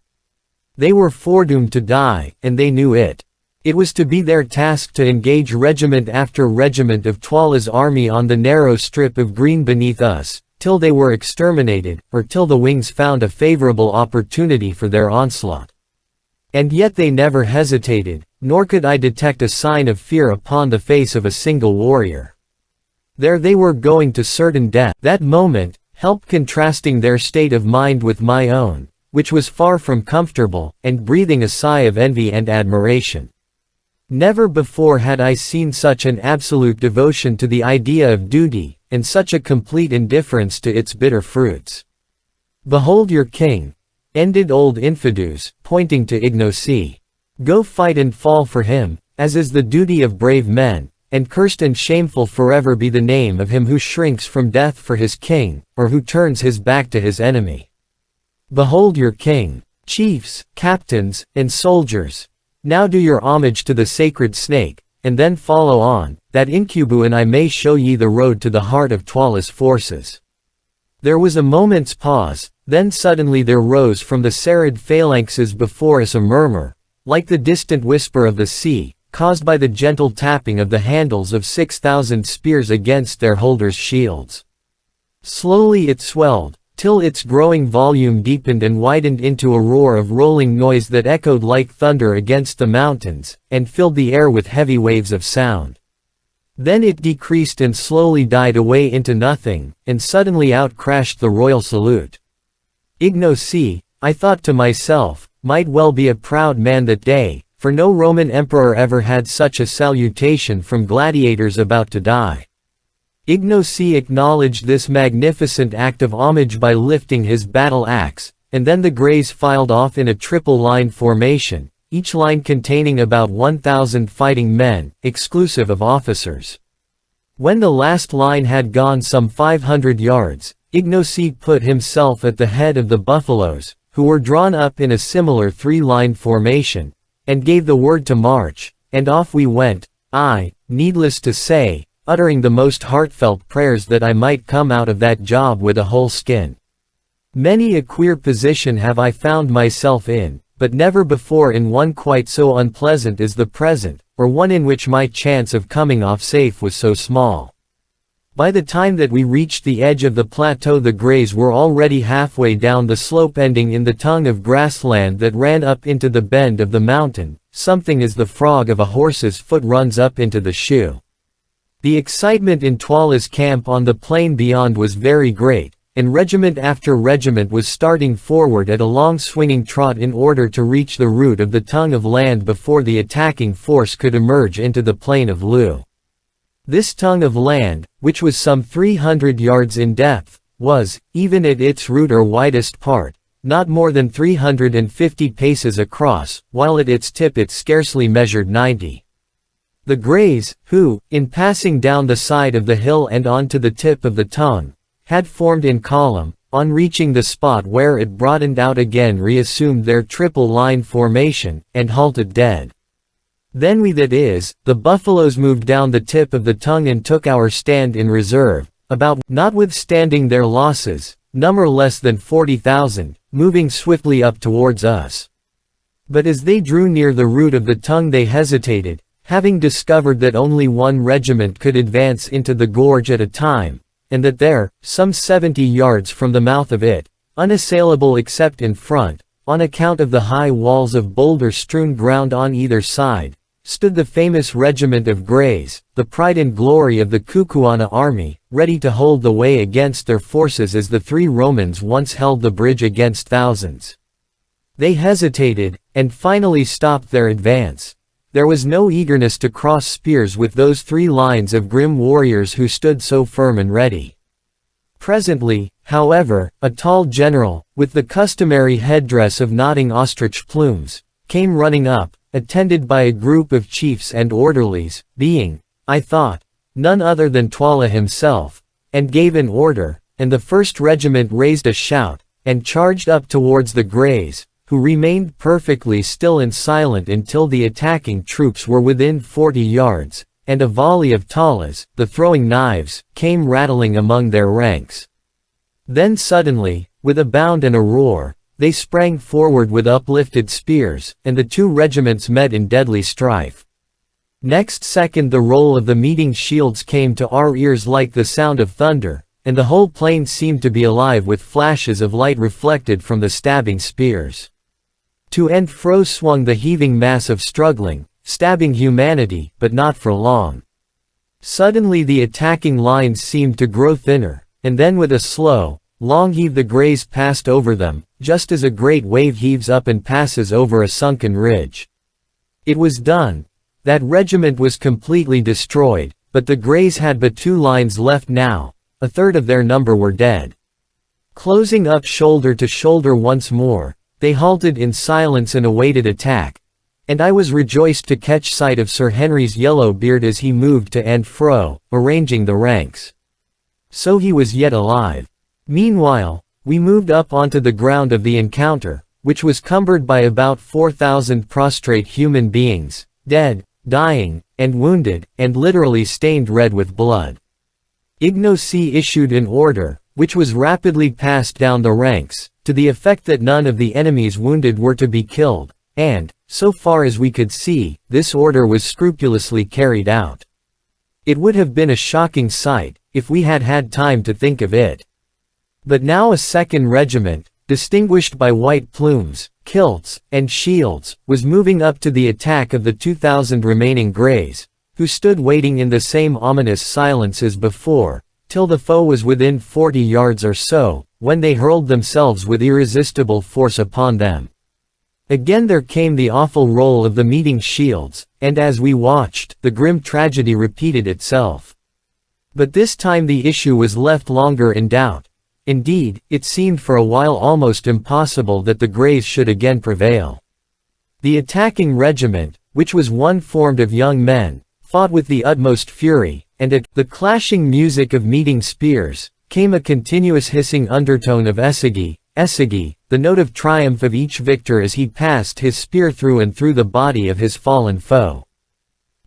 They were foredoomed to die, and they knew it. It was to be their task to engage regiment after regiment of Tuala's army on the narrow strip of green beneath us, till they were exterminated, or till the wings found a favorable opportunity for their onslaught. And yet they never hesitated, nor could I detect a sign of fear upon the face of a single warrior. There they were going to certain death. That moment helped contrasting their state of mind with my own, which was far from comfortable, and breathing a sigh of envy and admiration. Never before had I seen such an absolute devotion to the idea of duty, and such a complete indifference to its bitter fruits. "Behold your king," ended old Infidus, pointing to Ignozzi. "Go fight and fall for him, as is the duty of brave men, and cursed and shameful forever be the name of him who shrinks from death for his king, or who turns his back to his enemy. Behold your king. Chiefs, captains, and soldiers, now do your homage to the sacred snake, and then follow on, that Incubu and I may show ye the road to the heart of Tuala's forces." There was a moment's pause, then suddenly there rose from the serried phalanxes before us a murmur, like the distant whisper of the sea, caused by the gentle tapping of the handles of 6,000 spears against their holders' shields. Slowly it swelled, till its growing volume deepened and widened into a roar of rolling noise that echoed like thunder against the mountains, and filled the air with heavy waves of sound. Then it decreased and slowly died away into nothing, and suddenly out crashed the royal salute. Ignozzi, I thought to myself, might well be a proud man that day, for no Roman emperor ever had such a salutation from gladiators about to die. Ignozzi acknowledged this magnificent act of homage by lifting his battle axe, and then the Greys filed off in a triple line formation, each line containing about 1,000 fighting men, exclusive of officers. When the last line had gone some 500 yards, Ignozzi put himself at the head of the Buffaloes, who were drawn up in a similar three-line formation, and gave the word to march, and off we went, I, needless to say, uttering the most heartfelt prayers that I might come out of that job with a whole skin. Many a queer position have I found myself in, but never before in one quite so unpleasant as the present, or one in which my chance of coming off safe was so small. By the time that we reached the edge of the plateau the Greys were already halfway down the slope ending in the tongue of grassland that ran up into the bend of the mountain, something as the frog of a horse's foot runs up into the shoe. The excitement in Tuala's camp on the plain beyond was very great, and regiment after regiment was starting forward at a long swinging trot in order to reach the root of the tongue of land before the attacking force could emerge into the plain of Lu. This tongue of land, which was some 300 yards in depth, was, even at its root or widest part, not more than 350 paces across, while at its tip it scarcely measured 90. The Greys, who, in passing down the side of the hill and onto the tip of the tongue, had formed in column, on reaching the spot where it broadened out again reassumed their triple line formation, and halted dead. Then we, that is, the buffaloes, moved down the tip of the tongue and took our stand in reserve, about, notwithstanding their losses, number less than 40,000, moving swiftly up towards us. But as they drew near the root of the tongue they hesitated, having discovered that only one regiment could advance into the gorge at a time, and that there, some 70 yards from the mouth of it, unassailable except in front, on account of the high walls of boulder-strewn ground on either side, stood the famous regiment of Greys, the pride and glory of the Kukuana army, ready to hold the way against their forces as the three Romans once held the bridge against thousands. They hesitated, and finally stopped their advance. There was no eagerness to cross spears with those three lines of grim warriors who stood so firm and ready. Presently, however, a tall general, with the customary headdress of nodding ostrich plumes, came running up, attended by a group of chiefs and orderlies, being, I thought, none other than Tuala himself, and gave an order, and the first regiment raised a shout, and charged up towards the Greys, who remained perfectly still and silent until the attacking troops were within 40 yards, and a volley of talas, the throwing knives, came rattling among their ranks. Then suddenly, with a bound and a roar, they sprang forward with uplifted spears, and the two regiments met in deadly strife. Next second the roll of the meeting shields came to our ears like the sound of thunder, and the whole plain seemed to be alive with flashes of light reflected from the stabbing spears. To and fro swung the heaving mass of struggling, stabbing humanity, but not for long. Suddenly the attacking lines seemed to grow thinner, and then with a slow, long heave the Greys passed over them, just as a great wave heaves up and passes over a sunken ridge. It was done. That regiment was completely destroyed, but the Greys had but two lines left now, a third of their number were dead. Closing up shoulder to shoulder once more, they halted in silence and awaited attack, and I was rejoiced to catch sight of Sir Henry's yellow beard as he moved to and fro, arranging the ranks. So he was yet alive. Meanwhile, we moved up onto the ground of the encounter, which was cumbered by about 4,000 prostrate human beings, dead, dying, and wounded, and literally stained red with blood. Ignosi issued an order, which was rapidly passed down the ranks, to the effect that none of the enemy's wounded were to be killed, and, so far as we could see, this order was scrupulously carried out. It would have been a shocking sight, if we had had time to think of it. But now a second regiment, distinguished by white plumes, kilts, and shields, was moving up to the attack of the 2,000 remaining Greys, who stood waiting in the same ominous silence as before, till the foe was within 40 yards or so, when they hurled themselves with irresistible force upon them. Again there came the awful roll of the meeting shields, and as we watched, the grim tragedy repeated itself. But this time the issue was left longer in doubt. Indeed, it seemed for a while almost impossible that the Greys should again prevail. The attacking regiment, which was one formed of young men, fought with the utmost fury, and at the clashing music of meeting spears, came a continuous hissing undertone of Essagi, Essagi, the note of triumph of each victor as he passed his spear through and through the body of his fallen foe.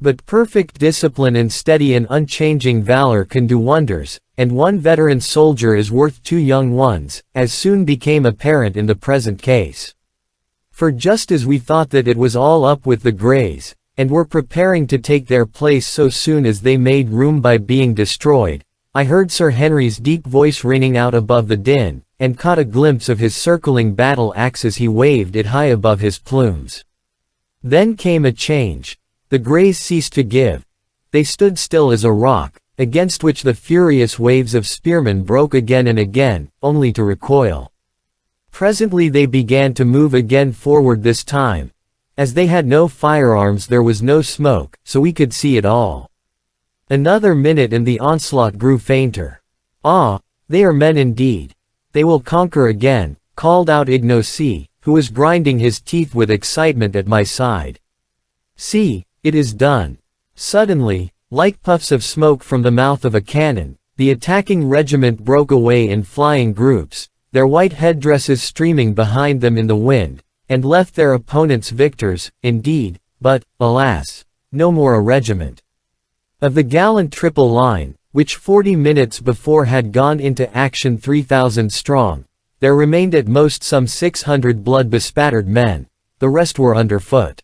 But perfect discipline and steady and unchanging valor can do wonders, and one veteran soldier is worth two young ones, as soon became apparent in the present case. For just as we thought that it was all up with the Greys, and were preparing to take their place so soon as they made room by being destroyed, I heard Sir Henry's deep voice ringing out above the din, and caught a glimpse of his circling battle axe as he waved it high above his plumes. Then came a change. The Greys ceased to give. they stood still as a rock, against which the furious waves of spearmen broke again and again, only to recoil. Presently they began to move again forward this time. As they had no firearms there was no smoke, so we could see it all. Another minute and the onslaught grew fainter. "Ah, they are men indeed. They will conquer again," called out Ignacy, who was grinding his teeth with excitement at my side. "See, it is done." Suddenly, like puffs of smoke from the mouth of a cannon, the attacking regiment broke away in flying groups, their white headdresses streaming behind them in the wind, and left their opponents victors, indeed, but, alas, no more a regiment. Of the gallant Triple Line, which 40 minutes before had gone into action 3,000 strong, there remained at most some 600 blood-bespattered men, the rest were underfoot.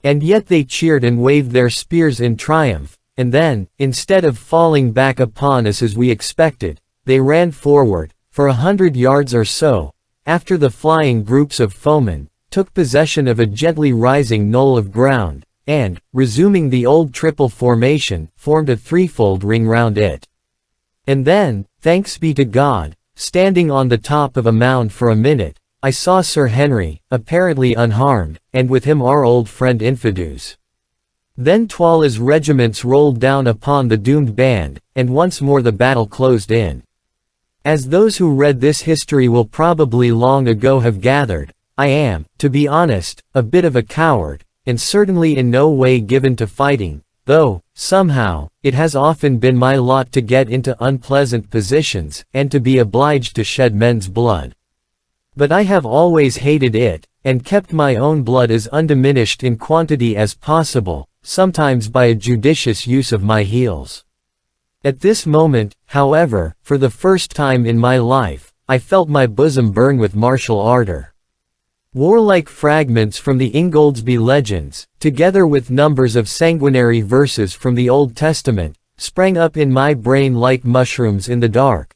And yet they cheered and waved their spears in triumph, and then, instead of falling back upon us as we expected, they ran forward, for 100 yards or so, after the flying groups of foemen, took possession of a gently rising knoll of ground, and, resuming the old triple formation, formed a threefold ring round it. And then, thanks be to God, standing on the top of a mound for a minute, I saw Sir Henry, apparently unharmed, and with him our old friend Infidus. Then Twala's regiments rolled down upon the doomed band, and once more the battle closed in. As those who read this history will probably long ago have gathered, I am, to be honest, a bit of a coward, and certainly in no way given to fighting, though, somehow, it has often been my lot to get into unpleasant positions, and to be obliged to shed men's blood. But I have always hated it, and kept my own blood as undiminished in quantity as possible, sometimes by a judicious use of my heels. At this moment, however, for the first time in my life, I felt my bosom burn with martial ardor. Warlike fragments from the Ingoldsby Legends, together with numbers of sanguinary verses from the Old Testament, sprang up in my brain like mushrooms in the dark.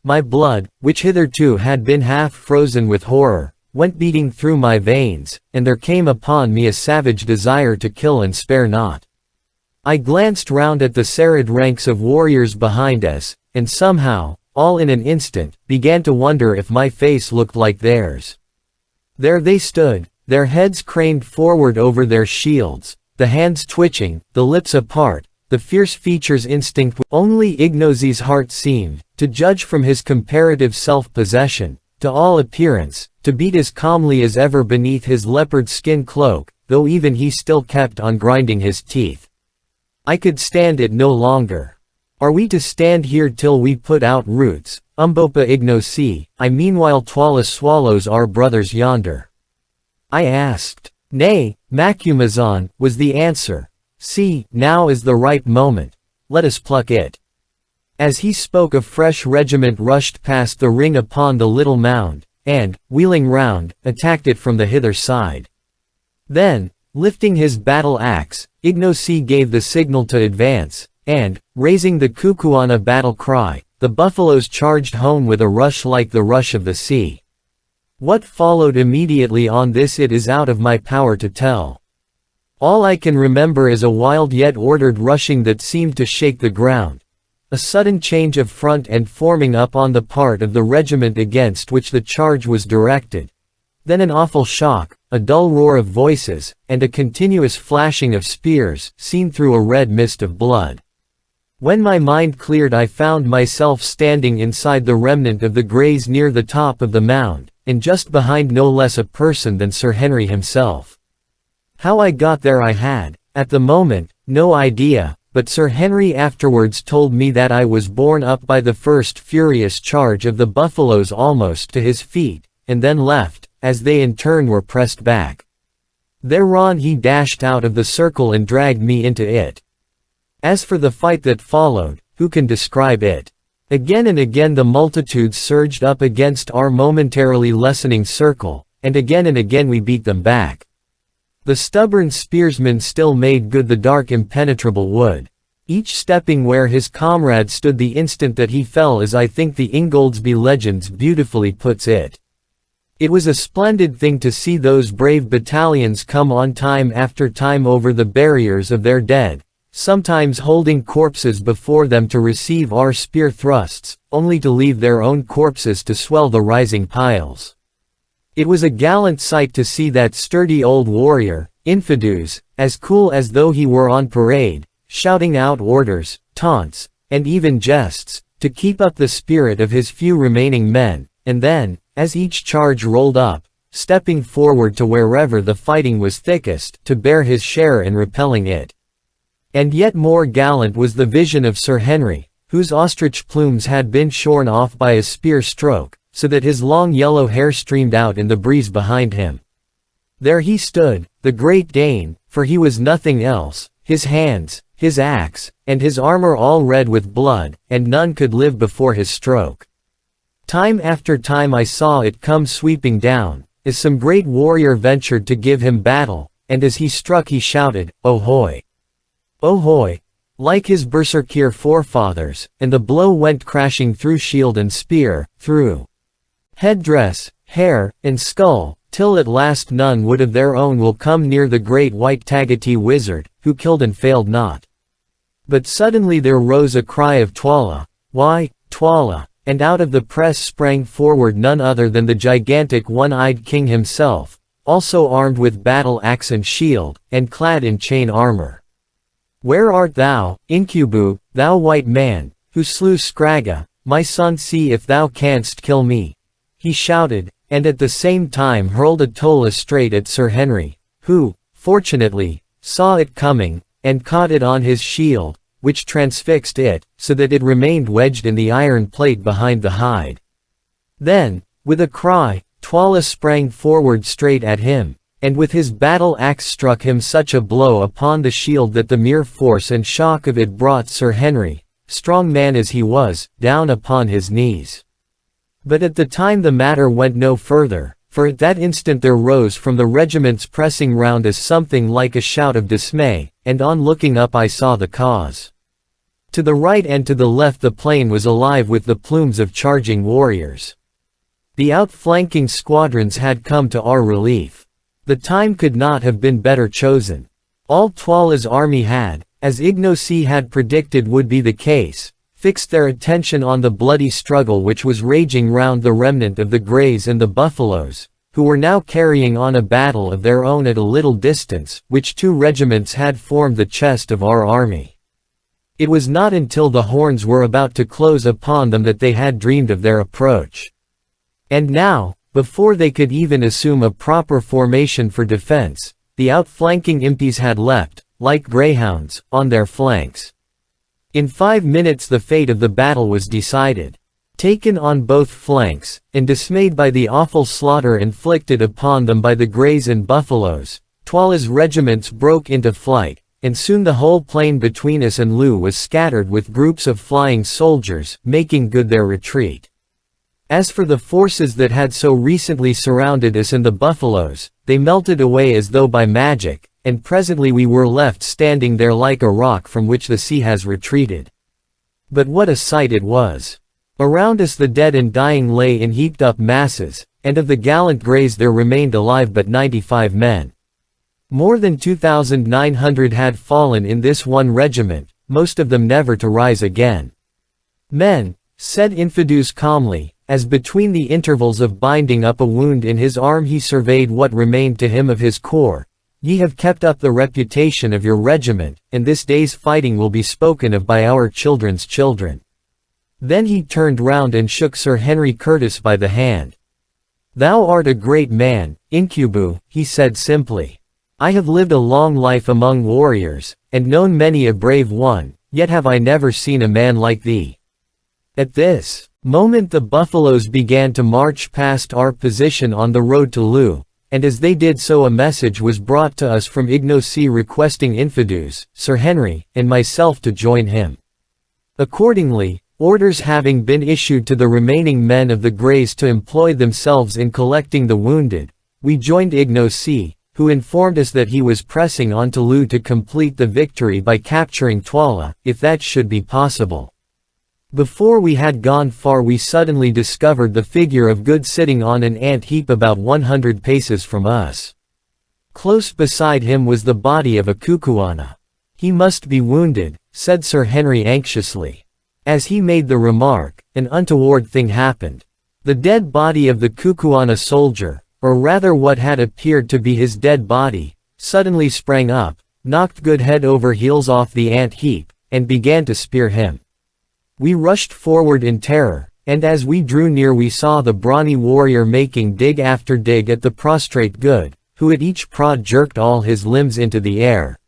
My blood, which hitherto had been half frozen with horror, went beating through my veins, and there came upon me a savage desire to kill and spare not. I glanced round at the serried ranks of warriors behind us, and somehow, all in an instant, began to wonder if my face looked like theirs. There they stood, their heads craned forward over their shields, the hands twitching, the lips apart, the fierce features instinct. Only Ignacy's heart seemed, to judge from his comparative self-possession, to all appearance, to beat as calmly as ever beneath his leopard skin cloak, though even he still kept on grinding his teeth. I could stand it no longer. "Are we to stand here till we put out roots, Umbopa Ignacy, I meanwhile Twala swallows our brothers yonder?" I asked. "Nay, Macumazahn," was the answer. "See, now is the ripe moment. Let us pluck it." As he spoke a fresh regiment rushed past the ring upon the little mound, and, wheeling round, attacked it from the hither side. Then, lifting his battle axe, Ignacy gave the signal to advance, and, raising the Kukuana battle cry, the buffaloes charged home with a rush like the rush of the sea. What followed immediately on this it is out of my power to tell. All I can remember is a wild yet ordered rushing that seemed to shake the ground. A sudden change of front and forming up on the part of the regiment against which the charge was directed. Then an awful shock, a dull roar of voices, and a continuous flashing of spears, seen through a red mist of blood. When my mind cleared I found myself standing inside the remnant of the Greys near the top of the mound, and just behind no less a person than Sir Henry himself. How I got there I had, at the moment, no idea, but Sir Henry afterwards told me that I was borne up by the first furious charge of the buffaloes almost to his feet, and then left, as they in turn were pressed back. Thereon he dashed out of the circle and dragged me into it. As for the fight that followed, who can describe it? Again and again the multitudes surged up against our momentarily lessening circle, and again we beat them back. The stubborn spearsmen still made good the dark impenetrable wood, each stepping where his comrade stood the instant that he fell, as I think the Ingoldsby Legends beautifully puts it. It was a splendid thing to see those brave battalions come on time after time over the barriers of their dead, sometimes holding corpses before them to receive our spear thrusts, only to leave their own corpses to swell the rising piles. It was a gallant sight to see that sturdy old warrior, Infidus, as cool as though he were on parade, shouting out orders, taunts, and even jests, to keep up the spirit of his few remaining men, and then, as each charge rolled up, stepping forward to wherever the fighting was thickest, to bear his share in repelling it. And yet more gallant was the vision of Sir Henry, whose ostrich plumes had been shorn off by a spear stroke, so that his long yellow hair streamed out in the breeze behind him. There he stood, the great Dane, for he was nothing else, his hands, his axe, and his armor all red with blood, and none could live before his stroke. Time after time I saw it come sweeping down, as some great warrior ventured to give him battle, and as he struck he shouted, "Ahoy! Ahoy!" like his berserkir forefathers, and the blow went crashing through shield and spear, through headdress, hair, and skull, till at last none would of their own will come near the great white Tagati wizard, who killed and failed not. But suddenly there rose a cry of Twala, why, Twala, and out of the press sprang forward none other than the gigantic one-eyed king himself, also armed with battle axe and shield, and clad in chain armor. "Where art thou, Incubu, thou white man, who slew Scragga, my son? See if thou canst kill me," he shouted, and at the same time hurled a tola straight at Sir Henry, who, fortunately, saw it coming, and caught it on his shield, which transfixed it, so that it remained wedged in the iron plate behind the hide. Then, with a cry, Twala sprang forward straight at him, and with his battle axe struck him such a blow upon the shield that the mere force and shock of it brought Sir Henry, strong man as he was, down upon his knees. But at the time the matter went no further, for at that instant there rose from the regiments pressing round us something like a shout of dismay, and on looking up I saw the cause. To the right and to the left the plain was alive with the plumes of charging warriors. The outflanking squadrons had come to our relief. The time could not have been better chosen. All Twala's army had, as Ignosi had predicted would be the case, fixed their attention on the bloody struggle which was raging round the remnant of the Greys and the Buffaloes, who were now carrying on a battle of their own at a little distance, which two regiments had formed the chest of our army. It was not until the horns were about to close upon them that they had dreamed of their approach. And now, before they could even assume a proper formation for defense, the outflanking impis had leapt, like greyhounds, on their flanks. In 5 minutes the fate of the battle was decided. Taken on both flanks, and dismayed by the awful slaughter inflicted upon them by the Greys and Buffaloes, Twala's regiments broke into flight, and soon the whole plain between us and Loo was scattered with groups of flying soldiers, making good their retreat. As for the forces that had so recently surrounded us and the Buffaloes, they melted away as though by magic, and presently we were left standing there like a rock from which the sea has retreated. But what a sight it was! Around us the dead and dying lay in heaped up masses, and of the gallant Greys there remained alive but 95 men. More than 2,900 had fallen in this one regiment, most of them never to rise again. "Men," said Infidus calmly, as between the intervals of binding up a wound in his arm he surveyed what remained to him of his corps, "ye have kept up the reputation of your regiment, and this day's fighting will be spoken of by our children's children." Then he turned round and shook Sir Henry Curtis by the hand. "Thou art a great man, Incubu," he said simply. "I have lived a long life among warriors, and known many a brave one, yet have I never seen a man like thee." At this moment the Buffaloes began to march past our position on the road to Loo, and as they did so a message was brought to us from Ignosi requesting Infidus, Sir Henry, and myself to join him. Accordingly, orders having been issued to the remaining men of the Greys to employ themselves in collecting the wounded, we joined Ignosi, who informed us that he was pressing on to Loo to complete the victory by capturing Twala, if that should be possible. Before we had gone far we suddenly discovered the figure of Good sitting on an ant heap about 100 paces from us. Close beside him was the body of a Kukuana. "He must be wounded," said Sir Henry anxiously. As he made the remark, an untoward thing happened. The dead body of the Kukuana soldier, or rather what had appeared to be his dead body, suddenly sprang up, knocked Good head over heels off the ant heap, and began to spear him. We rushed forward in terror, and as we drew near we saw the brawny warrior making dig after dig at the prostrate Good, who at each prod jerked all his limbs into the air.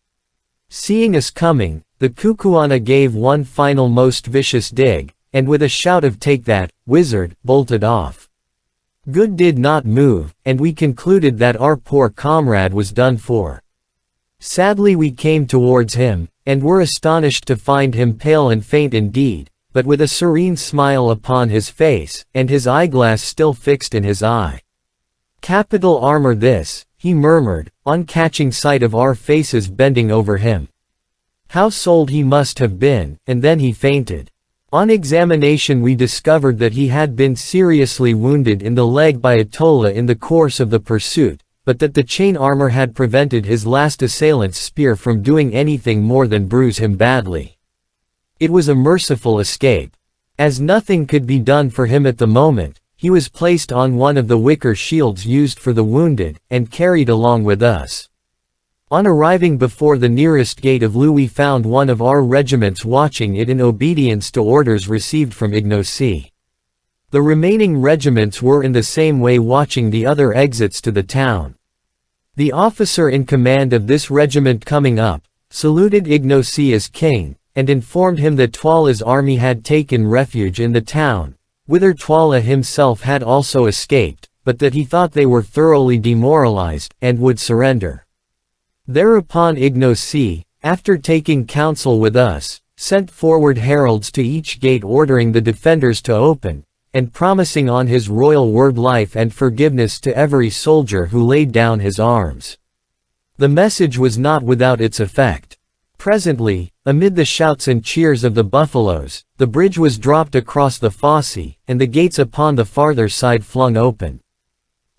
Seeing us coming, the Kukuana gave one final most vicious dig, and with a shout of "Take that, wizard," bolted off. Good did not move, and we concluded that our poor comrade was done for. Sadly we came towards him, and were astonished to find him pale and faint indeed, but with a serene smile upon his face, and his eyeglass still fixed in his eye. "Capital armor this," he murmured, on catching sight of our faces bending over him. "How sold he must have been," and then he fainted. On examination we discovered that he had been seriously wounded in the leg by Atola in the course of the pursuit, but that the chain armor had prevented his last assailant's spear from doing anything more than bruise him badly. It was a merciful escape. As nothing could be done for him at the moment, he was placed on one of the wicker shields used for the wounded, and carried along with us. On arriving before the nearest gate of Loo we found one of our regiments watching it in obedience to orders received from Ignosi. The remaining regiments were in the same way watching the other exits to the town. The officer in command of this regiment coming up, saluted Ignosi as king, and informed him that Twala's army had taken refuge in the town, whither Twala himself had also escaped, but that he thought they were thoroughly demoralized, and would surrender. Thereupon Ignosi, after taking counsel with us, sent forward heralds to each gate ordering the defenders to open, and promising on his royal word life and forgiveness to every soldier who laid down his arms. The message was not without its effect. Presently, amid the shouts and cheers of the buffaloes, the bridge was dropped across the fosse, and the gates upon the farther side flung open.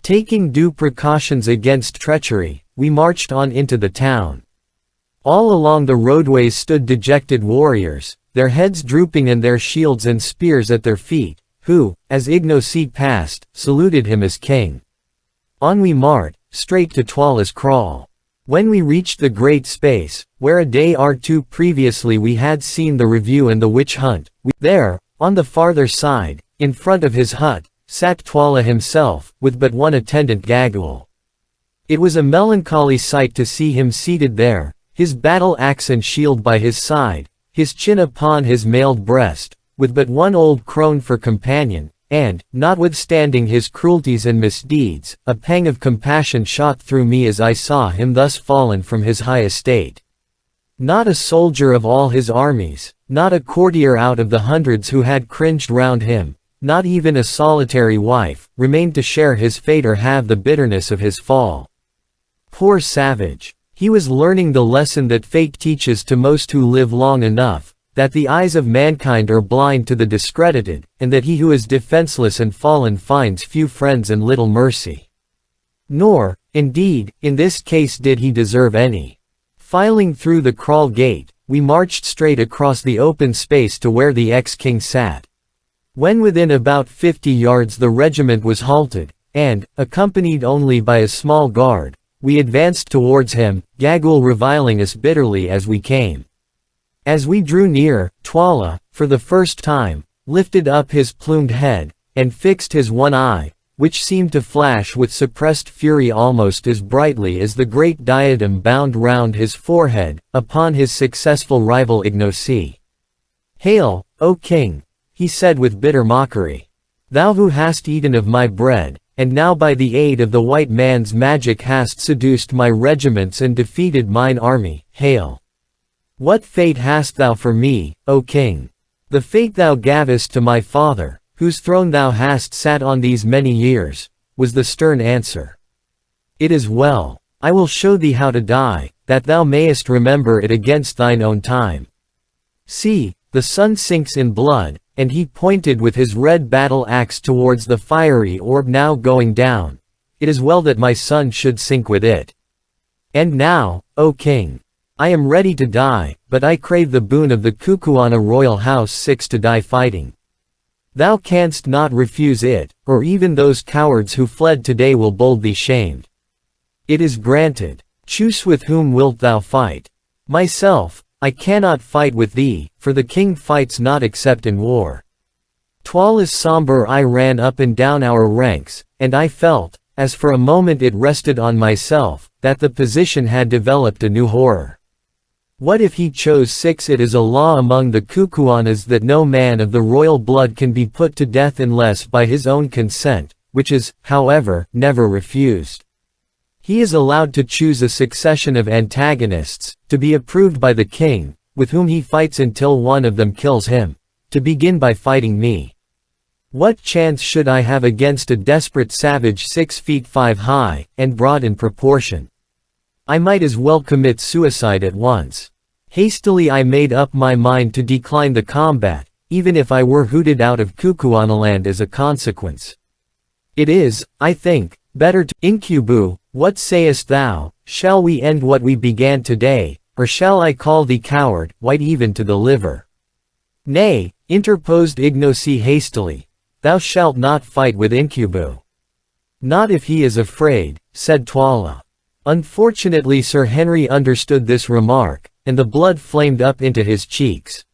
Taking due precautions against treachery, we marched on into the town. All along the roadways stood dejected warriors, their heads drooping and their shields and spears at their feet, who, as Ignosi passed, saluted him as king. On we marched, straight to Twala's kraal. When we reached the great space, where a day or two previously we had seen the review and the witch hunt, there, on the farther side, in front of his hut, sat Twala himself, with but one attendant Gagul. It was a melancholy sight to see him seated there, his battle axe and shield by his side, his chin upon his mailed breast, with but one old crone for companion, and, notwithstanding his cruelties and misdeeds, a pang of compassion shot through me as I saw him thus fallen from his high estate. Not a soldier of all his armies, not a courtier out of the hundreds who had cringed round him, not even a solitary wife, remained to share his fate or have the bitterness of his fall. Poor savage! He was learning the lesson that fate teaches to most who live long enough, that the eyes of mankind are blind to the discredited, and that he who is defenseless and fallen finds few friends and little mercy. Nor, indeed, in this case did he deserve any. Filing through the kraal gate, we marched straight across the open space to where the ex-king sat. When within about 50 yards the regiment was halted, and, accompanied only by a small guard, we advanced towards him, Gagul reviling us bitterly as we came. As we drew near, Twala, for the first time, lifted up his plumed head, and fixed his one eye, which seemed to flash with suppressed fury almost as brightly as the great diadem bound round his forehead, upon his successful rival Ignosi. "Hail, O king!" he said with bitter mockery. "Thou who hast eaten of my bread, and now by the aid of the white man's magic hast seduced my regiments and defeated mine army, hail! What fate hast thou for me, O king? The fate thou gavest to my father, whose throne thou hast sat on these many years," was the stern answer. "It is well. I will show thee how to die, that thou mayest remember it against thine own time. See, the sun sinks in blood," and he pointed with his red battle axe towards the fiery orb now going down. "It is well that my son should sink with it. And now, O king, I am ready to die, but I crave the boon of the Kukuana royal house 6 to die fighting. Thou canst not refuse it, or even those cowards who fled today will bold thee shamed. It is granted. Choose with whom wilt thou fight. Myself, I cannot fight with thee, for the king fights not except in war. Twala's somber eye ran up and down our ranks, and I felt, as for a moment it rested on myself, that the position had developed a new horror. What if he chose 6? It is a law among the Kukuanas that no man of the royal blood can be put to death unless by his own consent, which is, however, never refused. He is allowed to choose a succession of antagonists, to be approved by the king, with whom he fights until one of them kills him, to begin by fighting me. What chance should I have against a desperate savage 6 feet 5 high, and broad in proportion? I might as well commit suicide at once. Hastily I made up my mind to decline the combat, even if I were hooted out of Kukuanaland as a consequence. It is, I think, better to— Incubu, what sayest thou? Shall we end what we began today, or shall I call thee coward, white even to the liver? Nay, interposed Ignosi hastily, thou shalt not fight with Incubu. Not if he is afraid, said Twala. Unfortunately Sir Henry understood this remark, and the blood flamed up into his cheeks.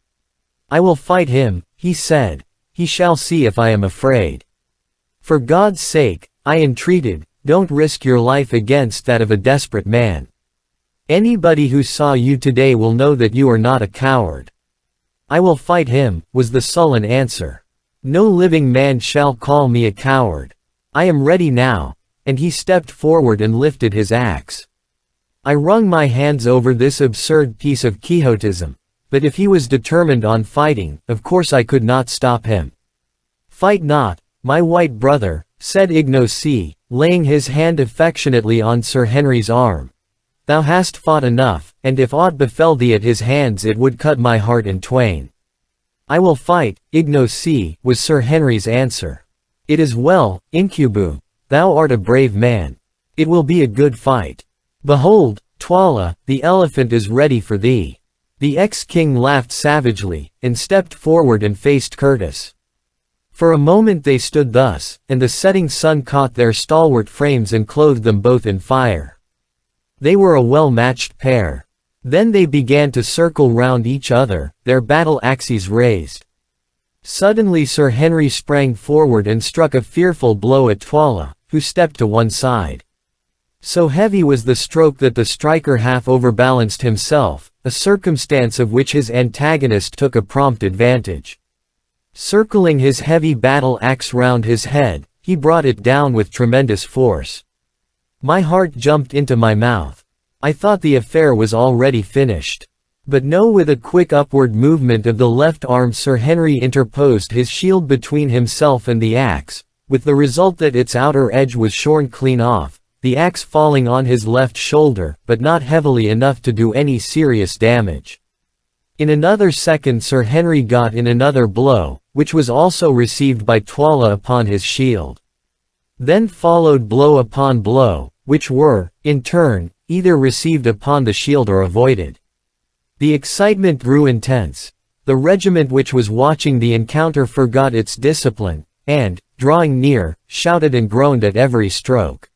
I will fight him, he said. He shall see if I am afraid. For God's sake, I entreated, don't risk your life against that of a desperate man. Anybody who saw you today will know that you are not a coward. I will fight him, was the sullen answer. No living man shall call me a coward. I am ready now, and he stepped forward and lifted his axe. I wrung my hands over this absurd piece of quixotism, but if he was determined on fighting, of course I could not stop him. Fight not, my white brother, said Ignosi, laying his hand affectionately on Sir Henry's arm. Thou hast fought enough, and if aught befell thee at his hands it would cut my heart in twain. I will fight, Ignosi, was Sir Henry's answer. It is well, Incubu, thou art a brave man. It will be a good fight. Behold, Twala, the elephant is ready for thee. The ex-king laughed savagely, and stepped forward and faced Curtis. For a moment they stood thus, and the setting sun caught their stalwart frames and clothed them both in fire. They were a well-matched pair. Then they began to circle round each other, their battle axes raised. Suddenly Sir Henry sprang forward and struck a fearful blow at Twala, who stepped to one side. So heavy was the stroke that the striker half overbalanced himself, a circumstance of which his antagonist took a prompt advantage. Circling his heavy battle axe round his head, he brought it down with tremendous force. My heart jumped into my mouth. I thought the affair was already finished. But no, with a quick upward movement of the left arm Sir Henry interposed his shield between himself and the axe, with the result that its outer edge was shorn clean off, the axe falling on his left shoulder, but not heavily enough to do any serious damage. In another second Sir Henry got in another blow, which was also received by Twala upon his shield. Then followed blow upon blow, which were, in turn, either received upon the shield or avoided. The excitement grew intense. The regiment which was watching the encounter forgot its discipline, and, drawing near, shouted and groaned at every stroke.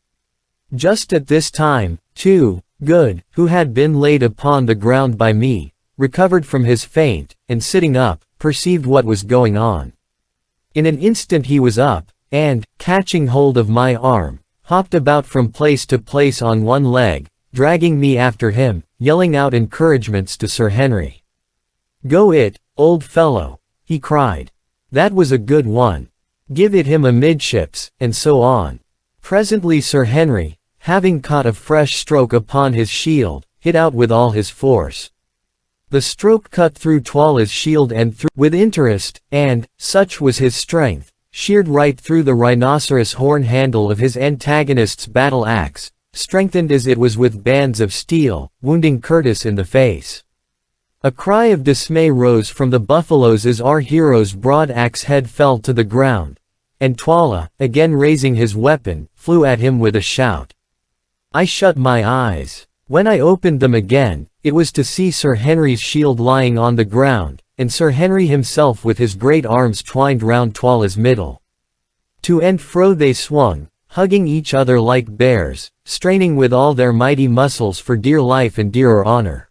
Just at this time, too, Good, who had been laid upon the ground by me, recovered from his faint, and sitting up, perceived what was going on. In an instant he was up, and, catching hold of my arm, hopped about from place to place on one leg, dragging me after him, yelling out encouragements to Sir Henry. "Go it, old fellow," he cried. "That was a good one. Give it him amidships," and so on. Presently Sir Henry, having caught a fresh stroke upon his shield, hit out with all his force. The stroke cut through Twala's shield and through with interest, and, such was his strength, sheared right through the rhinoceros horn handle of his antagonist's battle axe, strengthened as it was with bands of steel, wounding Curtis in the face. A cry of dismay rose from the buffaloes as our hero's broad axe head fell to the ground, and Twala, again raising his weapon, flew at him with a shout. I shut my eyes. When I opened them again, it was to see Sir Henry's shield lying on the ground, and Sir Henry himself with his great arms twined round Twala's middle. To and fro they swung, hugging each other like bears, straining with all their mighty muscles for dear life and dearer honor.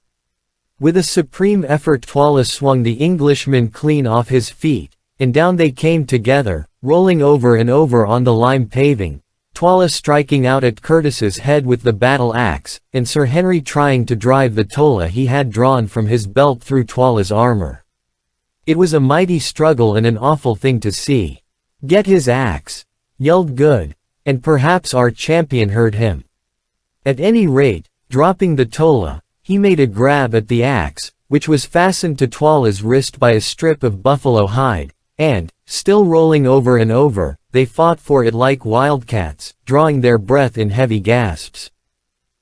With a supreme effort Twala swung the Englishman clean off his feet, and down they came together, rolling over and over on the lime paving, Twala striking out at Curtis's head with the battle axe, and Sir Henry trying to drive the tola he had drawn from his belt through Twala's armor. It was a mighty struggle and an awful thing to see. "Get his axe!" yelled Good, and perhaps our champion heard him. At any rate, dropping the tola, he made a grab at the axe, which was fastened to Twala's wrist by a strip of buffalo hide, and, still rolling over and over, they fought for it like wildcats, drawing their breath in heavy gasps.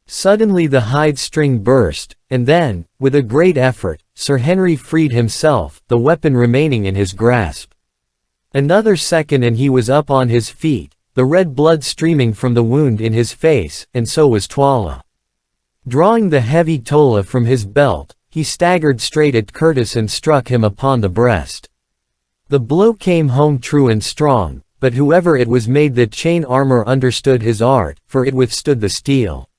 Suddenly the hide string burst, and then, with a great effort, Sir Henry freed himself, the weapon remaining in his grasp. Another second and he was up on his feet, the red blood streaming from the wound in his face, and so was Twala. Drawing the heavy tola from his belt, he staggered straight at Curtis and struck him upon the breast. The blow came home true and strong, but whoever it was made the chain armor understood his art, for it withstood the steel.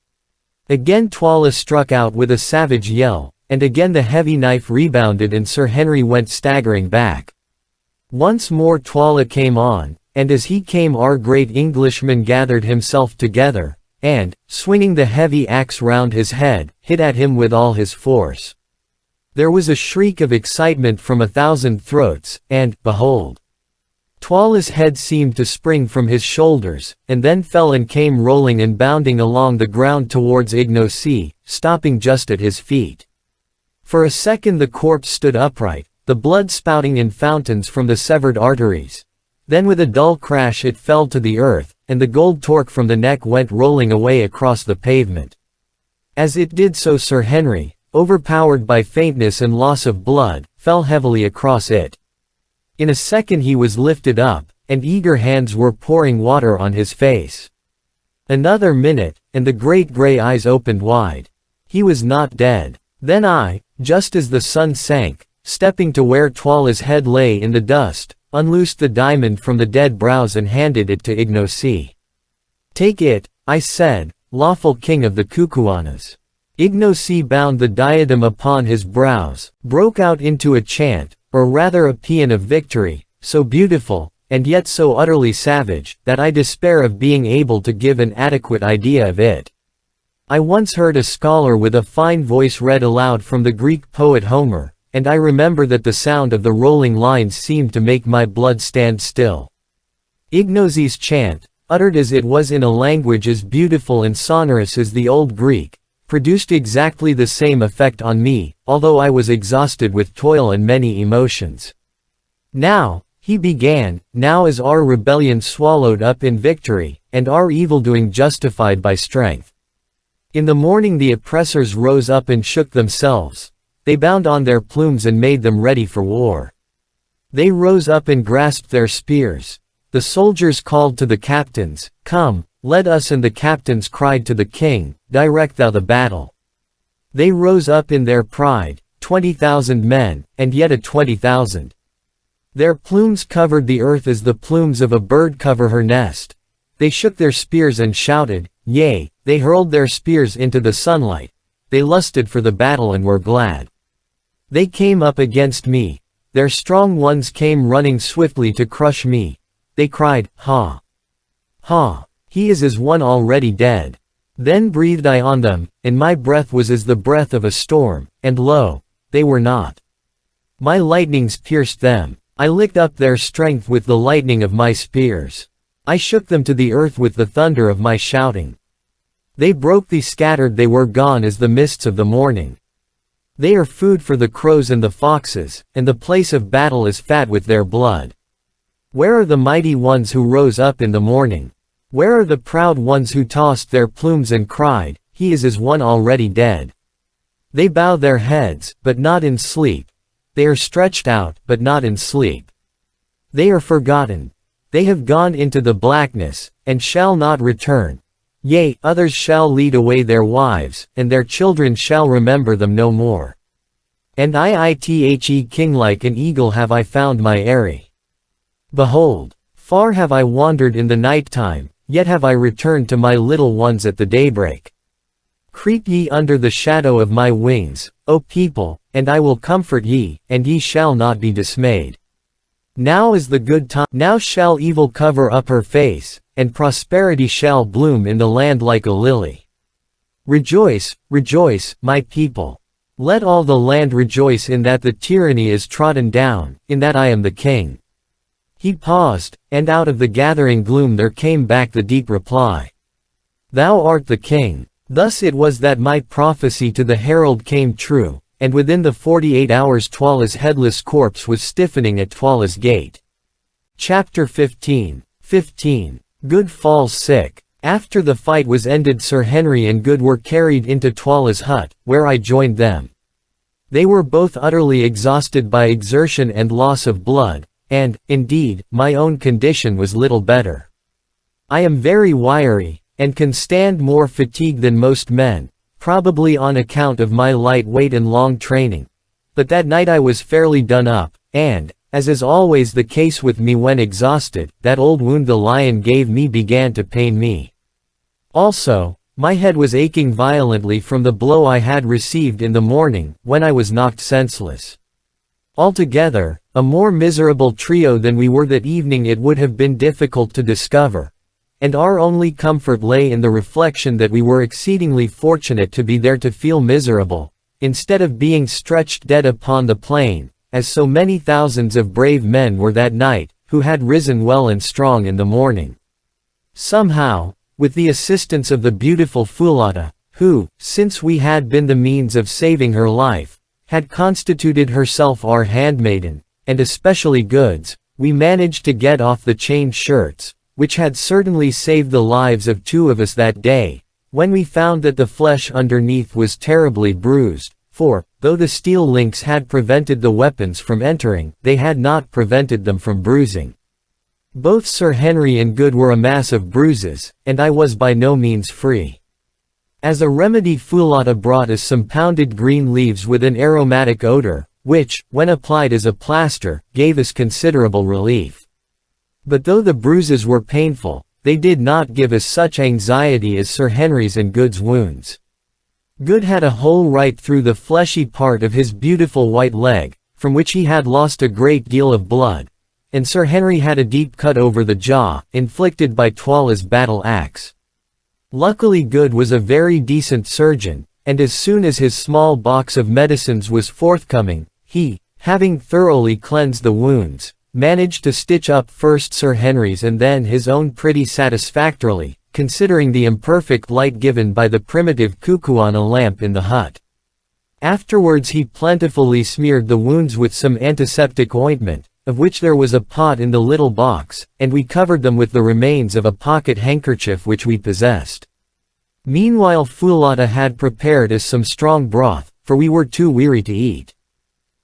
Again Twala struck out with a savage yell, and again the heavy knife rebounded and Sir Henry went staggering back. Once more Twala came on, and as he came our great Englishman gathered himself together, and, swinging the heavy axe round his head, hit at him with all his force. There was a shriek of excitement from 1,000 throats, and, behold! Twala's head seemed to spring from his shoulders, and then fell and came rolling and bounding along the ground towards Ignosy, stopping just at his feet. For a second the corpse stood upright, the blood spouting in fountains from the severed arteries. Then with a dull crash it fell to the earth, and the gold torque from the neck went rolling away across the pavement. As it did so Sir Henry, overpowered by faintness and loss of blood, fell heavily across it. In a second he was lifted up, and eager hands were pouring water on his face. Another minute, and the great grey eyes opened wide. He was not dead. Then I, just as the sun sank, stepping to where Twala's head lay in the dust, unloosed the diamond from the dead brows and handed it to Ignosy. "Take it," I said, "lawful king of the Kukuanas." Ignosy bound the diadem upon his brows, broke out into a chant, or rather a paean of victory, so beautiful, and yet so utterly savage, that I despair of being able to give an adequate idea of it. I once heard a scholar with a fine voice read aloud from the Greek poet Homer, and I remember that the sound of the rolling lines seemed to make my blood stand still. Ignosy's chant, uttered as it was in a language as beautiful and sonorous as the Old Greek, produced exactly the same effect on me, although I was exhausted with toil and many emotions. "Now," he began, "now is our rebellion swallowed up in victory, and our evildoing justified by strength. In the morning the oppressors rose up and shook themselves. They bound on their plumes and made them ready for war. They rose up and grasped their spears. The soldiers called to the captains, 'Come, let us,' and the captains cried to the king, 'Direct thou the battle.' They rose up in their pride, 20,000 men, and yet a 20,000. Their plumes covered the earth as the plumes of a bird cover her nest. They shook their spears and shouted, yea, they hurled their spears into the sunlight. They lusted for the battle and were glad. They came up against me. Their strong ones came running swiftly to crush me. They cried, Ha! Ha! He is as one already dead. Then breathed I on them, and my breath was as the breath of a storm, and lo, they were not. My lightnings pierced them. I licked up their strength with the lightning of my spears. I shook them to the earth with the thunder of my shouting. They broke, they scattered, they were gone as the mists of the morning. They are food for the crows and the foxes, and the place of battle is fat with their blood. Where are the mighty ones who rose up in the morning? Where are the proud ones who tossed their plumes and cried, He is as one already dead? They bow their heads, but not in sleep. They are stretched out, but not in sleep. They are forgotten. They have gone into the blackness, and shall not return. Yea, others shall lead away their wives, and their children shall remember them no more. And I, king, like an eagle have I found my eyrie. Behold, far have I wandered in the night time, yet have I returned to my little ones at the daybreak. Creep ye under the shadow of my wings, O people, and I will comfort ye, and ye shall not be dismayed. Now is the good time, now shall evil cover up her face, and prosperity shall bloom in the land like a lily. Rejoice, rejoice, my people. Let all the land rejoice in that the tyranny is trodden down, in that I am the king. He paused, and out of the gathering gloom there came back the deep reply. Thou art the king. Thus it was that my prophecy to the herald came true, and within the 48 hours Twala's headless corpse was stiffening at Twala's gate. Chapter 15. Good falls sick. After the fight was ended, Sir Henry and Good were carried into Twala's hut, where I joined them. They were both utterly exhausted by exertion and loss of blood, and, indeed, my own condition was little better. I am very wiry, and can stand more fatigue than most men, probably on account of my light weight and long training. But that night I was fairly done up, and, as is always the case with me when exhausted, that old wound the lion gave me began to pain me. Also, my head was aching violently from the blow I had received in the morning, when I was knocked senseless. Altogether, a more miserable trio than we were that evening it would have been difficult to discover, and our only comfort lay in the reflection that we were exceedingly fortunate to be there to feel miserable, instead of being stretched dead upon the plain, as so many thousands of brave men were that night, who had risen well and strong in the morning. Somehow, with the assistance of the beautiful Foulata, who, since we had been the means of saving her life, had constituted herself our handmaiden, and especially Goods, we managed to get off the chain shirts, which had certainly saved the lives of 2 of us that day, when we found that the flesh underneath was terribly bruised, for, though the steel links had prevented the weapons from entering, they had not prevented them from bruising. Both Sir Henry and Good were a mass of bruises, and I was by no means free. As a remedy Foulata brought us some pounded green leaves with an aromatic odor, which, when applied as a plaster, gave us considerable relief. But though the bruises were painful, they did not give us such anxiety as Sir Henry's and Good's wounds. Good had a hole right through the fleshy part of his beautiful white leg, from which he had lost a great deal of blood, and Sir Henry had a deep cut over the jaw, inflicted by Twala's battle axe. Luckily Good was a very decent surgeon, and as soon as his small box of medicines was forthcoming, he, having thoroughly cleansed the wounds, managed to stitch up first Sir Henry's and then his own pretty satisfactorily, considering the imperfect light given by the primitive Kukuana lamp in the hut. Afterwards he plentifully smeared the wounds with some antiseptic ointment, of which there was a pot in the little box, and we covered them with the remains of a pocket handkerchief which we possessed. Meanwhile Foulata had prepared us some strong broth, for we were too weary to eat.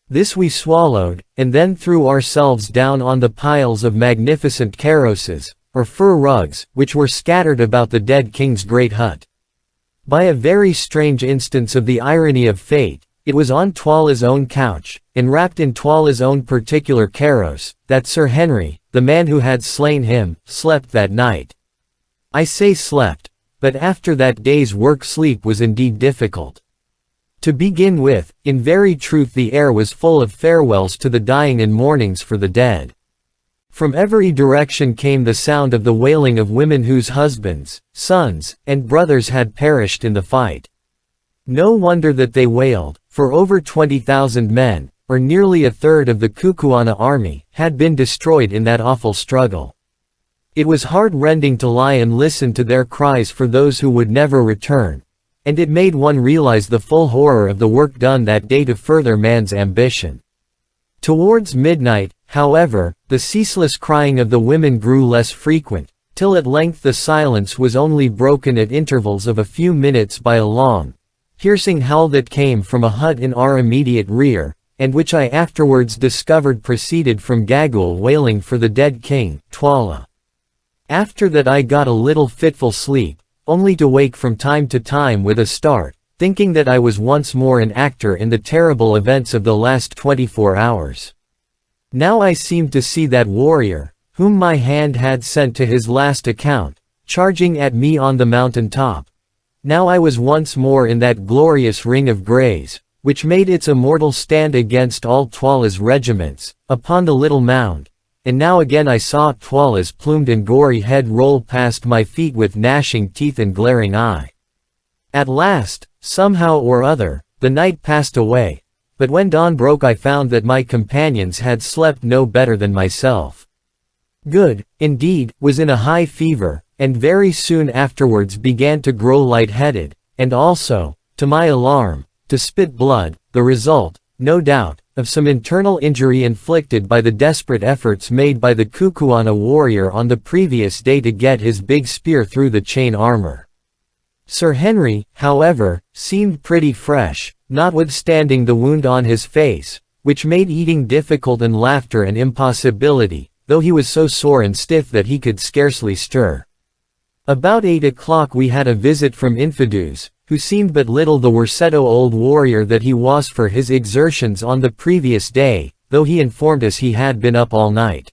This we swallowed, and then threw ourselves down on the piles of magnificent karoses, or fur rugs, which were scattered about the dead king's great hut. By a very strange instance of the irony of fate, it was on Twala's own couch, and wrapped in Twala's own particular karos, that Sir Henry, the man who had slain him, slept that night. I say slept, but after that day's work sleep was indeed difficult. To begin with, in very truth the air was full of farewells to the dying and mournings for the dead. From every direction came the sound of the wailing of women whose husbands, sons, and brothers had perished in the fight. No wonder that they wailed, for over 20,000 men, or nearly a third of the Kukuana army, had been destroyed in that awful struggle. It was heart-rending to lie and listen to their cries for those who would never return, and it made one realize the full horror of the work done that day to further man's ambition. Towards midnight, however, the ceaseless crying of the women grew less frequent, till at length the silence was only broken at intervals of a few minutes by a long, piercing howl that came from a hut in our immediate rear, and which I afterwards discovered proceeded from Gagul wailing for the dead king, Twala. After that I got a little fitful sleep, only to wake from time to time with a start, thinking that I was once more an actor in the terrible events of the last 24 hours. Now I seemed to see that warrior, whom my hand had sent to his last account, charging at me on the mountain top. Now I was once more in that glorious ring of greys, which made its immortal stand against all Twala's regiments, upon the little mound, and now again I saw Twala's plumed and gory head roll past my feet with gnashing teeth and glaring eye. At last, somehow or other, the night passed away, but when dawn broke I found that my companions had slept no better than myself. Good, indeed, was in a high fever, and very soon afterwards began to grow light-headed, and also, to my alarm, to spit blood, the result, no doubt, of some internal injury inflicted by the desperate efforts made by the Kukuana warrior on the previous day to get his big spear through the chain armor. Sir Henry, however, seemed pretty fresh, notwithstanding the wound on his face, which made eating difficult and laughter an impossibility, though he was so sore and stiff that he could scarcely stir. About 8 o'clock we had a visit from Infidus, who seemed but little the Worcetto old warrior that he was for his exertions on the previous day, though he informed us he had been up all night.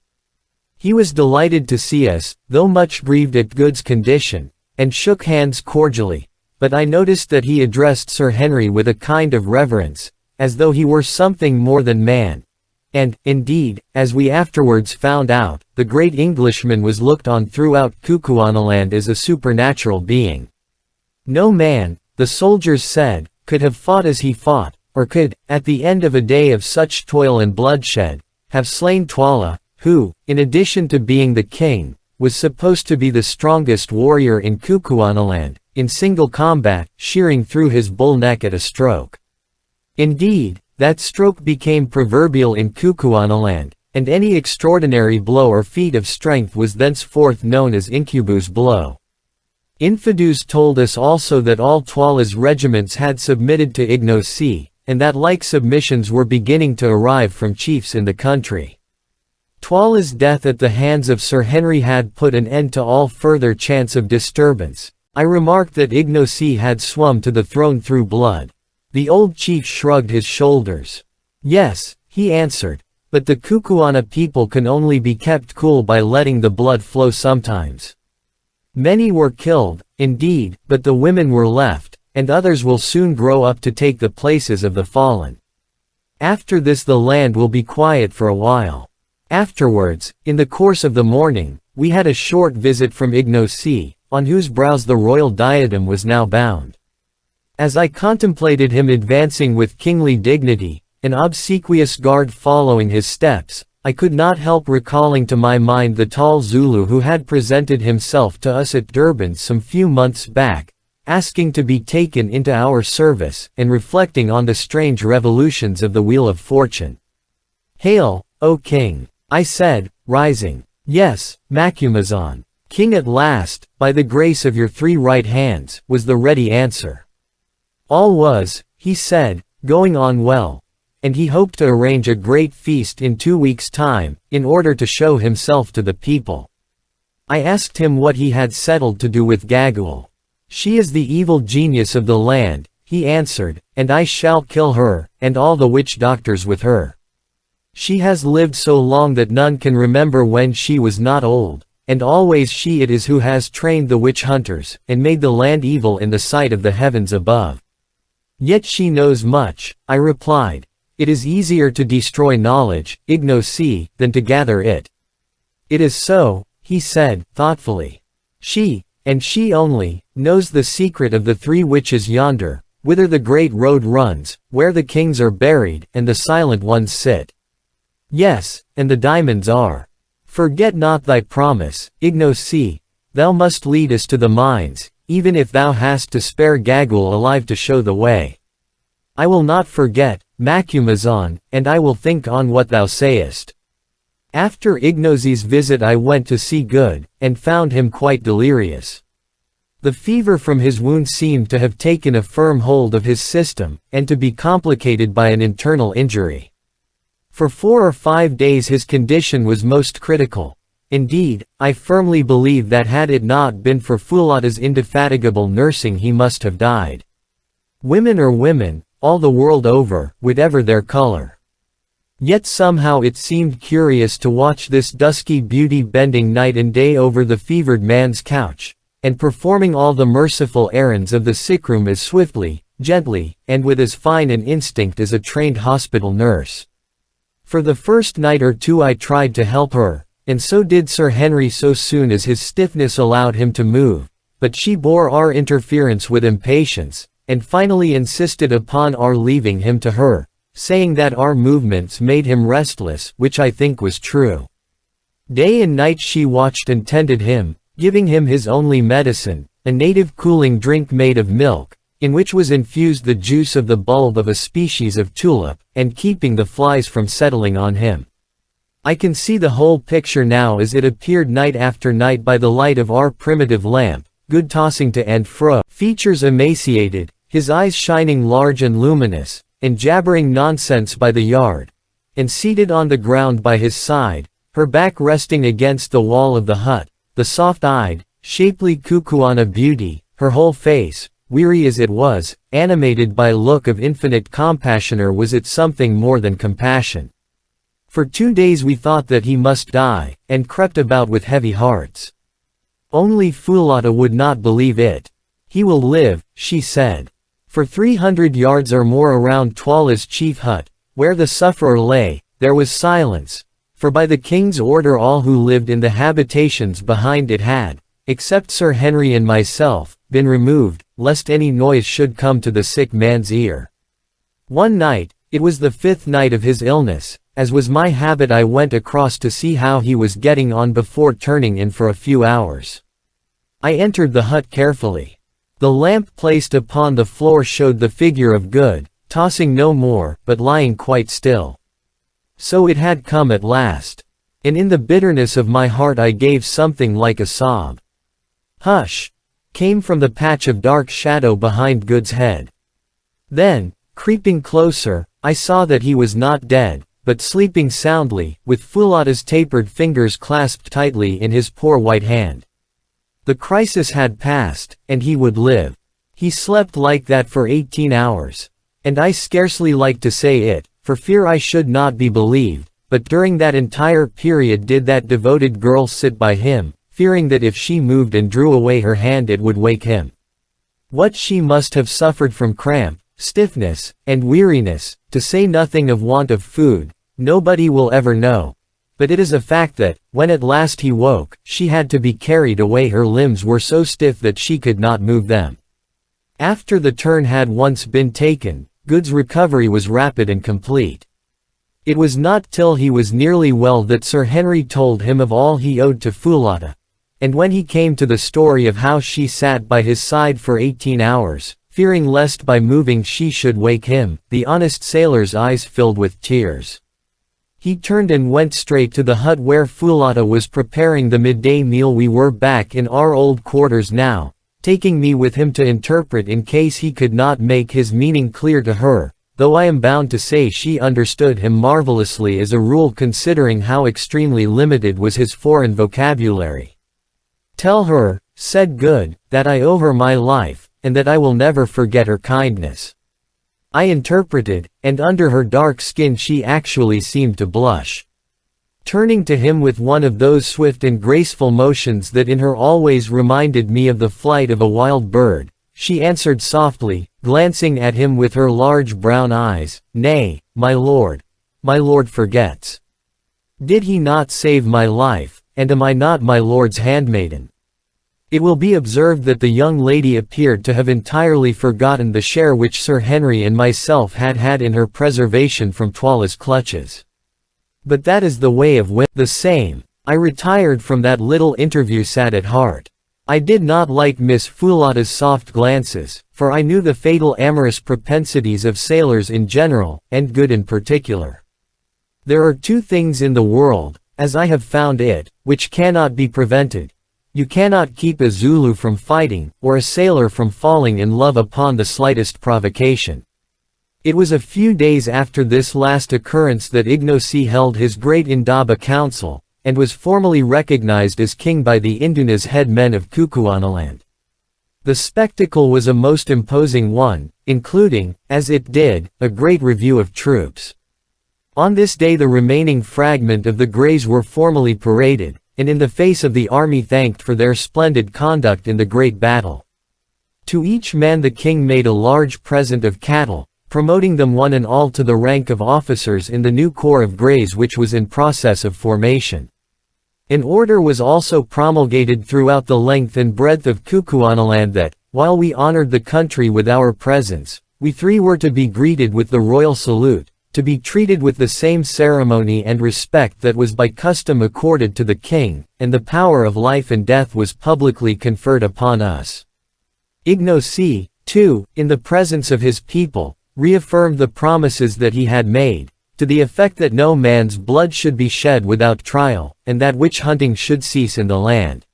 He was delighted to see us, though much grieved at Good's condition, and shook hands cordially, but I noticed that he addressed Sir Henry with a kind of reverence, as though he were something more than man. And, indeed, as we afterwards found out, the great Englishman was looked on throughout Kukuanaland as a supernatural being. No man, the soldiers said, could have fought as he fought, or could, at the end of a day of such toil and bloodshed, have slain Twala, who, in addition to being the king, was supposed to be the strongest warrior in Kukuanaland, in single combat, shearing through his bull neck at a stroke. Indeed, that stroke became proverbial in Kukuanaland, and any extraordinary blow or feat of strength was thenceforth known as Incubu's blow. Infidus told us also that all Twala's regiments had submitted to Ignosi, and that like submissions were beginning to arrive from chiefs in the country. Twala's death at the hands of Sir Henry had put an end to all further chance of disturbance. I remarked that Ignosi had swum to the throne through blood. The old chief shrugged his shoulders. Yes, he answered, but the Kukuana people can only be kept cool by letting the blood flow sometimes. Many were killed, indeed, but the women were left, and others will soon grow up to take the places of the fallen. After this the land will be quiet for a while. Afterwards, in the course of the morning, we had a short visit from Ignosi, on whose brows the royal diadem was now bound. As I contemplated him advancing with kingly dignity, an obsequious guard following his steps, I could not help recalling to my mind the tall Zulu who had presented himself to us at Durban some few months back, asking to be taken into our service, and reflecting on the strange revolutions of the Wheel of Fortune. "Hail, O King," I said, rising. "Yes, Macumazahn, King at last, by the grace of your 3 right hands," was the ready answer. All was, he said, going on well, and he hoped to arrange a great feast in 2 weeks' time, in order to show himself to the people. I asked him what he had settled to do with Gagul. "She is the evil genius of the land," he answered, "and I shall kill her, and all the witch doctors with her. She has lived so long that none can remember when she was not old, and always she it is who has trained the witch hunters, and made the land evil in the sight of the heavens above." "Yet she knows much," I replied. "It is easier to destroy knowledge, Ignosi, than to gather it." "It is so," he said, thoughtfully. "She, and she only, knows the secret of the 3 witches yonder, whither the great road runs, where the kings are buried, and the silent ones sit. Yes, and the diamonds are. Forget not thy promise, Ignosi, thou must lead us to the mines, even if thou hast to spare Gagul alive to show the way." "I will not forget, Macumazahn, and I will think on what thou sayest." After Ignosi's visit I went to see Good, and found him quite delirious. The fever from his wound seemed to have taken a firm hold of his system, and to be complicated by an internal injury. For 4 or 5 days his condition was most critical, Indeed, I firmly believe that had it not been for Foulata's indefatigable nursing he must have died. Women are women, all the world over, whatever their color. Yet somehow it seemed curious to watch this dusky beauty bending night and day over the fevered man's couch, and performing all the merciful errands of the sickroom as swiftly, gently, and with as fine an instinct as a trained hospital nurse. For the first night or two I tried to help her, and so did Sir Henry so soon as his stiffness allowed him to move, but she bore our interference with impatience, and finally insisted upon our leaving him to her, saying that our movements made him restless, which I think was true. Day and night she watched and tended him, giving him his only medicine, a native cooling drink made of milk, in which was infused the juice of the bulb of a species of tulip, and keeping the flies from settling on him. I can see the whole picture now as it appeared night after night by the light of our primitive lamp, Good tossing to and fro, features emaciated, his eyes shining large and luminous, and jabbering nonsense by the yard, and seated on the ground by his side, her back resting against the wall of the hut, the soft-eyed, shapely Kukuana beauty, her whole face, weary as it was, animated by a look of infinite compassion, or was it something more than compassion? For 2 days we thought that he must die, and crept about with heavy hearts. Only Foulata would not believe it. He will live, she said. For 300 yards or more around Twala's chief hut, where the sufferer lay, there was silence, for by the king's order all who lived in the habitations behind it had, except Sir Henry and myself, been removed, lest any noise should come to the sick man's ear. One night, it was the 5th night of his illness, as was my habit I went across to see how he was getting on before turning in for a few hours. I entered the hut carefully. The lamp placed upon the floor showed the figure of Good, tossing no more, but lying quite still. So it had come at last. And in the bitterness of my heart I gave something like a sob. "Hush!" came from the patch of dark shadow behind Good's head. Then, creeping closer, I saw that he was not dead, but sleeping soundly, with Foulata's tapered fingers clasped tightly in his poor white hand. The crisis had passed, and he would live. He slept like that for 18 hours. And I scarcely like to say it, for fear I should not be believed, but during that entire period did that devoted girl sit by him, fearing that if she moved and drew away her hand it would wake him. What she must have suffered from cramp, stiffness, and weariness, to say nothing of want of food, nobody will ever know. But it is a fact that, when at last he woke, she had to be carried away. Her limbs were so stiff that she could not move them. After the turn had once been taken, Good's recovery was rapid and complete. It was not till he was nearly well that Sir Henry told him of all he owed to Foulata. And when he came to the story of how she sat by his side for 18 hours, fearing lest by moving she should wake him, the honest sailor's eyes filled with tears. He turned and went straight to the hut where Foulata was preparing the midday meal. We were back in our old quarters now, taking me with him to interpret in case he could not make his meaning clear to her, though I am bound to say she understood him marvelously as a rule, considering how extremely limited was his foreign vocabulary. "Tell her," said Good, "that I owe her my life, and that I will never forget her kindness." I interpreted, and under her dark skin she actually seemed to blush. Turning to him with one of those swift and graceful motions that in her always reminded me of the flight of a wild bird, she answered softly, glancing at him with her large brown eyes, "Nay, my lord forgets. Did he not save my life, and am I not my lord's handmaiden?" It will be observed that the young lady appeared to have entirely forgotten the share which Sir Henry and myself had had in her preservation from Twala's clutches. But that is the way of women. The same. I retired from that little interview sad at heart. I did not like Miss Foulata's soft glances, for I knew the fatal amorous propensities of sailors in general, and Good in particular. There are 2 things in the world, as I have found it, which cannot be prevented. You cannot keep a Zulu from fighting, or a sailor from falling in love upon the slightest provocation. It was a few days after this last occurrence that Ignosi held his great Indaba council, and was formally recognized as king by the Induna's head men of Kukuanaland. The spectacle was a most imposing one, including, as it did, a great review of troops. On this day the remaining fragment of the Greys were formally paraded, and in the face of the army thanked for their splendid conduct in the great battle. To each man the king made a large present of cattle, promoting them one and all to the rank of officers in the new corps of Greys which was in process of formation. An order was also promulgated throughout the length and breadth of Kukuanaland that, while we honored the country with our presence, we three were to be greeted with the royal salute, to be treated with the same ceremony and respect that was by custom accorded to the king, and the power of life and death was publicly conferred upon us. Ignosi, too, in the presence of his people, reaffirmed the promises that he had made, to the effect that no man's blood should be shed without trial, and that witch hunting should cease in the land.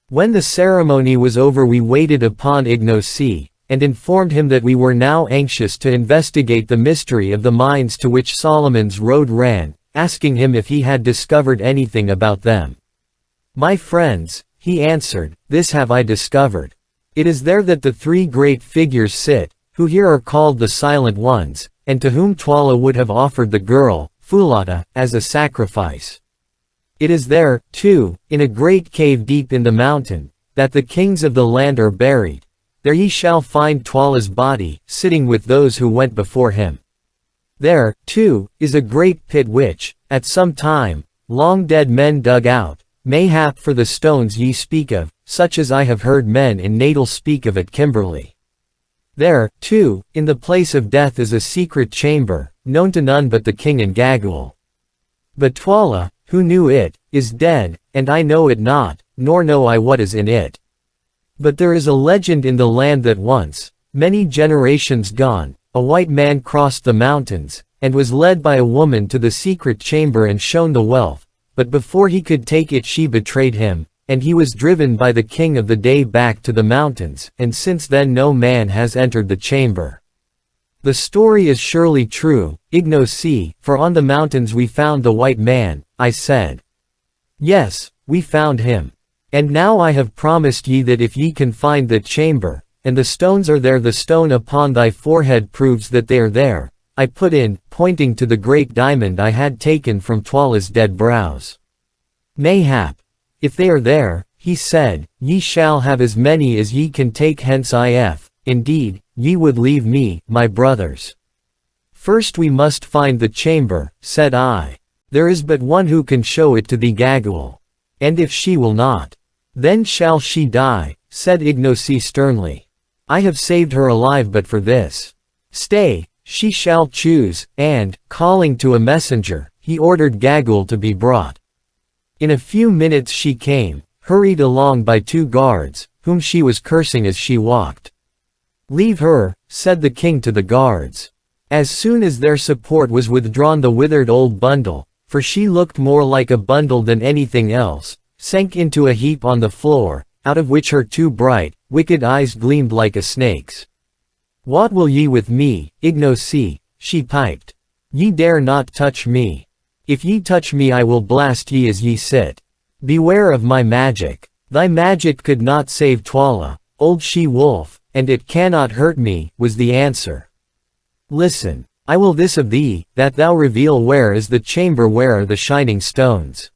When the ceremony was over we waited upon Ignosi, and informed him that we were now anxious to investigate the mystery of the mines to which Solomon's road ran, asking him if he had discovered anything about them. "My friends," he answered, "this have I discovered. It is there that the three great figures sit, who here are called the Silent Ones, and to whom Twala would have offered the girl, Fulata, as a sacrifice. It is there, too, in a great cave deep in the mountain, that the kings of the land are buried. There ye shall find Twala's body, sitting with those who went before him. There, too, is a great pit which, at some time, long dead men dug out, mayhap for the stones ye speak of, such as I have heard men in Natal speak of at Kimberley. There, too, in the place of death is a secret chamber, known to none but the king and Gagul. But Twala, who knew it, is dead, and I know it not, nor know I what is in it. But there is a legend in the land that once, many generations gone, a white man crossed the mountains, and was led by a woman to the secret chamber and shown the wealth, but before he could take it she betrayed him, and he was driven by the king of the day back to the mountains, and since then no man has entered the chamber. The story is surely true, Ignosi, for on the mountains we found the white man," I said. "Yes, we found him. And now I have promised ye that if ye can find that chamber, and the stones are there, the stone upon thy forehead proves that they are there," I put in, pointing to the great diamond I had taken from Twala's dead brows. "Mayhap. If they are there," he said, "ye shall have as many as ye can take hence if, indeed, ye would leave me, my brothers." "First we must find the chamber," said I. "There is but one who can show it to thee, Gagul. And if she will not, then shall she die," said Ignosi sternly. "I have saved her alive but for this. Stay, she shall choose," and, calling to a messenger, he ordered Gagul to be brought. In a few minutes she came, hurried along by two guards, whom she was cursing as she walked. "Leave her," said the king to the guards. As soon as their support was withdrawn the withered old bundle, for she looked more like a bundle than anything else, sank into a heap on the floor, out of which her two bright, wicked eyes gleamed like a snake's. "What will ye with me, Ignosi?" she piped. "Ye dare not touch me. If ye touch me I will blast ye as ye sit. Beware of my magic. Thy magic could not save Twala, old she-wolf, and it cannot hurt me," was the answer. "Listen, I will this of thee, that thou reveal where is the chamber, where are the shining stones."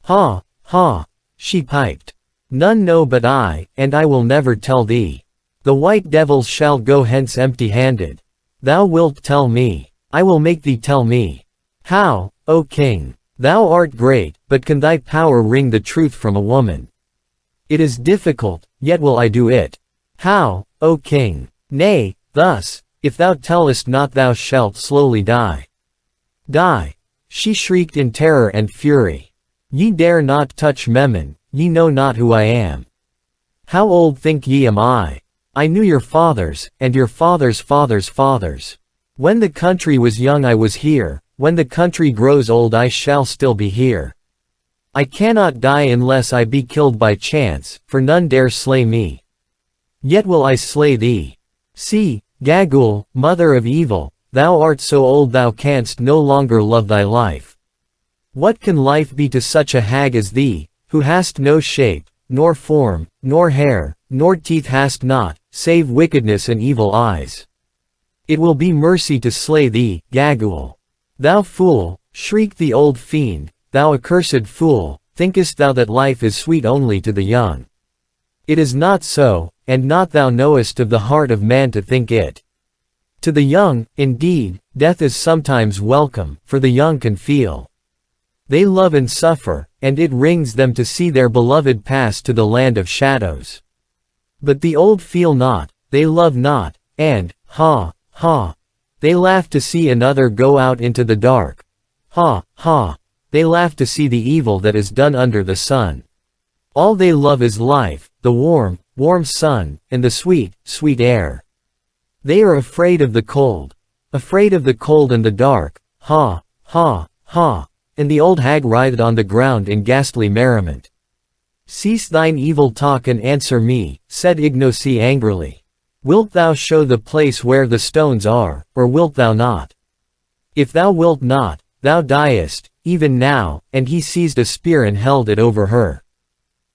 "Ha, ha," she piped. "None know but I, and I will never tell thee. The white devils shall go hence empty-handed. Thou wilt tell me. I will make thee tell me. How, O king? Thou art great, but can thy power wring the truth from a woman? It is difficult, yet will I do it. How, O king? Nay, thus, if thou tellest not thou shalt slowly die." "Die!" she shrieked in terror and fury. "Ye dare not touch Memon, ye know not who I am. How old think ye am I? I knew your fathers, and your fathers' fathers' fathers. When the country was young I was here, when the country grows old I shall still be here. I cannot die unless I be killed by chance, for none dare slay me. Yet will I slay thee. See, Gagul, mother of evil, thou art so old thou canst no longer love thy life. What can life be to such a hag as thee, who hast no shape, nor form, nor hair, nor teeth hast not, save wickedness and evil eyes? It will be mercy to slay thee, Gagul. Thou fool, shrieked the old fiend, thou accursed fool, thinkest thou that life is sweet only to the young? It is not so, and not thou knowest of the heart of man to think it. To the young, indeed, death is sometimes welcome, for the young can feel. They love and suffer, and it wrings them to see their beloved pass to the land of shadows. But the old feel not, they love not, and, ha, ha, they laugh to see another go out into the dark. Ha, ha, they laugh to see the evil that is done under the sun. All they love is life, the warm, warm sun, and the sweet, sweet air. They are afraid of the cold and the dark, ha, ha, ha. And the old hag writhed on the ground in ghastly merriment. Cease thine evil talk and answer me, said Ignosi angrily. Wilt thou show the place where the stones are, or wilt thou not? If thou wilt not, thou diest, even now, and he seized a spear and held it over her.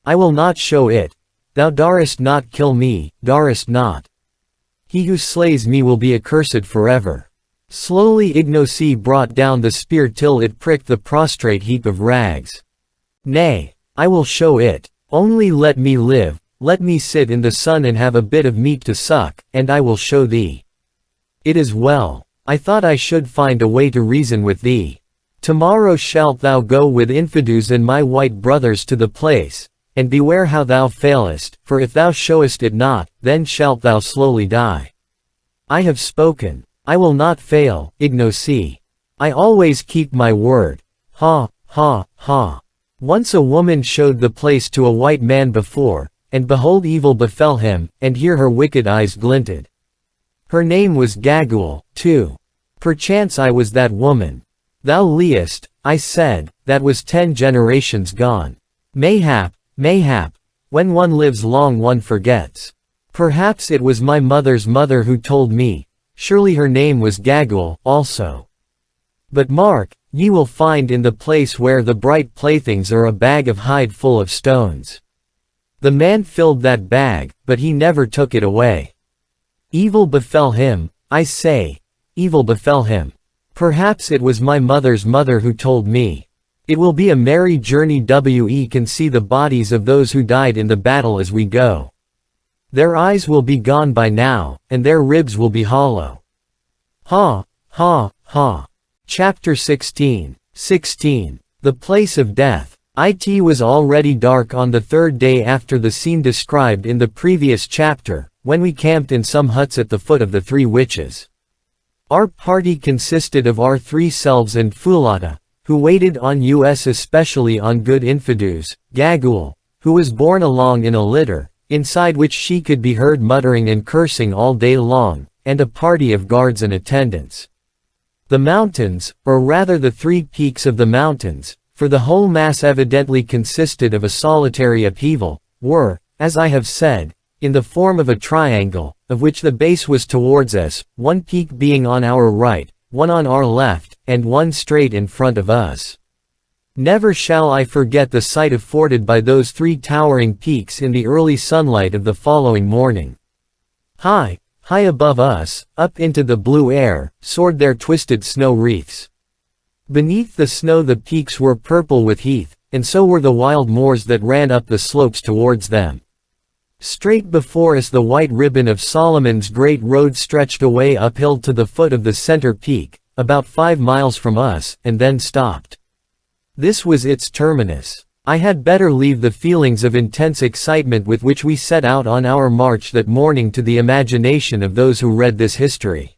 I will not show it. Thou darest not kill me, darest not. He who slays me will be accursed forever. Slowly Ignosi brought down the spear till it pricked the prostrate heap of rags. Nay, I will show it. Only let me live, let me sit in the sun and have a bit of meat to suck, and I will show thee. It is well. I thought I should find a way to reason with thee. Tomorrow shalt thou go with Infidus and my white brothers to the place, and beware how thou failest, for if thou showest it not, then shalt thou slowly die. I have spoken. I will not fail, Ignosi. I always keep my word. Ha, ha, ha. Once a woman showed the place to a white man before, and behold evil befell him, and here her wicked eyes glinted. Her name was Gagul, too. Perchance I was that woman. Thou liest, I said, that was 10 generations gone. Mayhap, when one lives long one forgets. Perhaps it was my mother's mother who told me. Surely her name was Gagul, also. But mark, ye will find in the place where the bright playthings are a bag of hide full of stones. The man filled that bag, but he never took it away. Evil befell him, I say, evil befell him. Perhaps it was my mother's mother who told me. It will be a merry journey. We can see the bodies of those who died in the battle as we go. Their eyes will be gone by now, and their ribs will be hollow. Ha, ha, ha. Chapter 16. The Place of Death. It was already dark on the third day after the scene described in the previous chapter, when we camped in some huts at the foot of the Three Witches. Our party consisted of our 3 selves and Fulata, who waited on us, especially on good Infidus, Gagul, who was borne along in a litter, inside which she could be heard muttering and cursing all day long, and a party of guards and attendants. The mountains, or rather the 3 peaks of the mountains, for the whole mass evidently consisted of a solitary upheaval, were, as I have said, in the form of a triangle, of which the base was towards us, one peak being on our right, one on our left, and one straight in front of us. Never shall I forget the sight afforded by those 3 towering peaks in the early sunlight of the following morning. High above us, up into the blue air, soared their twisted snow wreaths. Beneath the snow the peaks were purple with heath, and so were the wild moors that ran up the slopes towards them. Straight before us the white ribbon of Solomon's great road stretched away uphill to the foot of the center peak, about 5 miles from us, and then stopped. This was its terminus. I had better leave the feelings of intense excitement with which we set out on our march that morning to the imagination of those who read this history.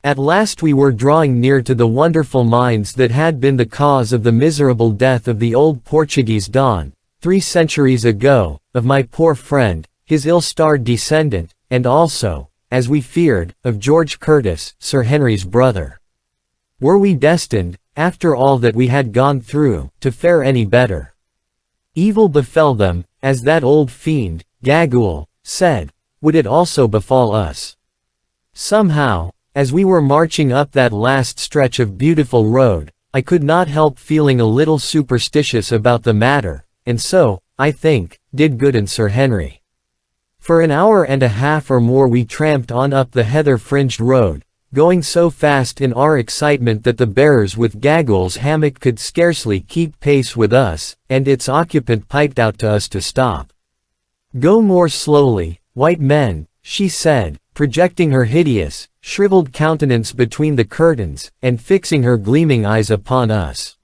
At last we were drawing near to the wonderful mines that had been the cause of the miserable death of the old Portuguese Don, 3 centuries ago, of my poor friend, his ill-starred descendant, and also, as we feared, of George Curtis, Sir Henry's brother. Were we destined, after all that we had gone through, to fare any better? Evil befell them, as that old fiend, Gagul, said. Would it also befall us? Somehow, as we were marching up that last stretch of beautiful road, I could not help feeling a little superstitious about the matter, and so, I think, did good and Sir Henry. For an hour and a half or more we tramped on up the heather-fringed road, going so fast in our excitement that the bearers with Gaggle's hammock could scarcely keep pace with us, and its occupant piped out to us to stop. "Go more slowly, white men," she said, projecting her hideous, shriveled countenance between the curtains, and fixing her gleaming eyes upon us.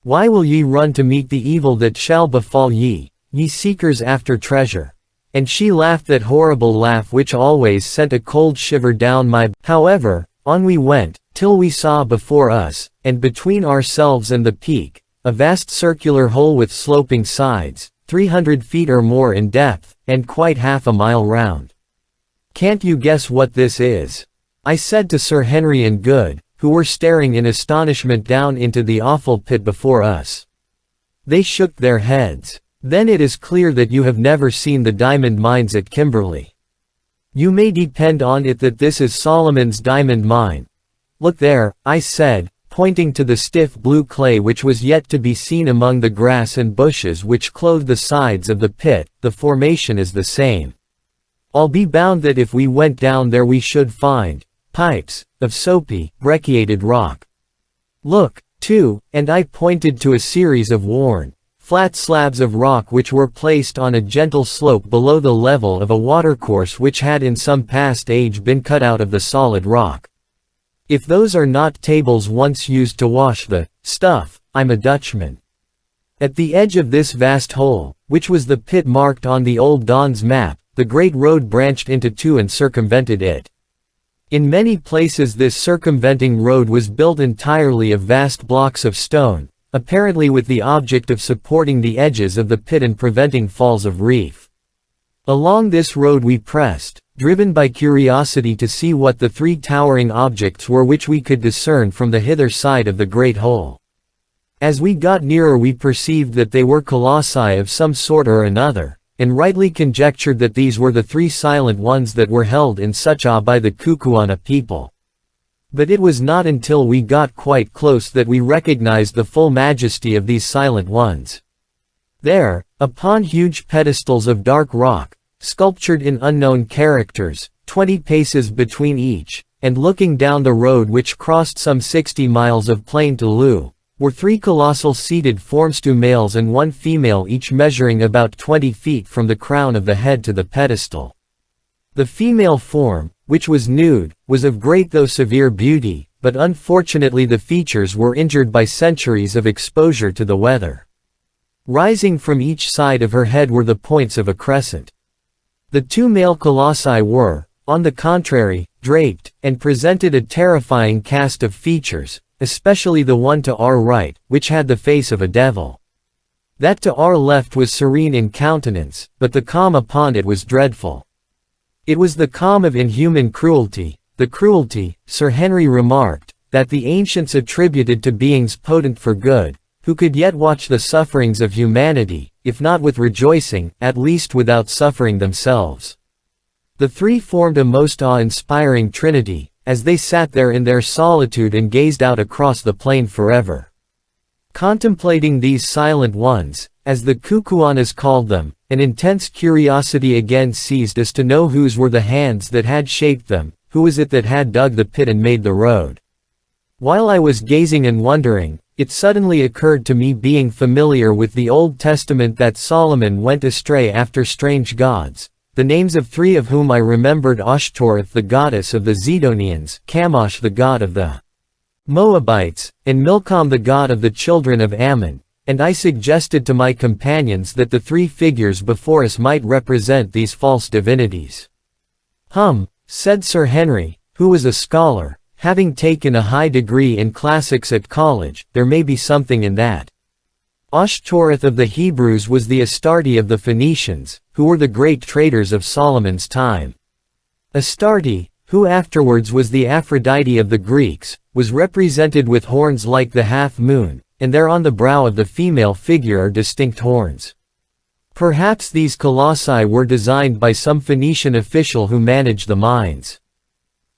"Why will ye run to meet the evil that shall befall ye, ye seekers after treasure?" And she laughed that horrible laugh which always sent a cold shiver down my back. However, on we went, till we saw before us, and between ourselves and the peak, a vast circular hole with sloping sides, 300 feet or more in depth, and quite half a mile round. "Can't you guess what this is?" I said to Sir Henry and Good, who were staring in astonishment down into the awful pit before us. They shook their heads. "Then it is clear that you have never seen the diamond mines at Kimberley. You may depend on it that this is Solomon's diamond mine. Look there," I said, pointing to the stiff blue clay which was yet to be seen among the grass and bushes which clothed the sides of the pit. "The formation is the same. I'll be bound that if we went down there we should find pipes of soapy, brecciated rock. Look, too," and I pointed to a series of worn, flat slabs of rock which were placed on a gentle slope below the level of a watercourse which had in some past age been cut out of the solid rock. "If those are not tables once used to wash the stuff, I'm a Dutchman." At the edge of this vast hole, which was the pit marked on the old Don's map, the great road branched into two and circumvented it. In many places this circumventing road was built entirely of vast blocks of stone, apparently with the object of supporting the edges of the pit and preventing falls of reef. Along this road we pressed, driven by curiosity to see what the three towering objects were which we could discern from the hither side of the great hole. As we got nearer we perceived that they were colossi of some sort or another, and rightly conjectured that these were the three silent ones that were held in such awe by the Kukuana people. But it was not until we got quite close that we recognized the full majesty of these silent ones. There, upon huge pedestals of dark rock, sculptured in unknown characters, 20 paces between each, and looking down the road which crossed some 60 miles of plain to Loo, were three colossal seated forms, two males and one female, each measuring about 20 feet from the crown of the head to the pedestal. The female form, which was nude, was of great though severe beauty, but unfortunately the features were injured by centuries of exposure to the weather. Rising from each side of her head were the points of a crescent. The two male colossi were, on the contrary, draped, and presented a terrifying cast of features, especially the one to our right, which had the face of a devil. That to our left was serene in countenance, but the calm upon it was dreadful. It was the calm of inhuman cruelty, the cruelty, Sir Henry remarked, that the ancients attributed to beings potent for good, who could yet watch the sufferings of humanity, if not with rejoicing, at least without suffering themselves. The three formed a most awe-inspiring trinity, as they sat there in their solitude and gazed out across the plain forever. Contemplating these silent ones, as the Kukuanas called them, an intense curiosity again seized us to know whose were the hands that had shaped them, who was it that had dug the pit and made the road. While I was gazing and wondering, it suddenly occurred to me, being familiar with the Old Testament, that Solomon went astray after strange gods, the names of three of whom I remembered: Ashtoreth the goddess of the Zidonians, Chemosh the god of the Moabites, and Milcom the god of the children of Ammon, and I suggested to my companions that the three figures before us might represent these false divinities. Said Sir Henry, who was a scholar, having taken a high degree in classics at college, there may be something in that. Ashtoreth of the Hebrews was the Astarte of the Phoenicians, who were the great traders of Solomon's time. Astarte, who afterwards was the Aphrodite of the Greeks, was represented with horns like the half-moon, and there on the brow of the female figure are distinct horns. Perhaps these colossi were designed by some Phoenician official who managed the mines.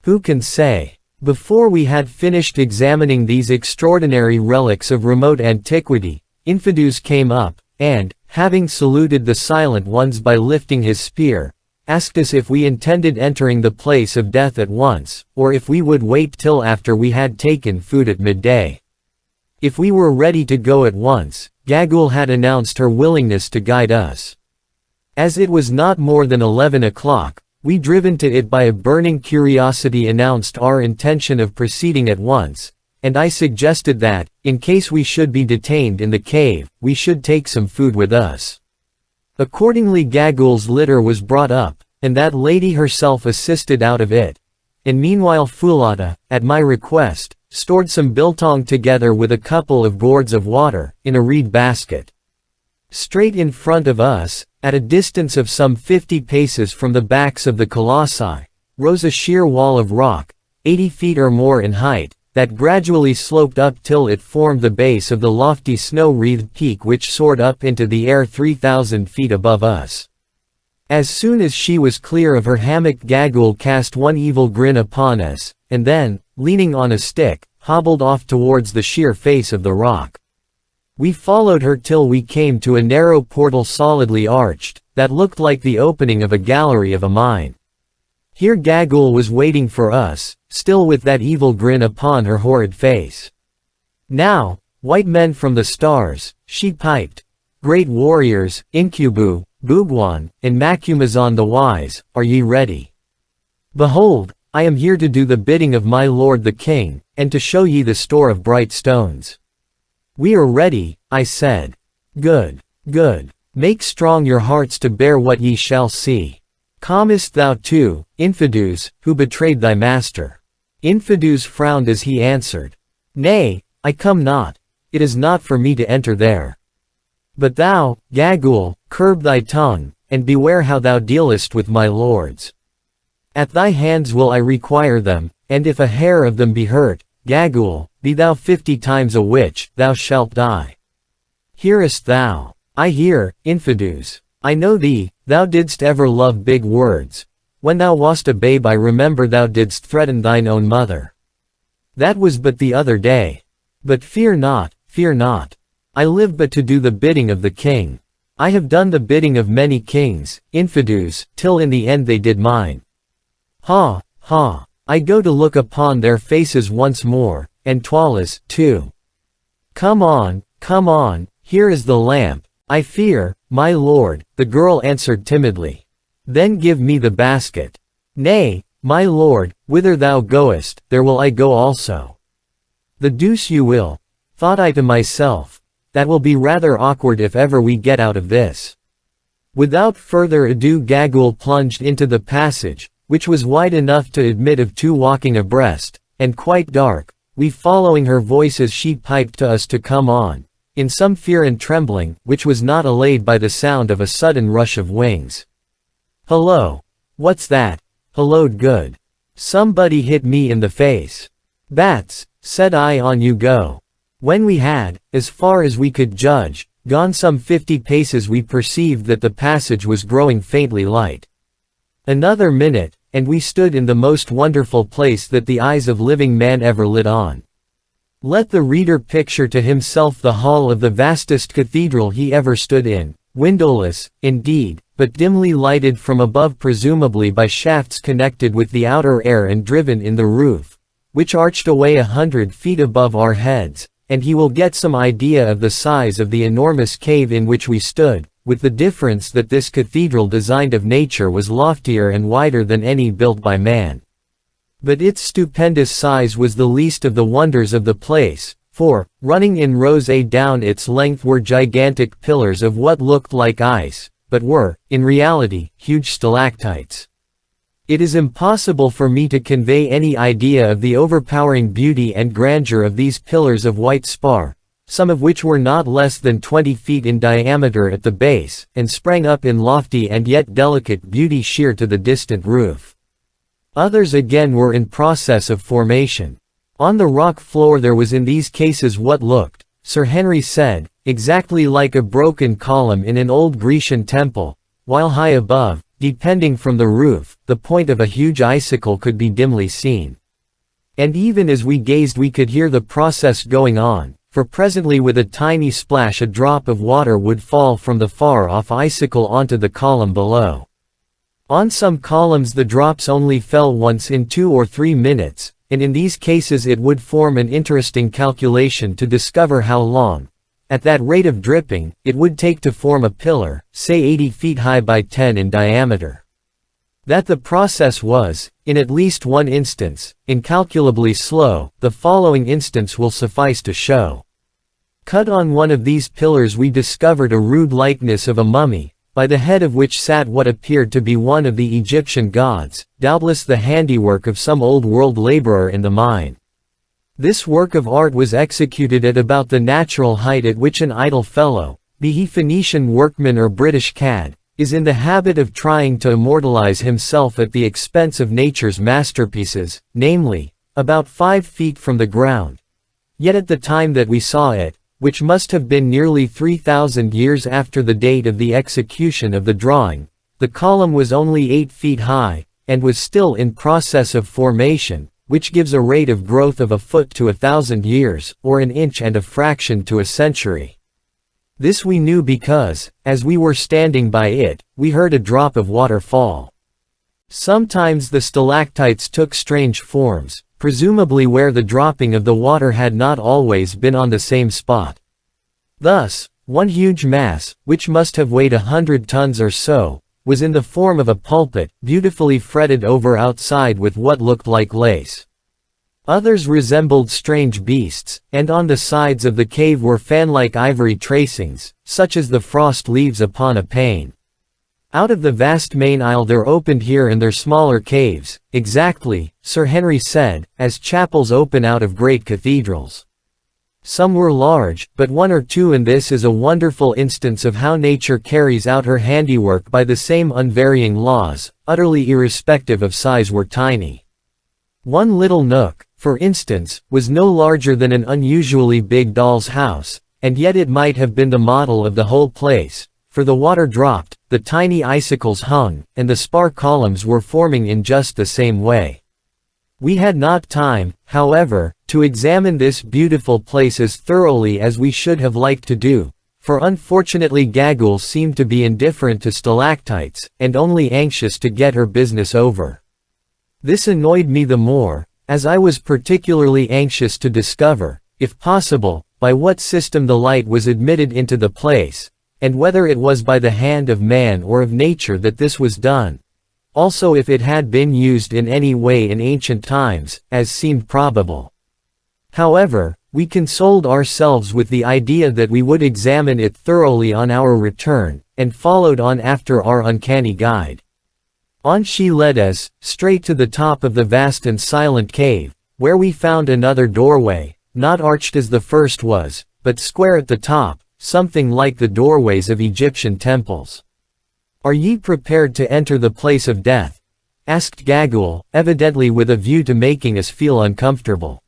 Who can say? Before we had finished examining these extraordinary relics of remote antiquity, Infidus came up, and, having saluted the silent ones by lifting his spear, asked us if we intended entering the place of death at once, or if we would wait till after we had taken food at midday. If we were ready to go at once, Gagul had announced her willingness to guide us. As it was not more than 11 o'clock, we driven to it by a burning curiosity announced our intention of proceeding at once, and I suggested that, in case we should be detained in the cave, we should take some food with us. Accordingly Gagul's litter was brought up, and that lady herself assisted out of it, and meanwhile Fulada, at my request, stored some biltong together with a couple of gourds of water, in a reed basket. Straight in front of us, at a distance of some 50 paces from the backs of the colossi, rose a sheer wall of rock, 80 feet or more in height, that gradually sloped up till it formed the base of the lofty snow-wreathed peak which soared up into the air 3,000 feet above us. As soon as she was clear of her hammock Gagul cast one evil grin upon us, and then, leaning on a stick, hobbled off towards the sheer face of the rock. We followed her till we came to a narrow portal solidly arched, that looked like the opening of a gallery of a mine. Here Gagul was waiting for us, still with that evil grin upon her horrid face. "Now, white men from the stars," she piped, "great warriors, Incubu, Bugwan, and Macumazon the wise, are ye ready? Behold, I am here to do the bidding of my lord the king, and to show ye the store of bright stones." "We are ready," I said. "Good, good. Make strong your hearts to bear what ye shall see. Comest thou too, Infidus, who betrayed thy master?" Infidus frowned as he answered, "Nay, I come not. It is not for me to enter there. But thou, Gagul, curb thy tongue, and beware how thou dealest with my lords. At thy hands will I require them, and if a hair of them be hurt, Gagul, be thou 50 times a witch, thou shalt die. Hearest thou?" "I hear, Infidus. I know thee, thou didst ever love big words. When thou wast a babe I remember thou didst threaten thine own mother. That was but the other day. But fear not, fear not. I live but to do the bidding of the king. I have done the bidding of many kings, Infidus, till in the end they did mine. Ha, ha. I go to look upon their faces once more, and Twalas, too. Come on, here is the lamp. I fear, my lord," the girl answered timidly. "Then give me the basket." "Nay, my lord, whither thou goest, there will I go also." "The deuce you will," thought I to myself. "That will be rather awkward if ever we get out of this." Without further ado Gagul plunged into the passage, which was wide enough to admit of two walking abreast, and quite dark, we following her voice as she piped to us to come on, in some fear and trembling, which was not allayed by the sound of a sudden rush of wings. "Hello! What's that?" Helloed Good. "Somebody hit me in the face." "Bats," said I, "on you go." When we had, as far as we could judge, gone some 50 paces we perceived that the passage was growing faintly light. Another minute, and we stood in the most wonderful place that the eyes of living man ever lit on. Let the reader picture to himself the hall of the vastest cathedral he ever stood in, windowless, indeed, but dimly lighted from above presumably by shafts connected with the outer air and driven in the roof, which arched away 100 feet above our heads, and he will get some idea of the size of the enormous cave in which we stood, with the difference that this cathedral designed of nature was loftier and wider than any built by man. But its stupendous size was the least of the wonders of the place, for, running in rows down its length were gigantic pillars of what looked like ice, but were, in reality, huge stalactites. It is impossible for me to convey any idea of the overpowering beauty and grandeur of these pillars of white spar, some of which were not less than 20 feet in diameter at the base, and sprang up in lofty and yet delicate beauty sheer to the distant roof. Others again were in process of formation. On the rock floor there was in these cases what looked, Sir Henry said, exactly like a broken column in an old Grecian temple, while high above, depending from the roof, the point of a huge icicle could be dimly seen. And even as we gazed we could hear the process going on, for presently with a tiny splash a drop of water would fall from the far-off icicle onto the column below. On some columns the drops only fell once in 2 or 3 minutes, and in these cases it would form an interesting calculation to discover how long, at that rate of dripping, it would take to form a pillar, say 80 feet high by 10 in diameter. That the process was, in at least one instance, incalculably slow, the following instance will suffice to show. Cut on one of these pillars we discovered a rude likeness of a mummy, by the head of which sat what appeared to be one of the Egyptian gods, doubtless the handiwork of some old-world laborer in the mine. This work of art was executed at about the natural height at which an idle fellow, be he Phoenician workman or British cad, is in the habit of trying to immortalize himself at the expense of nature's masterpieces, namely, about 5 feet from the ground. Yet at the time that we saw it, which must have been nearly 3,000 years after the date of the execution of the drawing, the column was only 8 feet high, and was still in process of formation, which gives a rate of growth of a foot to 1,000 years, or an inch and a fraction to a century. This we knew because, as we were standing by it, we heard a drop of water fall. Sometimes the stalactites took strange forms, presumably where the dropping of the water had not always been on the same spot. Thus, one huge mass, which must have weighed 100 tons or so, was in the form of a pulpit, beautifully fretted over outside with what looked like lace. Others resembled strange beasts, and on the sides of the cave were fan-like ivory tracings, such as the frost leaves upon a pane. Out of the vast main aisle there opened here and there smaller caves, exactly, Sir Henry said, as chapels open out of great cathedrals. Some were large, but one or two, and this is a wonderful instance of how nature carries out her handiwork by the same unvarying laws, utterly irrespective of size, were tiny. One little nook, for instance, was no larger than an unusually big doll's house, and yet it might have been the model of the whole place, for the water dropped, the tiny icicles hung, and the spar columns were forming in just the same way. We had not time, however, to examine this beautiful place as thoroughly as we should have liked to do, for unfortunately Gagule seemed to be indifferent to stalactites, and only anxious to get her business over. This annoyed me the more, as I was particularly anxious to discover, if possible, by what system the light was admitted into the place, and whether it was by the hand of man or of nature that this was done. Also if it had been used in any way in ancient times, as seemed probable. However, we consoled ourselves with the idea that we would examine it thoroughly on our return, and followed on after our uncanny guide. On she led us, straight to the top of the vast and silent cave, where we found another doorway, not arched as the first was, but square at the top, something like the doorways of Egyptian temples. "Are ye prepared to enter the place of death?" asked Gagule, evidently with a view to making us feel uncomfortable.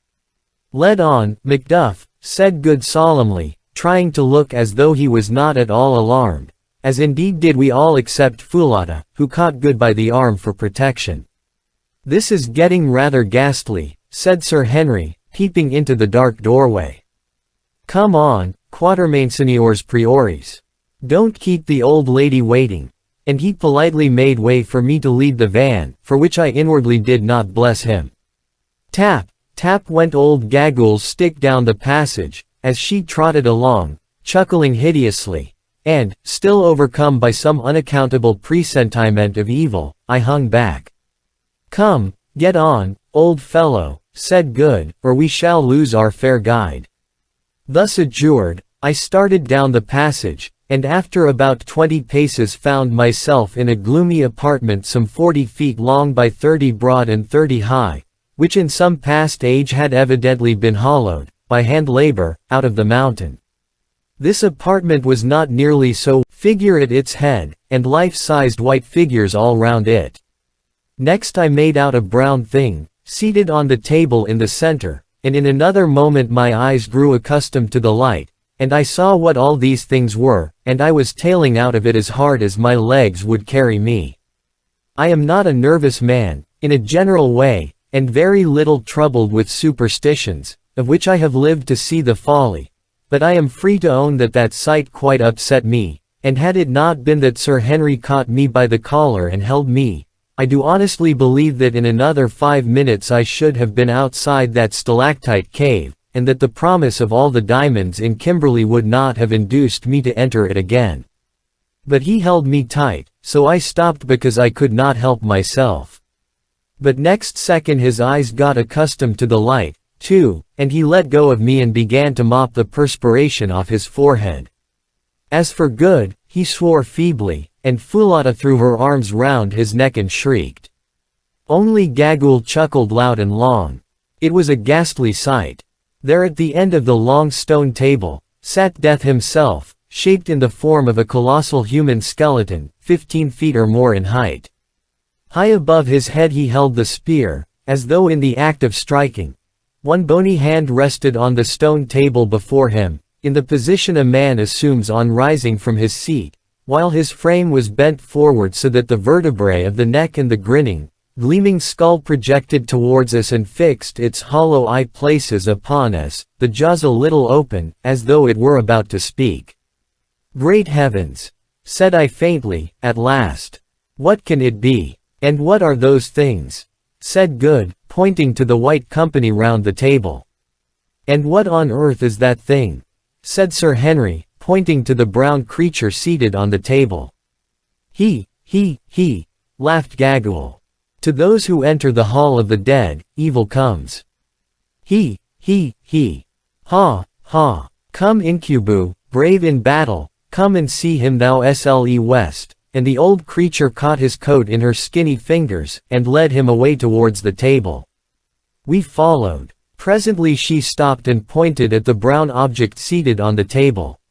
"Lead on, Macduff," said Good solemnly, trying to look as though he was not at all alarmed, as indeed did we all except Foulata, who caught Good by the arm for protection. "This is getting rather ghastly," said Sir Henry, peeping into the dark doorway. "Come on, Quatermain Priores. Don't keep the old lady waiting." And he politely made way for me to lead the van, for which I inwardly did not bless him. Tap, tap went old Gagule's stick down the passage, as she trotted along, chuckling hideously. And, still overcome by some unaccountable presentiment of evil, I hung back. "Come, get on, old fellow," said Good, "or we shall lose our fair guide." Thus adjured, I started down the passage, and after about 20 paces found myself in a gloomy apartment some 40 feet long by 30 broad and 30 high, which in some past age had evidently been hollowed, by hand labor, out of the mountain. This apartment was not nearly so, figure at its head, and life-sized white figures all round it. Next I made out a brown thing, seated on the table in the center, and in another moment my eyes grew accustomed to the light, and I saw what all these things were, and I was tailing out of it as hard as my legs would carry me. I am not a nervous man, in a general way, and very little troubled with superstitions, of which I have lived to see the folly. But I am free to own that that sight quite upset me, and had it not been that Sir Henry caught me by the collar and held me, I do honestly believe that in another 5 minutes I should have been outside that stalactite cave, and that the promise of all the diamonds in Kimberley would not have induced me to enter it again. But he held me tight, so I stopped because I could not help myself. But next second his eyes got accustomed to the light, too, and he let go of me and began to mop the perspiration off his forehead. As for Good, he swore feebly, and Foulata threw her arms round his neck and shrieked. Only Gagul chuckled loud and long. It was a ghastly sight. There at the end of the long stone table, sat Death himself, shaped in the form of a colossal human skeleton, 15 feet or more in height. High above his head he held the spear, as though in the act of striking. One bony hand rested on the stone table before him, in the position a man assumes on rising from his seat, while his frame was bent forward so that the vertebrae of the neck and the grinning, gleaming skull projected towards us and fixed its hollow eye places upon us, the jaws a little open, as though it were about to speak. "Great heavens!" said I faintly, at last. "What can it be? And what are those things?" said Good, pointing to the white company round the table. "And what on earth is that thing?" said Sir Henry, pointing to the brown creature seated on the table. He, laughed Gagul. "To those who enter the hall of the dead, evil comes. He. Ha, ha. Come Incubu, brave in battle, come and see him thou Sle West." And the old creature caught his coat in her skinny fingers, and led him away towards the table. We followed. Presently she stopped and pointed at the brown object seated on the table.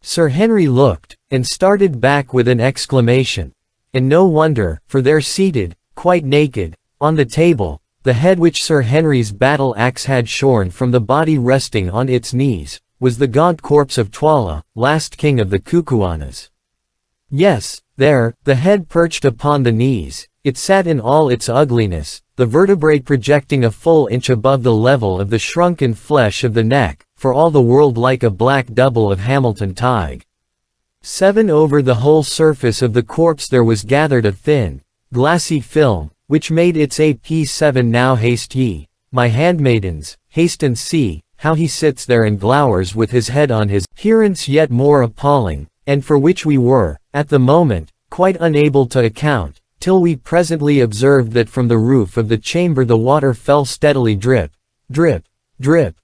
Sir Henry looked, and started back with an exclamation. And no wonder, for there seated, quite naked, on the table, the head which Sir Henry's battle axe had shorn from the body resting on its knees, was the gaunt corpse of Twala, last king of the Kukuanas. Yes, there, the head perched upon the knees, it sat in all its ugliness, the vertebrae projecting a full inch above the level of the shrunken flesh of the neck, for all the world like a black double of Hamilton Tige. 7 over the whole surface of the corpse there was gathered a thin, glassy film, which made its AP7 now haste ye, my handmaidens, haste and see, how he sits there and glowers with his head on his appearance yet more appalling, and for which we were, at the moment, quite unable to account, till we presently observed that from the roof of the chamber the water fell steadily drip, drip, drip,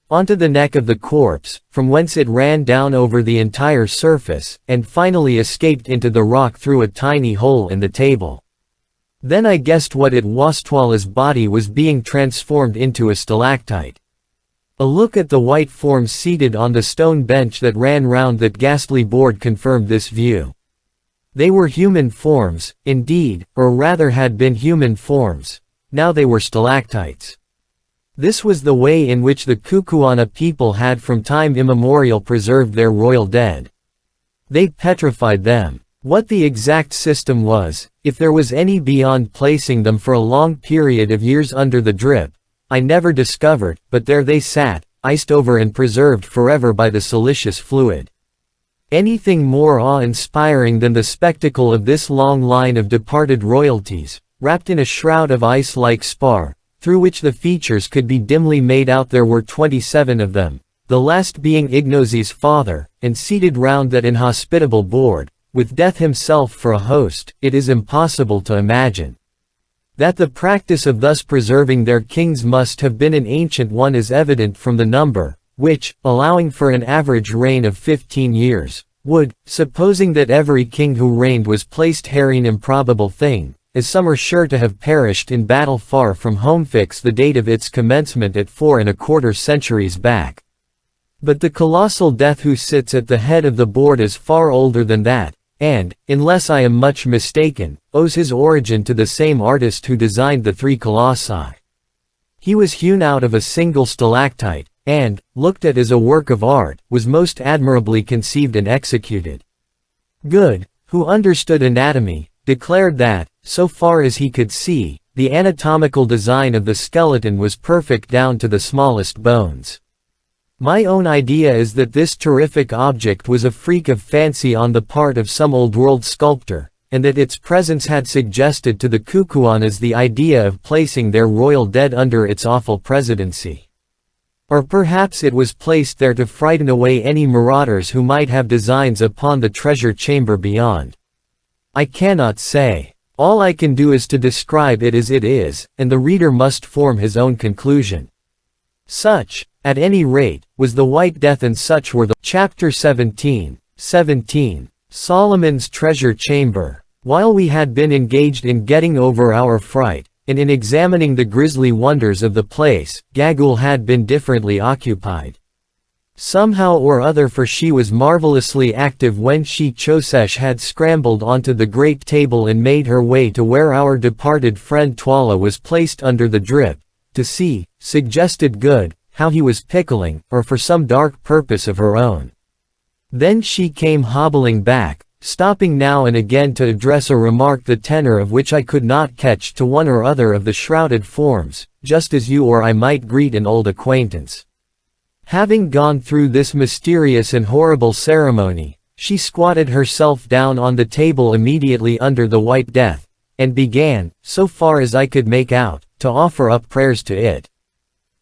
onto the neck of the corpse, from whence it ran down over the entire surface, and finally escaped into the rock through a tiny hole in the table. Then I guessed what it was. Twala's body was being transformed into a stalactite. A look at the white forms seated on the stone bench that ran round that ghastly board confirmed this view. They were human forms, indeed, or rather had been human forms. Now they were stalactites. This was the way in which the Kukuana people had from time immemorial preserved their royal dead. They petrified them. What the exact system was, if there was any beyond placing them for a long period of years under the drip, I never discovered, but there they sat, iced over and preserved forever by the silicious fluid. Anything more awe-inspiring than the spectacle of this long line of departed royalties, wrapped in a shroud of ice like spar, through which the features could be dimly made out. There were 27 of them, the last being Ignosi's father, and seated round that inhospitable board, with Death himself for a host. It is impossible to imagine that the practice of thus preserving their kings must have been an ancient one is evident from the number, which, allowing for an average reign of 15 years, would, supposing that every king who reigned was placed here, an improbable thing, as some are sure to have perished in battle far from home, fix the date of its commencement at 4¼ centuries back. But the colossal Death who sits at the head of the board is far older than that, and, unless I am much mistaken, owes his origin to the same artist who designed the 3 colossi. He was hewn out of a single stalactite, and, looked at as a work of art, was most admirably conceived and executed. Good, who understood anatomy, declared that, so far as he could see, the anatomical design of the skeleton was perfect down to the smallest bones. My own idea is that this terrific object was a freak of fancy on the part of some old-world sculptor, and that its presence had suggested to the Kukuanas the idea of placing their royal dead under its awful presidency. Or perhaps it was placed there to frighten away any marauders who might have designs upon the treasure chamber beyond. I cannot say. All I can do is to describe it as it is, and the reader must form his own conclusion. Such, at any rate, was the White Death, and such were the Chapter 17. Solomon's Treasure Chamber. While we had been engaged in getting over our fright, and in examining the grisly wonders of the place, Gagul had been differently occupied. Somehow or other, for she was marvelously active when Shosesh had scrambled onto the great table and made her way to where our departed friend Twala was placed under the drip, to see, suggested good, how he was pickling, or for some dark purpose of her own. Then she came hobbling back, stopping now and again to address a remark the tenor of which I could not catch to one or other of the shrouded forms, just as you or I might greet an old acquaintance. Having gone through this mysterious and horrible ceremony, she squatted herself down on the table immediately under the White Death, and began, so far as I could make out, to offer up prayers to it.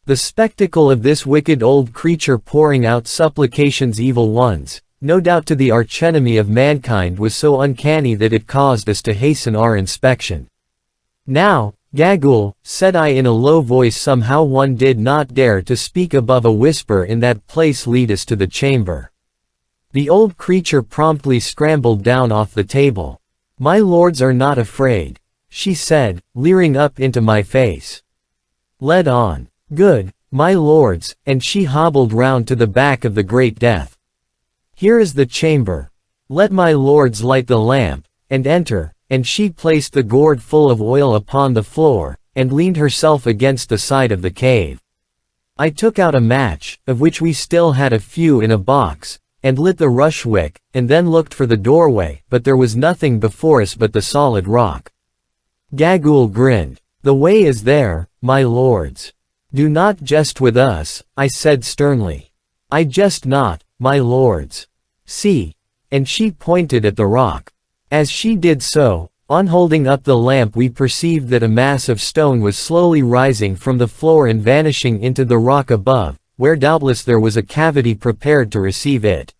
The spectacle of this wicked old creature pouring out supplications, evil ones, no doubt to the archenemy of mankind, was so uncanny that it caused us to hasten our inspection. Now, Gagul, said I in a low voice, somehow one did not dare to speak above a whisper in that place, lead us to the chamber. The old creature promptly scrambled down off the table. My lords are not afraid, she said, leering up into my face. Led on. Good, my lords, and she hobbled round to the back of the Great Death. Here is the chamber. Let my lords light the lamp, and enter, and she placed the gourd full of oil upon the floor, and leaned herself against the side of the cave. I took out a match, of which we still had a few in a box, and lit the rush wick, and then looked for the doorway, but there was nothing before us but the solid rock. Gagul grinned. The way is there, my lords. Do not jest with us, I said sternly. I jest not, my lords. See. And she pointed at the rock. As she did so, on holding up the lamp, we perceived that a mass of stone was slowly rising from the floor and vanishing into the rock above, where doubtless there was a cavity prepared to receive it.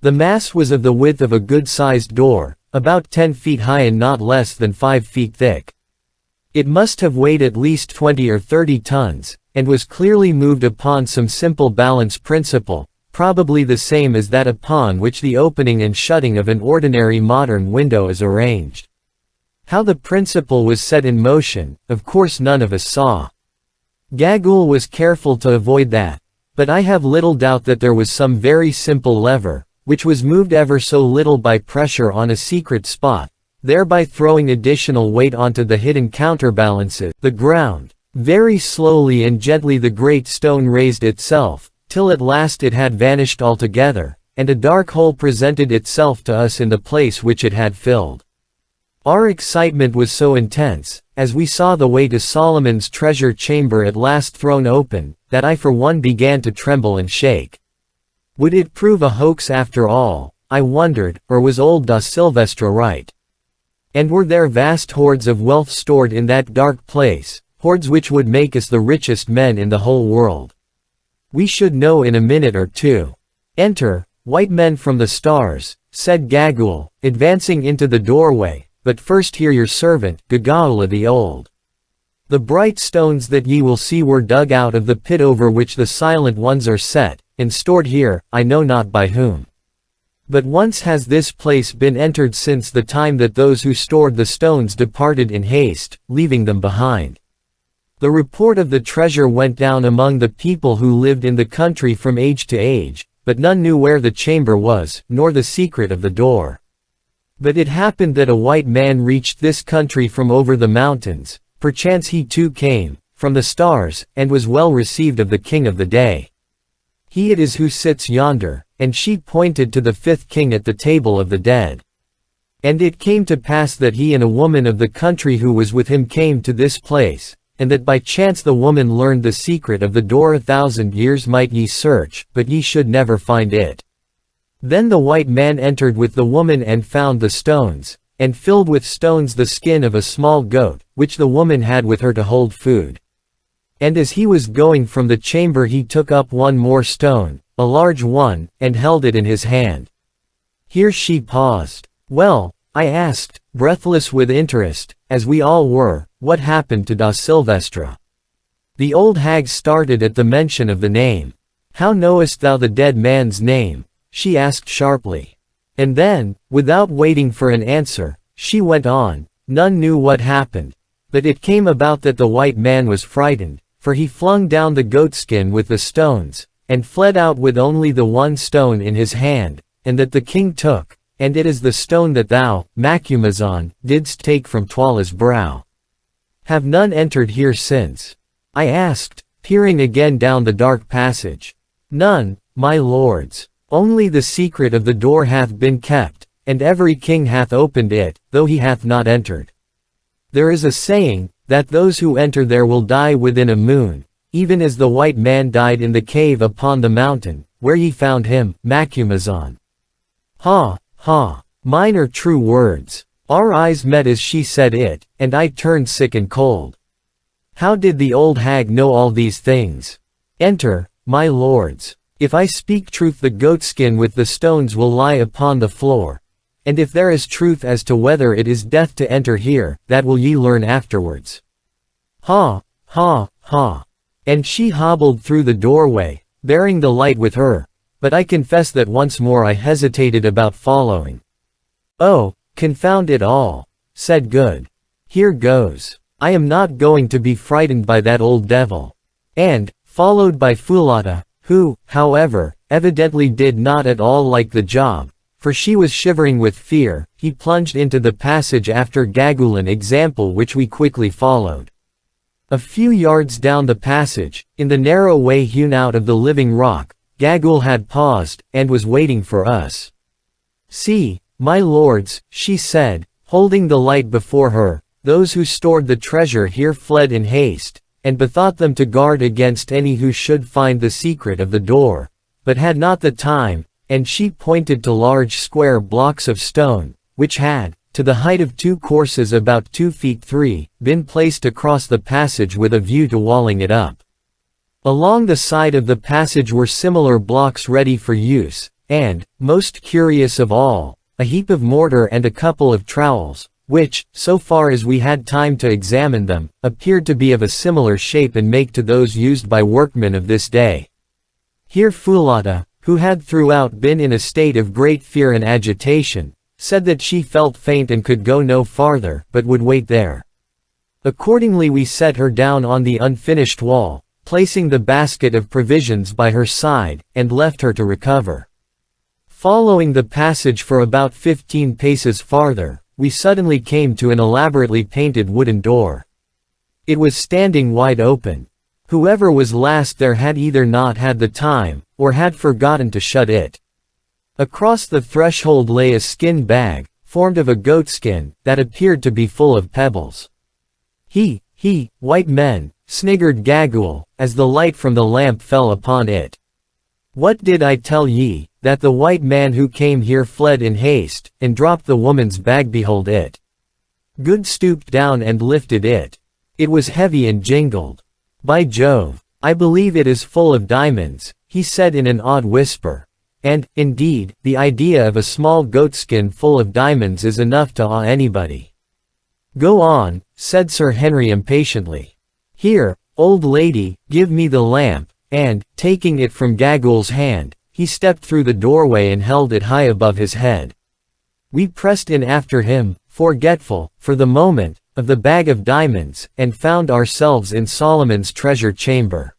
The mass was of the width of a good-sized door, about 10 feet high and not less than 5 feet thick. It must have weighed at least 20 or 30 tons, and was clearly moved upon some simple balance principle, probably the same as that upon which the opening and shutting of an ordinary modern window is arranged. How the principle was set in motion, of course none of us saw. Gagul was careful to avoid that, but I have little doubt that there was some very simple lever, which was moved ever so little by pressure on a secret spot, thereby throwing additional weight onto the hidden counterbalances, the ground. Very slowly and gently the great stone raised itself, till at last it had vanished altogether, and a dark hole presented itself to us in the place which it had filled. Our excitement was so intense, as we saw the way to Solomon's treasure chamber at last thrown open, that I for one began to tremble and shake. Would it prove a hoax after all, I wondered, or was old da Silvestre right? And were there vast hoards of wealth stored in that dark place, hoards which would make us the richest men in the whole world? We should know in a minute or two. Enter, white men from the stars, said Gagul, advancing into the doorway, but first hear your servant, Gagaula the Old. The bright stones that ye will see were dug out of the pit over which the silent ones are set, and stored here, I know not by whom. But once has this place been entered since the time that those who stored the stones departed in haste, leaving them behind. The report of the treasure went down among the people who lived in the country from age to age, but none knew where the chamber was, nor the secret of the door. But it happened that a white man reached this country from over the mountains, perchance he too came, from the stars, and was well received of the king of the day. He it is who sits yonder, and she pointed to the fifth king at the table of the dead. And it came to pass that he and a woman of the country who was with him came to this place, and that by chance the woman learned the secret of the door. 1,000 years might ye search, but ye should never find it. Then the white man entered with the woman and found the stones, and filled with stones the skin of a small goat, which the woman had with her to hold food. And as he was going from the chamber he took up one more stone, a large one, and held it in his hand. Here she paused. Well, I asked, breathless with interest, as we all were, what happened to Da Silvestra? The old hag started at the mention of the name. How knowest thou the dead man's name? She asked sharply. And then, without waiting for an answer, she went on, none knew what happened. But it came about that the white man was frightened, for he flung down the goatskin with the stones, and fled out with only the one stone in his hand, and that the king took, and it is the stone that thou, Macumazahn, didst take from Twala's brow. Have none entered here since? I asked, peering again down the dark passage. None, my lords. Only the secret of the door hath been kept, and every king hath opened it, though he hath not entered. There is a saying, that those who enter there will die within a moon, even as the white man died in the cave upon the mountain, where ye found him, Macumazahn. Ha, ha, mine are true words. Our eyes met as she said it, and I turned sick and cold. How did the old hag know all these things? Enter, my lords. If I speak truth, the goatskin with the stones will lie upon the floor. And if there is truth as to whether it is death to enter here, that will ye learn afterwards. Ha, ha, ha. And she hobbled through the doorway, bearing the light with her, but I confess that once more I hesitated about following. Oh, confound it all, said Good. Here goes. I am not going to be frightened by that old devil. And, followed by Foulata, who, however, evidently did not at all like the job, for she was shivering with fear, he plunged into the passage after Gagul, example which we quickly followed. A few yards down the passage, in the narrow way hewn out of the living rock, Gagul had paused, and was waiting for us. See, my lords, she said, holding the light before her, those who stored the treasure here fled in haste, and bethought them to guard against any who should find the secret of the door, but had not the time, and she pointed to large square blocks of stone, which had, to the height of 2 courses about 2 feet 3, been placed across the passage with a view to walling it up. Along the side of the passage were similar blocks ready for use, and, most curious of all, a heap of mortar and a couple of trowels, which, so far as we had time to examine them, appeared to be of a similar shape and make to those used by workmen of this day. Here Foulata, who had throughout been in a state of great fear and agitation, said that she felt faint and could go no farther, but would wait there. Accordingly we set her down on the unfinished wall, placing the basket of provisions by her side, and left her to recover. Following the passage for about 15 paces farther, we suddenly came to an elaborately painted wooden door. It was standing wide open. Whoever was last there had either not had the time, or had forgotten to shut it. Across the threshold lay a skin bag, formed of a goatskin, that appeared to be full of pebbles. White men, sniggered Gagul, as the light from the lamp fell upon it. What did I tell ye, that the white man who came here fled in haste, and dropped the woman's bag? Behold it. Good stooped down and lifted it. It was heavy and jingled. By Jove, I believe it is full of diamonds, he said in an odd whisper. And, indeed, the idea of a small goatskin full of diamonds is enough to awe anybody. Go on, said Sir Henry impatiently. Here, old lady, give me the lamp, and, taking it from Gagul's hand, he stepped through the doorway and held it high above his head. We pressed in after him, forgetful, for the moment, of the bag of diamonds, and found ourselves in Solomon's treasure chamber.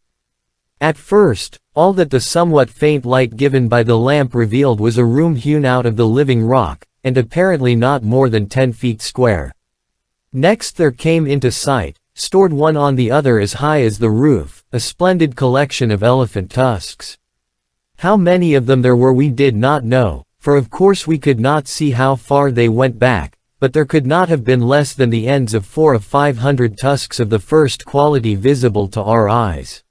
At first, all that the somewhat faint light given by the lamp revealed was a room hewn out of the living rock, and apparently not more than 10 feet square. Next there came into sight, stored one on the other as high as the roof, a splendid collection of elephant tusks. How many of them there were we did not know, for of course we could not see how far they went back, but there could not have been less than the ends of 4 of 500 tusks of the first quality visible to our eyes.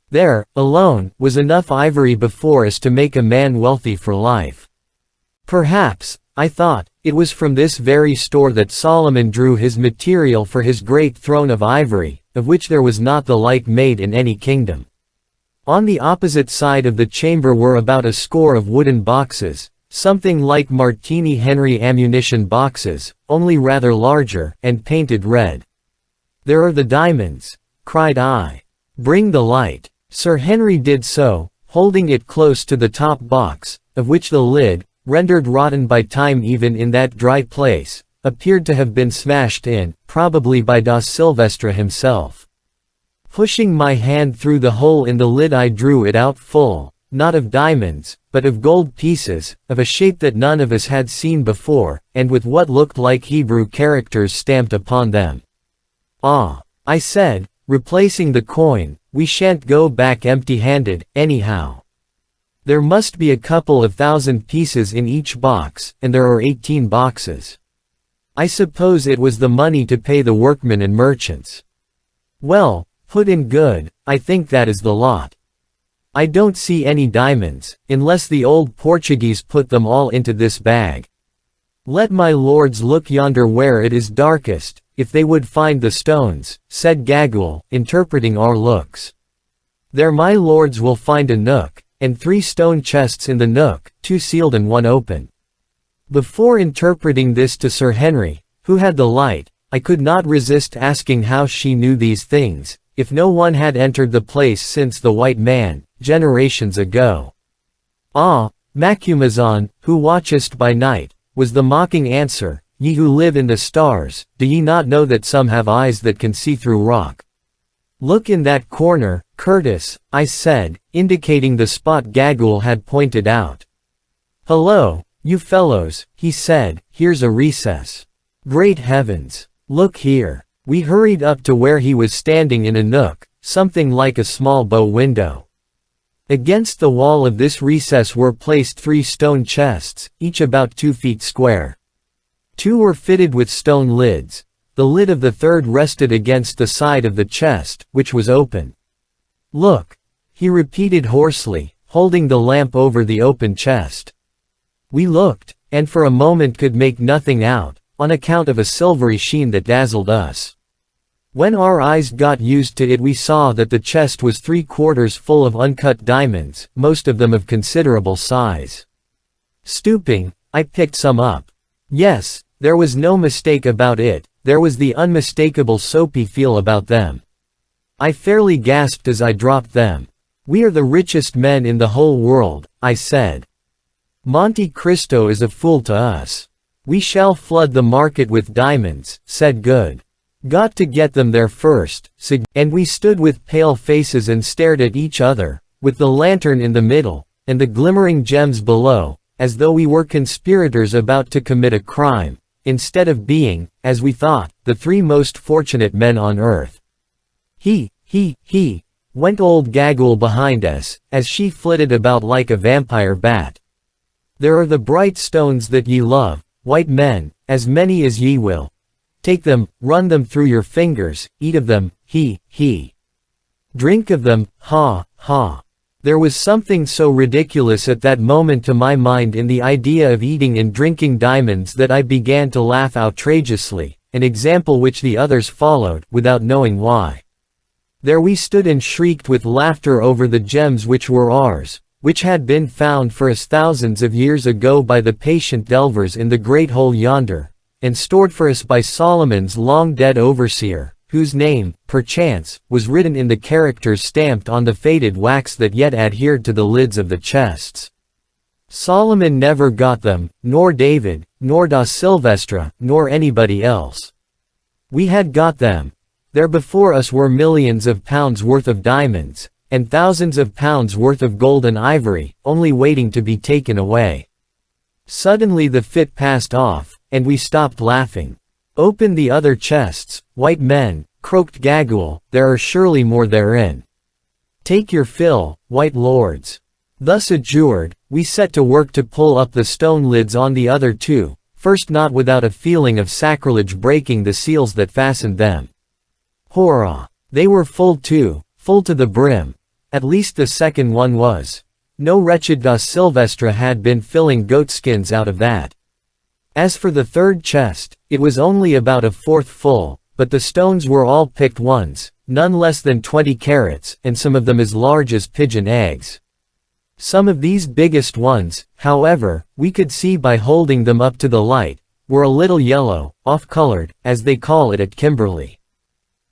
There, alone, was enough ivory before us to make a man wealthy for life. Perhaps, I thought, it was from this very store that Solomon drew his material for his great throne of ivory, of which there was not the like made in any kingdom. On the opposite side of the chamber were about a score of wooden boxes, something like Martini Henry ammunition boxes, only rather larger, and painted red. "There are the diamonds," cried I. "Bring the light." Sir Henry did so, holding it close to the top box, of which the lid, rendered rotten by time even in that dry place, appeared to have been smashed in, probably by da Silvestre himself. Pushing my hand through the hole in the lid, I drew it out full, not of diamonds, but of gold pieces, of a shape that none of us had seen before, and with what looked like Hebrew characters stamped upon them. "Ah," I said, replacing the coin, "we shan't go back empty-handed, anyhow. There must be a couple of thousand pieces in each box, and there are 18 boxes. I suppose it was the money to pay the workmen and merchants." "Well, put in good, I think that is the lot. I don't see any diamonds, unless the old Portuguese put them all into this bag. Let my lords look yonder where it is darkest, if they would find the stones," said Gagule, interpreting our looks. "There my lords will find a nook, and 3 stone chests in the nook, 2 sealed and 1 open." Before interpreting this to Sir Henry, who had the light, I could not resist asking how she knew these things, if no one had entered the place since the white man, generations ago. "Ah, Macumazahn, who watchest by night," was the mocking answer, "ye who live in the stars, do ye not know that some have eyes that can see through rock? Look in that corner, Curtis," I said, indicating the spot Gagule had pointed out. "Hello, you fellows," he said, "here's a recess. Great heavens! Look here." We hurried up to where he was standing in a nook, something like a small bow window. Against the wall of this recess were placed 3 stone chests, each about 2 feet square. 2 were fitted with stone lids. The lid of the third rested against the side of the chest, which was open. "Look," he repeated hoarsely, holding the lamp over the open chest. We looked, and for a moment could make nothing out, on account of a silvery sheen that dazzled us. When our eyes got used to it, we saw that the chest was 3/4 full of uncut diamonds, most of them of considerable size. Stooping, I picked some up. Yes, there was no mistake about it, there was the unmistakable soapy feel about them. I fairly gasped as I dropped them. "We are the richest men in the whole world," I said. "Monte Cristo is a fool to us. We shall flood the market with diamonds," said Good. "Got to get them there first," and we stood with pale faces and stared at each other, with the lantern in the middle, and the glimmering gems below, as though we were conspirators about to commit a crime, instead of being, as we thought, the 3 most fortunate men on earth. He, went old Gagule behind us, as she flitted about like a vampire bat. "There are the bright stones that ye love, white men, as many as ye will. Take them, run them through your fingers, eat of them, he. Drink of them, ha, ha." There was something so ridiculous at that moment to my mind in the idea of eating and drinking diamonds that I began to laugh outrageously, an example which the others followed, without knowing why. There we stood and shrieked with laughter over the gems which were ours, which had been found for us thousands of years ago by the patient delvers in the great hole yonder, and stored for us by Solomon's long-dead overseer, whose name, perchance, was written in the characters stamped on the faded wax that yet adhered to the lids of the chests. Solomon never got them, nor David, nor da Silvestre, nor anybody else. We had got them. There before us were millions of pounds worth of diamonds, and thousands of pounds worth of gold and ivory, only waiting to be taken away. Suddenly the fit passed off, and we stopped laughing. "Open the other chests, white men," croaked Gagule, "there are surely more therein. Take your fill, white lords." Thus adjured, we set to work to pull up the stone lids on the other two, first not without a feeling of sacrilege breaking the seals that fastened them. Hurrah! They were full too, full to the brim. At least the second one was. No wretched da Silvestre had been filling goatskins out of that. As for the third chest, it was only about a fourth full, but the stones were all picked ones, none less than 20 carats, and some of them as large as pigeon eggs. Some of these biggest ones, however, we could see by holding them up to the light, were a little yellow, off-colored, as they call it at Kimberley.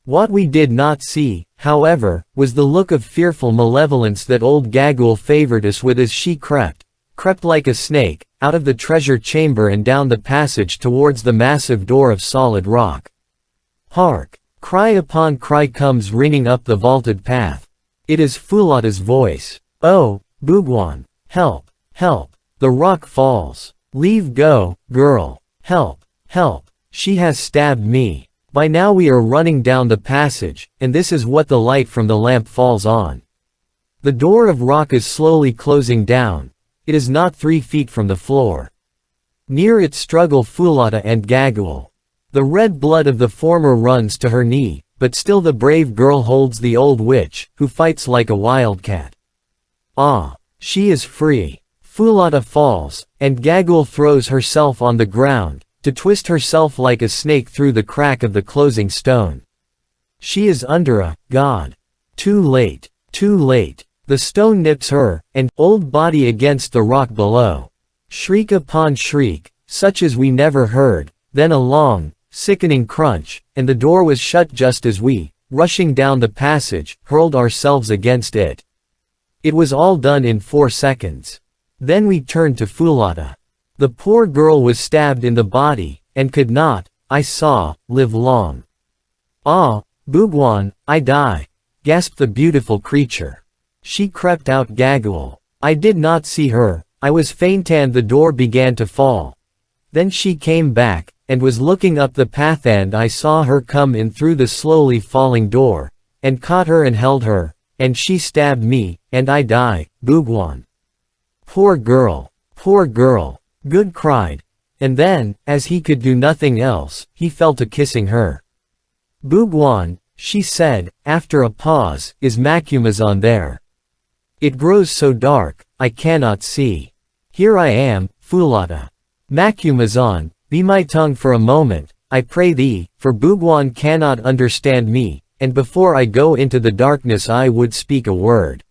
What we did not see, however, was the look of fearful malevolence that old Gagule favored us with as she crept like a snake, out of the treasure chamber and down the passage towards the massive door of solid rock. Hark! Cry upon cry comes ringing up the vaulted path. It is Foulata's voice. Oh, Bhugwan! Help! Help! The rock falls! Leave go, girl! Help! Help! She has stabbed me! By now we are running down the passage, and this is what the light from the lamp falls on. The door of rock is slowly closing down. It is not 3 feet from the floor. Near it struggle Foulata and Gagule. The red blood of the former runs to her knee, but still the brave girl holds the old witch, who fights like a wildcat. Ah! She is free. Foulata falls, and Gagule throws herself on the ground, to twist herself like a snake through the crack of the closing stone. She is under a god. Too late. Too late. The stone nips her, and old body against the rock below. Shriek upon shriek, such as we never heard, then a long, sickening crunch, and the door was shut just as we, rushing down the passage, hurled ourselves against it. It was all done in 4 seconds. Then we turned to Foulata. The poor girl was stabbed in the body, and could not, I saw, live long. Ah, Bhugwan, I die, gasped the beautiful creature. She crept out Gagule. I did not see her, I was faint and the door began to fall. Then she came back, and was looking up the path and I saw her come in through the slowly falling door, and caught her and held her, and she stabbed me, and I die, Bhugwan. Poor girl! Poor girl! Good cried. And then, as he could do nothing else, he fell to kissing her. Bhugwan, she said, after a pause, is Macumazahn there? It grows so dark, I cannot see. Here I am, Foulata. Macumazahn, be my tongue for a moment, I pray thee, for Bhugwan cannot understand me, and before I go into the darkness I would speak a word.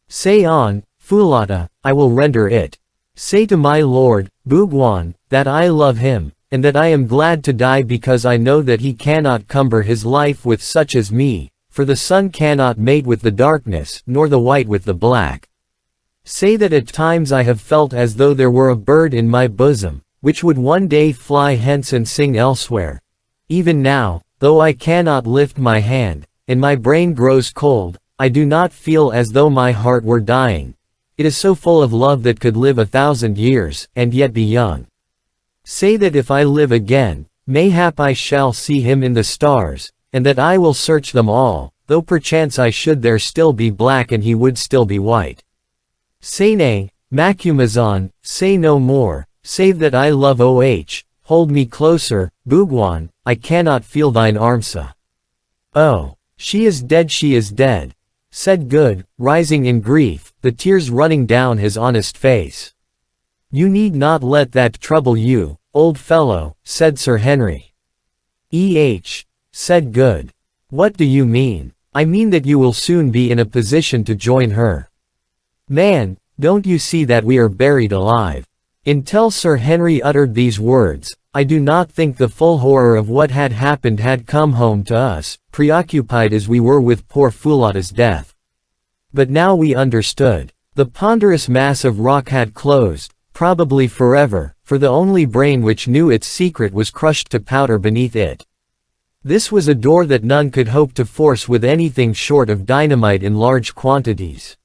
Say on, Foulata, I will render it. Say to my lord, Bhugwan, that I love him, and that I am glad to die because I know that he cannot cumber his life with such as me, for the sun cannot mate with the darkness, nor the white with the black. Say that at times I have felt as though there were a bird in my bosom, which would one day fly hence and sing elsewhere. Even now, though I cannot lift my hand, and my brain grows cold, I do not feel as though my heart were dying. It is so full of love that could live 1,000 years, and yet be young. Say that if I live again, mayhap I shall see him in the stars, and that I will search them all, though perchance I should there still be black and he would still be white. Say nay, Macumazahn, say no more, save that I love hold me closer, Bhugwan, I cannot feel thine armsa. Oh, she is dead, said Good, rising in grief, the tears running down his honest face. You need not let that trouble you, old fellow, said Sir Henry. Said Good. What do you mean? I mean that you will soon be in a position to join her. Man, don't you see that we are buried alive? Until Sir Henry uttered these words, I do not think the full horror of what had happened had come home to us, preoccupied as we were with poor Foulata's death. But now we understood. The ponderous mass of rock had closed, probably forever, for the only brain which knew its secret was crushed to powder beneath it. This was a door that none could hope to force with anything short of dynamite in large quantities.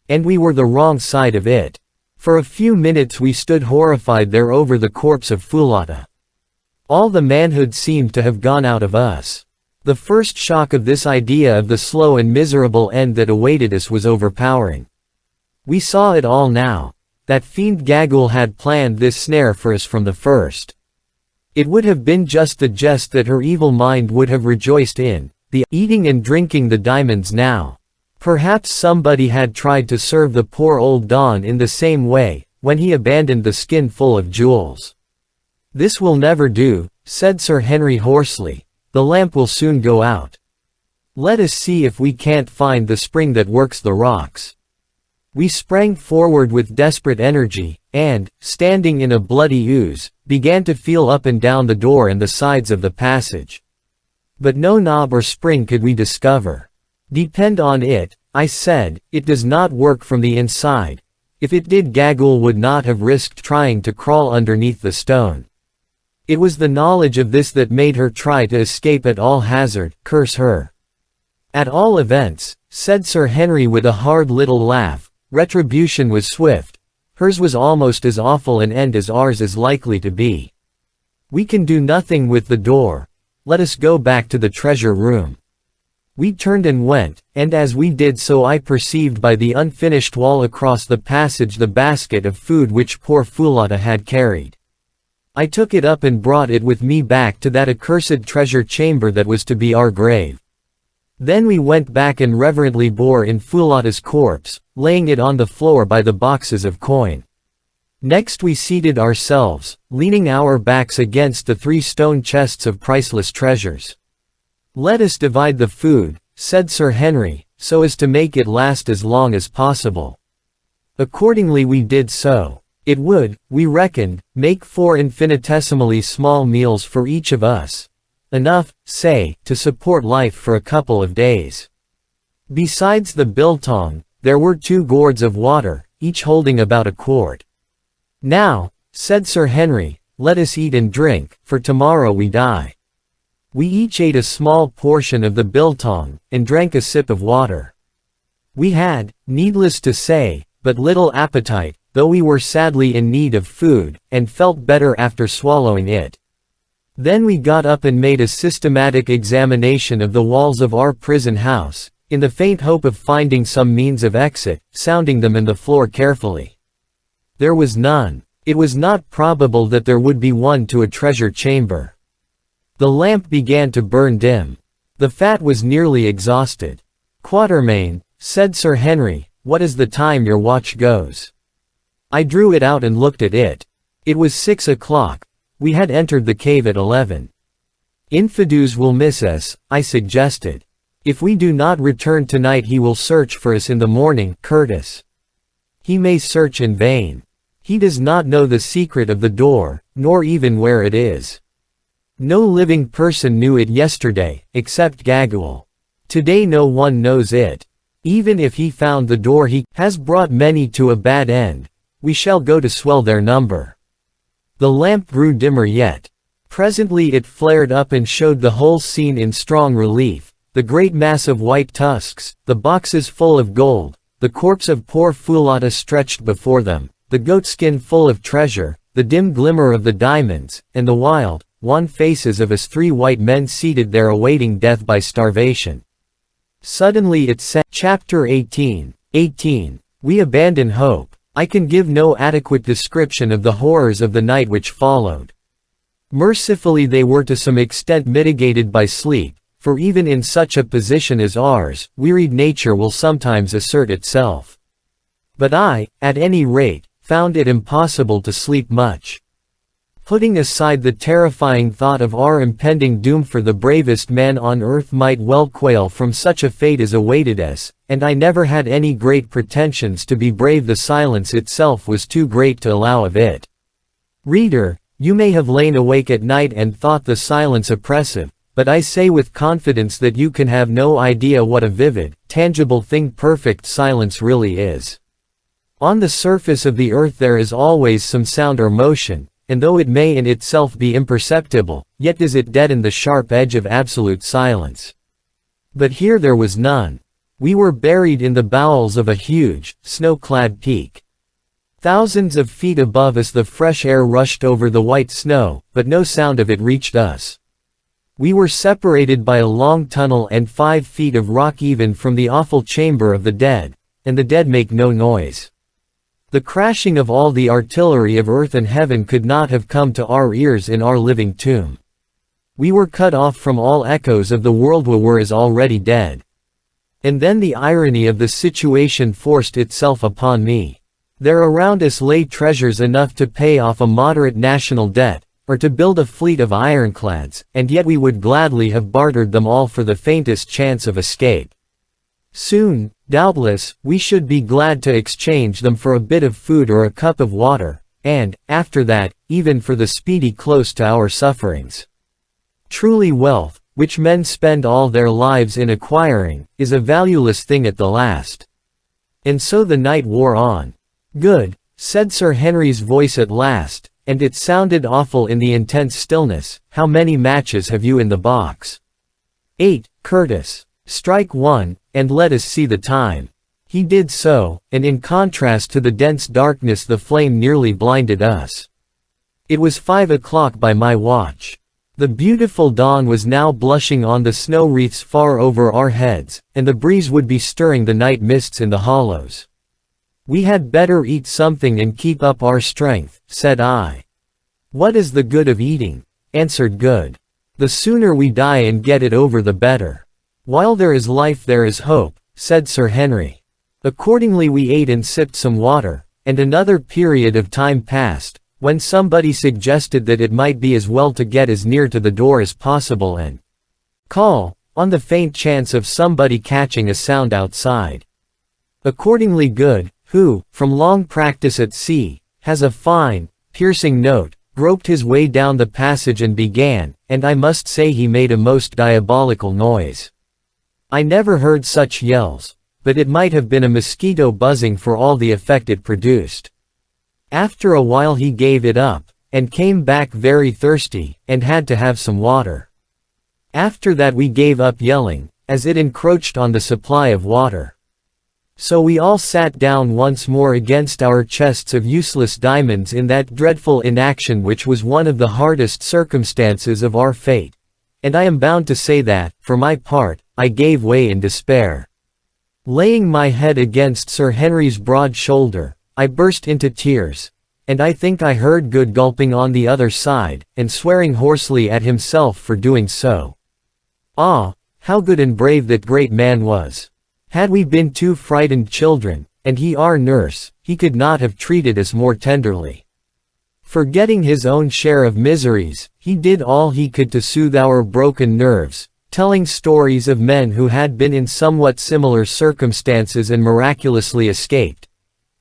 And we were the wrong side of it. For a few minutes we stood horrified there over the corpse of Foulata. All the manhood seemed to have gone out of us. The first shock of this idea of the slow and miserable end that awaited us was overpowering. We saw it all now. That fiend Gagul had planned this snare for us from the first. It would have been just the jest that her evil mind would have rejoiced in, the eating and drinking the diamonds now. Perhaps somebody had tried to serve the poor old Don in the same way, when he abandoned the skin full of jewels. "This will never do," said Sir Henry hoarsely. "The lamp will soon go out. Let us see if we can't find the spring that works the rocks." We sprang forward with desperate energy, and, standing in a bloody ooze, began to feel up and down the door and the sides of the passage. But no knob or spring could we discover. "Depend on it," I said, "it does not work from the inside. If it did, Gagul would not have risked trying to crawl underneath the stone." It was the knowledge of this that made her try to escape at all hazard, curse her. "At all events," said Sir Henry with a hard little laugh, "retribution was swift. Hers was almost as awful an end as ours is likely to be. We can do nothing with the door. Let us go back to the treasure room." We turned and went, and as we did so I perceived by the unfinished wall across the passage the basket of food which poor Foulata had carried. I took it up and brought it with me back to that accursed treasure chamber that was to be our grave. Then we went back and reverently bore in Foulata's corpse, laying it on the floor by the boxes of coin. Next we seated ourselves, leaning our backs against the 3 stone chests of priceless treasures. "Let us divide the food," said Sir Henry, "so as to make it last as long as possible." Accordingly we did so. It would, we reckoned, make 4 infinitesimally small meals for each of us. Enough, say, to support life for a couple of days. Besides the biltong, there were 2 gourds of water, each holding about a quart. "Now," said Sir Henry, "let us eat and drink, for tomorrow we die." We each ate a small portion of the biltong, and drank a sip of water. We had, needless to say, but little appetite, though we were sadly in need of food, and felt better after swallowing it. Then we got up and made a systematic examination of the walls of our prison house, in the faint hope of finding some means of exit, sounding them and the floor carefully. There was none. It was not probable that there would be one to a treasure chamber. The lamp began to burn dim. The fat was nearly exhausted. "Quatermain," said Sir Henry, "what is the time your watch goes?" I drew it out and looked at it. It was 6 o'clock. We had entered the cave at 11. "Infidus will miss us," I suggested. "If we do not return tonight he will search for us in the morning, Curtis. He may search in vain. He does not know the secret of the door, nor even where it is. No living person knew it yesterday, except Gagul. Today no one knows it. Even if he found the door he has brought many to a bad end. We shall go to swell their number." The lamp grew dimmer yet. Presently it flared up and showed the whole scene in strong relief, the great mass of white tusks, the boxes full of gold, the corpse of poor Foulata stretched before them, the goatskin full of treasure, the dim glimmer of the diamonds, and the wild, wan faces of us 3 white men seated there awaiting death by starvation. Suddenly it said, Chapter 18. We abandon hope. I can give no adequate description of the horrors of the night which followed. Mercifully they were to some extent mitigated by sleep, for even in such a position as ours, wearied nature will sometimes assert itself. But I, at any rate, found it impossible to sleep much. Putting aside the terrifying thought of our impending doom, for the bravest man on earth might well quail from such a fate as awaited us, and I never had any great pretensions to be brave. The silence itself was too great to allow of it. Reader, you may have lain awake at night and thought the silence oppressive, but I say with confidence that you can have no idea what a vivid, tangible thing perfect silence really is. On the surface of the earth there is always some sound or motion, and though it may in itself be imperceptible, yet does it deaden the sharp edge of absolute silence. But here there was none. We were buried in the bowels of a huge, snow-clad peak. Thousands of feet above us the fresh air rushed over the white snow, but no sound of it reached us. We were separated by a long tunnel and 5 feet of rock even from the awful chamber of the dead, and the dead make no noise. The crashing of all the artillery of earth and heaven could not have come to our ears in our living tomb. We were cut off from all echoes of the world we were as already dead. And then the irony of the situation forced itself upon me. There around us lay treasures enough to pay off a moderate national debt, or to build a fleet of ironclads, and yet we would gladly have bartered them all for the faintest chance of escape. Soon, doubtless, we should be glad to exchange them for a bit of food or a cup of water, and, after that, even for the speedy close to our sufferings. Truly wealth, which men spend all their lives in acquiring, is a valueless thing at the last. And so the night wore on. Good, said Sir Henry's voice at last, and it sounded awful in the intense stillness. How many matches have you in the box? 8, Curtis. Strike one, and let us see the time. He did so, and in contrast to the dense darkness the flame nearly blinded us. It was 5 o'clock by my watch. The beautiful dawn was now blushing on the snow wreaths far over our heads, and the breeze would be stirring the night mists in the hollows. We had better eat something and keep up our strength, said I. What is the good of eating? Answered Good. The sooner we die and get it over the better. While there is life there is hope, said Sir Henry. Accordingly we ate and sipped some water, and another period of time passed, when somebody suggested that it might be as well to get as near to the door as possible and call, on the faint chance of somebody catching a sound outside. Accordingly Good, who, from long practice at sea, has a fine, piercing note, groped his way down the passage and began, and I must say he made a most diabolical noise. I never heard such yells, but it might have been a mosquito buzzing for all the effect it produced. After a while he gave it up, and came back very thirsty, and had to have some water. After that we gave up yelling, as it encroached on the supply of water. So we all sat down once more against our chests of useless diamonds in that dreadful inaction which was one of the hardest circumstances of our fate, and I am bound to say that, for my part, I gave way in despair. Laying my head against Sir Henry's broad shoulder, I burst into tears, and I think I heard Good gulping on the other side, and swearing hoarsely at himself for doing so. Ah, how good and brave that great man was! Had we been two frightened children, and he our nurse, he could not have treated us more tenderly. Forgetting his own share of miseries, he did all he could to soothe our broken nerves, telling stories of men who had been in somewhat similar circumstances and miraculously escaped.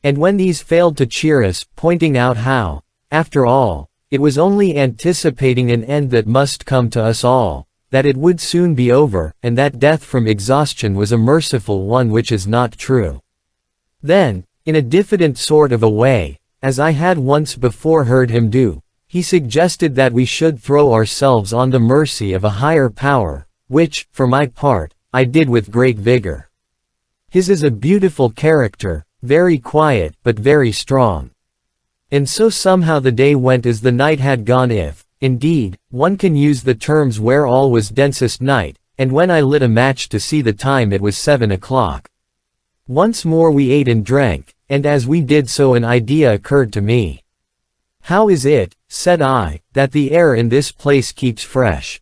And when these failed to cheer us, pointing out how, after all, it was only anticipating an end that must come to us all, that it would soon be over, and that death from exhaustion was a merciful one, which is not true. Then, in a diffident sort of a way, as I had once before heard him do, he suggested that we should throw ourselves on the mercy of a higher power, which, for my part, I did with great vigor. His is a beautiful character, very quiet but very strong. And so somehow the day went as the night had gone, if, indeed, one can use the terms where all was densest night, and when I lit a match to see the time it was 7 o'clock. Once more we ate and drank, and as we did so an idea occurred to me. How is it, said I, that the air in this place keeps fresh?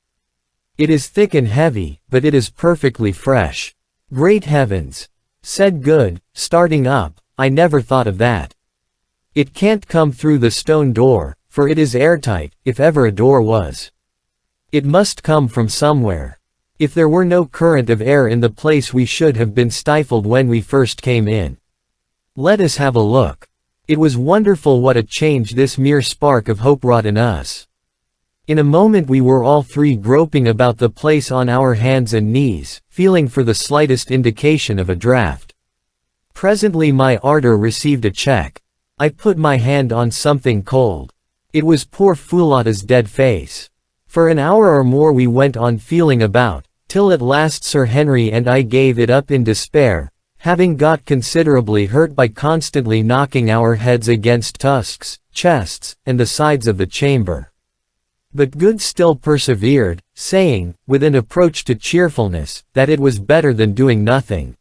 It is thick and heavy, but it is perfectly fresh. Great heavens! Said Good, starting up, I never thought of that. It can't come through the stone door, for it is airtight, if ever a door was. It must come from somewhere. If there were no current of air in the place we should have been stifled when we first came in. Let us have a look. It was wonderful what a change this mere spark of hope wrought in us. In a moment we were all three groping about the place on our hands and knees, feeling for the slightest indication of a draught. Presently my ardor received a check. I put my hand on something cold. It was poor Foulata's dead face. For an hour or more we went on feeling about, till at last Sir Henry and I gave it up in despair, having got considerably hurt by constantly knocking our heads against tusks, chests, and the sides of the chamber. But Good still persevered, saying, with an approach to cheerfulness, that it was better than doing nothing.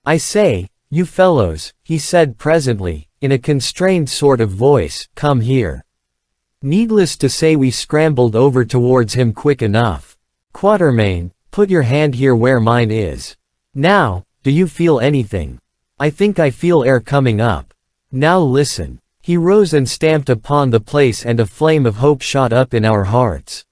I say, you fellows, he said presently, in a constrained sort of voice, "Come here." Needless to say we scrambled over towards him quick enough. "Quatermain, put your hand here where mine is. Now, do you feel anything? I think I feel air coming up. Now listen." He rose and stamped upon the place, and a flame of hope shot up in our hearts.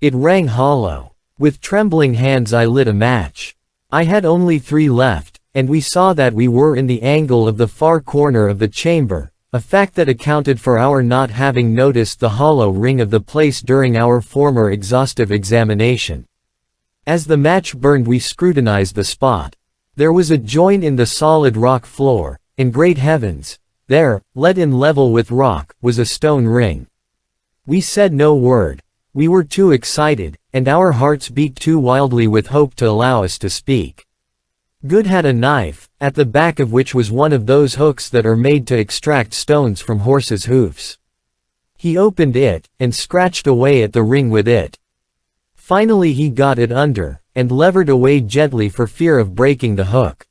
It rang hollow. With trembling hands I lit a match. I had only 3 left, and we saw that we were in the angle of the far corner of the chamber, a fact that accounted for our not having noticed the hollow ring of the place during our former exhaustive examination. As the match burned we scrutinized the spot. There was a joint in the solid rock floor, and great heavens! There, let in level with rock, was a stone ring. We said no word. We were too excited, and our hearts beat too wildly with hope to allow us to speak. Good had a knife, at the back of which was one of those hooks that are made to extract stones from horses' hoofs. He opened it, and scratched away at the ring with it. Finally he got it under, and levered away gently for fear of breaking the hook.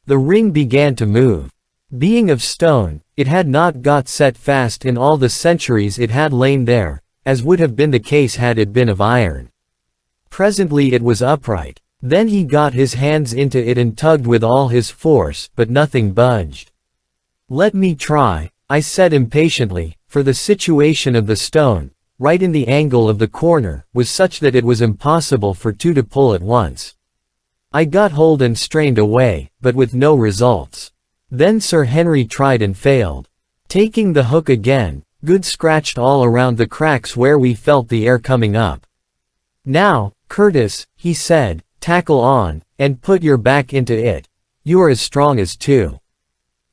The ring began to move. Being of stone, it had not got set fast in all the centuries it had lain there, as would have been the case had it been of iron. Presently it was upright. Then he got his hands into it and tugged with all his force, but nothing budged. "Let me try," I said impatiently, for the situation of the stone, right in the angle of the corner, was such that it was impossible for 2 to pull at once. I got hold and strained away, but with no results. Then Sir Henry tried and failed. Taking the hook again, Good scratched all around the cracks where we felt the air coming up. "Now, Curtis," he said, "tackle on, and put your back into it. You are as strong as 2.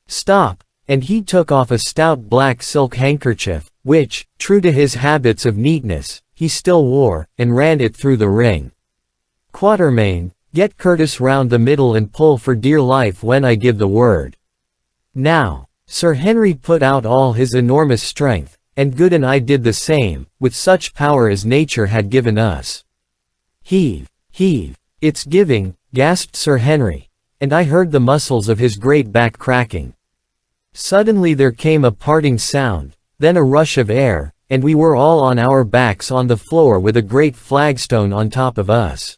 Stop," and he took off a stout black silk handkerchief, which, true to his habits of neatness, he still wore, and ran it through the ring. "Quatermain, get Curtis round the middle and pull for dear life when I give the word." Now, Sir Henry put out all his enormous strength, and Good and I did the same, with such power as nature had given us. "Heave, heave, it's giving," gasped Sir Henry, and I heard the muscles of his great back cracking. Suddenly there came a parting sound, then a rush of air, and we were all on our backs on the floor with a great flagstone on top of us.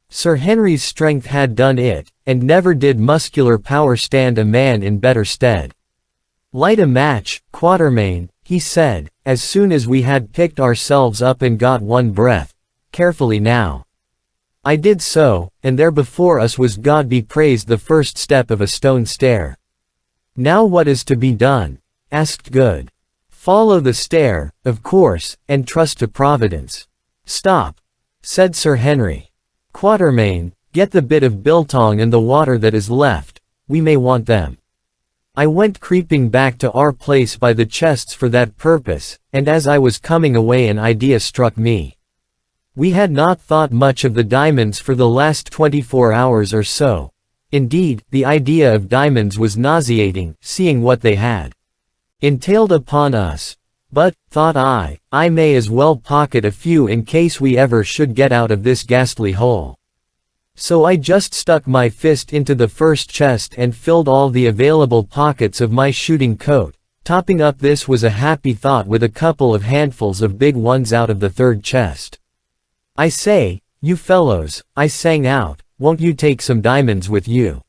Sir Henry's strength had done it, and never did muscular power stand a man in better stead. "Light a match, Quatermain," he said, as soon as we had picked ourselves up and got one breath. "Carefully now." I did so, and there before us was, God be praised, the first step of a stone stair. "Now what is to be done?" asked Good. "Follow the stair, of course, and trust to Providence." "Stop," said Sir Henry. "Quatermain, get the bit of biltong and the water that is left, we may want them." I went creeping back to our place by the chests for that purpose, and as I was coming away an idea struck me. We had not thought much of the diamonds for the last 24 hours or so. Indeed, the idea of diamonds was nauseating, seeing what they had entailed upon us. But, thought I may as well pocket a few in case we ever should get out of this ghastly hole. So I just stuck my fist into the first chest and filled all the available pockets of my shooting coat, topping up this was a happy thought with a couple of handfuls of big ones out of the third chest. "I say, you fellows," I sang out, "won't you take some diamonds with you?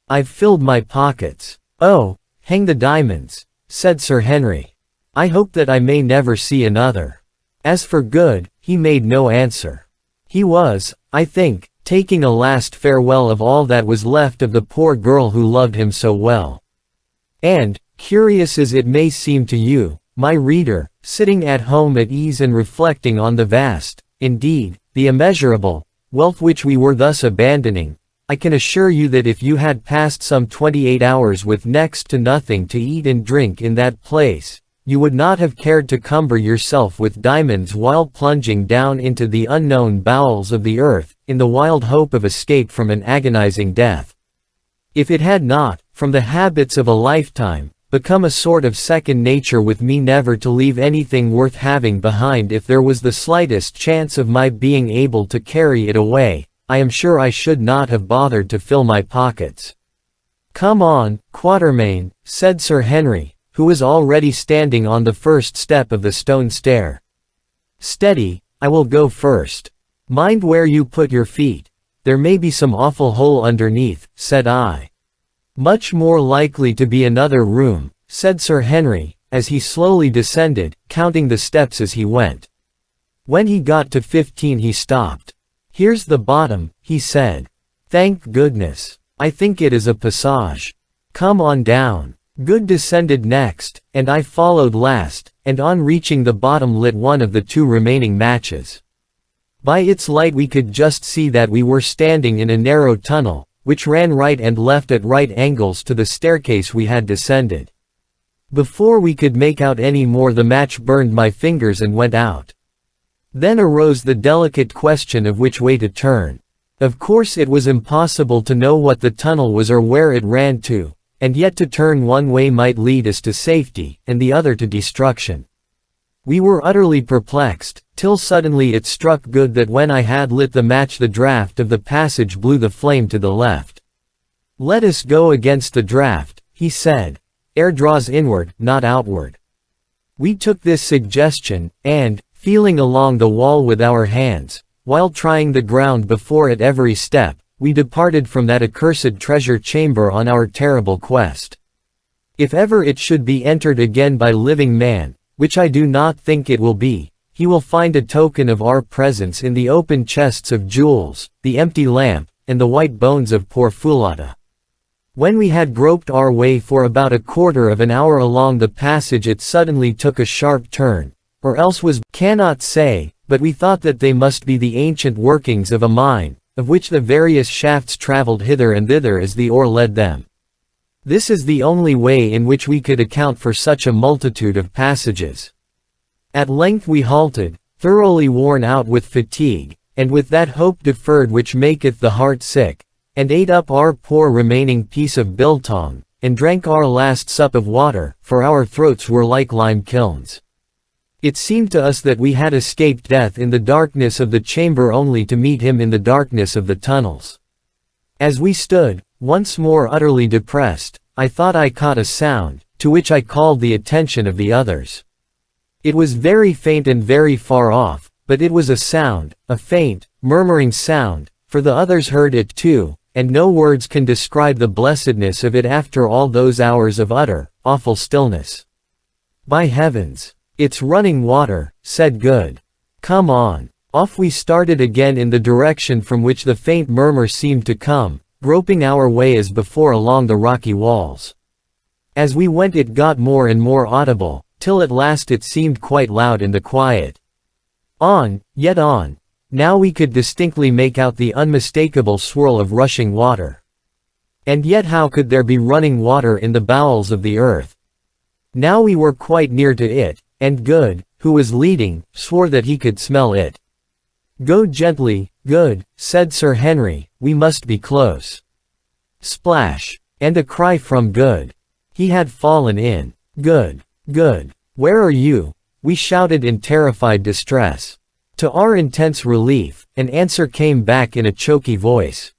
I've filled my pockets." "Oh, hang the diamonds," said Sir Henry. "I hope that I may never see another." As for Good, he made no answer. He was, I think, taking a last farewell of all that was left of the poor girl who loved him so well. And, curious as it may seem to you, my reader, sitting at home at ease and reflecting on the vast, indeed, the immeasurable, wealth which we were thus abandoning, I can assure you that if you had passed some 28 hours with next to nothing to eat and drink in that place, you would not have cared to cumber yourself with diamonds while plunging down into the unknown bowels of the earth, in the wild hope of escape from an agonizing death. If it had not, from the habits of a lifetime, become a sort of second nature with me never to leave anything worth having behind if there was the slightest chance of my being able to carry it away, I am sure I should not have bothered to fill my pockets. "Come on, Quatermain," said Sir Henry, who was already standing on the first step of the stone stair. "Steady, I will go first. Mind where you put your feet. There may be some awful hole underneath," said I. "Much more likely to be another room," said Sir Henry, as he slowly descended, counting the steps as he went. When he got to 15 he stopped. "Here's the bottom," he said. "Thank goodness. I think it is a passage. Come on down." Good descended next, and I followed last, and on reaching the bottom lit one of the two remaining matches. By its light we could just see that we were standing in a narrow tunnel, which ran right and left at right angles to the staircase we had descended. Before we could make out any more the match burned my fingers and went out. Then arose the delicate question of which way to turn. Of course it was impossible to know what the tunnel was or where it ran to, and yet to turn one way might lead us to safety, and the other to destruction. We were utterly perplexed, till suddenly it struck Good that when I had lit the match the draught of the passage blew the flame to the left. "Let us go against the draught," he said. "Air draws inward, not outward." We took this suggestion, and, feeling along the wall with our hands, while trying the ground before at every step, we departed from that accursed treasure chamber on our terrible quest. If ever it should be entered again by living man, which I do not think it will be, he will find a token of our presence in the open chests of jewels, the empty lamp, and the white bones of poor Foulata. When we had groped our way for about a quarter of an hour along the passage it suddenly took a sharp turn, or else cannot say, but we thought that they must be the ancient workings of a mine, of which the various shafts travelled hither and thither as the ore led them. This is the only way in which we could account for such a multitude of passages. At length we halted, thoroughly worn out with fatigue, and with that hope deferred which maketh the heart sick, and ate up our poor remaining piece of biltong, and drank our last sup of water, for our throats were like lime kilns. It seemed to us that we had escaped death in the darkness of the chamber only to meet him in the darkness of the tunnels. As we stood, once more utterly depressed, I thought I caught a sound, to which I called the attention of the others. It was very faint and very far off, but it was a sound, a faint, murmuring sound, for the others heard it too, and no words can describe the blessedness of it after all those hours of utter, awful stillness. "By heavens! It's running water," said Good. "Come on." Off we started again in the direction from which the faint murmur seemed to come, groping our way as before along the rocky walls. As we went it got more and more audible, till at last it seemed quite loud in the quiet. On, yet on. Now we could distinctly make out the unmistakable swirl of rushing water. And yet how could there be running water in the bowels of the earth? Now we were quite near to it, and Good, who was leading, swore that he could smell it. "Go gently, Good," said Sir Henry, "we must be close." Splash! And a cry from Good. He had fallen in. "Good! Good! Where are you?" we shouted in terrified distress. To our intense relief, an answer came back in a choky voice.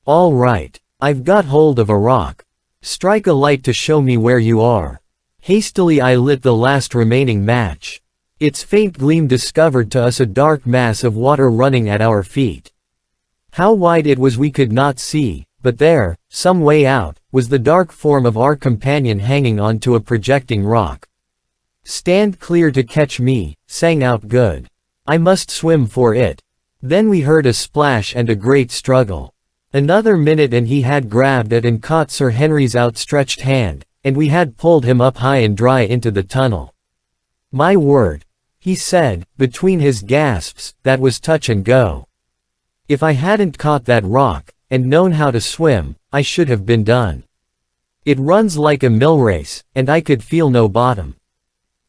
"All right. I've got hold of a rock. Strike a light to show me where you are." Hastily I lit the last remaining match. Its faint gleam discovered to us a dark mass of water running at our feet. How wide it was we could not see, but there, some way out, was the dark form of our companion hanging onto a projecting rock. "Stand clear to catch me," sang out Good. "I must swim for it." Then we heard a splash and a great struggle. Another minute and he had grabbed at and caught Sir Henry's outstretched hand, and we had pulled him up high and dry into the tunnel. "My word," he said, between his gasps, "that was touch and go. If I hadn't caught that rock, and known how to swim, I should have been done. It runs like a mill race, and I could feel no bottom."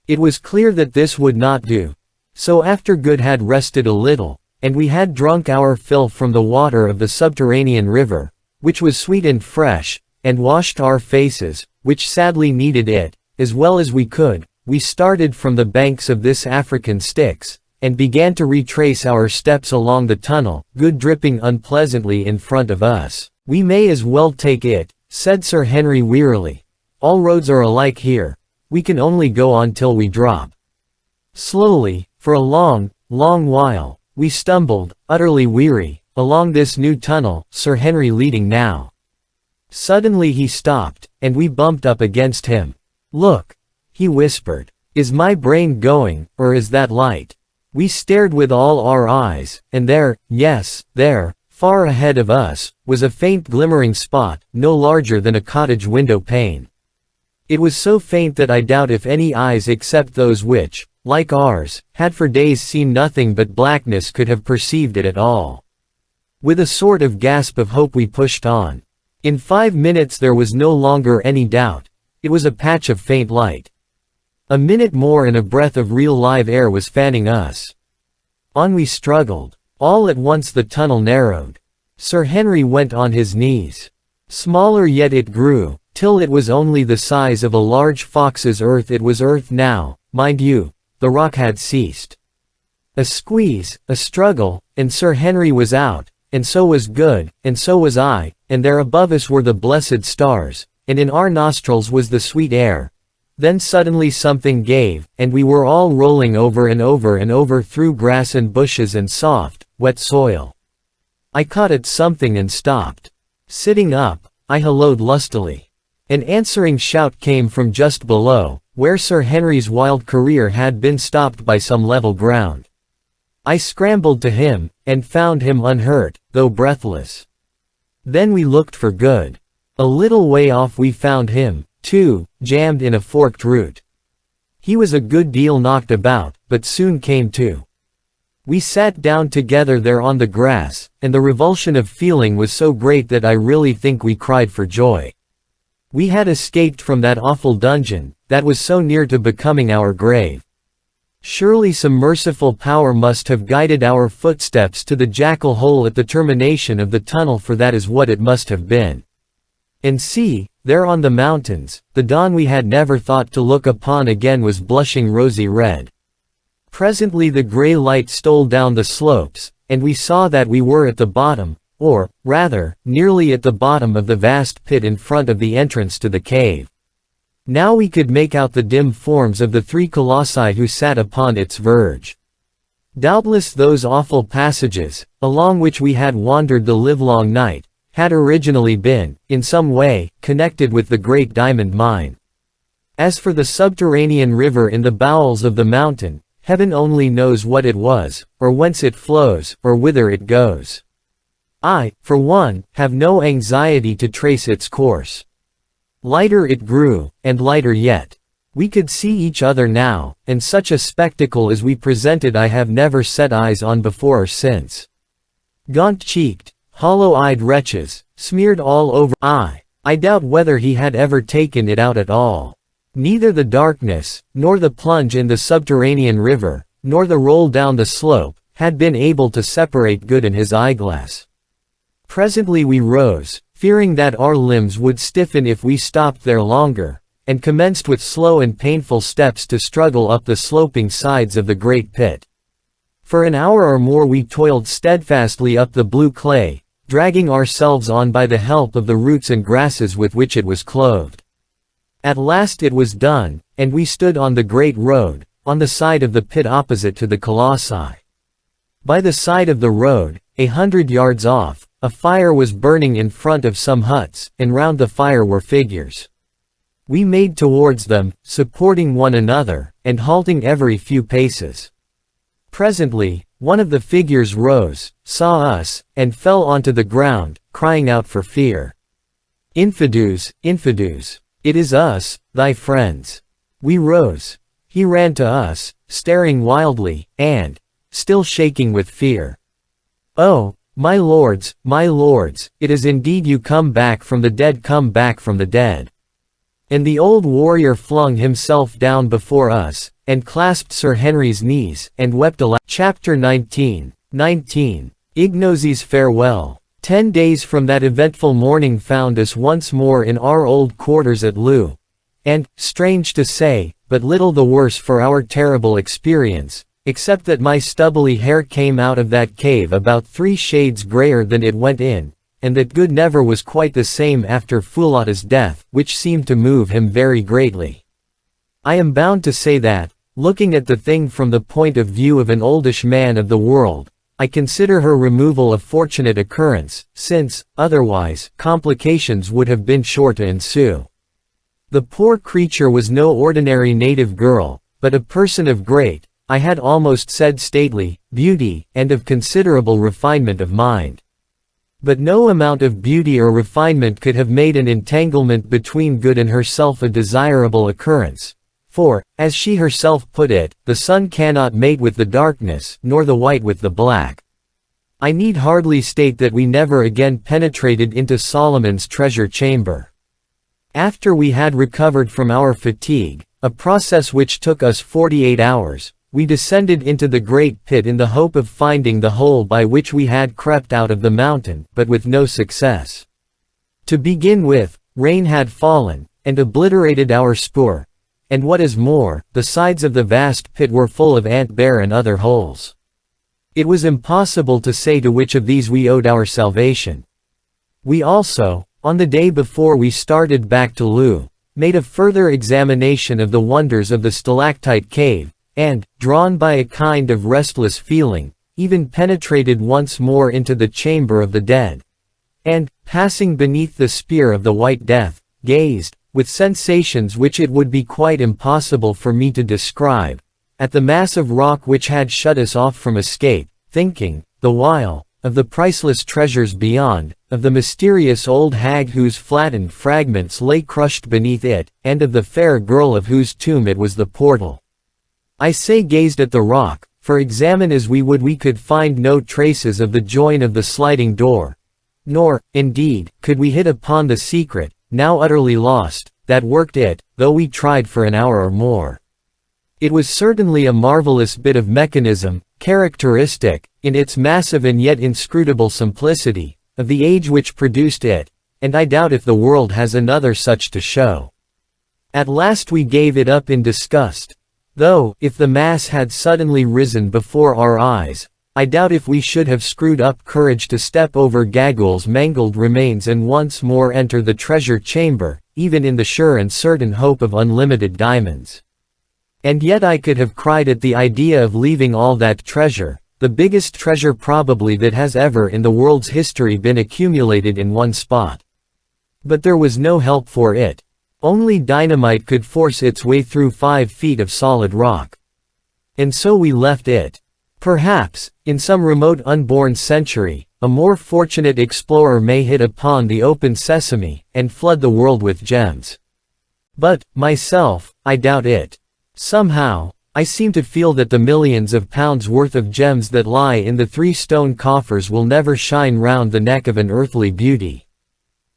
It was clear that this would not do. So after Good had rested a little, and we had drunk our fill from the water of the subterranean river, which was sweet and fresh, and washed our faces, which sadly needed it, as well as we could, we started from the banks of this African Styx, and began to retrace our steps along the tunnel, Good dripping unpleasantly in front of us. "We may as well take it," said Sir Henry wearily. All roads are alike here. We can only go on till we drop. Slowly, for a long, long while, we stumbled, utterly weary, along this new tunnel, Sir Henry leading now. Suddenly he stopped, and we bumped up against him. Look, he whispered. Is my brain going, or is that light? We stared with all our eyes, and there, yes, there, far ahead of us, was a faint glimmering spot, no larger than a cottage window pane. It was so faint that I doubt if any eyes except those which, like ours, had for days seen nothing but blackness could have perceived it at all. With a sort of gasp of hope we pushed on. In 5 minutes there was no longer any doubt. It was a patch of faint light. A minute more and a breath of real live air was fanning us. On we struggled. All at once the tunnel narrowed. Sir Henry went on his knees. Smaller yet it grew, till it was only the size of a large fox's earth. It was earth now, mind you, the rock had ceased. A squeeze, a struggle, and Sir Henry was out, and so was good, and so was I, and there above us were the blessed stars, and in our nostrils was the sweet air. Then suddenly something gave, and we were all rolling over and over and over through grass and bushes and soft, wet soil. I caught at something and stopped. Sitting up, I hallooed lustily. An answering shout came from just below, where Sir Henry's wild career had been stopped by some level ground. I scrambled to him, and found him unhurt, though breathless. Then we looked for good. A little way off we found him, too, jammed in a forked root. He was a good deal knocked about, but soon came to. We sat down together there on the grass, and the revulsion of feeling was so great that I really think we cried for joy. We had escaped from that awful dungeon, that was so near to becoming our grave. Surely some merciful power must have guided our footsteps to the jackal hole at the termination of the tunnel, for that is what it must have been. And see, there on the mountains, the dawn we had never thought to look upon again was blushing rosy red. Presently the gray light stole down the slopes, and we saw that we were at the bottom, or, rather, nearly at the bottom of the vast pit in front of the entrance to the cave. Now we could make out the dim forms of the 3 colossi who sat upon its verge. Doubtless those awful passages, along which we had wandered the livelong night, had originally been, in some way, connected with the great diamond mine. As for the subterranean river in the bowels of the mountain, heaven only knows what it was, or whence it flows, or whither it goes. I, for one, have no anxiety to trace its course. Lighter it grew, and lighter yet. We could see each other now, and such a spectacle as we presented I have never set eyes on before or since. Gaunt-cheeked, hollow-eyed wretches, smeared all over. I doubt whether he had ever taken it out at all. Neither the darkness, nor the plunge in the subterranean river, nor the roll down the slope, had been able to separate good in his eyeglass. Presently we rose, fearing that our limbs would stiffen if we stopped there longer, and commenced with slow and painful steps to struggle up the sloping sides of the great pit. For an hour or more we toiled steadfastly up the blue clay, dragging ourselves on by the help of the roots and grasses with which it was clothed. At last it was done, and we stood on the great road, on the side of the pit opposite to the colossi. By the side of the road, 100 yards off, a fire was burning in front of some huts, and round the fire were figures. We made towards them, supporting one another, and halting every few paces. Presently, one of the figures rose, saw us, and fell onto the ground, crying out for fear. "Infidus, infidus! It is us, thy friends." We rose. He ran to us, staring wildly, and, still shaking with fear. "Oh, my lords, it is indeed you come back from the dead, come back from the dead." And the old warrior flung himself down before us, and clasped Sir Henry's knees, and wept aloud. Chapter 19. Ignozzi's farewell. 10 days from that eventful morning found us once more in our old quarters at Loo. And, strange to say, but little the worse for our terrible experience, except that my stubbly hair came out of that cave about 3 shades grayer than it went in, and that good never was quite the same after Foulata's death, which seemed to move him very greatly. I am bound to say that, looking at the thing from the point of view of an oldish man of the world, I consider her removal a fortunate occurrence, since, otherwise, complications would have been sure to ensue. The poor creature was no ordinary native girl, but a person of great, I had almost said stately, beauty, and of considerable refinement of mind. But no amount of beauty or refinement could have made an entanglement between Good and herself a desirable occurrence. For, as she herself put it, the sun cannot mate with the darkness, nor the white with the black. I need hardly state that we never again penetrated into Solomon's treasure chamber. After we had recovered from our fatigue, a process which took us 48 hours, we descended into the great pit in the hope of finding the hole by which we had crept out of the mountain, but with no success. To begin with, rain had fallen, and obliterated our spoor, and what is more, the sides of the vast pit were full of ant-bear and other holes. It was impossible to say to which of these we owed our salvation. We also, on the day before we started back to Loo, made a further examination of the wonders of the stalactite cave, and, drawn by a kind of restless feeling, even penetrated once more into the chamber of the dead, and, passing beneath the spear of the White Death, gazed, with sensations which it would be quite impossible for me to describe, at the mass of rock which had shut us off from escape, thinking, the while, of the priceless treasures beyond, of the mysterious old hag whose flattened fragments lay crushed beneath it, and of the fair girl of whose tomb it was the portal. I say gazed at the rock, for examine as we would we could find no traces of the join of the sliding door, nor, indeed, could we hit upon the secret, now utterly lost, that worked it, though we tried for an hour or more. It was certainly a marvelous bit of mechanism, characteristic, in its massive and yet inscrutable simplicity, of the age which produced it, and I doubt if the world has another such to show. At last we gave it up in disgust, though, if the mass had suddenly risen before our eyes, I doubt if we should have screwed up courage to step over Gagul's mangled remains and once more enter the treasure chamber, even in the sure and certain hope of unlimited diamonds. And yet I could have cried at the idea of leaving all that treasure, the biggest treasure probably that has ever in the world's history been accumulated in one spot. But there was no help for it. Only dynamite could force its way through 5 feet of solid rock. And so we left it. Perhaps, in some remote unborn century, a more fortunate explorer may hit upon the open sesame, and flood the world with gems. But, myself, I doubt it. Somehow, I seem to feel that the millions of pounds worth of gems that lie in the 3 stone coffers will never shine round the neck of an earthly beauty.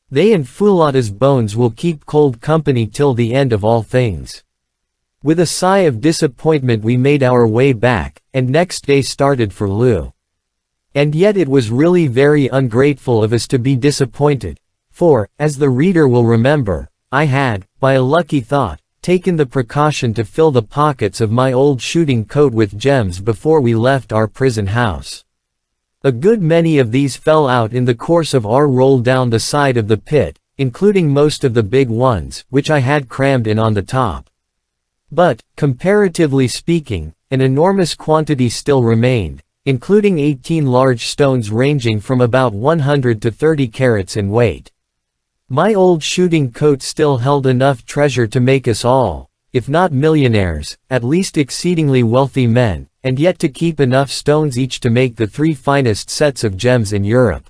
They and Foulata's bones will keep cold company till the end of all things. With a sigh of disappointment we made our way back, and next day started for Loo. And yet it was really very ungrateful of us to be disappointed, for, as the reader will remember, I had, by a lucky thought, taken the precaution to fill the pockets of my old shooting coat with gems before we left our prison house. A good many of these fell out in the course of our roll down the side of the pit, including most of the big ones, which I had crammed in on the top. But, comparatively speaking, an enormous quantity still remained, including 18 large stones ranging from about 100 to 30 carats in weight. My old shooting coat still held enough treasure to make us all, if not millionaires, at least exceedingly wealthy men, and yet to keep enough stones each to make the 3 finest sets of gems in Europe.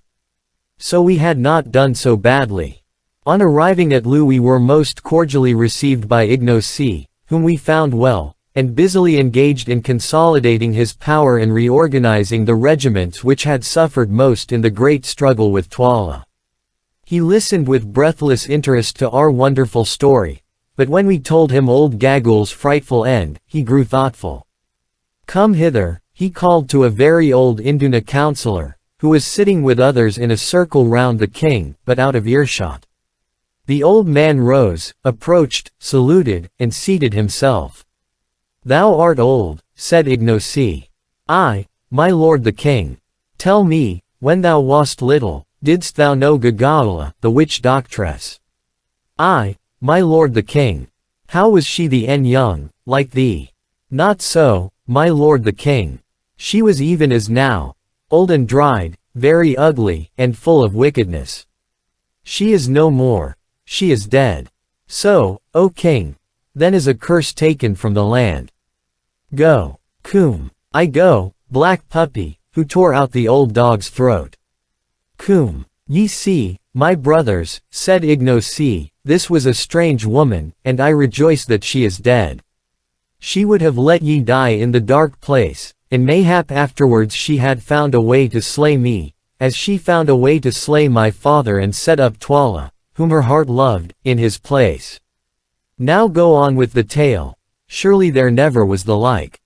So we had not done so badly. On arriving at Loo we were most cordially received by Ignacy, whom we found well, and busily engaged in consolidating his power and reorganizing the regiments which had suffered most in the great struggle with Twala. He listened with breathless interest to our wonderful story, but when we told him old Gagul's frightful end, he grew thoughtful. "Come hither," he called to a very old Induna councillor, who was sitting with others in a circle round the king, but out of earshot. The old man rose, approached, saluted, and seated himself. "Thou art old," said Ignacy. "Aye, my lord the king. Tell me, when thou wast little, didst thou know Gagala, the witch doctress? Ay, my lord the king. How was she then young, like thee? Not so, my lord the king. She was even as now, old and dried, very ugly, and full of wickedness. She is no more, she is dead. So, O king, then is a curse taken from the land. Go, Coom. I go, black puppy, who tore out the old dog's throat. Coom. Ye see, my brothers, said Ignosi, this was a strange woman, and I rejoice that she is dead. She would have let ye die in the dark place, and mayhap afterwards she had found a way to slay me, as she found a way to slay my father and set up Twala, whom her heart loved, in his place. Now go on with the tale, surely there never was the like.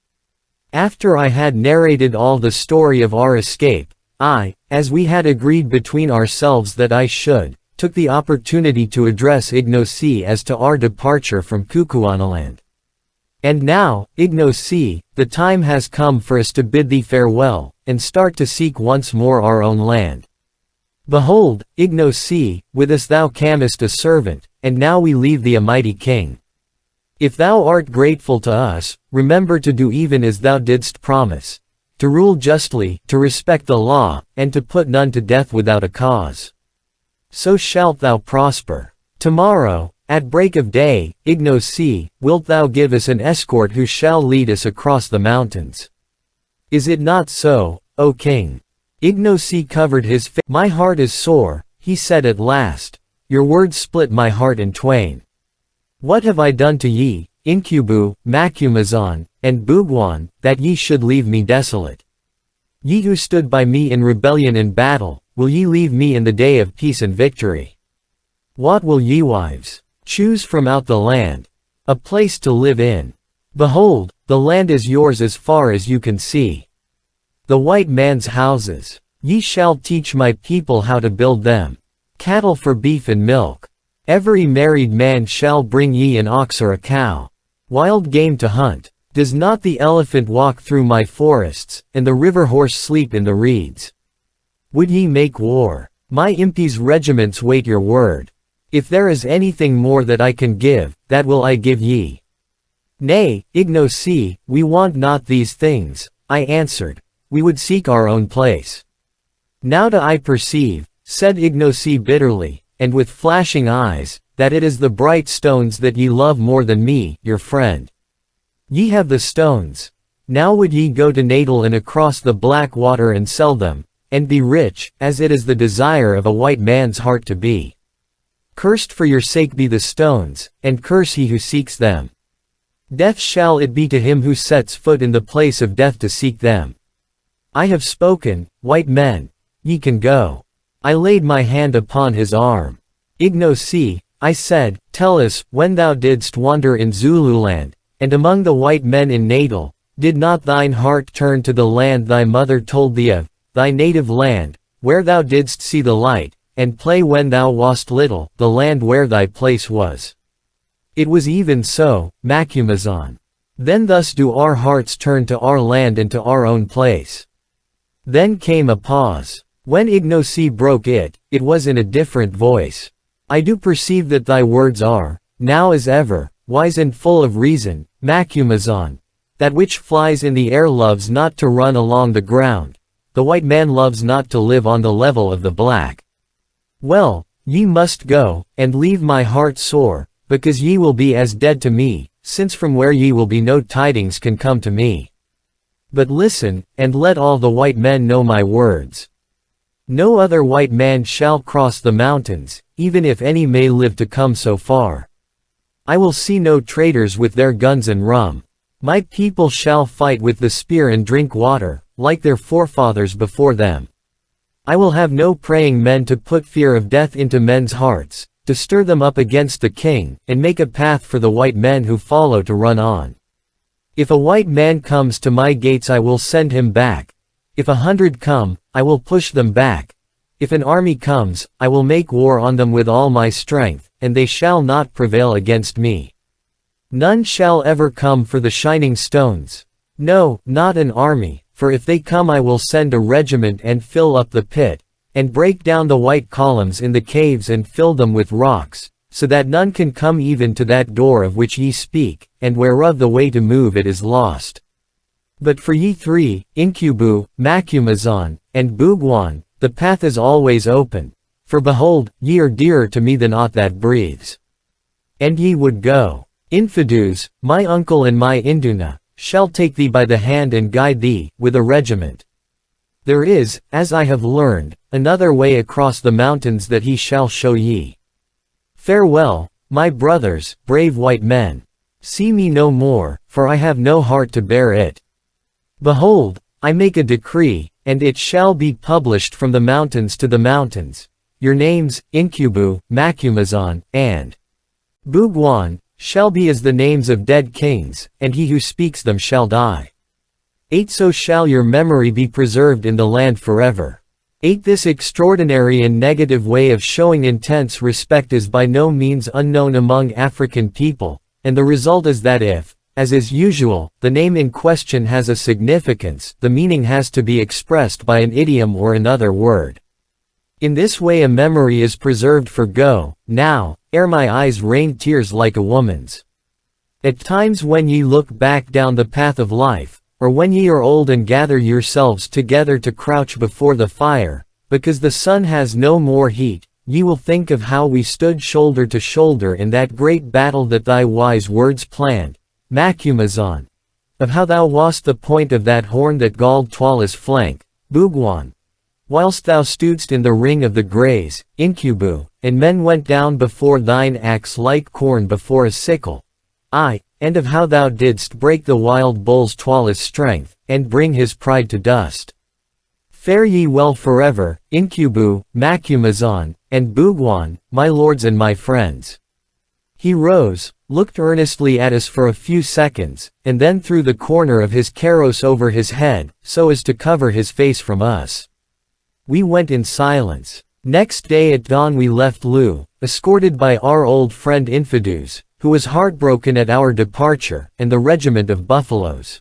After I had narrated all the story of our escape, I, as we had agreed between ourselves that I should, took the opportunity to address Ignosi as to our departure from Kukuanaland. And now, Ignosi, the time has come for us to bid thee farewell, and start to seek once more our own land. Behold, Ignosi, with us thou camest a servant, and now we leave thee a mighty king. If thou art grateful to us, remember to do even as thou didst promise, to rule justly, to respect the law, and to put none to death without a cause. So shalt thou prosper. Tomorrow, at break of day, Ignosi, wilt thou give us an escort who shall lead us across the mountains? Is it not so, O king? Ignosi covered his face. My heart is sore, he said at last. Your words split my heart in twain. What have I done to ye, Incubu, Macumazon, and Bugwan, that ye should leave me desolate? Ye who stood by me in rebellion and battle, will ye leave me in the day of peace and victory? What will ye wives? Choose from out the land a place to live in. Behold, the land is yours as far as you can see. The white man's houses. Ye shall teach my people how to build them. Cattle for beef and milk. Every married man shall bring ye an ox or a cow. Wild game to hunt. Does not the elephant walk through my forests, and the river horse sleep in the reeds? Would ye make war? My impis regiments wait your word. If there is anything more that I can give, that will I give ye. Nay, Ignosi, we want not these things, I answered, we would seek our own place. Now do I perceive, said Ignosi bitterly, and with flashing eyes, that it is the bright stones that ye love more than me, your friend. Ye have the stones. Now would ye go to Natal and across the black water and sell them, and be rich, as it is the desire of a white man's heart to be. Cursed for your sake be the stones, and curse he who seeks them. Death shall it be to him who sets foot in the place of death to seek them. I have spoken, white men, ye can go. I laid my hand upon his arm. Ignosi, I said, tell us, when thou didst wander in Zululand, and among the white men in Natal, did not thine heart turn to the land thy mother told thee of, thy native land, where thou didst see the light, and play when thou wast little, the land where thy place was? It was even so, Macumazon. Then thus do our hearts turn to our land and to our own place. Then came a pause. When Ignosi broke it, it was in a different voice. I do perceive that thy words are, now as ever, wise and full of reason, Macumazon. That which flies in the air loves not to run along the ground. The white man loves not to live on the level of the black. Well, ye must go, and leave my heart sore, because ye will be as dead to me, since from where ye will be no tidings can come to me. But listen, and let all the white men know my words. No other white man shall cross the mountains, even if any may live to come so far. I will see no traitors with their guns and rum. My people shall fight with the spear and drink water, like their forefathers before them. I will have no praying men to put fear of death into men's hearts, to stir them up against the king, and make a path for the white men who follow to run on. If a white man comes to my gates I will send him back. If 100 come, I will push them back. If an army comes, I will make war on them with all my strength, and they shall not prevail against me. None shall ever come for the shining stones. No, not an army, for if they come I will send a regiment and fill up the pit, and break down the white columns in the caves and fill them with rocks, so that none can come even to that door of which ye speak, and whereof the way to move it is lost. But for ye three, Incubu, Macumazahn, and Bugwan, the path is always open, for behold, ye are dearer to me than aught that breathes. And ye would go. Infidus, my uncle and my Induna, shall take thee by the hand and guide thee, with a regiment. There is, as I have learned, another way across the mountains that he shall show ye. Farewell, my brothers, brave white men. See me no more, for I have no heart to bear it. Behold, I make a decree, and it shall be published from the mountains to the mountains. Your names, Incubu, Macumazahn, and Bugwan, shall be as the names of dead kings, and he who speaks them shall die. 8. So shall your memory be preserved in the land forever. 8. This extraordinary and negative way of showing intense respect is by no means unknown among African people, and the result is that if, as is usual, the name in question has a significance, the meaning has to be expressed by an idiom or another word. In this way a memory is preserved for go, now, ere my eyes rained tears like a woman's. At times when ye look back down the path of life, or when ye are old and gather yourselves together to crouch before the fire, because the sun has no more heat, ye will think of how we stood shoulder to shoulder in that great battle that thy wise words planned, Macumazahn. Of how thou wast the point of that horn that galled Twala's flank, Bugwan. Whilst thou stoodst in the ring of the Greys, Incubu, and men went down before thine axe like corn before a sickle. Aye, and of how thou didst break the wild bull's Twala's strength, and bring his pride to dust. Fare ye well forever, Incubu, Macumazahn, and Bugwan, my lords and my friends. He rose, looked earnestly at us for a few seconds, and then threw the corner of his karos over his head, so as to cover his face from us. We went in silence. Next day at dawn we left Loo, escorted by our old friend Infidus, who was heartbroken at our departure, and the regiment of buffaloes.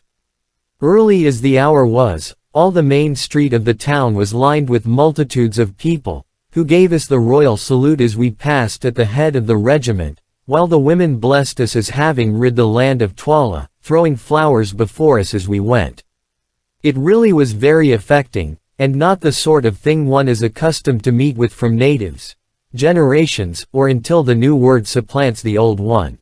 Early as the hour was, all the main street of the town was lined with multitudes of people, who gave us the royal salute as we passed at the head of the regiment, while the women blessed us as having rid the land of Twala, throwing flowers before us as we went. It really was very affecting, and not the sort of thing one is accustomed to meet with from natives, generations, or until the new word supplants the old one.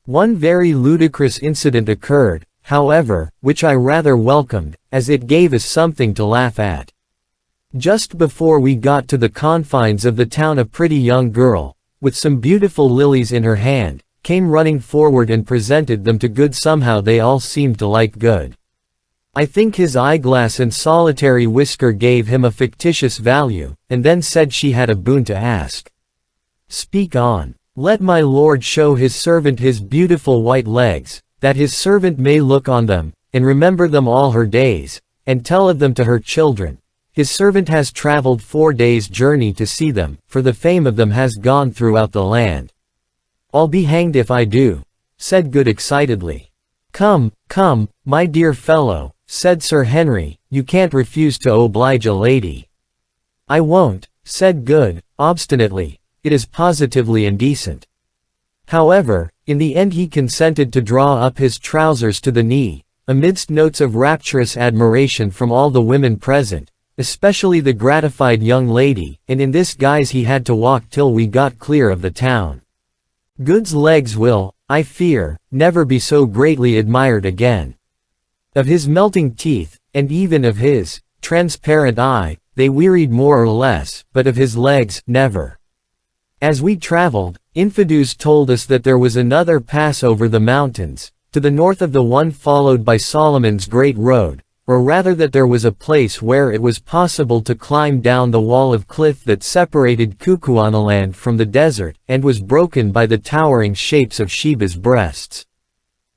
One very ludicrous incident occurred, however, which I rather welcomed, as it gave us something to laugh at. Just before we got to the confines of the town a pretty young girl, with some beautiful lilies in her hand, came running forward and presented them to Good. Somehow they all seemed to like Good. I think his eyeglass and solitary whisker gave him a fictitious value, and then said she had a boon to ask. Speak on. Let my lord show his servant his beautiful white legs, that his servant may look on them, and remember them all her days, and tell of them to her children. His servant has traveled 4 days' journey to see them, for the fame of them has gone throughout the land. I'll be hanged if I do, said Good excitedly. Come, come, my dear fellow, said Sir Henry, you can't refuse to oblige a lady. I won't, said Good, obstinately, it is positively indecent. However, in the end he consented to draw up his trousers to the knee, amidst notes of rapturous admiration from all the women present, especially the gratified young lady, and in this guise he had to walk till we got clear of the town. Good's legs will, I fear, never be so greatly admired again. Of his melting teeth, and even of his transparent eye, they wearied more or less, but of his legs, never. As we traveled, Infidus told us that there was another pass over the mountains, to the north of the one followed by Solomon's Great Road, or rather that there was a place where it was possible to climb down the wall of cliff that separated Kukuanaland from the desert, and was broken by the towering shapes of Sheba's breasts.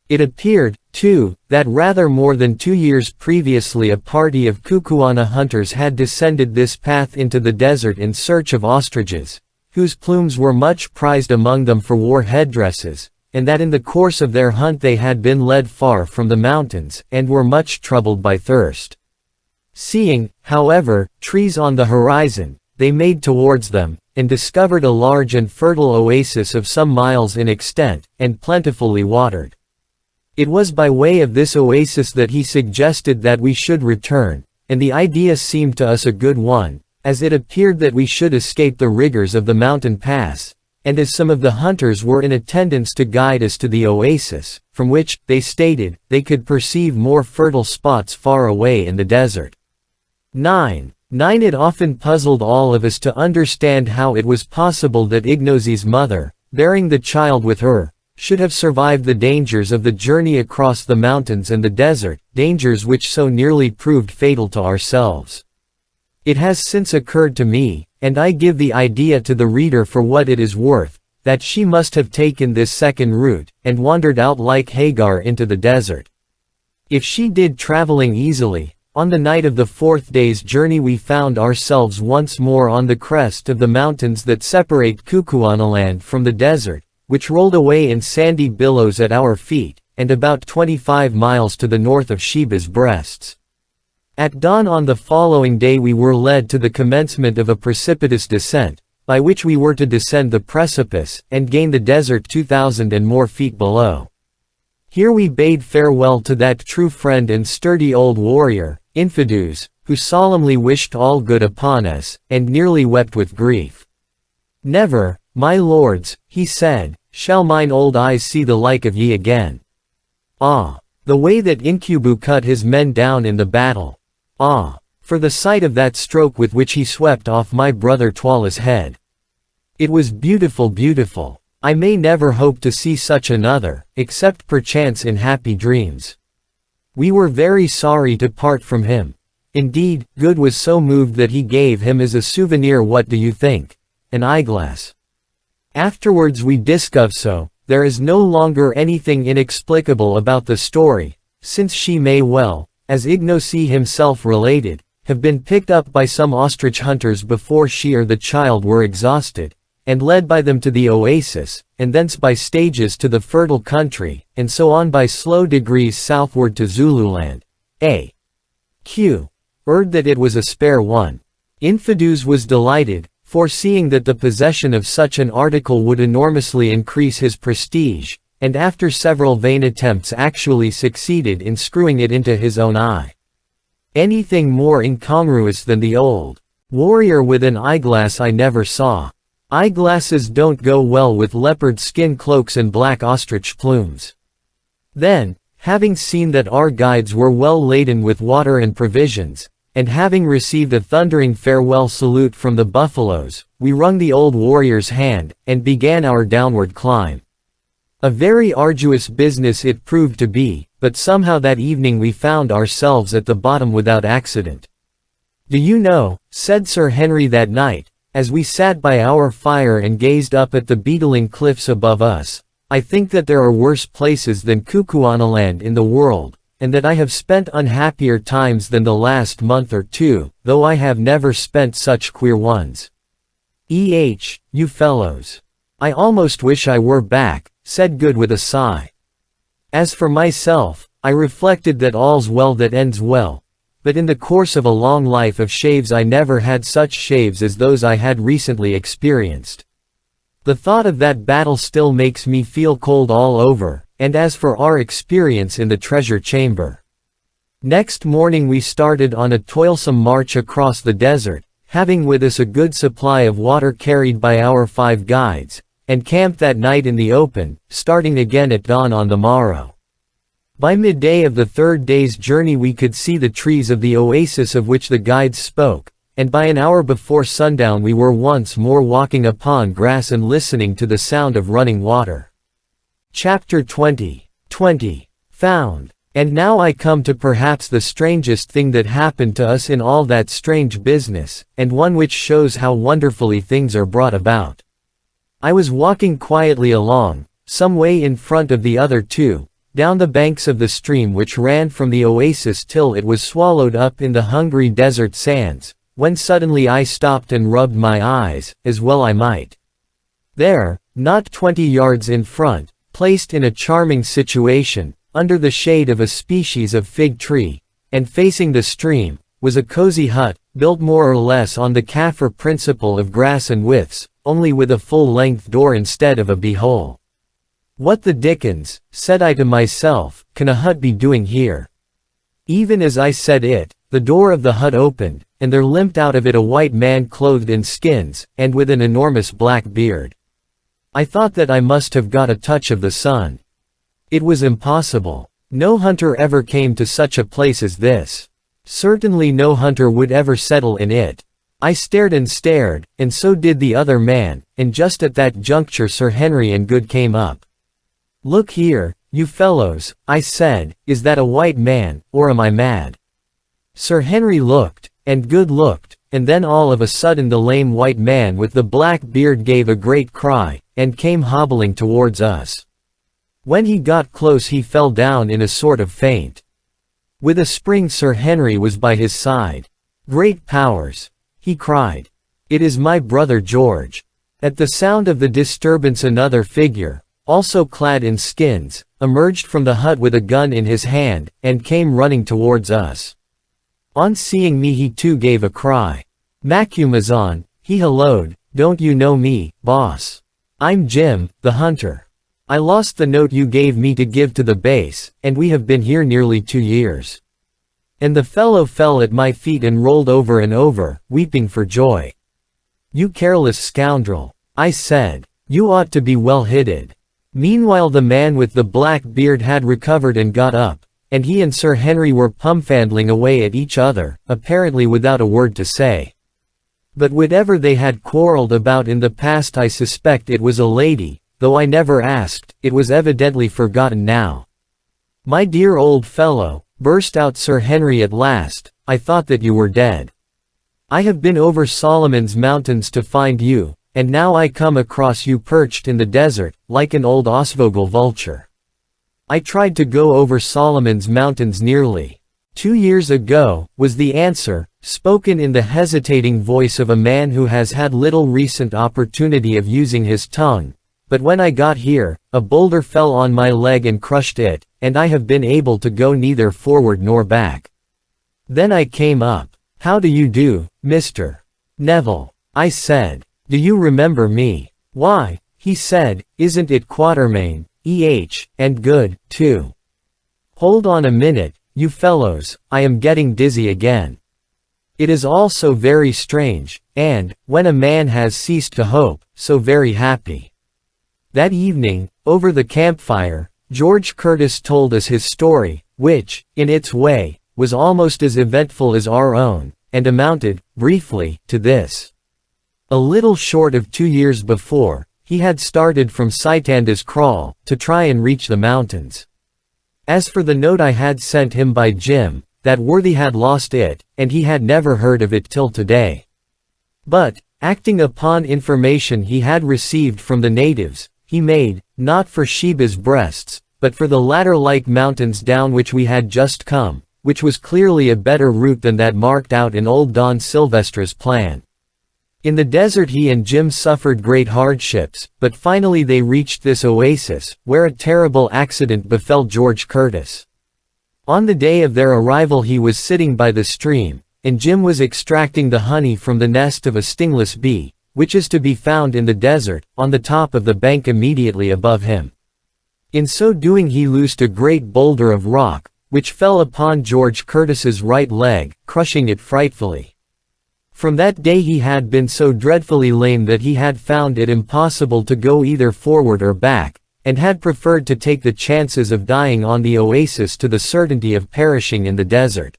It appeared, too, that rather more than 2 years previously a party of Kukuana hunters had descended this path into the desert in search of ostriches, whose plumes were much prized among them for war headdresses, and that in the course of their hunt they had been led far from the mountains, and were much troubled by thirst. Seeing, however, trees on the horizon, they made towards them, and discovered a large and fertile oasis of some miles in extent, and plentifully watered. It was by way of this oasis that he suggested that we should return, and the idea seemed to us a good one, as it appeared that we should escape the rigors of the mountain pass, and as some of the hunters were in attendance to guide us to the oasis, from which, they stated, they could perceive more fertile spots far away in the desert. 9. It often puzzled all of us to understand how it was possible that Ignosi's mother, bearing the child with her, should have survived the dangers of the journey across the mountains and the desert, dangers which so nearly proved fatal to ourselves. It has since occurred to me, and I give the idea to the reader for what it is worth, that she must have taken this second route, and wandered out like Hagar into the desert. If she did traveling easily, on the night of the fourth day's journey we found ourselves once more on the crest of the mountains that separate Kukuanaland from the desert, which rolled away in sandy billows at our feet, and about 25 miles to the north of Sheba's breasts. At dawn on the following day we were led to the commencement of a precipitous descent, by which we were to descend the precipice, and gain the desert 2,000 and more feet below. Here we bade farewell to that true friend and sturdy old warrior, Infidus, who solemnly wished all good upon us, and nearly wept with grief. "Never, my lords," he said, "shall mine old eyes see the like of ye again. Ah! The way that Incubu cut his men down in the battle! Ah! For the sight of that stroke with which he swept off my brother Twala's head! It was beautiful, beautiful. I may never hope to see such another, except perchance in happy dreams. We were very sorry to part from him. Indeed, Good was so moved that he gave him as a souvenir, what do you think? An eyeglass. Afterwards we discovered so, there is no longer anything inexplicable about the story, since she may well, as Ignosi himself related, have been picked up by some ostrich hunters before she or the child were exhausted, and led by them to the oasis, and thence by stages to the fertile country, and so on by slow degrees southward to Zululand. A.Q. Urged that it was a spare one. Infidus was delighted, foreseeing that the possession of such an article would enormously increase his prestige, and after several vain attempts actually succeeded in screwing it into his own eye. Anything more incongruous than the old warrior with an eyeglass I never saw. Eyeglasses don't go well with leopard skin cloaks and black ostrich plumes. Then, having seen that our guides were well laden with water and provisions, and having received a thundering farewell salute from the buffaloes, we wrung the old warrior's hand, and began our downward climb. A very arduous business it proved to be, but somehow that evening we found ourselves at the bottom without accident. "Do you know," said Sir Henry that night, as we sat by our fire and gazed up at the beetling cliffs above us, "I think that there are worse places than Kukuanaland in the world, and that I have spent unhappier times than the last month or two, though I have never spent such queer ones. You fellows. I almost wish I were back," said Good with a sigh. As for myself, I reflected that all's well that ends well, but in the course of a long life of shaves I never had such shaves as those I had recently experienced. The thought of that battle still makes me feel cold all over, and as for our experience in the treasure chamber. Next morning we started on a toilsome march across the desert, having with us a good supply of water carried by our 5 guides, and camped that night in the open, starting again at dawn on the morrow. By midday of the third day's journey we could see the trees of the oasis of which the guides spoke, and by an hour before sundown we were once more walking upon grass and listening to the sound of running water. Chapter 20. Found. And now I come to perhaps the strangest thing that happened to us in all that strange business, and one which shows how wonderfully things are brought about. I was walking quietly along, some way in front of the other two, down the banks of the stream which ran from the oasis till it was swallowed up in the hungry desert sands, when suddenly I stopped and rubbed my eyes, as well I might. There, not 20 yards in front, placed in a charming situation, under the shade of a species of fig tree, and facing the stream, was a cozy hut, built more or less on the Kaffir principle of grass and withes, only with a full-length door instead of a bee-hole. What the dickens, said I to myself, can a hut be doing here? Even as I said it, the door of the hut opened, and there limped out of it a white man clothed in skins, and with an enormous black beard. I thought that I must have got a touch of the sun. It was impossible. No hunter ever came to such a place as this. Certainly no hunter would ever settle in it. I stared, and so did the other man, and just at that juncture Sir Henry and Good came up. "Look here, you fellows," I said, "is that a white man, or am I mad?" Sir Henry looked, and Good looked, and then all of a sudden the lame white man with the black beard gave a great cry, and came hobbling towards us. When he got close he fell down in a sort of faint. With a spring Sir Henry was by his side. "Great powers!" he cried. "It is my brother George." At the sound of the disturbance another figure, also clad in skins, emerged from the hut with a gun in his hand, and came running towards us. On seeing me he too gave a cry. "Macumazahn," he hallooed, "don't you know me, boss? I'm Jim, the hunter. I lost the note you gave me to give to the base, and we have been here nearly 2 years." And the fellow fell at my feet and rolled over and over, weeping for joy. "You careless scoundrel," I said. "You ought to be well hidden." Meanwhile the man with the black beard had recovered and got up, and he and Sir Henry were pumfandling away at each other, apparently without a word to say. But whatever they had quarreled about in the past, I suspect it was a lady, though I never asked. It was evidently forgotten now. "My dear old fellow," burst out Sir Henry at last, "I thought that you were dead. I have been over Solomon's mountains to find you, and now I come across you perched in the desert, like an old Osvogel vulture. I tried to go over Solomon's mountains nearly 2 years ago," was the answer, spoken in the hesitating voice of a man who has had little recent opportunity of using his tongue. "But when I got here, a boulder fell on my leg and crushed it, and I have been able to go neither forward nor back. Then I came up. How do you do, Mr. Neville?" I said. "Do you remember me?" "Why," he said, "isn't it Quatermain, and Good, too? Hold on a minute, you fellows, I am getting dizzy again. It is all so very strange, and, when a man has ceased to hope, so very happy." That evening, over the campfire, George Curtis told us his story, which, in its way, was almost as eventful as our own, and amounted, briefly, to this. A little short of 2 years before, he had started from Saitanda's Kraal, to try and reach the mountains. As for the note I had sent him by Jim, that worthy had lost it, and he had never heard of it till today. But, acting upon information he had received from the natives, he made, not for Sheba's breasts, but for the ladder-like mountains down which we had just come, which was clearly a better route than that marked out in old Don Silvestra's plan. In the desert he and Jim suffered great hardships, but finally they reached this oasis, where a terrible accident befell George Curtis. On the day of their arrival he was sitting by the stream, and Jim was extracting the honey from the nest of a stingless bee, which is to be found in the desert, on the top of the bank immediately above him. In so doing he loosed a great boulder of rock, which fell upon George Curtis's right leg, crushing it frightfully. From that day he had been so dreadfully lame that he had found it impossible to go either forward or back, and had preferred to take the chances of dying on the oasis to the certainty of perishing in the desert.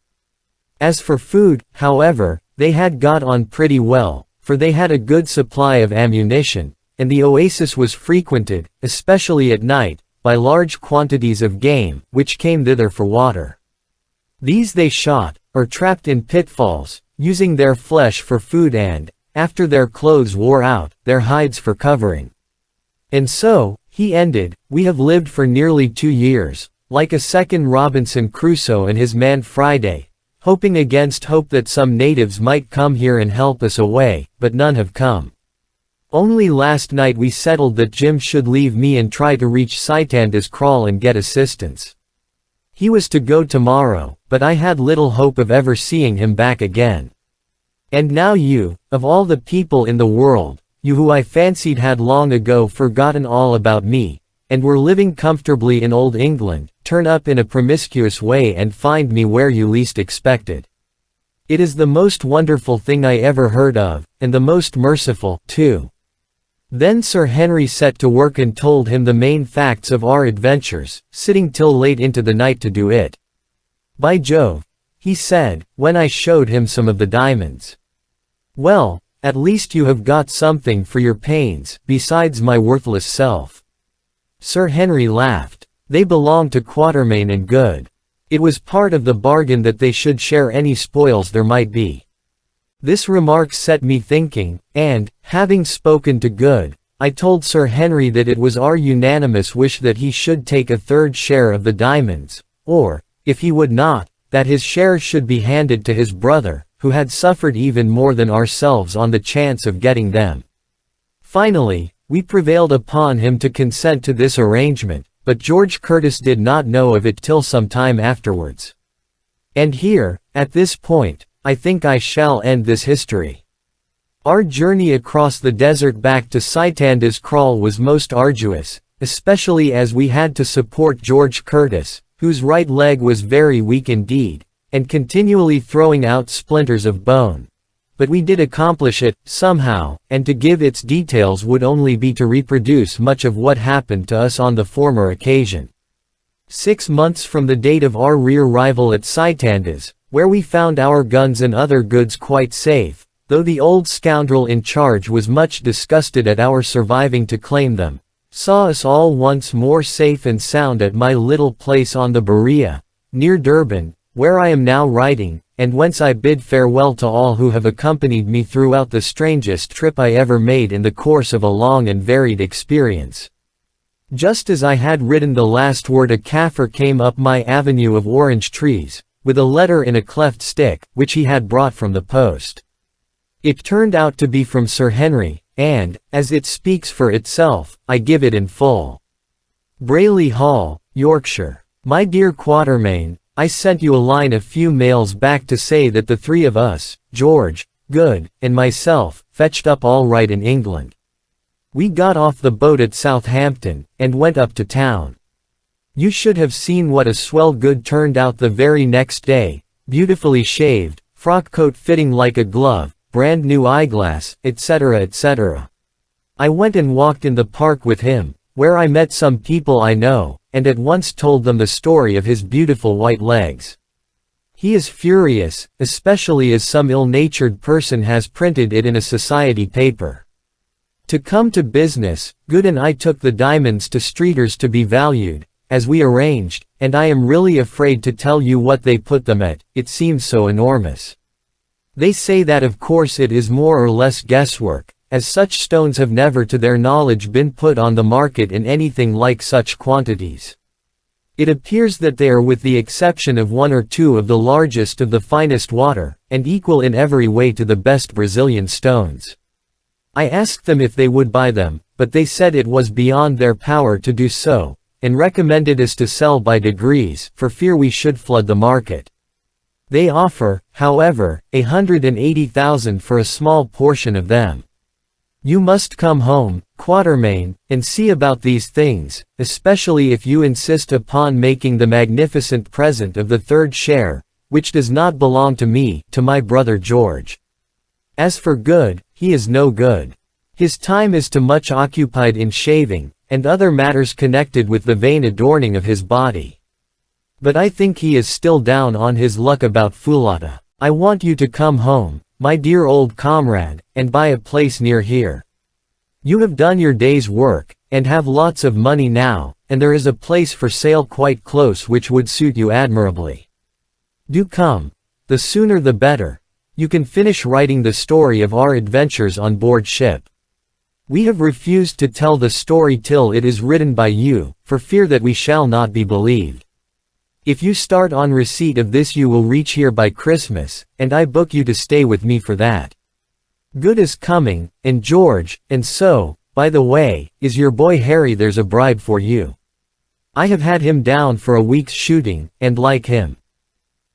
As for food, however, they had got on pretty well, for they had a good supply of ammunition, and the oasis was frequented, especially at night, by large quantities of game, which came thither for water. These they shot, or trapped in pitfalls, using their flesh for food and, after their clothes wore out, their hides for covering. And so, he ended, we have lived for nearly 2 years, like a second Robinson Crusoe and his man Friday, hoping against hope that some natives might come here and help us away, but none have come. Only last night we settled that Jim should leave me and try to reach Saitanda's Kraal and get assistance. He was to go tomorrow, but but I had little hope of ever seeing him back again. And now you, of all the people in the world, you who I fancied had long ago forgotten all about me, and were living comfortably in old England, turn up in a promiscuous way and find me where you least expected. It is the most wonderful thing I ever heard of, and the most merciful, too." Then Sir Henry set to work and told him the main facts of our adventures, sitting till late into the night to do it. "By Jove," he said, when I showed him some of the diamonds. "Well, at least you have got something for your pains, besides my worthless self." Sir Henry laughed. "They belong to Quatermain and Good. It was part of the bargain that they should share any spoils there might be." This remark set me thinking, and, having spoken to Good, I told Sir Henry that it was our unanimous wish that he should take a third share of the diamonds, or, if he would not, that his share should be handed to his brother, who had suffered even more than ourselves on the chance of getting them. Finally, we prevailed upon him to consent to this arrangement, but George Curtis did not know of it till some time afterwards. And here, at this point, I think I shall end this history. Our journey across the desert back to Saitanda's kraal was most arduous, especially as we had to support George Curtis, whose right leg was very weak indeed, and continually throwing out splinters of bone. But we did accomplish it, somehow, and to give its details would only be to reproduce much of what happened to us on the former occasion. 6 months from the date of our re-arrival at Saitanda's, where we found our guns and other goods quite safe, though the old scoundrel in charge was much disgusted at our surviving to claim them, saw us all once more safe and sound at my little place on the Berea, near Durban, where I am now writing, and whence I bid farewell to all who have accompanied me throughout the strangest trip I ever made in the course of a long and varied experience. Just as I had written the last word, a Kaffir came up my avenue of orange trees, with a letter in a cleft stick, which he had brought from the post. It turned out to be from Sir Henry, and, as it speaks for itself, I give it in full. Brayley Hall, Yorkshire. My dear Quatermain, I sent you a line a few mails back to say that the three of us, George, Good, and myself, fetched up all right in England. We got off the boat at Southampton, and went up to town. You should have seen what a swell Good turned out the very next day, beautifully shaved, frock coat fitting like a glove, brand new eyeglass, etc. etc. I went and walked in the park with him, where I met some people I know, and at once told them the story of his beautiful white legs. He is furious, especially as some ill-natured person has printed it in a society paper. To come to business, Good and I took the diamonds to Streeter's to be valued, as we arranged, and I am really afraid to tell you what they put them at, it seems so enormous. They say that of course it is more or less guesswork, as such stones have never to their knowledge been put on the market in anything like such quantities. It appears that they are, with the exception of 1 or 2 of the largest of the finest water, and equal in every way to the best Brazilian stones. I asked them if they would buy them, but they said it was beyond their power to do so, and recommended us to sell by degrees, for fear we should flood the market. They offer, however, 180,000 for a small portion of them. You must come home, Quatermain, and see about these things, especially if you insist upon making the magnificent present of the third share, which does not belong to me, to my brother George. As for Good, he is no good. His time is too much occupied in shaving, and other matters connected with the vain adorning of his body. But I think he is still down on his luck about Fulata. I want you to come home, my dear old comrade, and buy a place near here. You have done your day's work, and have lots of money now, and there is a place for sale quite close which would suit you admirably. Do come. The sooner the better. You can finish writing the story of our adventures on board ship. We have refused to tell the story till it is written by you, for fear that we shall not be believed. If you start on receipt of this you will reach here by Christmas, and I book you to stay with me for that. Good is coming, and George, and so, by the way, is your boy Harry. There's a bribe for you. I have had him down for a week's shooting, and like him.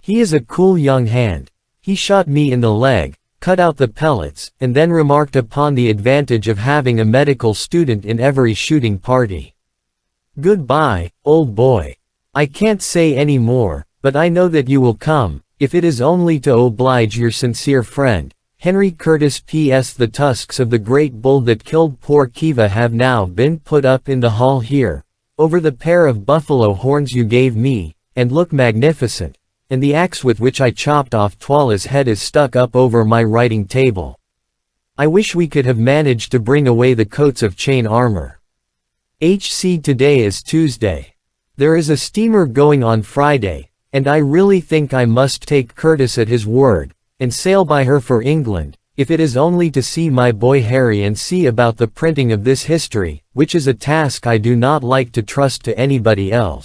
He is a cool young hand. He shot me in the leg, cut out the pellets, and then remarked upon the advantage of having a medical student in every shooting party. Goodbye, old boy. I can't say any more, but I know that you will come, if it is only to oblige your sincere friend, Henry Curtis. P.S. The tusks of the great bull that killed poor Kiva have now been put up in the hall here, over the pair of buffalo horns you gave me, and look magnificent, and the axe with which I chopped off Twala's head is stuck up over my writing table. I wish we could have managed to bring away the coats of chain armor. HC. Today is Tuesday. There is a steamer going on Friday, and I really think I must take Curtis at his word, and sail by her for England, if it is only to see my boy Harry and see about the printing of this history, which is a task I do not like to trust to anybody else.